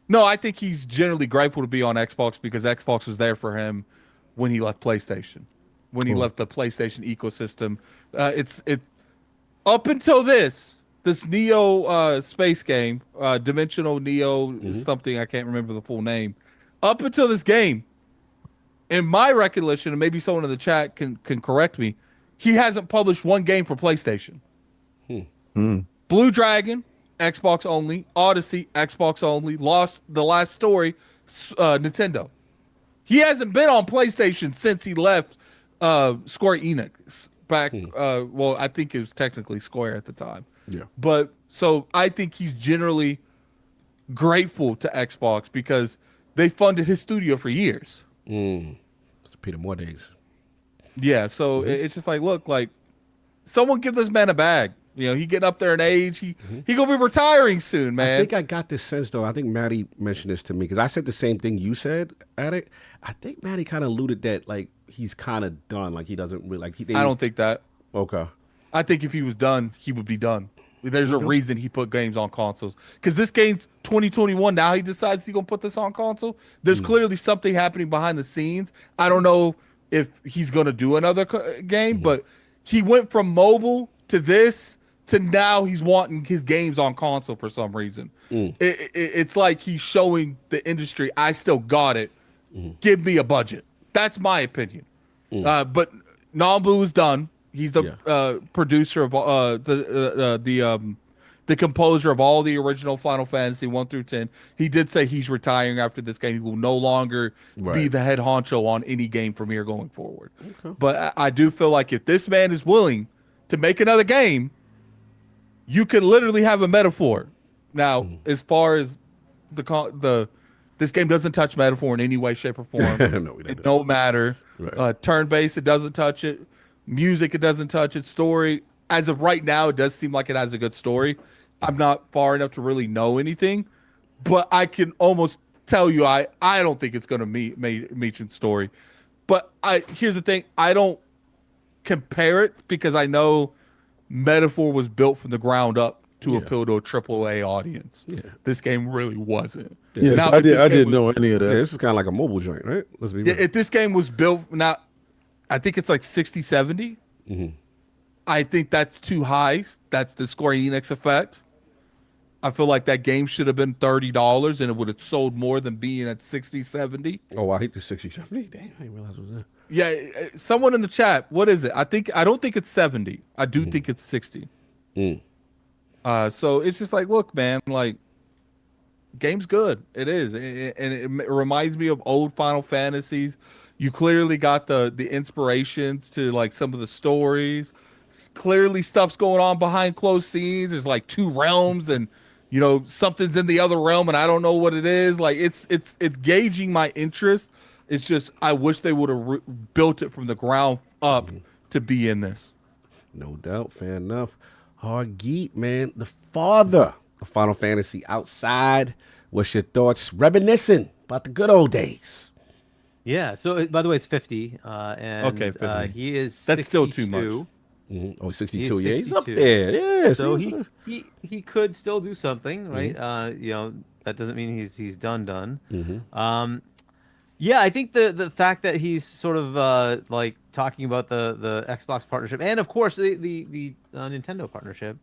No, I think he's generally grateful to be on Xbox because Xbox was there for him when he left PlayStation. When he left the PlayStation ecosystem, it up until this Neo space game, Dimensional Neo something, I can't remember the full name. Up until this game, in my recollection, and maybe someone in the chat can correct me, he hasn't published one game for PlayStation. Blue Dragon, Xbox only. Odyssey, Xbox only. The Last Story, Nintendo. He hasn't been on PlayStation since he left Square Enix back. Well, I think it was technically Square at the time. Yeah. But so I think he's generally grateful to Xbox because they funded his studio for years. It's the Peter Moore days. Yeah, so it's just like, look, like someone give this man a bag. He getting up there in age. He gonna be retiring soon, man. I think I got this sense though. I think Maddie mentioned this to me because I said the same thing you said at it. I think Maddie kind of alluded that like he's kind of done. Like he doesn't really like. I don't think that. Okay. I think if he was done, he would be done. There's a reason he put games on consoles because this game's 2021. Now he decides he's gonna put this on console. There's clearly something happening behind the scenes. I don't know if he's gonna do another game, but he went from mobile to this to now he's wanting his games on console for some reason. It's like he's showing the industry, I still got it. Give me a budget. That's my opinion. But Nobu is done. He's the producer of the composer of all the original Final Fantasy 1 through 10. He did say he's retiring after this game. He will no longer be the head honcho on any game from here going forward. Okay. But I do feel like if this man is willing to make another game, you could literally have a metaphor. Now, as far as this game doesn't touch metaphor in any way, shape, or form. It don't matter. Right. Turn-based, it doesn't touch it. Music, it doesn't touch it. Story, as of right now, it does seem like it has a good story. I'm not far enough to really know anything, but I can almost tell you I don't think it's going to meet Meechan's story. But here's the thing. I don't compare it because I know Metaphor was built from the ground up to appeal to a AAA audience. Yeah. This game really wasn't. Yes, now, I didn't know any of that. Yeah, this is kind of like a mobile joint, right? Let's be real. If this game was built now, I think it's like 60, 70. I think that's too high. That's the Square Enix effect. I feel like that game should have been $30 and it would have sold more than being at 60, 70. Oh, I hate the 60, 70. Damn, I didn't realize it was that. Yeah, someone in the chat, what is it? I don't think it's 70. I do think it's 60. So it's just like, look, man, like, game's good. It is. And it reminds me of old Final Fantasies. You clearly got the inspirations to like some of the stories. Clearly stuff's going on behind closed scenes. There's like two realms and something's in the other realm and I don't know what it is. Like it's gauging my interest. It's just I wish they would have built it from the ground up to be in this. No doubt, fair enough. Hargeet, man, the father of Final Fantasy outside. What's your thoughts? Reminiscing about the good old days. Yeah. So by the way, it's 50. And Okay, 50. he is. That's 62. still too much. Oh, 62. He's Yeah, he's up 62. there. Yeah. So see, he could still do something, right? That doesn't mean he's done. Yeah, I think the fact that he's sort of like talking about the Xbox partnership and of course the Nintendo partnership,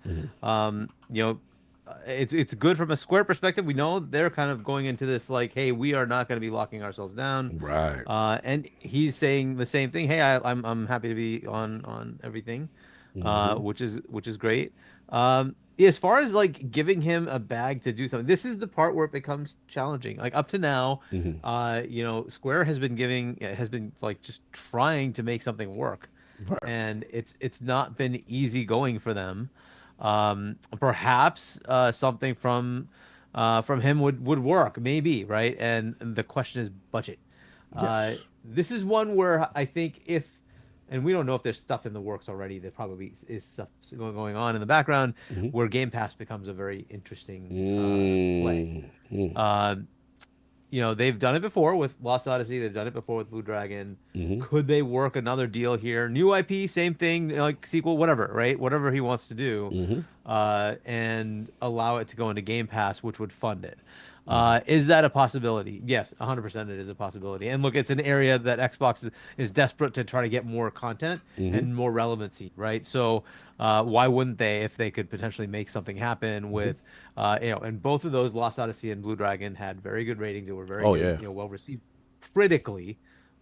it's good from a Square perspective. We know they're kind of going into this like, hey, we are not going to be locking ourselves down, right? And he's saying the same thing. Hey, I'm happy to be on everything, which is great. As far as like giving him a bag to do something, this is the part where it becomes challenging. Like up to now, Square has been like just trying to make something work, and it's not been easy going for them. Perhaps something from him would work, maybe, right? And the question is budget. Yes. This is one where I think and we don't know if there's stuff in the works already. There probably is stuff going on in the background where Game Pass becomes a very interesting play. They've done it before with Lost Odyssey. They've done it before with Blue Dragon. Could they work another deal here? New IP, same thing, like sequel, whatever, right? Whatever he wants to do, and allow it to go into Game Pass, which would fund it. Is that a possibility? Yes, 100% it is a possibility. And look, it's an area that Xbox is desperate to try to get more content and more relevancy, right? So why wouldn't they if they could potentially make something happen with, and both of those, Lost Odyssey and Blue Dragon, had very good ratings. They were very well received critically.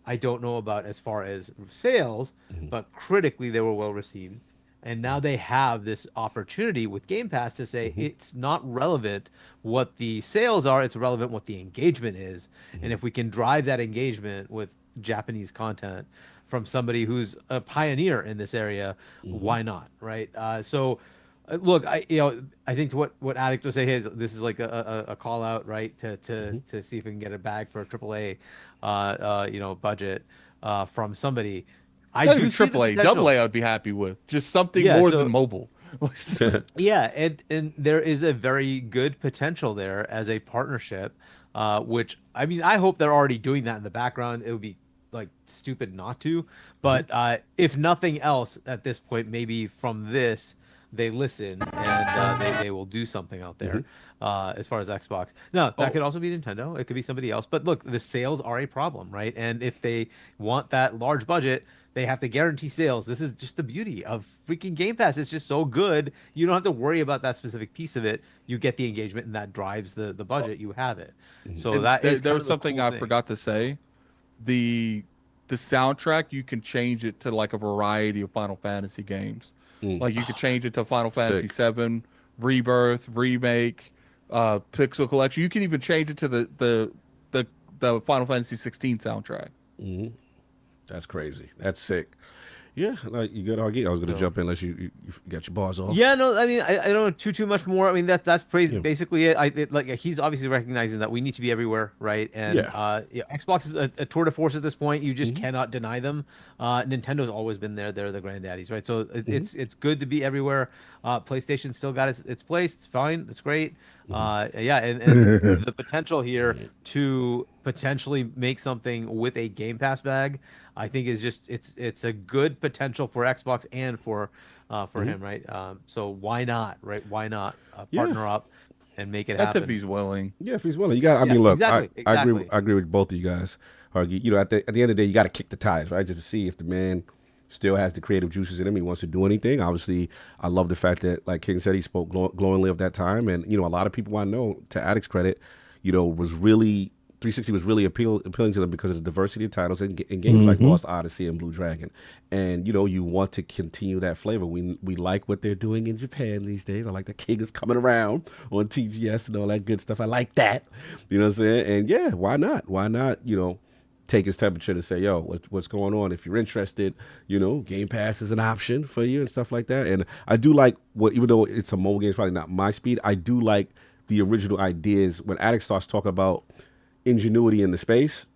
I don't know about as far as sales, but critically they were well received. And now they have this opportunity with Game Pass to say it's not relevant what the sales are, it's relevant what the engagement is. And if we can drive that engagement with Japanese content from somebody who's a pioneer in this area, why not, right? Look, I think what Addict was saying is this is like a call out, right, to see if we can get a bag for a AAA, budget from somebody. I do see AAA, AA I would be happy with. Just something more than mobile. Yeah, and there is a very good potential there as a partnership, which, I mean, I hope they're already doing that in the background. It would be like stupid not to. But if nothing else at this point, maybe from this, they listen and they will do something out there as far as Xbox. Now, that could also be Nintendo. It could be somebody else. But look, the sales are a problem, right? And if they want that large budget, they have to guarantee sales. This is just the beauty of freaking Game Pass. It's just so good. You don't have to worry about that specific piece of it. You get the engagement, and that drives the budget. You have it. So and that is there was cool something I forgot to say. The soundtrack, you can change it to like a variety of Final Fantasy games. Like you could change it to Final Fantasy VII, Rebirth, Remake, Pixel Collection. You can even change it to the Final Fantasy 16 soundtrack. That's crazy. That's sick. Yeah, like you good, Hargeet. I was going to jump in unless you got your bars off. Yeah, no, I mean, I don't know too much more. I mean, that's basically it. Like he's obviously recognizing that we need to be everywhere, right? And Xbox is a tour de force at this point. You just cannot deny them. Nintendo's always been there. They're the granddaddies, right? So it's good to be everywhere. PlayStation still got its place. It's fine. It's great. And the potential here to potentially make something with a Game Pass bag, I think is just it's a good potential for Xbox and for him, right? So why not, right? Why not partner up and make it happen? That's if he's willing. Yeah, if he's willing. You got. I mean, look, exactly. I agree with both of you guys. Hargeet, at the end of the day, you got to kick the tires, right? Just to see if the man still has the creative juices in him. He wants to do anything. Obviously, I love the fact that, like King said, he spoke glowingly of that time. And, a lot of people I know, to Addict's credit, was really, 360 was really appealing to them because of the diversity of titles in games like Lost Odyssey and Blue Dragon. And, you want to continue that flavor. We like what they're doing in Japan these days. I like that King is coming around on TGS and all that good stuff. I like that. You know what I'm saying? And, yeah, why not? Why not, take his temperature to say, yo, what's going on? If you're interested, Game Pass is an option for you and stuff like that. And I do like even though it's a mobile game, it's probably not my speed, I do like the original ideas. When Addict starts talking about ingenuity in the space,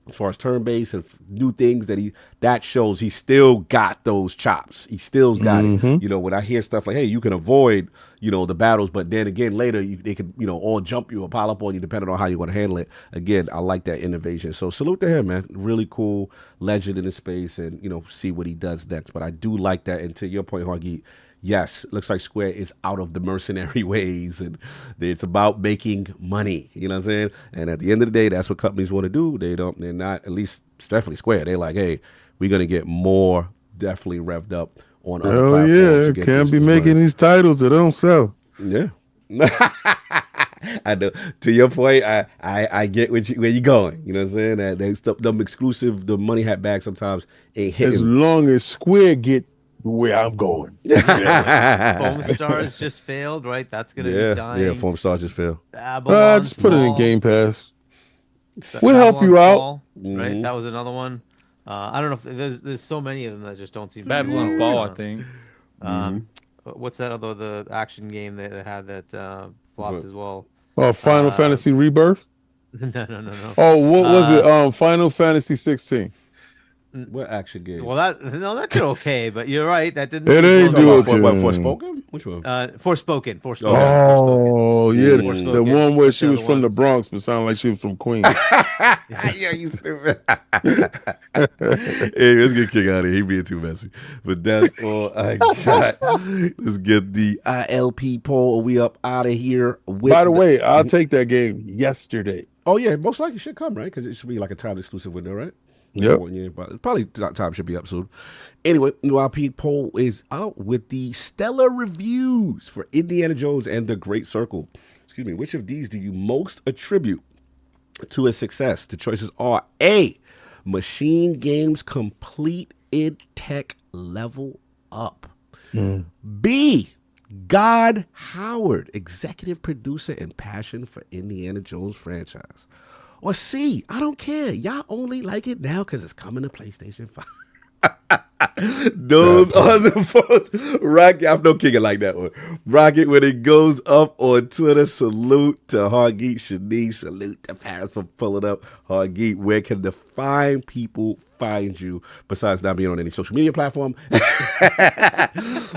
as far as turn-based and new things that shows he still got those chops. He still got it. You know, when I hear stuff like, hey, you can avoid, you know, the battles, but then again later they can, you know, all jump you or pile up on you depending on how you want to handle it. Again, I like that innovation. So salute to him, man. Really cool legend in the space, and, you know, see what he does next. But I do like that. And to your point, Hargeet, yes, looks like Square is out of the mercenary ways, and it's about making money. You know what I'm saying? And at the end of the day, that's what companies want to do. They're not, at least it's definitely Square. They're like, hey, we're going to get more definitely revved up on other platforms. Yeah, can't be making these titles that don't sell. Yeah. I know. To your point, I get where you're going. You know what I'm saying? That they stuff, them exclusive, the money hat bag sometimes ain't hitting. As long as Square get where I'm going. Foam Stars just failed, right? That's gonna be dying. Yeah, Foam Stars just failed. Just put it in Game Pass. We'll help you out. Right? That was another one. I don't know if there's so many of them that just don't seem Babylon Fall, I think. What's that other the action game that had that flopped as well? Oh, Final Fantasy Rebirth? No. Oh, what was it? Final Fantasy 16. What action game? Well, that did okay, but you're right. That didn't. It ain't do it. Forspoken? Which one? Forspoken. Oh, yeah, Forspoken. the one where she was from the Bronx, but sounded like she was from Queens. Yeah, you stupid. Hey, let's get King out of here. He being too messy. But that's all I got. Let's get the ILP poll. We up out of here. By the way, I'll take that game yesterday. Oh yeah, most likely should come, right? Because it should be like a time exclusive window, right? Yep. Yeah, but probably time should be up soon. Anyway, the ILP poll is out with the stellar reviews for Indiana Jones and the Great Circle. Excuse me. Which of these do you most attribute to its success? The choices are A, Machine Games complete id tech level up. B, God Howard, executive producer and passion for Indiana Jones franchise. Or C, I don't care. Y'all only like it now because it's coming to PlayStation 5. Those are the votes. Rocket, I'm no king like that one. Rocket, when it goes up on Twitter, salute to Hargeet Shanice. Salute to Paris for pulling up. Hargeet, where can the fine people find you besides not being on any social media platform?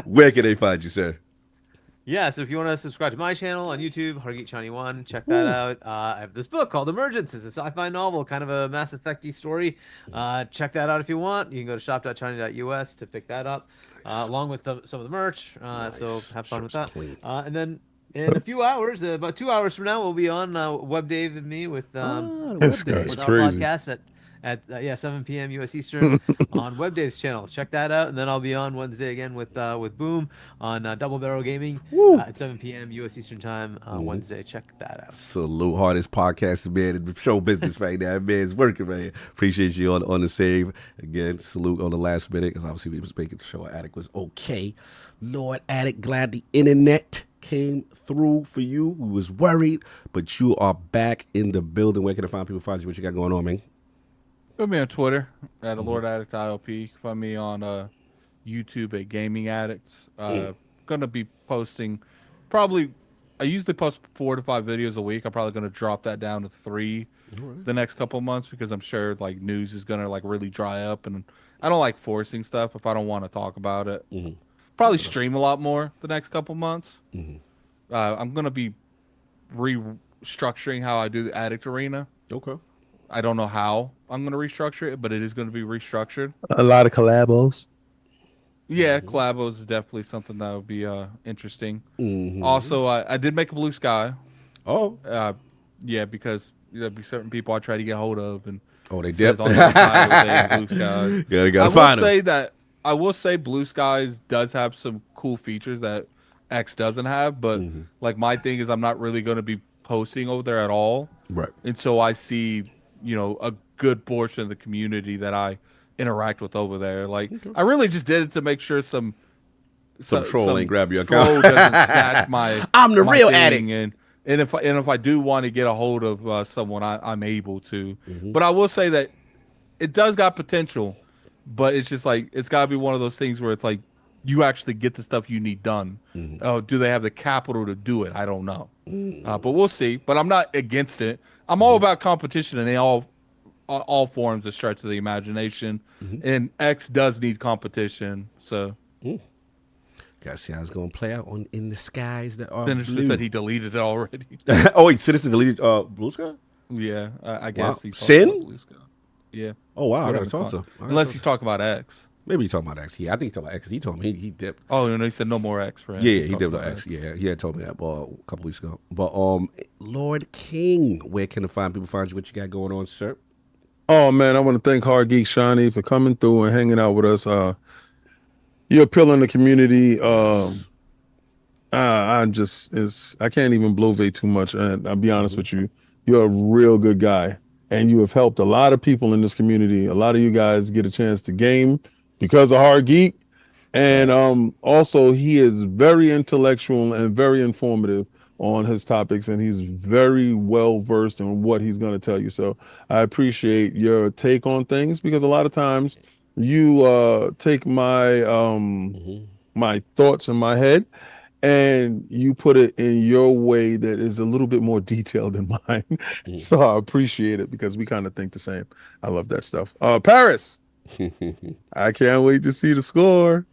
Where can they find you, sir? Yeah, so if you want to subscribe to my channel on YouTube, Hargeet Chani 1, check that out. I have this book called Emergence. It's a sci-fi novel, kind of a Mass Effect-y story. Check that out if you want. You can go to shop.chani.us to pick that up, along with some of the merch. So have fun with that. And then in a few hours, about 2 hours from now, we'll be on Web Dave and me with This our crazy. podcast at 7 p.m. U.S. Eastern on Web Dave's channel. Check that out, and then I'll be on Wednesday again with Boom on Double Barrel Gaming at 7 p.m. U.S. Eastern time Wednesday. Check that out. Salute, hardest podcast man in the show business right now. Man's working, man. Appreciate you on the save. Again, salute on the last minute, because obviously we was making sure Attic was okay. Lord Attic, glad the internet came through for you. We was worried, but you are back in the building. Where can I find people find you? What you got going on, man? Find me on Twitter at Lord Addict ILP. Find me on YouTube at Gaming Addicts. Gonna be posting I usually post 4 to 5 videos a week. I'm probably gonna drop that down to 3 the next couple of months, because I'm sure like news is gonna like really dry up, and I don't like forcing stuff if I don't want to talk about it. Probably stream a lot more the next couple months. I'm gonna be restructuring how I do the Addict Arena. Okay. I don't know how I'm going to restructure it, but it is going to be restructured. A lot of collabos. Yeah, collabos is definitely something that would be interesting. Also, I did make a Blue Sky. Oh. Yeah, because there'll be certain people I try to get hold of, and they did. Blue Sky. I will say Blue Skies does have some cool features that X doesn't have, but like my thing is I'm not really going to be posting over there at all. Right. Until I see, a good portion of the community that I interact with over there. Like, I really just did it to make sure some troll ain't grab your account. Doesn't snatch my. I'm the real addict. addict. And if I do want to get a hold of someone, I'm able to. But I will say that it does got potential, but it's just like it's got to be one of those things where it's like you actually get the stuff you need done. Do they have the capital to do it? I don't know, but we'll see. But I'm not against it. I'm all about competition in all forms of stretch of the imagination, and X does need competition. So. Gotta see how it's gonna play out in the skies that are Sinister blue. said he deleted it already. Oh wait, Sinister deleted Blue Sky? Yeah, I guess he's Sin? talking about Blue Sky. Yeah. Oh wow, I Whatever gotta talk to it's him. called. Unless he's talking about X. Maybe he's talking about X. Yeah, I think he's talking about X. He told me he dipped. Oh, no, he said no more X for him. Yeah, He's he talking dipped on about X. Yeah, he had told me that a couple weeks ago. But Lord King, where can people find you? What you got going on, sir? Oh man, I want to thank Hard Geek Shani for coming through and hanging out with us. You're appealing the community. I can't even bloviate too much. And I'll be honest with you, you're a real good guy, and you have helped a lot of people in this community. A lot of you guys get a chance to game because of Hard Geek, and also he is very intellectual and very informative on his topics, and he's very well versed in what he's going to tell you. So I appreciate your take on things, because a lot of times you take my my thoughts in my head and you put it in your way that is a little bit more detailed than mine. So I appreciate it, because we kind of think the same. I love that stuff. Paris, I can't wait to see the score.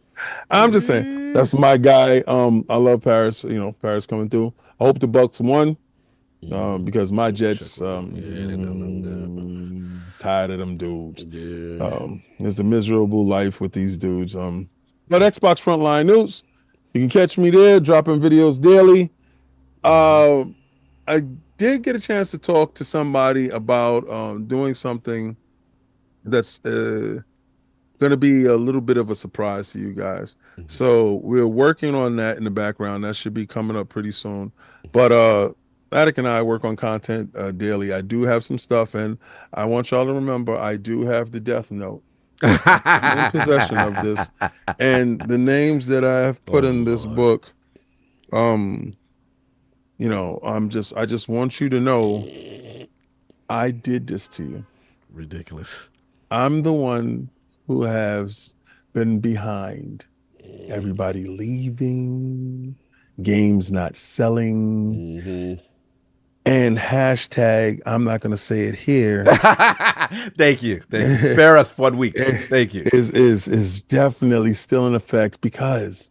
I'm just saying, that's my guy. I love Paris. You know, Paris coming through. I hope the Bucks won, because my Jets tired of them dudes. It's a miserable life with these dudes. But Xbox Frontline News, you can catch me there, dropping videos daily. I did get a chance to talk to somebody about doing something that's going to be a little bit of a surprise to you guys. So we're working on that in the background. That should be coming up pretty soon. But Attic and I work on content daily. I do have some stuff, and I want y'all to remember I do have the Death Note. I'm in possession of this, and the names that I have put in this book, you know, I just want you to know I did this to you. Ridiculous. I'm the one who has been behind everybody leaving, games not selling, and hashtag, I'm not going to say it here. Thank you. Spare us 1 week. Thank you. Is definitely still in effect, because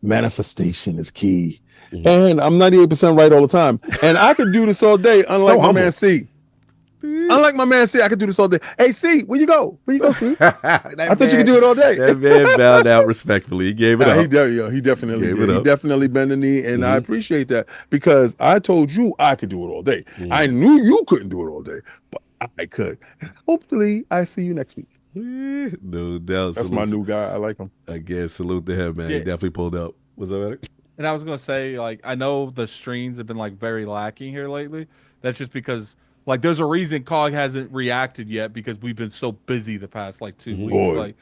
manifestation is key. And I'm 98% right all the time. And I could do this all day, unlike my man C. Unlike my man C, I could do this all day. Hey C, where you go? Where you go, C? I thought you could do it all day. That man bowed out respectfully. He gave it up. He definitely did. He definitely bent the knee, and I appreciate that, because I told you I could do it all day. I knew you couldn't do it all day, but I could. Hopefully, I see you next week. No doubt. That's my new guy. I like him. Again, salute to him, man. Yeah. He definitely pulled up. What's up, Eric? And I was gonna say, like, I know the streams have been like very lacking here lately. That's just because, like, there's a reason COG hasn't reacted yet, because we've been so busy the past like 2 weeks. Boy.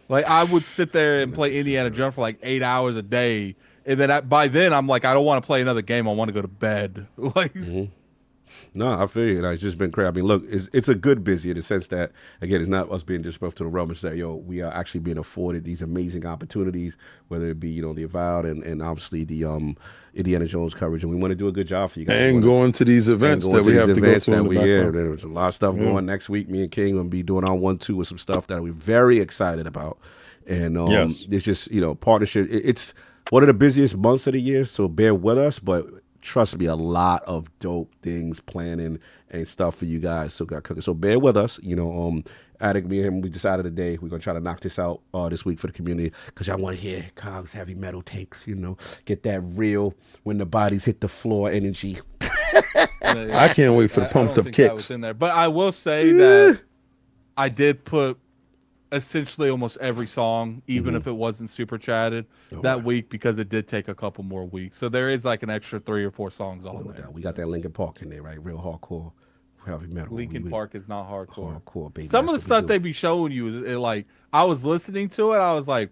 Like I would sit there and play Indiana Jones for like 8 hours a day, and then by then I'm like, I don't want to play another game. I want to go to bed. Like, No, I feel you. It's just been crazy. I mean, look, it's a good busy in the sense that, again, it's not us being disrespectful to the realm. It's that, we are actually being afforded these amazing opportunities, whether it be, the Avowed and obviously the Indiana Jones coverage. And we want to do a good job for you guys. And going to these events that we have to go to. There's a lot of stuff going next week. Me and King will be doing our 1-2 with some stuff that we're very excited about. And it's just, partnership. It's one of the busiest months of the year, so bear with us. But trust me, a lot of dope things planning and stuff for you guys. So bear with us. Attic, me and him, we decided today we're gonna try to knock this out this week for the community, because y'all want to hear Cog's heavy metal takes. Get that real when the bodies hit the floor energy. I can't wait for the pumped up that kicks. was in there. But I will say that I did put essentially almost every song, even if it wasn't super chatted, that week, because it did take a couple more weeks. So there is like an extra 3 or 4 songs on there. We got that Linkin Park in there, right? Real hardcore heavy metal. Linkin Park is not hardcore. Hardcore, baby. Some of the stuff they be showing you, like, I was listening to it, I was like,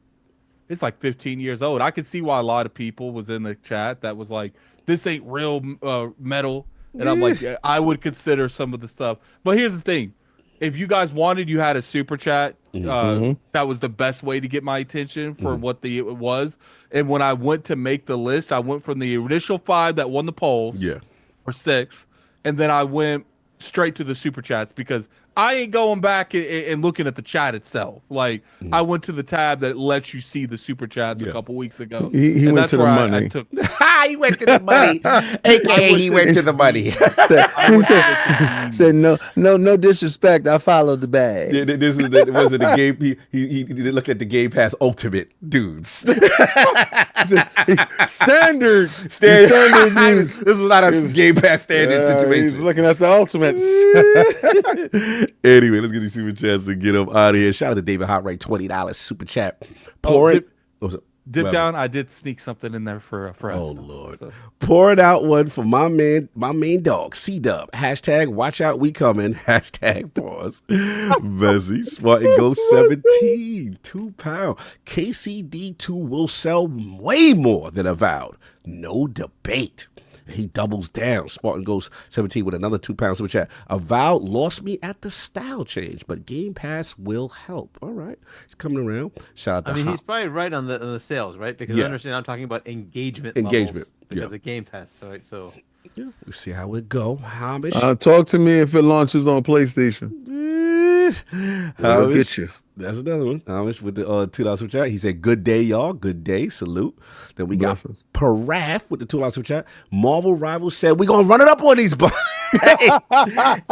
it's like 15 years old. I could see why a lot of people was in the chat that was like, this ain't real metal. And I'm like, I would consider some of the stuff. But here's the thing. if you guys wanted, you had a super chat. That was the best way to get my attention for what it was. And when I went to make the list, I went from the initial 5 that won the polls, or 6, and then I went straight to the super chats because I ain't going back and looking at the chat itself. Like I went to the tab that lets you see the super chats a couple weeks ago. He went to the money. He went to the money. AKA he went to the money. He said no disrespect. I followed the bag. Yeah, this was the game. He looked at the Game Pass Ultimate dudes. Standard news. This was not a Game Pass standard situation. He's looking at the Ultimates. Anyway, let's get these super chats and get them out of here. Shout out to David Hartwright, $20 super chat. Dip down. I did sneak something in there for us. Oh Lord! So. Pouring out one for my main dog, C-Dub. Hashtag watch out, we coming. Hashtag pause. Messy, smart and go 17, £2. KCD2 will sell way more than Avowed. No debate. He doubles down. Spartan goes 17 with another £2 super chat. Avowed lost me at the style change, but Game Pass will help. All right. He's coming around. Shout out to he's probably right on the sales, right? Because I understand I'm talking about engagement levels because of Game Pass. So yeah, we'll see how it go. Hamish. Talk to me if it launches on PlayStation. I'll get you. That's another one. Hamish with the $2 super chat. He said, "Good day, y'all. Good day. Salute." Then we got Paraf with the $2 super chat. MarvelRivals said, "We gonna run it up on these."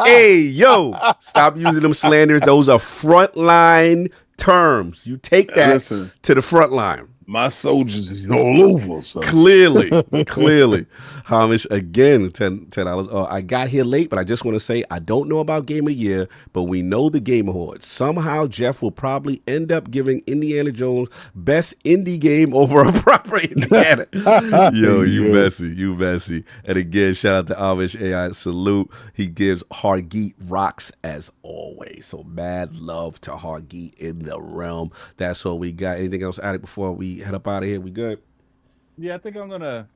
Hey, yo, stop using them slanders. Those are frontline terms. You take that to the front line. My soldiers is all over. So. Clearly. Hamish, again, $10. I got here late, but I just want to say I don't know about Game of the Year, but we know the Game Awards. Somehow Jeff will probably end up giving Indiana Jones best indie game over a proper Indiana. Yo, you messy. And again, shout out to Amish AI. Salute. He gives Hargeet rocks as always. So mad love to Hargeet in the realm. That's all we got. Anything else added before we head up out of here? We good? Yeah, I think we're gonna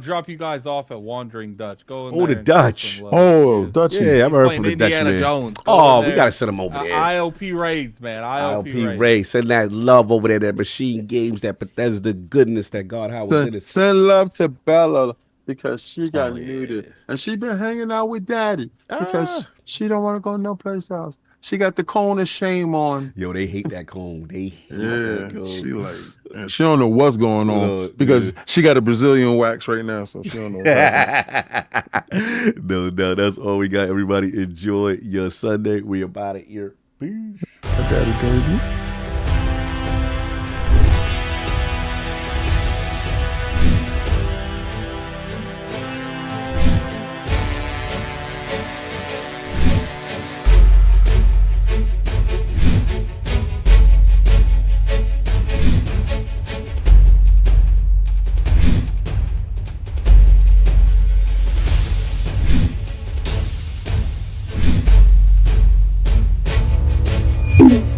drop you guys off at Wandering Dutch. Go in there the Dutch. Dutch. Yeah, I've heard from the Dutch man. Jones. We gotta send him over there. ILP raids, man. ILP raids. Send that love over there. That Machine Games. That Bethesda goodness that God Howard did. Send love to Bella because she got muted and she been hanging out with Daddy because she don't want to go no place else. She got the cone of shame on. Yo, they hate that cone. They hate that cone. She don't know what's going on because she got a Brazilian wax right now, so she don't know what's happening. No, that's all we got. Everybody enjoy your Sunday. We about it here. Peace. Daddy, baby. You